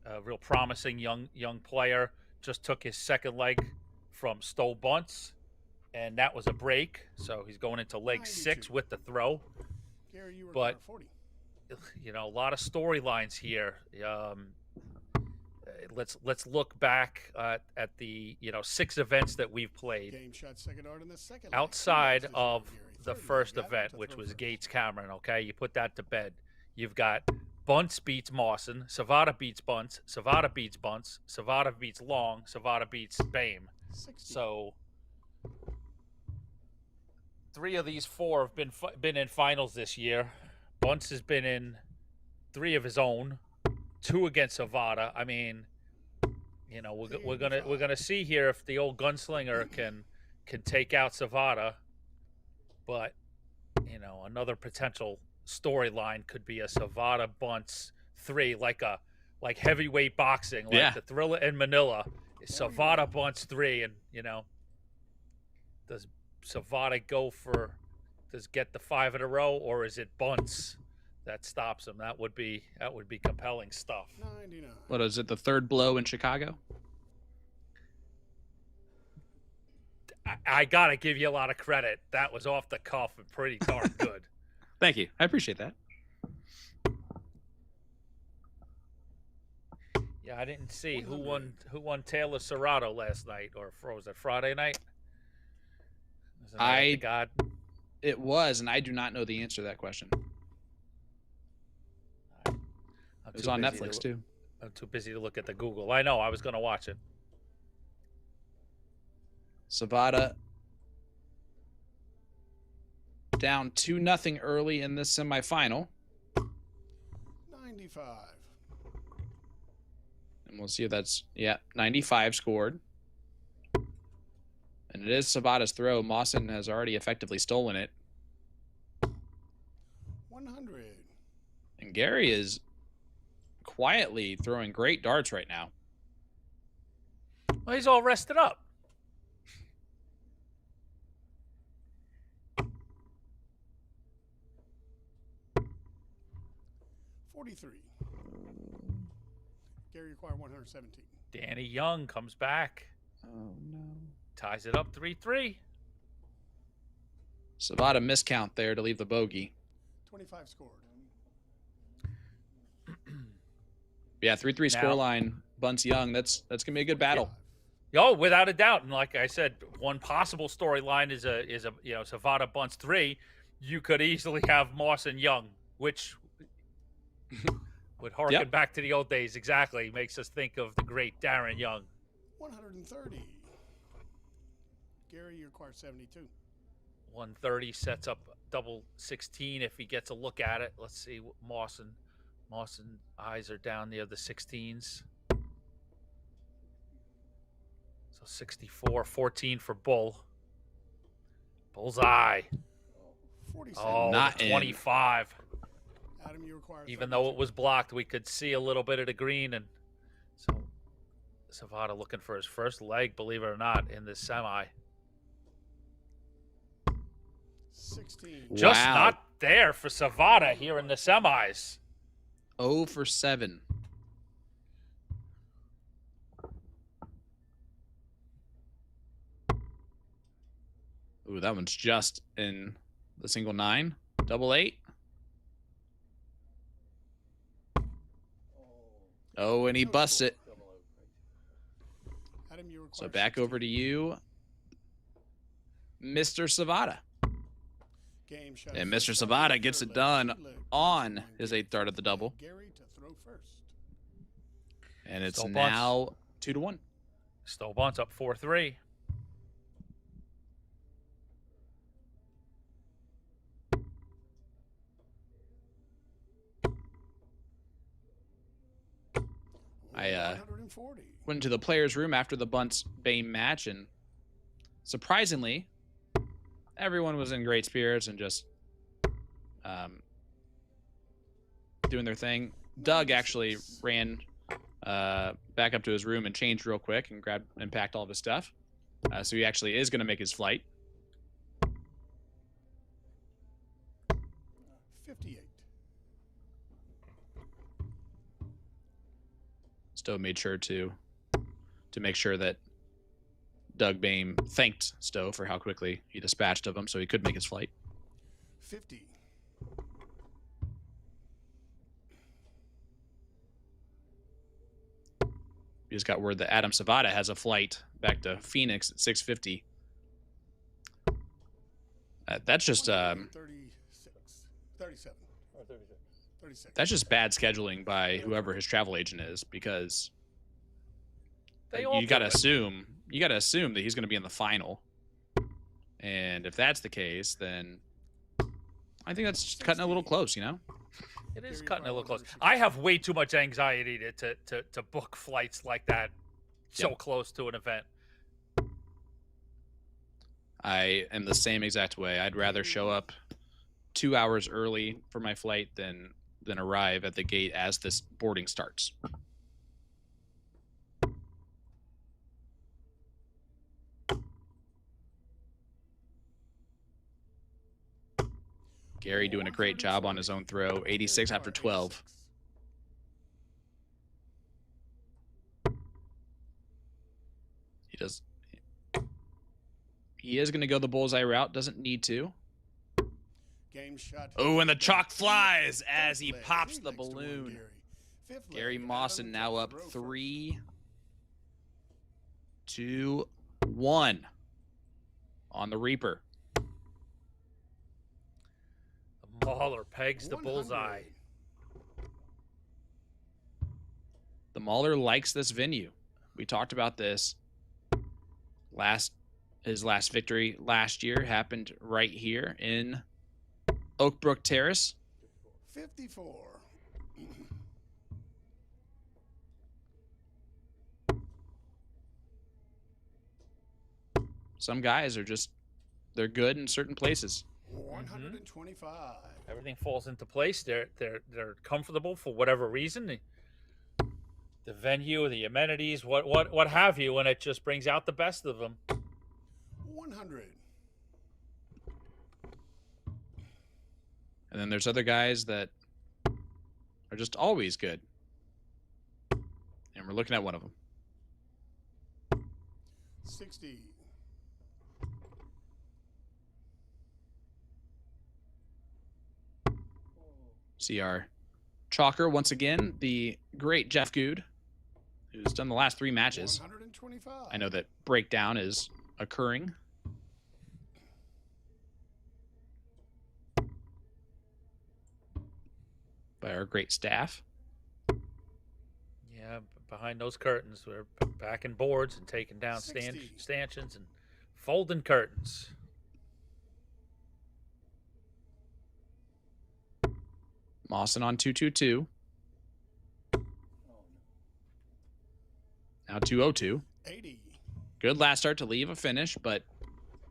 A real promising young player. Just took his second leg from Stowe Bunce, and that was a break. So he's going into leg 6 with the throw. But you know, a lot of storylines here. Let's look back at the 6 events that we've played outside of the first event, which was Gates Cameron. Okay, you put that to bed. You've got Bunce beats Mawson, Savada beats Bunce, Savada beats Bunce, Savada beats Long, Savada beats Bame. So 3 of these 4 have been in finals this year. Bunce has been in 3 of his own, 2 against Savada. I mean, you know, we're gonna see here if the old gunslinger can take out Savada. But you know, another potential storyline could be a Savada Bunce 3, like heavyweight boxing, like the Thriller in Manila. Savada Bunce 3, and you know, does Savada get the 5 in a row, or is it Bunce that stops him? That would be compelling stuff. 99. What is it, the 3rd blow in Chicago? I gotta give you a lot of credit. That was off the cuff and pretty darn good. Thank you. I appreciate that. Yeah, I didn't see who won Taylor Serrato last night, or was it Friday night? It was, and I do not know the answer to that question. It was on Netflix too. I'm too busy to look at the Google. I know, I was going to watch it. Savada down 2-0 early in this semifinal. 95. And we'll see if that's, 95 scored. And it is Savada's throw. Mawson has already effectively stolen it. 100. And Gary is quietly throwing great darts right now. Well, he's all rested up. Gary acquired 117. Danny Young comes back. Oh, no. Ties it up 3-3. Savada miscount there to leave the bogey. 25 scored. Yeah, 3-3 scoreline. Bunce Young. That's gonna be a good battle. Oh, without a doubt. And like I said, one possible storyline is a Savada Bunce 3. You could easily have Mawson Young, which would harken back to the old days. Exactly. Makes us think of the great Darren Young. 130. Gary, you acquired 72. 130 sets up double 16 if he gets a look at it. Let's see what Mawson Mawson eyes are down near the 16s. So 64, 14 for Bull. Bullseye. 47. Oh, Not the in. 25. Adam, you require Even 32. though it was blocked, we could see a little bit of the green. And so Savada looking for his first leg, believe it or not, in this semi. 16. Just Wow. not there for Savada here in the semis. 0 for 7. Ooh, that one's just in the single 9. Double 8. Oh, and he busts it. Adam, you require So back 16. over to you, Mr. Savada. Game shot And first Mr. shot, Savada third gets it leg, done two leg, on one his game. 8th dart of the double. Gary to throw first. And it's Still bunts. now 2-1. Still bunts up 4-3. I 140. went into the players' room after the bunts Bame match, and surprisingly, everyone was in great spirits and just doing their thing. Doug actually ran back up to his room and changed real quick and grabbed and packed all of his stuff. So he actually is going to make his flight. 58. Stowe made sure to make sure that Doug Bame thanked Stowe for how quickly he dispatched of him so he could make his flight. 50. We just got word that Adam Savada has a flight back to Phoenix at 6:50. That's just 36. 37. Or 36. that's just bad scheduling by whoever his travel agent is, because They all you got to do it. assume that he's going to be in the final. And if that's the case, then I think that's cutting it a little close, you know? It is cutting it a little close. I have way too much anxiety to book flights like that so Yep. close to an event. I am the same exact way. I'd rather show up 2 hours early for my flight than arrive at the gate as this boarding starts. Gary doing a great job on his own throw. 86 after 12. He is going to go the bullseye route. Doesn't need to. Game shot. Oh, and the chalk flies Fourth as he leg, pops 3 the legs to one balloon. Gary. Fifth leg, Gary Adam Mawson to now up throw first. 3-2-1 on the Reaper. The Mauler pegs the 100. bullseye. The Mauler likes this venue. We talked about this. His last victory last year happened right here in Oakbrook Terrace. 54. Some guys are just, they're good in certain places. 125. Everything falls into place. They're comfortable for whatever reason. The venue, the amenities, what have you, and it just brings out the best of them. 100. And then there's other guys that are just always good. And we're looking at one of them. 60. See our chalker once again, the great Jeff Good, who's done the last 3 matches. 125. I know that breakdown is occurring. By our great staff. Yeah, behind those curtains, we're backing boards and taking down 60. stanchions and folding curtains. Mawson on 2-2-2. Now 202. 80. Good last start to leave a finish, but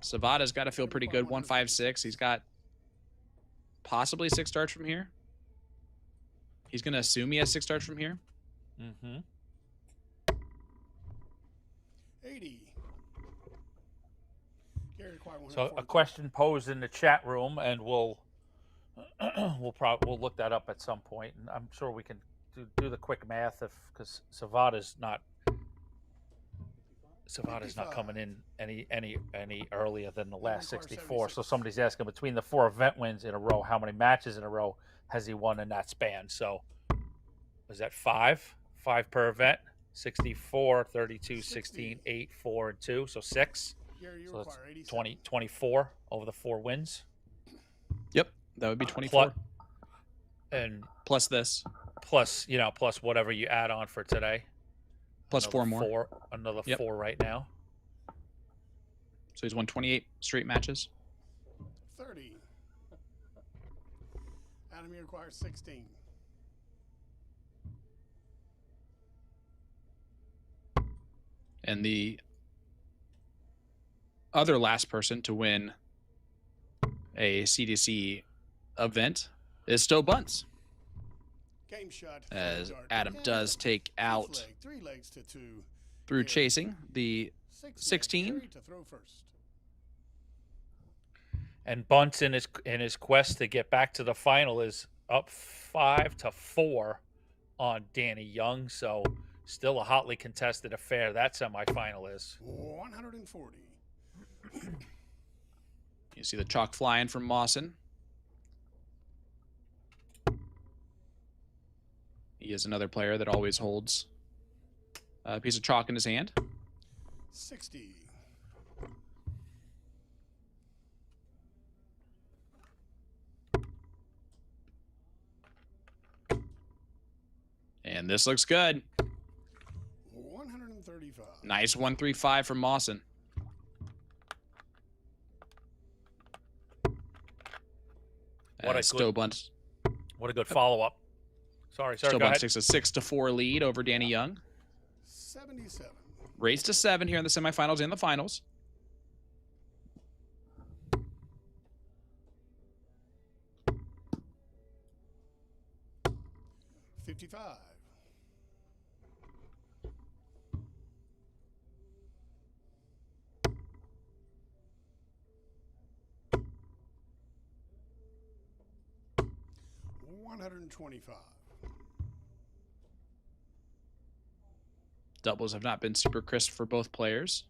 Savada's got to feel pretty good. 156. He's got possibly 6 starts from here. He's going to assume he has 6 starts from here. Mm-hmm. 80. Gary require So a 140. question posed in the chat room, and we'll look that up at some point, and I'm sure we can do the quick math because Savada's not coming in any earlier than the last 64. So somebody's asking, between the 4 event wins in a row, how many matches in a row has he won in that span? So was that 5 per event? 64, 32, 16, 8, 4, and 2. So 6. Gary, you So require that's 87. 20, 24 over the 4 wins. Yep, that would be 24. And Plus this. plus whatever you add on for today. Plus 4 more. Another Yep. 4 right now. So he's won 28 straight matches. 30. Adam, you require 16. And the other last person to win a CDC event is Stowe Bunce. Game shot. As dart. Adam Yeah. does take out, 3 legs to 2. through Gary. chasing, the 16. Gary to throw first. And Bunce in his quest to get back to the final is up 5-4 on Danny Young. So still a hotly contested affair, that semifinal is. 140. You see the chalk flying from Mawson. He is another player that always holds a piece of chalk in his hand. 60. And this looks good. 135. Nice 135 from Mawson. What a Stowe good- Bunce. What a good follow-up. Sorry, Stowe go Bunce ahead. takes a 6-4 lead over Danny Young. 77. Race to 7 here in the semifinals and the finals. $55. $125. Doubles have not been super crisp for both players.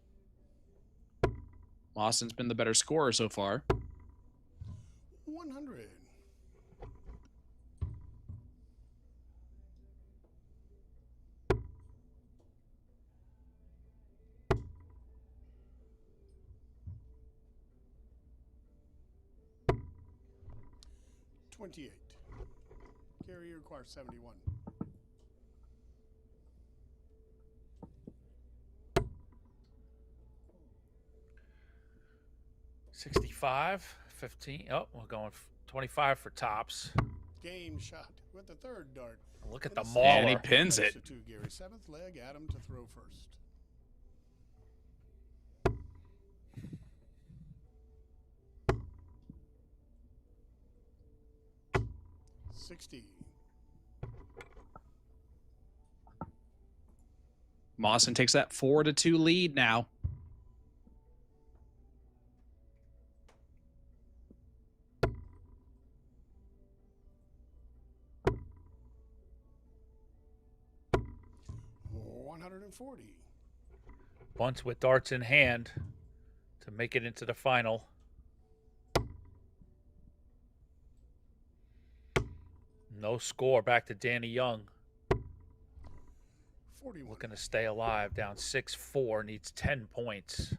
Mawson's been the better scorer so far. 100. $28. Gary, you require 71. $65, 15. Oh, we're going 25 for tops. Game shot with the 3rd dart. Look at And the the And he mauler. pins legs it. to 2, Gary. 7th leg, Adam to throw first. $60. Mawson takes that 4-2 lead now. $140. Bunce with darts in hand to make it into the final. No score, back to Danny Young. 41. Looking to stay alive, down 6-4, needs 10 points.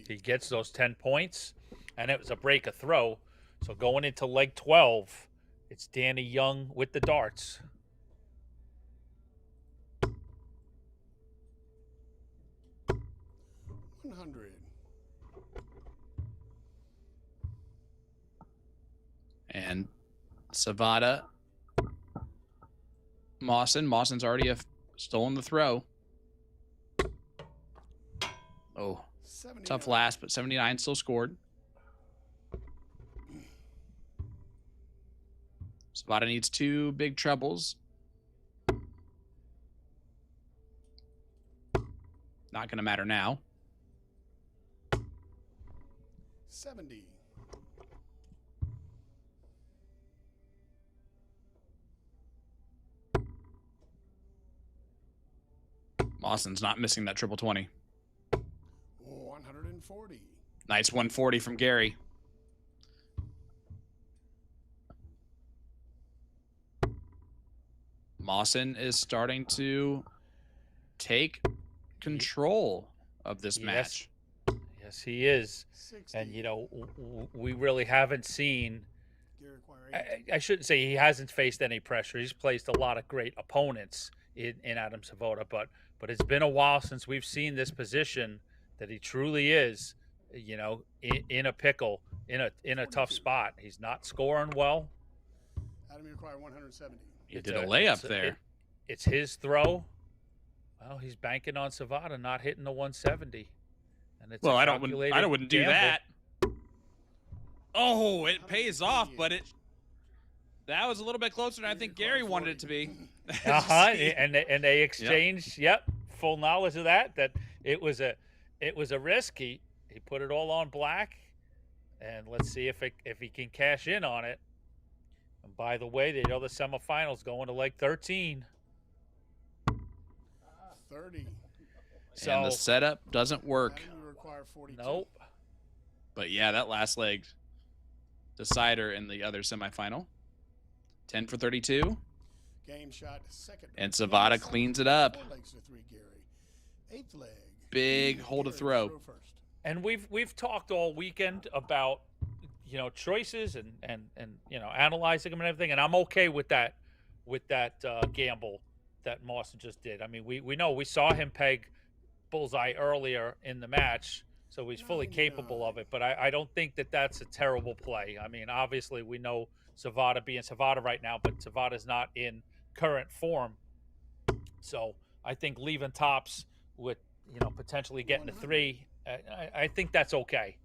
He gets those 10 points, and it was a break a throw. So going into leg 12, it's Danny Young with the darts. $100. Savada. Mawson. Mawson's already stolen the throw. Oh, tough last, but 79 still scored. Savada needs 2 big trebles. Not going to matter now. 70. Mawson's not missing that triple 20. 140. Nice 140 from Gary. Mawson is starting to take control of this match. Yes, he is. 60. And, you know, we really haven't seen. Gary acquire 18. I shouldn't say he hasn't faced any pressure. He's placed a lot of great opponents in Adam Savada, but it's been a while since we've seen this position that he truly is, you know, in a pickle, in a tough spot. He's not scoring well. Adam, you acquire 170. He did a layup there. It's his throw. Well, he's banking on Savada not hitting the 170. And it's I wouldn't do that. Oh, it pays off, but that was a little bit closer than I think Gary wanted it to be. And they exchanged. Yep, full knowledge of that it was a risk. He put it all on black, and let's see if he can cash in on it. And by the way, the other semifinals going to leg 13. 30. So And the setup doesn't work. Adam, you require 42. nope. But yeah, that last leg decider in the other semifinal. 10 for 32. Game shot second. And Savada cleans it up. 4 legs to 3, Gary. 8th leg. Big hold to throw. First. And we've talked all weekend about, you know, choices and you know, analyzing them and everything, and I'm okay with that gamble that Mawson just did. I mean, we know we saw him peg bullseye earlier in the match, so he's fully capable of it. But I don't think that's a terrible play. I mean, obviously we know Savada being Savada right now, but Savada's not in current form. So I think leaving tops with, you know, potentially getting a 3, I think that's okay.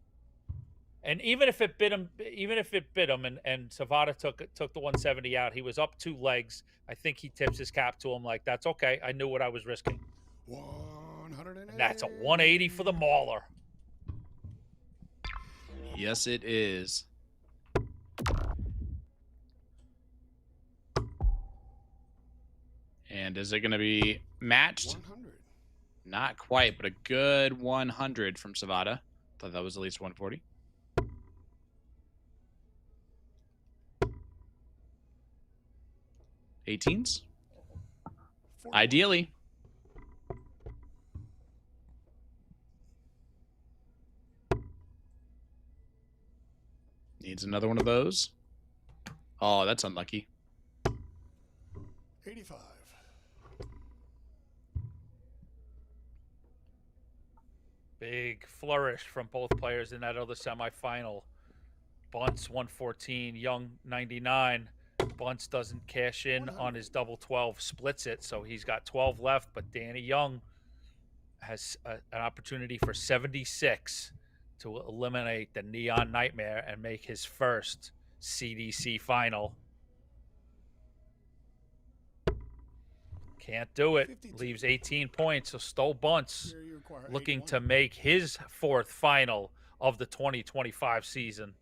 And even if it bit him, and Savada took the 170 out, he was up 2 legs. I think he tips his cap to him like, that's okay. I knew what I was risking. 180. And that's a 180 for the Mauler. Yes, it is. And is it going to be matched? 100. Not quite, but a good 100 from Savada. Thought that was at least 140. $18s. Ideally. Needs another one of those. Oh, that's unlucky. 85. Big flourish from both players in that other semifinal. Bunce 114, Young 99. Bunce doesn't cash in on his double 12, splits it, so he's got 12 left. But Danny Young has an opportunity for 76 to eliminate the Neon Nightmare and make his first CDC final. Can't do it. 52. Leaves 18 points. So Stowe Bunce Here you require looking 81. to make his 4th final of the 2025 season.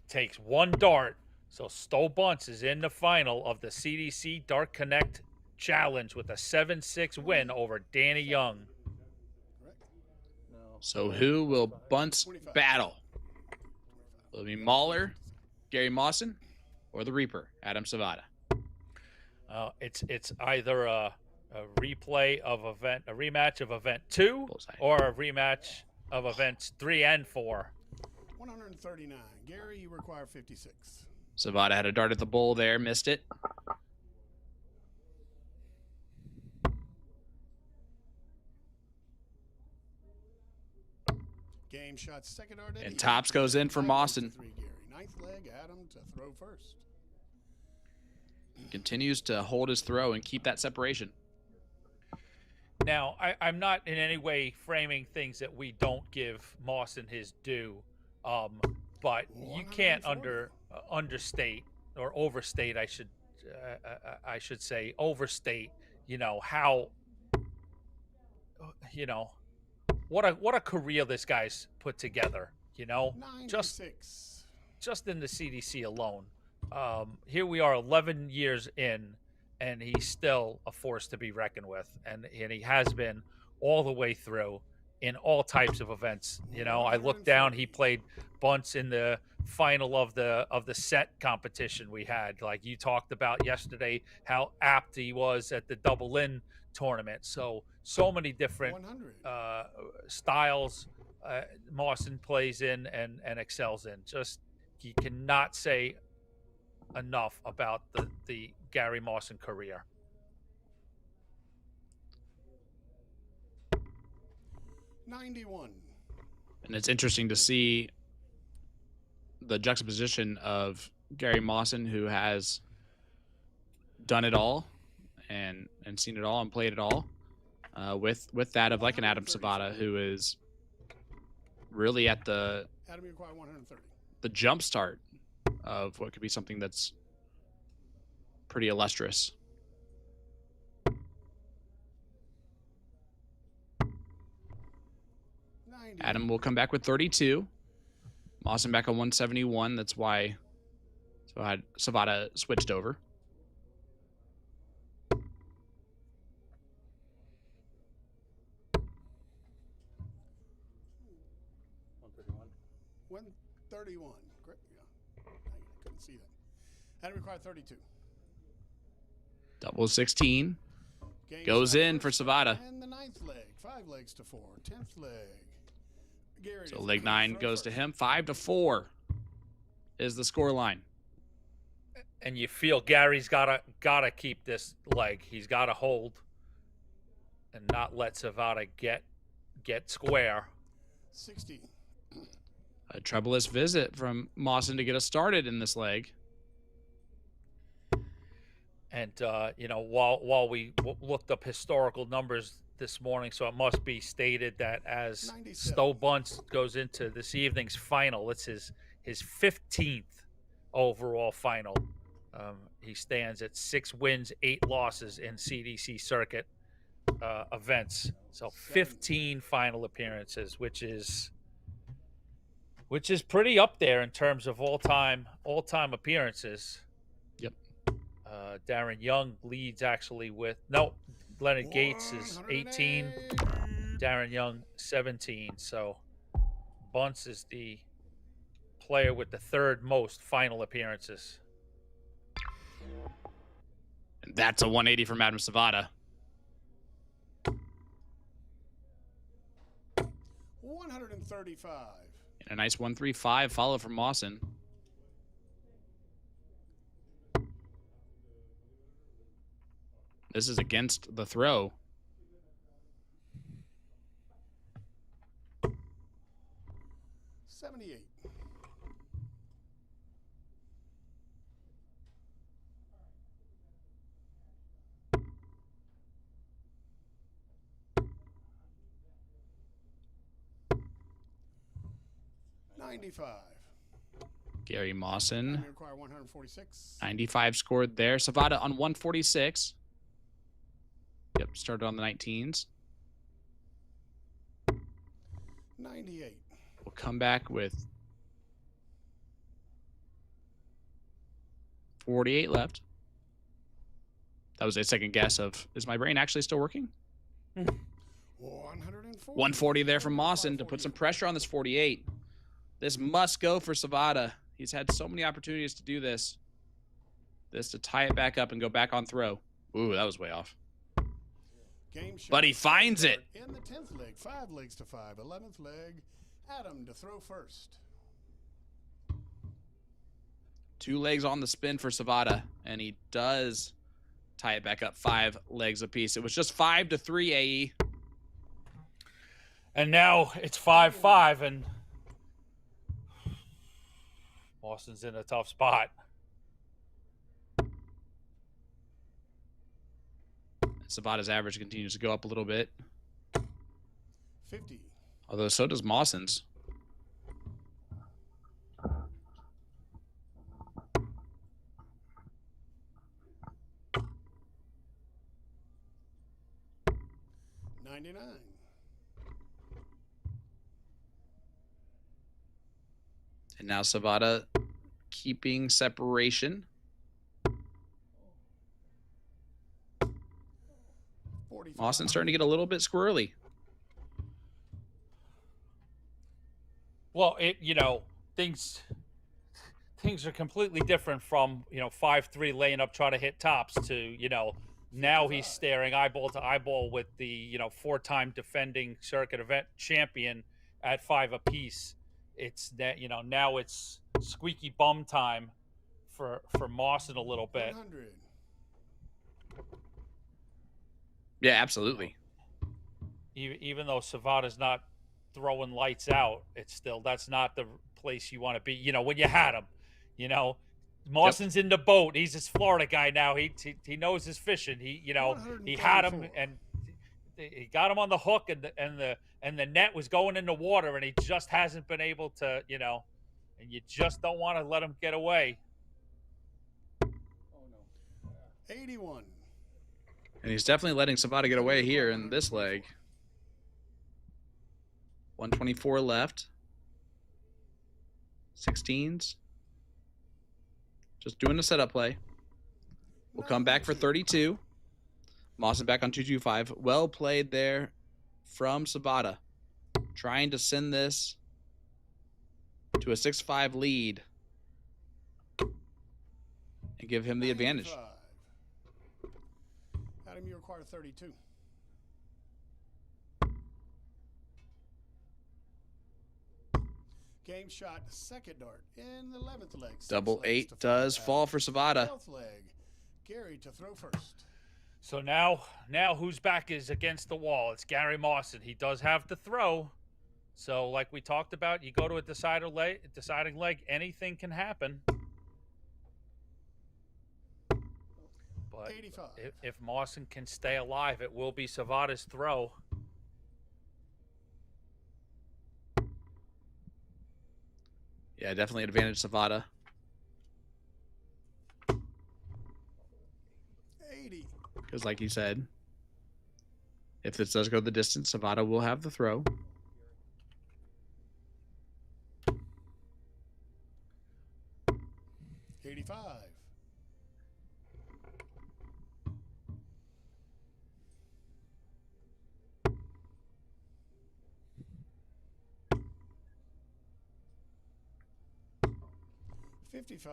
Takes 1 dart. So Stowe Bunce is in the final of the CDC Dart Connect Challenge with a 7-6 win over Danny Young. So who will Bunce battle? Will it be Mahler, Gary Mawson, or the Reaper, Adam Savada? It's either a rematch of event 2 Bullseye. or a rematch of events 3 and 4. 139. Gary, you require 56. Savada had a dart at the bull there, missed it. Game shot second already. And tops goes in for 5 legs Mawson. to 3, Gary. Ninth leg, Adam to throw first. Continues to hold his throw and keep that separation. Now, I'm not in any way framing things that we don't give Mawson his due, but you can't understate or overstate. I should say overstate. How what a career this guy's put together. Just in the CDC alone. Here we are 11 years in, and he's still a force to be reckoned with, and he has been all the way through in all types of events. I looked down, he played bunts in the final of the set competition we had. Like you talked about yesterday, how apt he was at the double in tournament. So many different styles Mawson plays in and excels in. Just you cannot say enough about the Gary Mawson career. $91. And it's interesting to see the juxtaposition of Gary Mawson, who has done it all and seen it all and played it all, with that of like an Adam Savada, who is really at the jump start of what could be something that's pretty illustrious. Adam will come back with 32. Mawson back on 171. That's why Savada switched over. $131. Great. Yeah. I couldn't see that. Adam required 32. Double 16. Goes in for Savada. And the ninth leg. 5 legs to 4. 10th leg. Gary, So leg 9 goes to him. 5-4 is the score line. And you feel Gary's gotta keep this leg. He's gotta hold and not let Savada get square. 60. A troublous visit from Mawson to get us started in this leg. And while we looked up historical numbers this morning, so it must be stated that as 97. Stowe Bunce goes into this evening's final, it's his 15th overall final. He stands at 6 wins, 8 losses in CDC circuit events. So 15 final appearances, which is pretty up there in terms of all-time appearances. Yep. Darren Young leads actually with Leonard Gates is 18, Darren Young 17. So Bunce is the player with the 3rd most final appearances. And that's a 180 from Adam Savada. 135. And a nice 135 follow from Mawson. This is against the throw. $78. $95. Gary Mawson. Require 146. 95 scored there. Savada on 146. Yep, started on the 19s. 98. We'll come back with 48 left. That was a second guess of, is my brain actually still working? 140 there from Mawson to put some pressure on this 48. This must go for Savada. He's had so many opportunities to do this. This to tie it back up and go back on throw. Ooh, that was way off. But he finds it. In the 10th leg, 5 legs to 5. 11th leg, Adam to throw first. 2 legs on the spin for Savada, and he does tie it back up 5 legs apiece. It was just 5-3 AE. And now it's 5-5, and Boston's in a tough spot. Savada's average continues to go up a little bit. 50. Although so does Mawson's. $99. And now Savada keeping separation. 45. Mawson's starting to get a little bit squirrely. Well, things are completely different from 5-3 laying up trying to hit tops to now he's staring eyeball to eyeball with the 4-time defending circuit event champion at 5 apiece. It's that now it's squeaky bum time for Mawson a little bit. 100. Yeah, absolutely. Even though Savada's not throwing lights out, that's not the place you want to be. When you had him, Mawson's in the boat. He's this Florida guy now. He knows his fishing. He had him and he got him on the hook, and the net was going in the water, and he just hasn't been able to, and you just don't want to let him get away. 81. And he's definitely letting Savada get away here in this leg. 124 left. 16s. Just doing a setup play. We'll come back for 32. Mawson back on 225. Well played there from Savada. Trying to send this to a 6-5 lead and give him the advantage. 95. Adam, you require 32. Game shot, second dart in the 11th leg. Double 8 does fall for Savada. 12th leg. Gary to throw first. So now whose back is against the wall? It's Gary Mawson. He does have to throw. So like we talked about, you go to a deciding leg, anything can happen. But 85. if Mawson can stay alive, it will be Savada's throw. Yeah, definitely advantage Savada. 80. Because like you said, if this does go the distance, Savada will have the throw. 85. $55.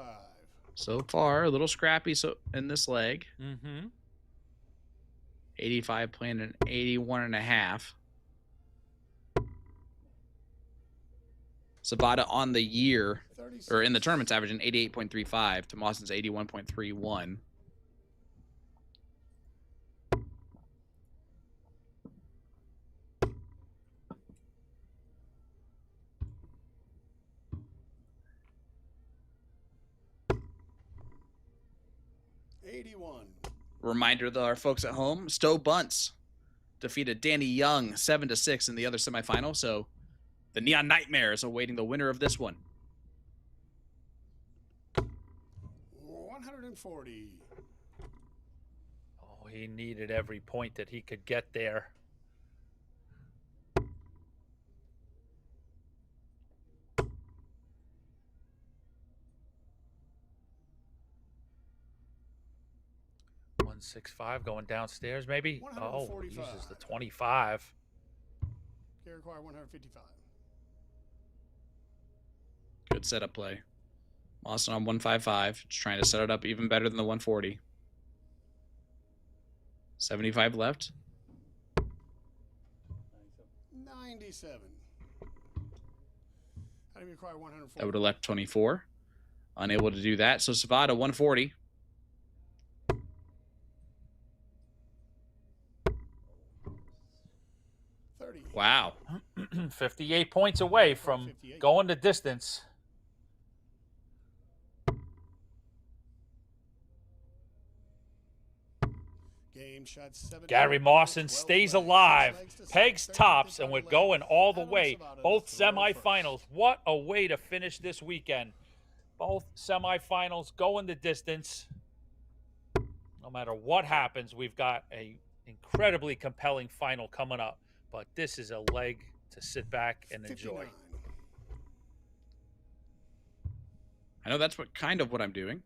So far, a little scrappy in this leg. Mm-hmm. 85 playing an 81.5. Savada on the year, or in the tournament's averaging 88.35 to Mawson's 81.31. Reminder to our folks at home, Stowe Bunts defeated Danny Young 7-6 in the other semifinal, so the Neon Nightmares awaiting the winner of this one. 140. Oh, he needed every point that he could get there. $165 going downstairs, maybe. Oh, uses the 25. They require 155. Good setup play. Mawson on 155, just trying to set it up even better than the 140. 75 left. 97. How do you require 140? That would have left 24. Unable to do that, so Savada 140. Wow. 58 points away from 58. going the distance. Game shot 17. Gary Mawson 12 stays legs, alive. 6 legs to Pegs 6, tops, 30 and we're legs. going all the Adam way. Savada Both to throw semifinals. first. What a way to finish this weekend. Both semifinals going the distance. No matter what happens, we've got a incredibly compelling final coming up. But this is a leg to sit back and enjoy. 59. I know that's what kind of what I'm doing.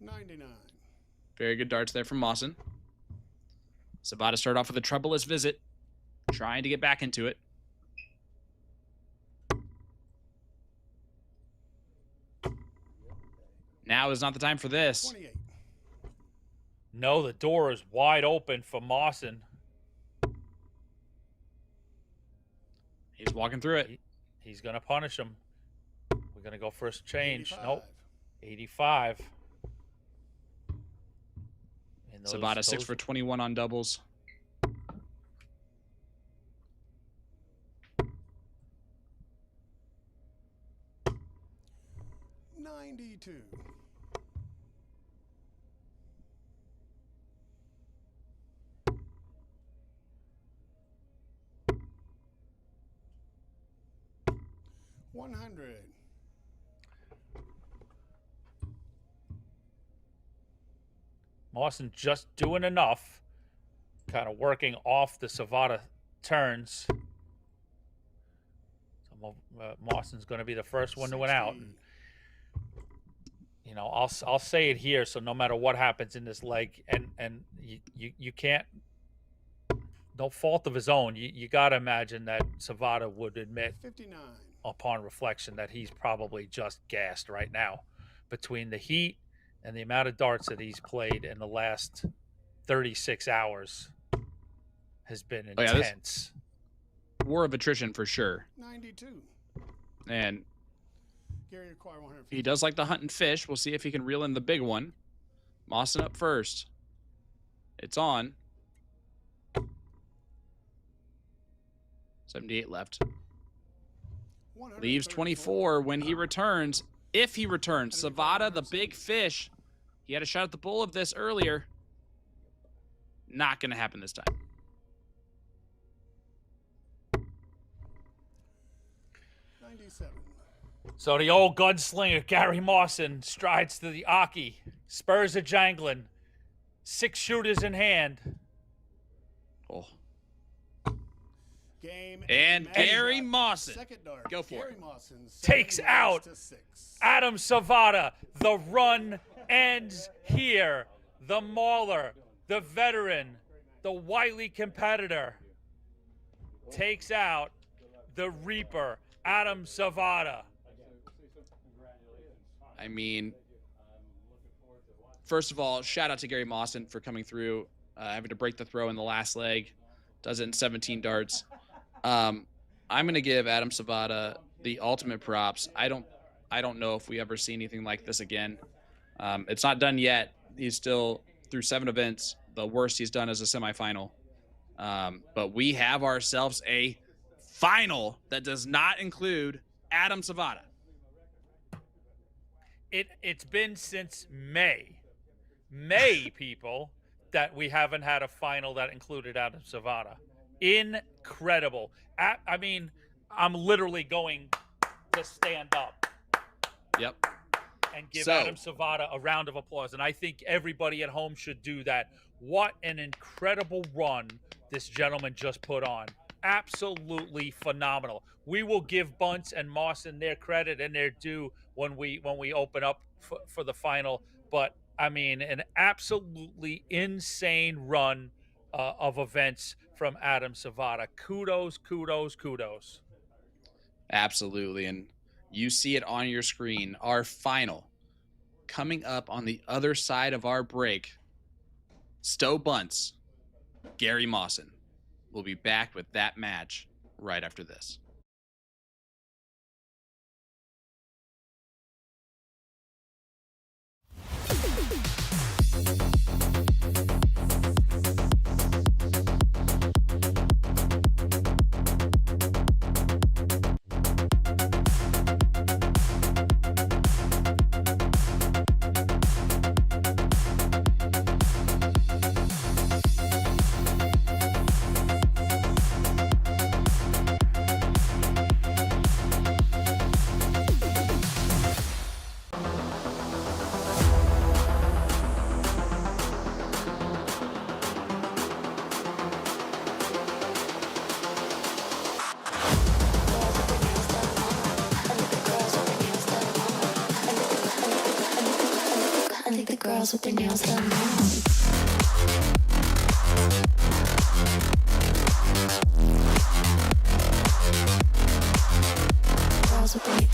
99. Very good darts there from Mawson. Savada started off with a troubleless visit, trying to get back into it. Now is not the time for this. 28. No, the door is wide open for Mawson. He's walking through it. He's going to punish him. We're going to go first change. 85. Nope. 85. And Savada 6 for 21 on doubles. $92. $100. Mawson just doing enough, kind of working off the Savada turns. So Mawson's going to be the first one to win out. And, you know, I'll say it here, so no matter what happens in this leg, and you can't, no fault of his own, you got to imagine that Savada would admit 59. upon reflection that he's probably just gassed right now between the heat and the amount of darts that he's played in the last 36 hours has been intense. War of attrition for sure. 92. And Gary acquired 150. he does like the hunt and fish. We'll see if he can reel in the big one. Mawson up first. It's on. 78 left. Leaves 24 when he returns. If he returns, Savada, the big fish. He had a shot at the bull of this earlier. Not going to happen this time. So the old gunslinger Gary Mawson strides to the Aki. Spurs are jangling. 6 shooters in hand. Oh. Game and Gary Mawson. Second dart. Go for it. Takes out Adam Savada. The run ends here. The mauler, the veteran, the wily competitor takes out the Reaper, Adam Savada. I mean, first of all, shout out to Gary Mawson for coming through, having to break the throw in the last leg. Does it in 17 darts. I'm going to give Adam Savada the ultimate props. I don't know if we ever see anything like this again. It's not done yet. He's still through 7 events. The worst he's done is a semifinal. But we have ourselves a final that does not include Adam Savada. It's been since May, people, that we haven't had a final that included Adam Savada. Incredible. I mean, I'm literally going to stand up. Yep. And give Adam Savada a round of applause. And I think everybody at home should do that. What an incredible run this gentleman just put on. Absolutely phenomenal. We will give Bunce and Mawson their credit and their due when we open up for the final. But, I mean, an absolutely insane run of events from Adam Savada. Kudos, kudos, kudos. Absolutely. And you see it on your screen. Our final coming up on the other side of our break. Stowe Bunce, Gary Mawson. We'll be back with that match right after this. the girls with their nails done long. Girls with their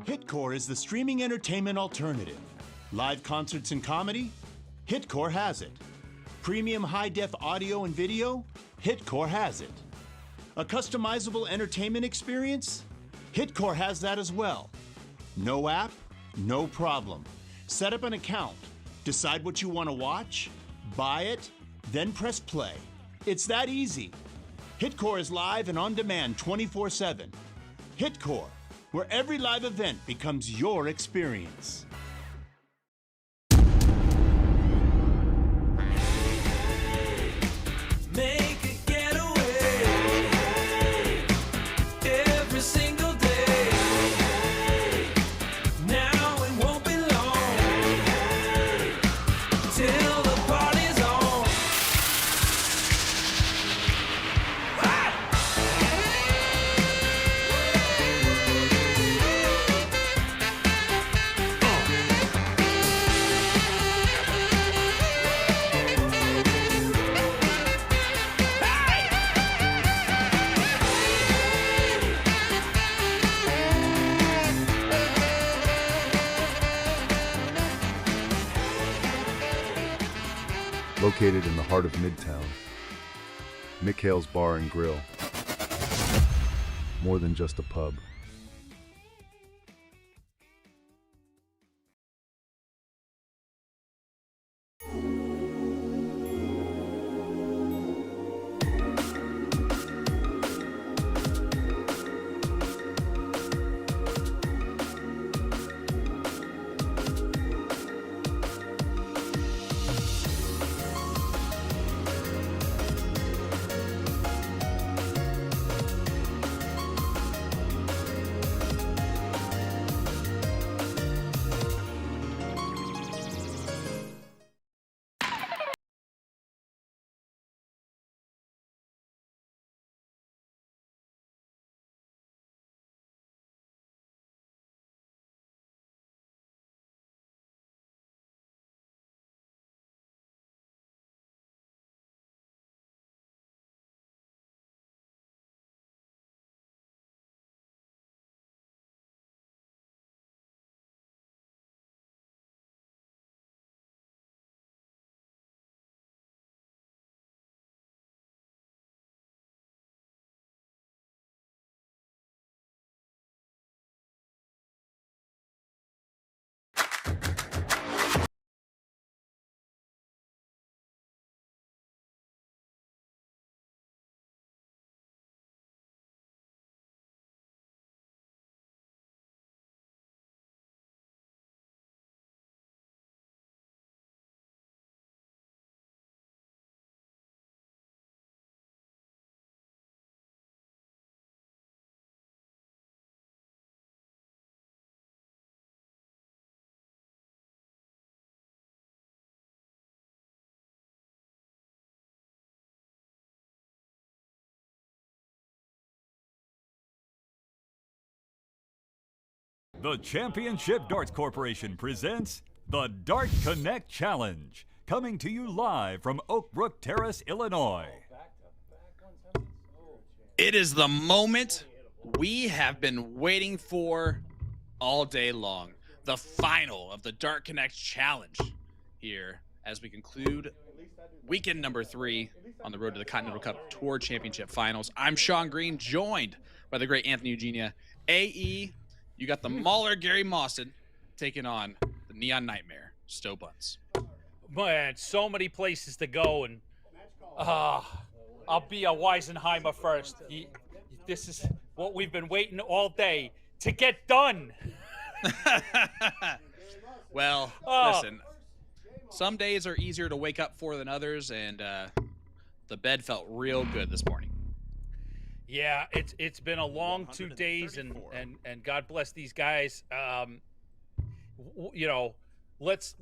Hitcore is the streaming entertainment alternative. Live concerts and comedy? Hitcore has it. Premium high-def audio and video? Hitcore has it. A customizable entertainment experience? Hitcore has that as well. No app? No problem. Set up an account, decide what you want to watch, buy it, then press play. It's that easy. Hitcore is live and on demand 24/7. Hitcore, where every live event becomes your experience. Make a getaway every single day. Now it won't be long till the party's on. Located in the heart of Midtown, Mikhail's Bar and Grill. More than just a pub. The Championship Darts Corporation presents the Dart Connect Challenge, coming to you live from Oakbrook Terrace, Illinois. It is the moment we have been waiting for all day long. The final of the Dart Connect Challenge here as we conclude weekend number 3 on the road to the Continental Cup Tour Championship Finals. I'm Sean Green, joined by the great Anthony Eugenia. AE, you got the Mauler Gary Mawson taking on the Neon Nightmare Stowe Bunce. Man, so many places to go, and I'll be a Weisenheimer first. This is what we've been waiting all day to get done. Well, listen, some days are easier to wake up for than others, and the bed felt real good this morning. Yeah, it's been a long 2 days, and God bless these guys. You know, let's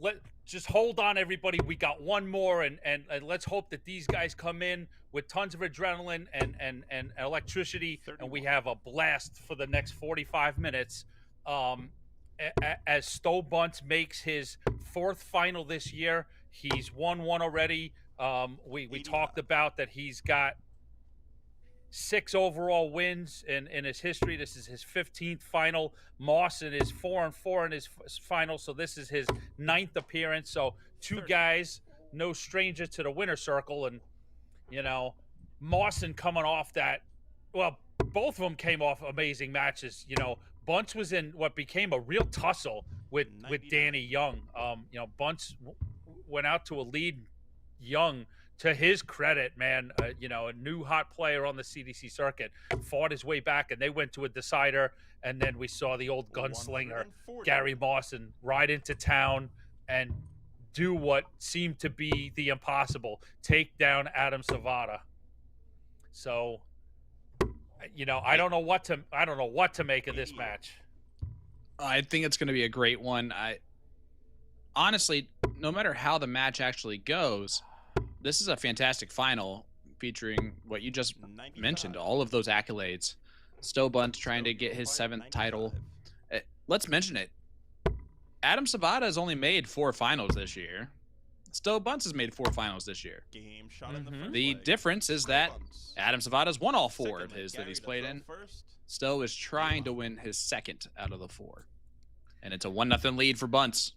just hold on, everybody. We got one more, and let's hope that these guys come in with tons of adrenaline and electricity, and we have a blast for the next 45 minutes. As Stowe Bunce makes his 4th final this year, he's won one already. We talked about that. He's got 6 overall wins in his history. This is his 15th final. Mawson is 4-4 in his final, so this is his 9th appearance. So 2 guys, no stranger to the winner circle, and Mawson coming off that. Well, both of them came off amazing matches. Bunce was in what became a real tussle with Danny Young. Bunce went out to a lead Young. To his credit, man, a new hot player on the CDC circuit fought his way back, and they went to a decider. And then we saw the old gunslinger Gary Mawson ride into town and do what seemed to be the impossible: take down Adam Savada. So, I don't know what to make of this match. I think it's going to be a great one. Honestly, no matter how the match actually goes, this is a fantastic final featuring what you just mentioned, all of those accolades. Stowe Bunce trying to get his 7th title. Let's mention it. Adam Savada has only made 4 finals this year. Stowe Bunce has made 4 finals this year. Game shot in the first The leg. difference is that Adam Savada's won all 4 Second of leg, his that Gary he's to played throw in. first. Stowe is trying to win his 2nd out of the 4. And it's a 1-0 lead for Bunce.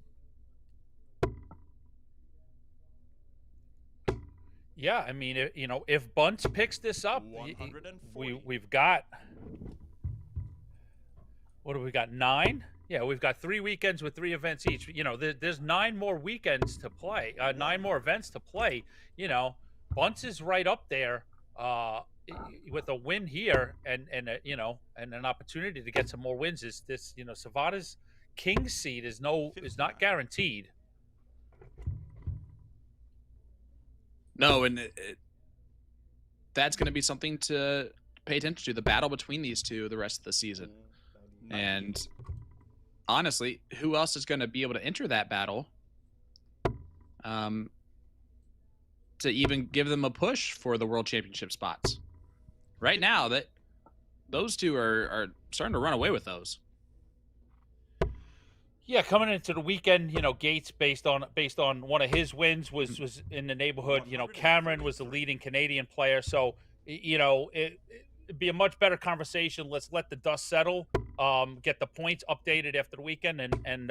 Yeah, I mean, if Bunce picks this up, we've got, what do we got, 9? Yeah, we've got 3 weekends with 3 events each. There's 9 more weekends to play, 9 more events to play. Bunce is right up there with a win here, and an opportunity to get some more wins. Is this, Savada's king seed is not guaranteed. No, and that's going to be something to pay attention to, the battle between these two the rest of the season. And honestly, who else is going to be able to enter that battle to even give them a push for the World Championship spots? Right now, that those two are starting to run away with those. Yeah, coming into the weekend, Gates, based on one of his wins, was in the neighborhood. Cameron was the leading Canadian player, so it'd be a much better conversation. Let's let the dust settle, get the points updated after the weekend, and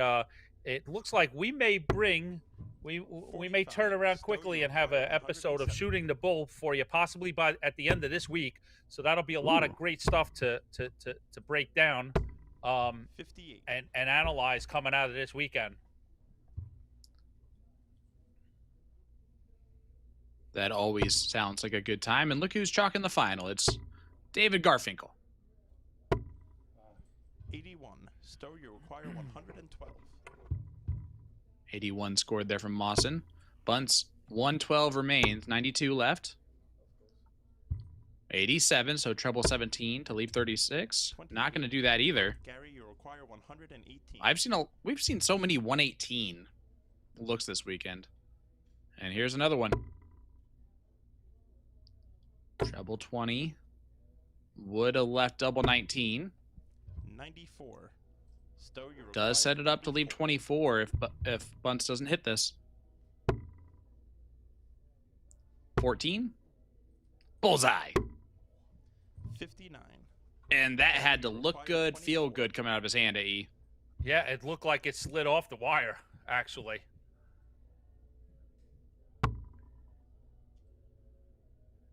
it looks like we may turn around quickly and have an episode of Shooting the Bull for you, possibly at the end of this week. So that'll be a lot of great stuff to break down. 58. And analyze coming out of this weekend. That always sounds like a good time. And look who's chalking the final. It's David Garfinkel. 81. Stowe, you require 112. 81 scored there from Mawson. Bunce, 112 remains. 92 left. 87, so treble 17 to leave 36. Not going to do that either. Gary, you require 118. We've seen so many 118 looks this weekend. And here's another one. Treble 20. Would have left double 19. 94. Stowe, you require Does set it up to leave 24 if Bunce doesn't hit this. 14. Bullseye. 59. And that had to look good, feel good coming out of his hand, AE. Yeah, it looked like it slid off the wire, actually.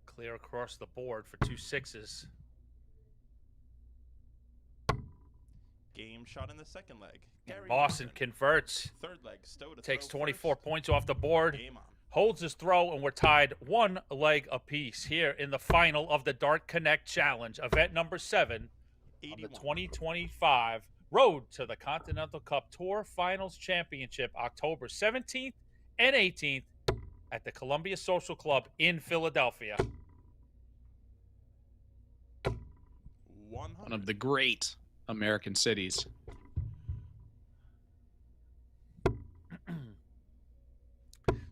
Clear across the board for 2 6s. Game shot in the second leg. Gary Mawson converts. Third leg. Stowe to Takes throw 24 first. points off the board. Game on. Holds his throw, and we're tied 1 leg apiece here in the final of the Dart Connect Challenge, event number 7 of the 2025 Road to the Continental Cup Tour Finals Championship, October 17th and 18th at the Columbia Social Club in Philadelphia. One of the great American cities.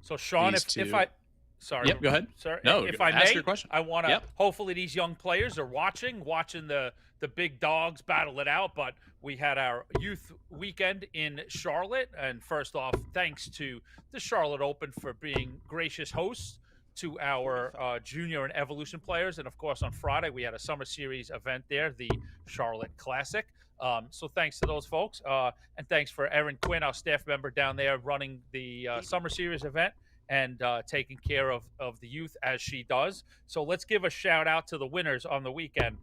So, Sean, These if two. I... Sorry. Yep, go ahead. Sir, No, if I ask may, your question. I want to... Yep. Hopefully these young players are watching the big dogs battle it out, but we had our youth weekend in Charlotte, and first off, thanks to the Charlotte Open for being gracious hosts to our junior and evolution players. And of course, on Friday, we had a Summer Series event there, the Charlotte Classic. So thanks to those folks. And thanks for Erin Quinn, our staff member down there, running the Summer Series event and taking care of the youth as she does. So let's give a shout out to the winners on the weekend.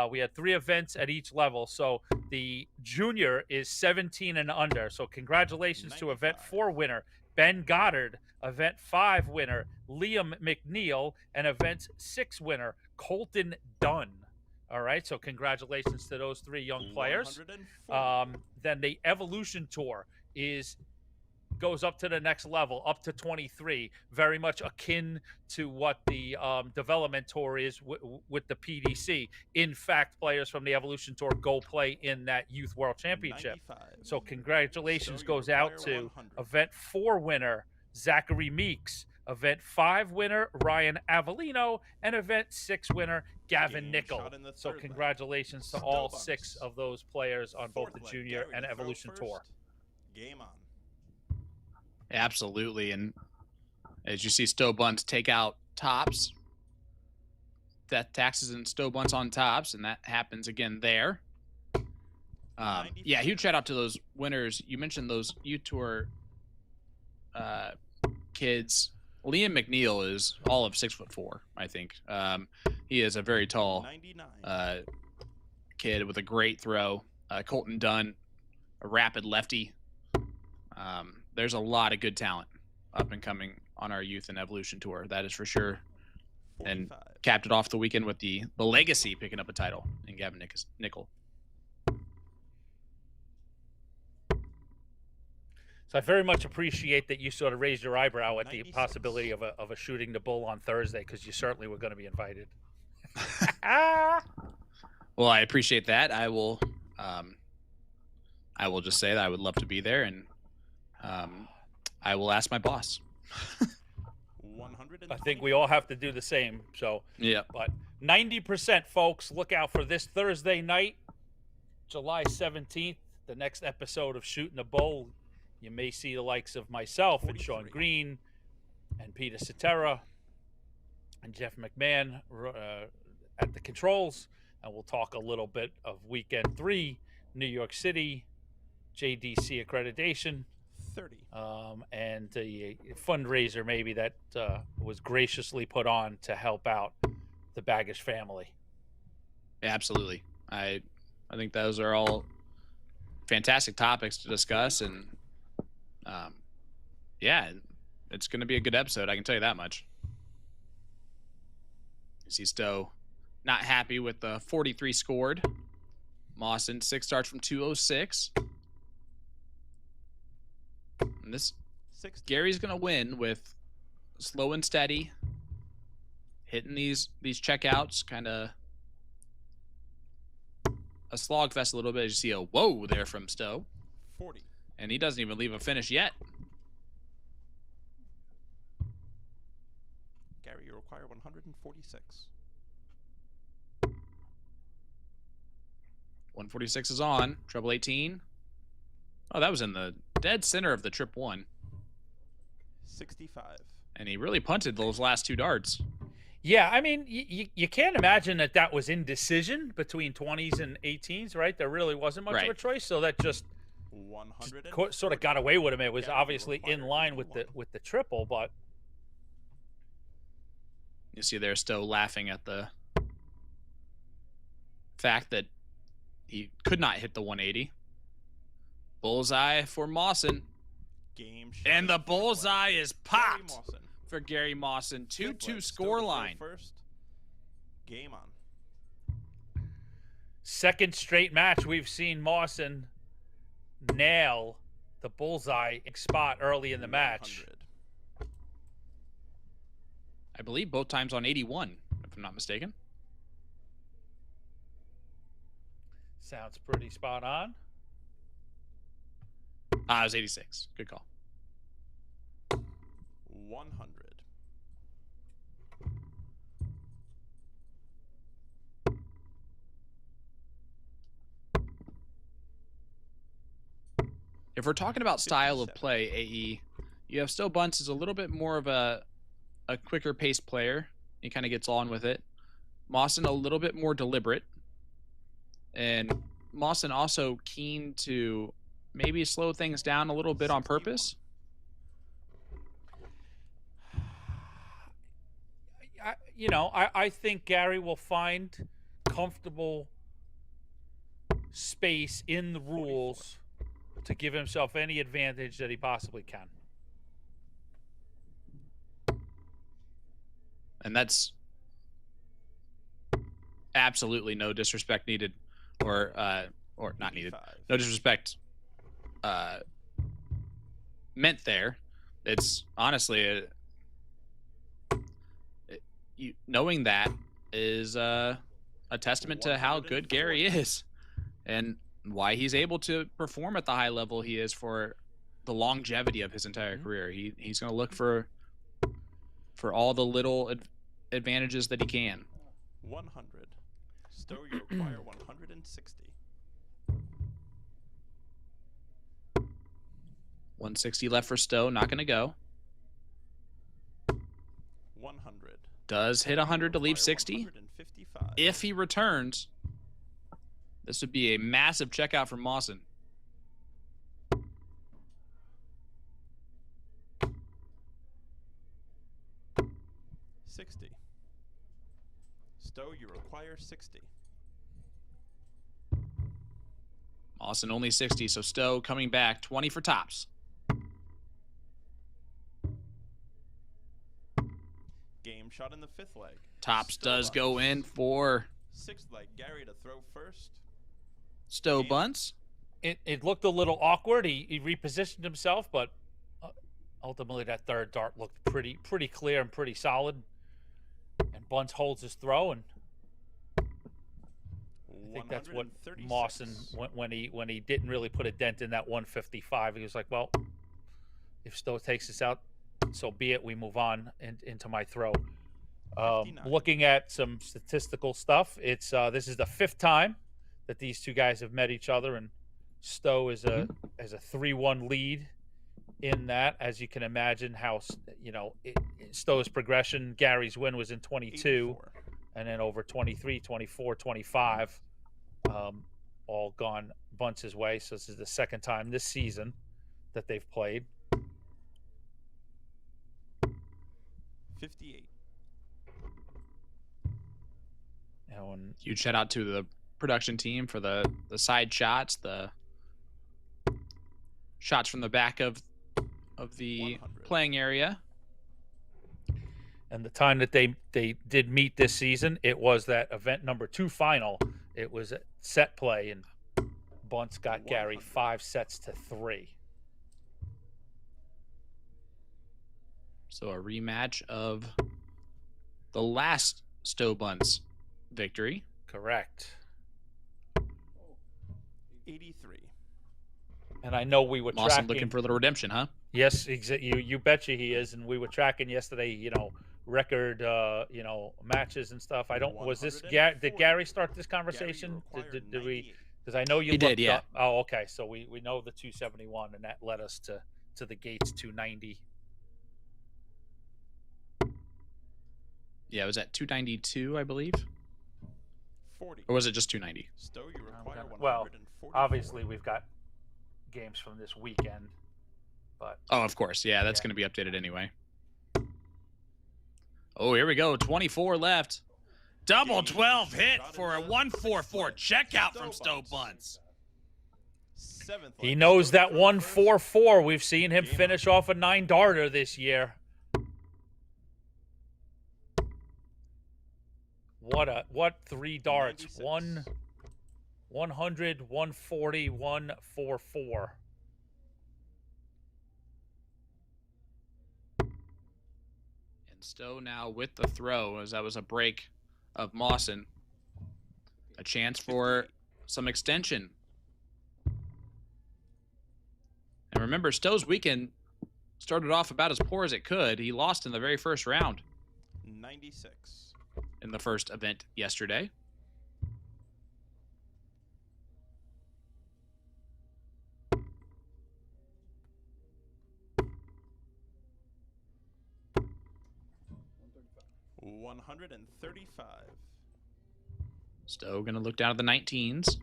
We had 3 events at each level. So the junior is 17 and under. So congratulations to event 4 winner, Ben Goddard, event 5 winner, Liam McNeil, and event 6 winner, Colton Dunn. All right, so congratulations to those 3 young players. Then the Evolution Tour goes up to the next level, up to 23, very much akin to what the Development Tour is with the PDC. In fact, players from the Evolution Tour go play in that Youth World Championship. 95. So congratulations goes out to 100. Event 4 winner, Zachary Meeks, Event 5 winner, Ryan Avellino, and Event 6 winner, Gavin Nickel. So congratulations to all 6 of those players on both the Junior and Evolution Tour. Game on. Absolutely. And as you see Stowe Bunts take out tops, death taxes and Stowe Bunts on tops, and that happens again there. Yeah, huge shout out to those winners. You mentioned those Youth Tour kids. Liam McNeil is all of 6'4", I think. He is a very tall kid with a great throw. Colton Dunn, a rapid lefty. There's a lot of good talent up and coming on our Youth and Evolution Tour. That is for sure. 45. And capped it off the weekend with the Legacy picking up a title in Gavin Nickel. So I very much appreciate that you sort of raised your eyebrow at 96. The possibility of a shooting the bull on Thursday, because you certainly were going to be invited. Well, I appreciate that. I will just say that I would love to be there, and I will ask my boss. I think we all have to do the same. So yeah. But 90%, folks, look out for this Thursday night, July 17th, the next episode of Shooting the Bull. You may see the likes of myself 43. And Sean Green and Peter Cetera and Jeff McMahon at the controls. And we'll talk a little bit of weekend 3, New York City, JDC accreditation. 30. And a fundraiser maybe that was graciously put on to help out the Baggish family. Absolutely. I think those are all fantastic topics to discuss, and yeah, it's going to be a good episode. I can tell you that much. You see Stowe not happy with the 43 scored. Mawson 6 starts from 206. And this 60. Gary's going to win with slow and steady, hitting these checkouts, kind of a slog fest a little bit. As you see a whoa there from Stowe. 40. And he doesn't even leave a finish yet. Gary, you require 146. 146 is on. Treble 18. Oh, that was in the dead center of the trip 1. 65. And he really punted those last 2 darts. Yeah, I mean, you can't imagine that was indecision between 20s and 18s, right? There really wasn't much of a choice, so that just sort of got away with him. It was obviously in line with the triple, but you see there Stowe laughing at the fact that he could not hit the 180. Bullseye for Mawson. And the bullseye is popped for Gary Mawson. 2-2 score line. First. Game on. Second straight match we've seen Mawson nail the bullseye spot early in the match. I believe both times on 81, if I'm not mistaken. Sounds pretty spot on. It was 86. Good call. 100. If we're talking about style of play, AE, you have Stowe Bunts is a little bit more of a a quicker paced player. He kind of gets on with it. Mawson a little bit more deliberate. And Mawson also keen to maybe slow things down a little bit on purpose. I think Gary will find comfortable space in the rules to give himself any advantage that he possibly can. And that's absolutely no disrespect needed, or not needed. No disrespect meant there. It's honestly knowing that is a testament to how good Gary is and why he's able to perform at the high level he is for the longevity of his entire career. He's going to look for all the little advantages that he can. 100. Stowe, you require 160. 160 left for Stowe. Not going to go. 100. Does hit 100 to leave 60. 155. If he returns, this would be a massive checkout from Mawson. Stowe, you require 60. Mawson only 60, so Stowe coming back 20 for tops. Game shot in the 5th leg. Tops Stowe does bunts. go in for 6th leg. Gary to throw first. Stowe bunts. It looked a little awkward. He repositioned himself, but ultimately that third dart looked pretty clear and pretty solid. And Bunts holds his throw, and I think that's what Mawson, when he didn't really put a dent in that 155, he was like, well, if Stowe takes this out, so be it. We move on into my throw. Looking at some statistical stuff, it's this is the 5th time that these two guys have met each other, and Stowe is has a 3-1 lead in that. As you can imagine, how Stowe's progression. Gary's win was in 22, 84. And then over 23, 24, 25, all gone Bunts' way. So this is the 2nd time this season that they've played. 58. And huge shout out to the production team for the side shots, the shots from the back of the 100. Playing area. And the time that they did meet this season, it was that event number 2 final. It was set play, and Bunts got 100. Gary 5 sets to 3. So a rematch of the last Stowe Bunts victory. Correct. 83. And I know we were Mawson tracking. Looking for a little redemption, huh? Yes, you betcha he is. And we were tracking yesterday, record, matches and stuff. Was this, did Gary start this conversation? Did we, because I know you did, yeah. Up, oh, okay. So we know the 271, and that led us to the Gates 290. Yeah, it was at 292, I believe. 40. Or was it just 290? Stowe, you require 144. Well, obviously we've got games from this weekend, but of course, yeah, that's going to be updated anyway. Oh, here we go, 24 left. Double 12 hit for a 144 checkout from Stowe Bunts. He knows that 144. We've seen him finish off a 9-darter this year. What 3 darts? 96. 100, 140, 144. And Stowe now with the throw, as that was a break of Mawson. A chance for some extension. And remember, Stowe's weekend started off about as poor as it could. He lost in the very first round. 96. In the first event yesterday. 135. Stowe gonna look down at the 19s.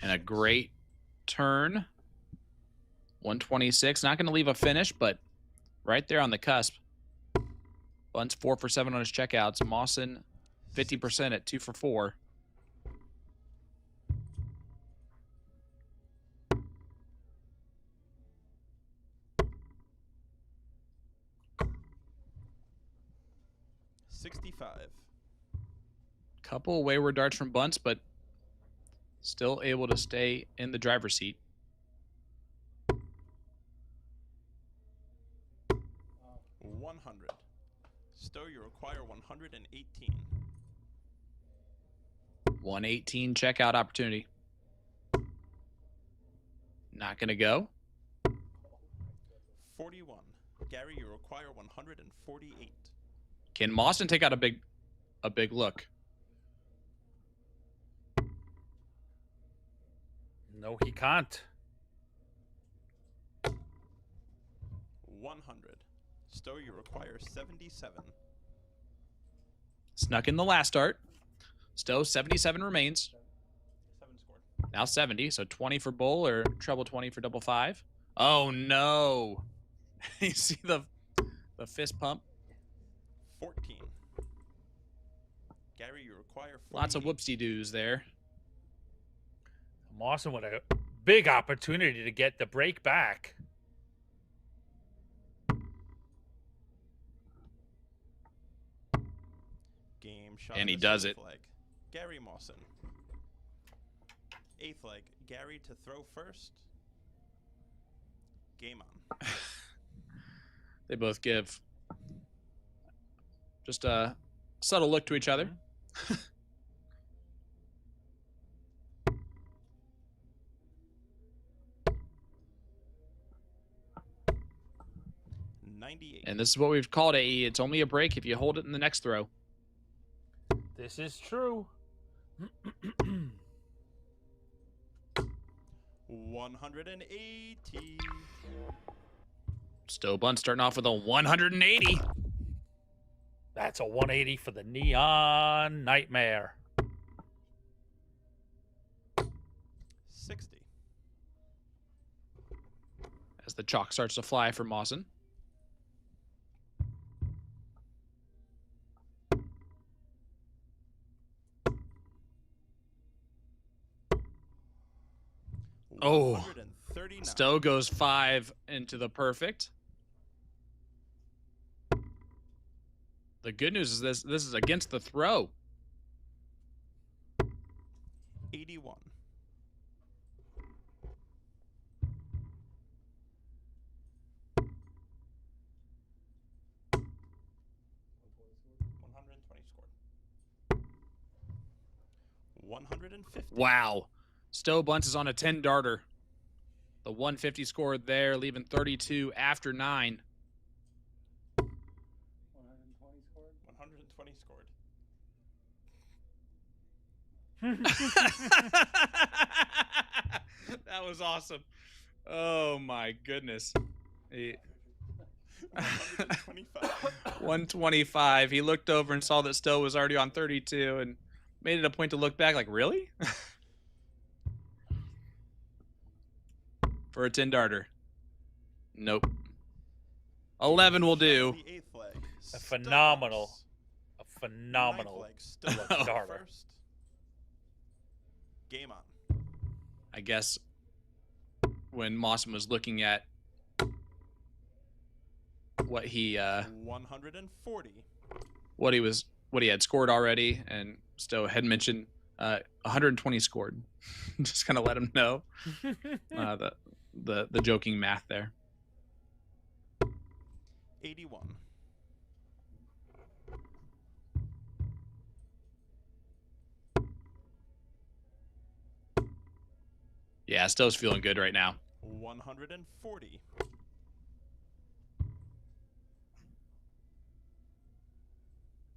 And a great turn. 126. Not gonna leave a finish, but right there on the cusp. Bunt's 4 for 7 on his checkouts. Mawson 50% at 2 for 4. Couple wayward darts from Bunts, but still able to stay in the driver's seat. Stowe, you require 118. 118 checkout opportunity. Not gonna go. 41. Gary, you require 148. Can Mawson take out a big look? No, he can't. 100. Stowe, you require 77. Snuck in the last start. Stowe, 77 remains. 7 scored. Now 70, so 20 for bull or treble 20 for double 5. Oh no! You see the fist pump? 14. Gary, you require 48. Lots of whoopsie-doos there. Mawson with a big opportunity to get the break back. Game shot. And he the does 7th it. leg. Gary Mawson. 8th leg. Gary to throw first. Game on. They both give just a subtle look to each other. 98. And this is what we've called AE. It's only a break if you hold it in the next throw. This is true. 180. Stowe Bunt starting off with a 180. That's a 180 for the Neon Nightmare. 60. As the chalk starts to fly for Mawson. Oh, 139. Stowe goes 5 into the perfect. The good news is this is against the throw. 81. 120 scored. 150. Wow. Stowe Bunts is on a 10 darter. The 150 scored there, leaving 32 after 9. 120 scored. That was awesome. Oh my goodness. 125. 125. He looked over and saw that Stowe was already on 32 and made it a point to look back like, really? For a 10 darter. Nope. 11 will do. The 8th leg. A phenomenal 9th leg. Still looking darter. first. Game on. I guess when Mawson was looking at what he 140. what he had scored already, and Stowe had mentioned 120 scored. Just kind of let him know the joking math there. 81. Yeah, Stowe's feeling good right now. 140.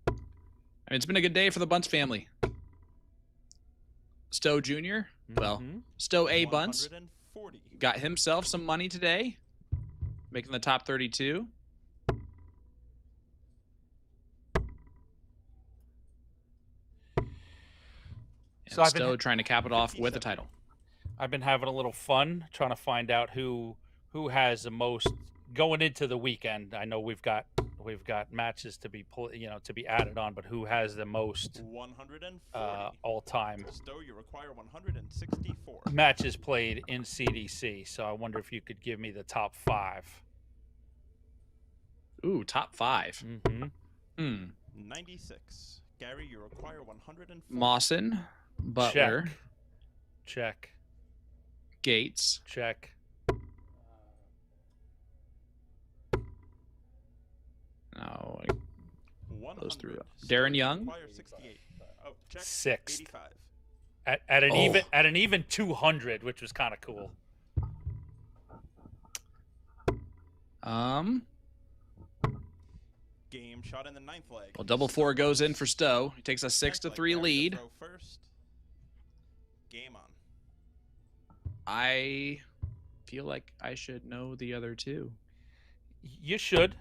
I mean, it's been a good day for the Bunts family. Stowe Jr., well, Stowe A Bunts, 140. got himself some money today, making the top 32. So I've been- Stowe trying to cap it off with the title. I've been having a little fun trying to find out who has the most going into the weekend. I know we've got matches to be to be added on, but who has the most 140. all time Stowe, you require 164. matches played in CDC? So I wonder if you could give me the top 5. Ooh, top 5. Mm-hmm. 96. Gary, you require 140. Mawson, Butler, Check. Gates, Check. no, those 3. 100. Darren Young, Require 68. Oh, check. 6th. 85. At an even 200, which was kind of cool. Game shot in the 9th leg. Well, double 4 goes in for Stowe. He takes a 6-3 Gary to lead. throw first. Game on. I feel like I should know the other 2. You should.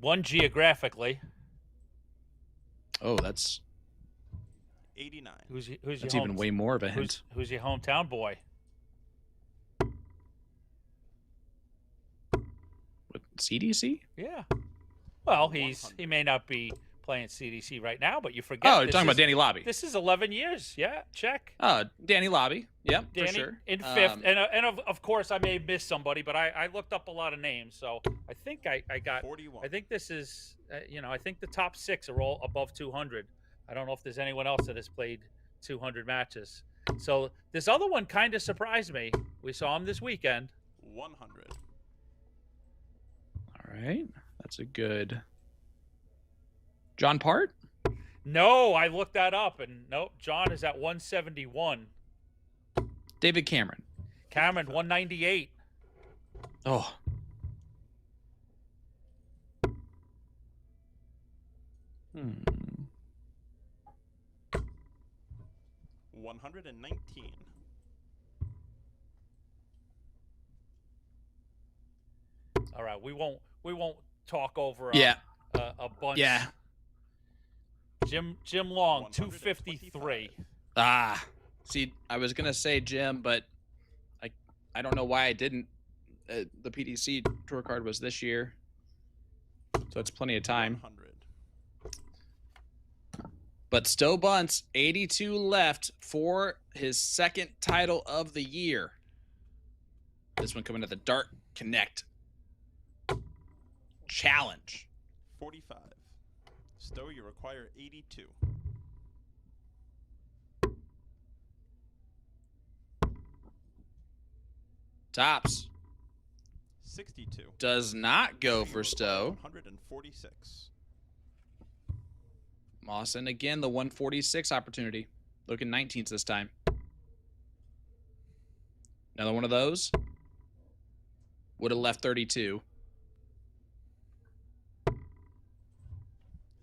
One geographically. Oh, that's 89. Who's that's your even way more of a hint. Who's your hometown boy? With CDC? Yeah. Well, he may not be playing CDC right now, but you forget. Oh, you're talking about Danny Lobby. This is 11 years. Yeah, check. Danny Lobby. Yep, Danny for sure. in 5th, and of course I may have missed somebody, but I looked up a lot of names, so I think I got. 41. I think this is I think the top 6 are all above 200. I don't know if there's anyone else that has played 200 matches. So this other one kind of surprised me. We saw him this weekend. 100. All right, that's a good. John Part? No, I looked that up, and nope, John is at 171. David Cameron. Cameron 198. Oh. Hmm. 119. All right, we won't talk over a bunch. Yeah. Jim Long 253. Ah. See, I was gonna say Jim, but I don't know why I didn't. The PDC tour card was this year, so it's plenty of time. 100. But Stowe Bunce, 82 left for his 2nd title of the year. This one coming to the Dark Connect Challenge. 45. Stowe, you require 82. Tops 62. does not go for Stowe. 146. Mawson again, the 146 opportunity. Looking 19s this time. Another one of those. Would have left 32.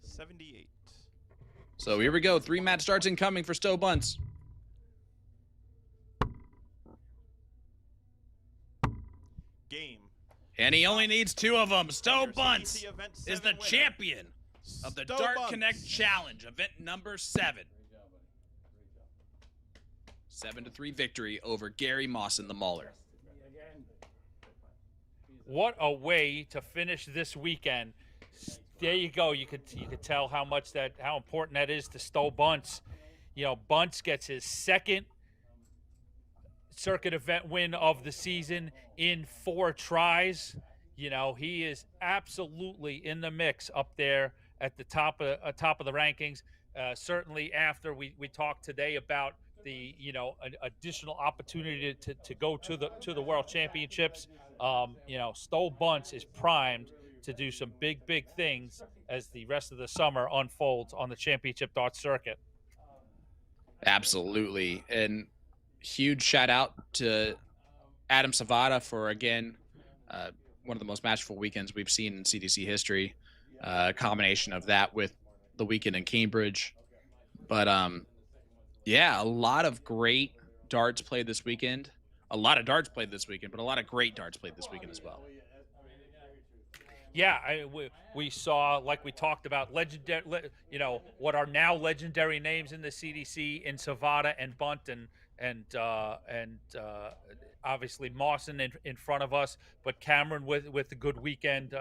78. So here we go. 3 match starts incoming for Stowe Bunce. Game. And he only needs 2 of them. Stowe Your Bunce CDC Event is 7 the winner. champion of the Stowe Dark Bunce. Connect Challenge, event number 7. 7-3 victory over Gary Mawson, the Mauler. What a way to finish this weekend. There you go. You could tell how important that is to Stowe Bunce. You know, Bunce gets his 2nd circuit event win of the season in 4 tries. You know, he is absolutely in the mix up there at the top of the rankings. Certainly after we talked today about the an additional opportunity to go to the World Championships. Stowe Bunce is primed to do some big things as the rest of the summer unfolds on the championship darts circuit. Absolutely. And huge shout out to Adam Savada for, again, one of the most matchful weekends we've seen in CDC history. A combination of that with the weekend in Cambridge. But, yeah, a lot of great darts played this weekend. A lot of darts played this weekend, but a lot of great darts played this weekend as well. Yeah, we saw, like we talked about, legendary, what are now legendary names in the CDC in Savada and Bunt and obviously Mawson in front of us, but Cameron with a good weekend.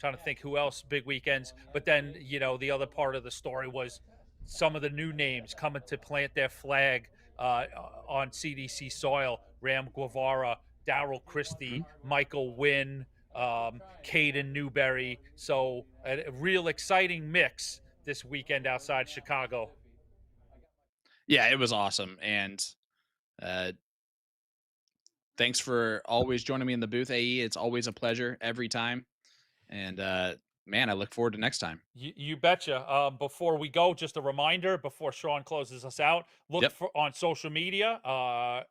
Trying to think who else big weekends, but then the other part of the story was some of the new names coming to plant their flag on CDC soil: Ram Guevara, Daryl Christie, Michael Wynn, Caden Newberry. So a real exciting mix this weekend outside Chicago. Yeah, it was awesome. And thanks for always joining me in the booth, AE. It's always a pleasure every time. And man, I look forward to next time. You betcha. Before we go, just a reminder before Sean closes us out, look for on social media. Our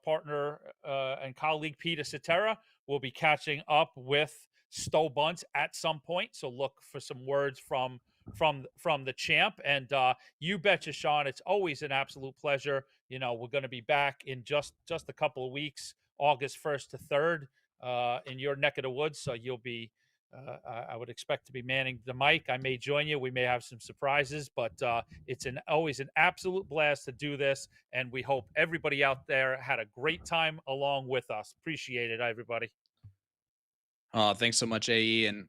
partner and colleague Peter Cetera will be catching up with Stowe Bunts at some point. So look for some words from the champ. And you betcha, Sean. It's always an absolute pleasure. We're going to be back in just a couple of weeks, August 1st to 3rd, in your neck of the woods. So you'll be. I would expect to be manning the mic. I may join you. We may have some surprises, but it's always an absolute blast to do this. And we hope everybody out there had a great time along with us. Appreciate it, everybody. Thanks so much, AE. And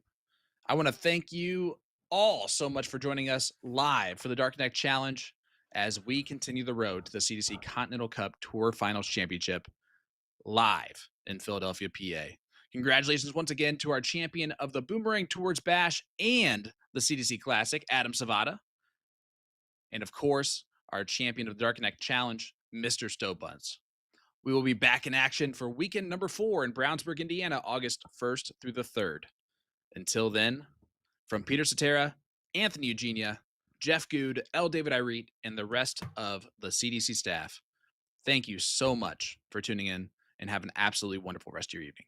I want to thank you all so much for joining us live for the Dark Connect Challenge as we continue the road to the CDC Continental Cup Tour Finals Championship live in Philadelphia, PA. Congratulations once again to our champion of the Boomerang Towards Bash and the CDC Classic, Adam Savada. And of course, our champion of the Dark Connect Challenge, Mr. Stowe Bunts. We will be back in action for weekend number 4 in Brownsburg, Indiana, August 1st through the 3rd. Until then, from Peter Cetera, Anthony Eugenia, Jeff Good, L. David Irete, and the rest of the CDC staff, thank you so much for tuning in and have an absolutely wonderful rest of your evening.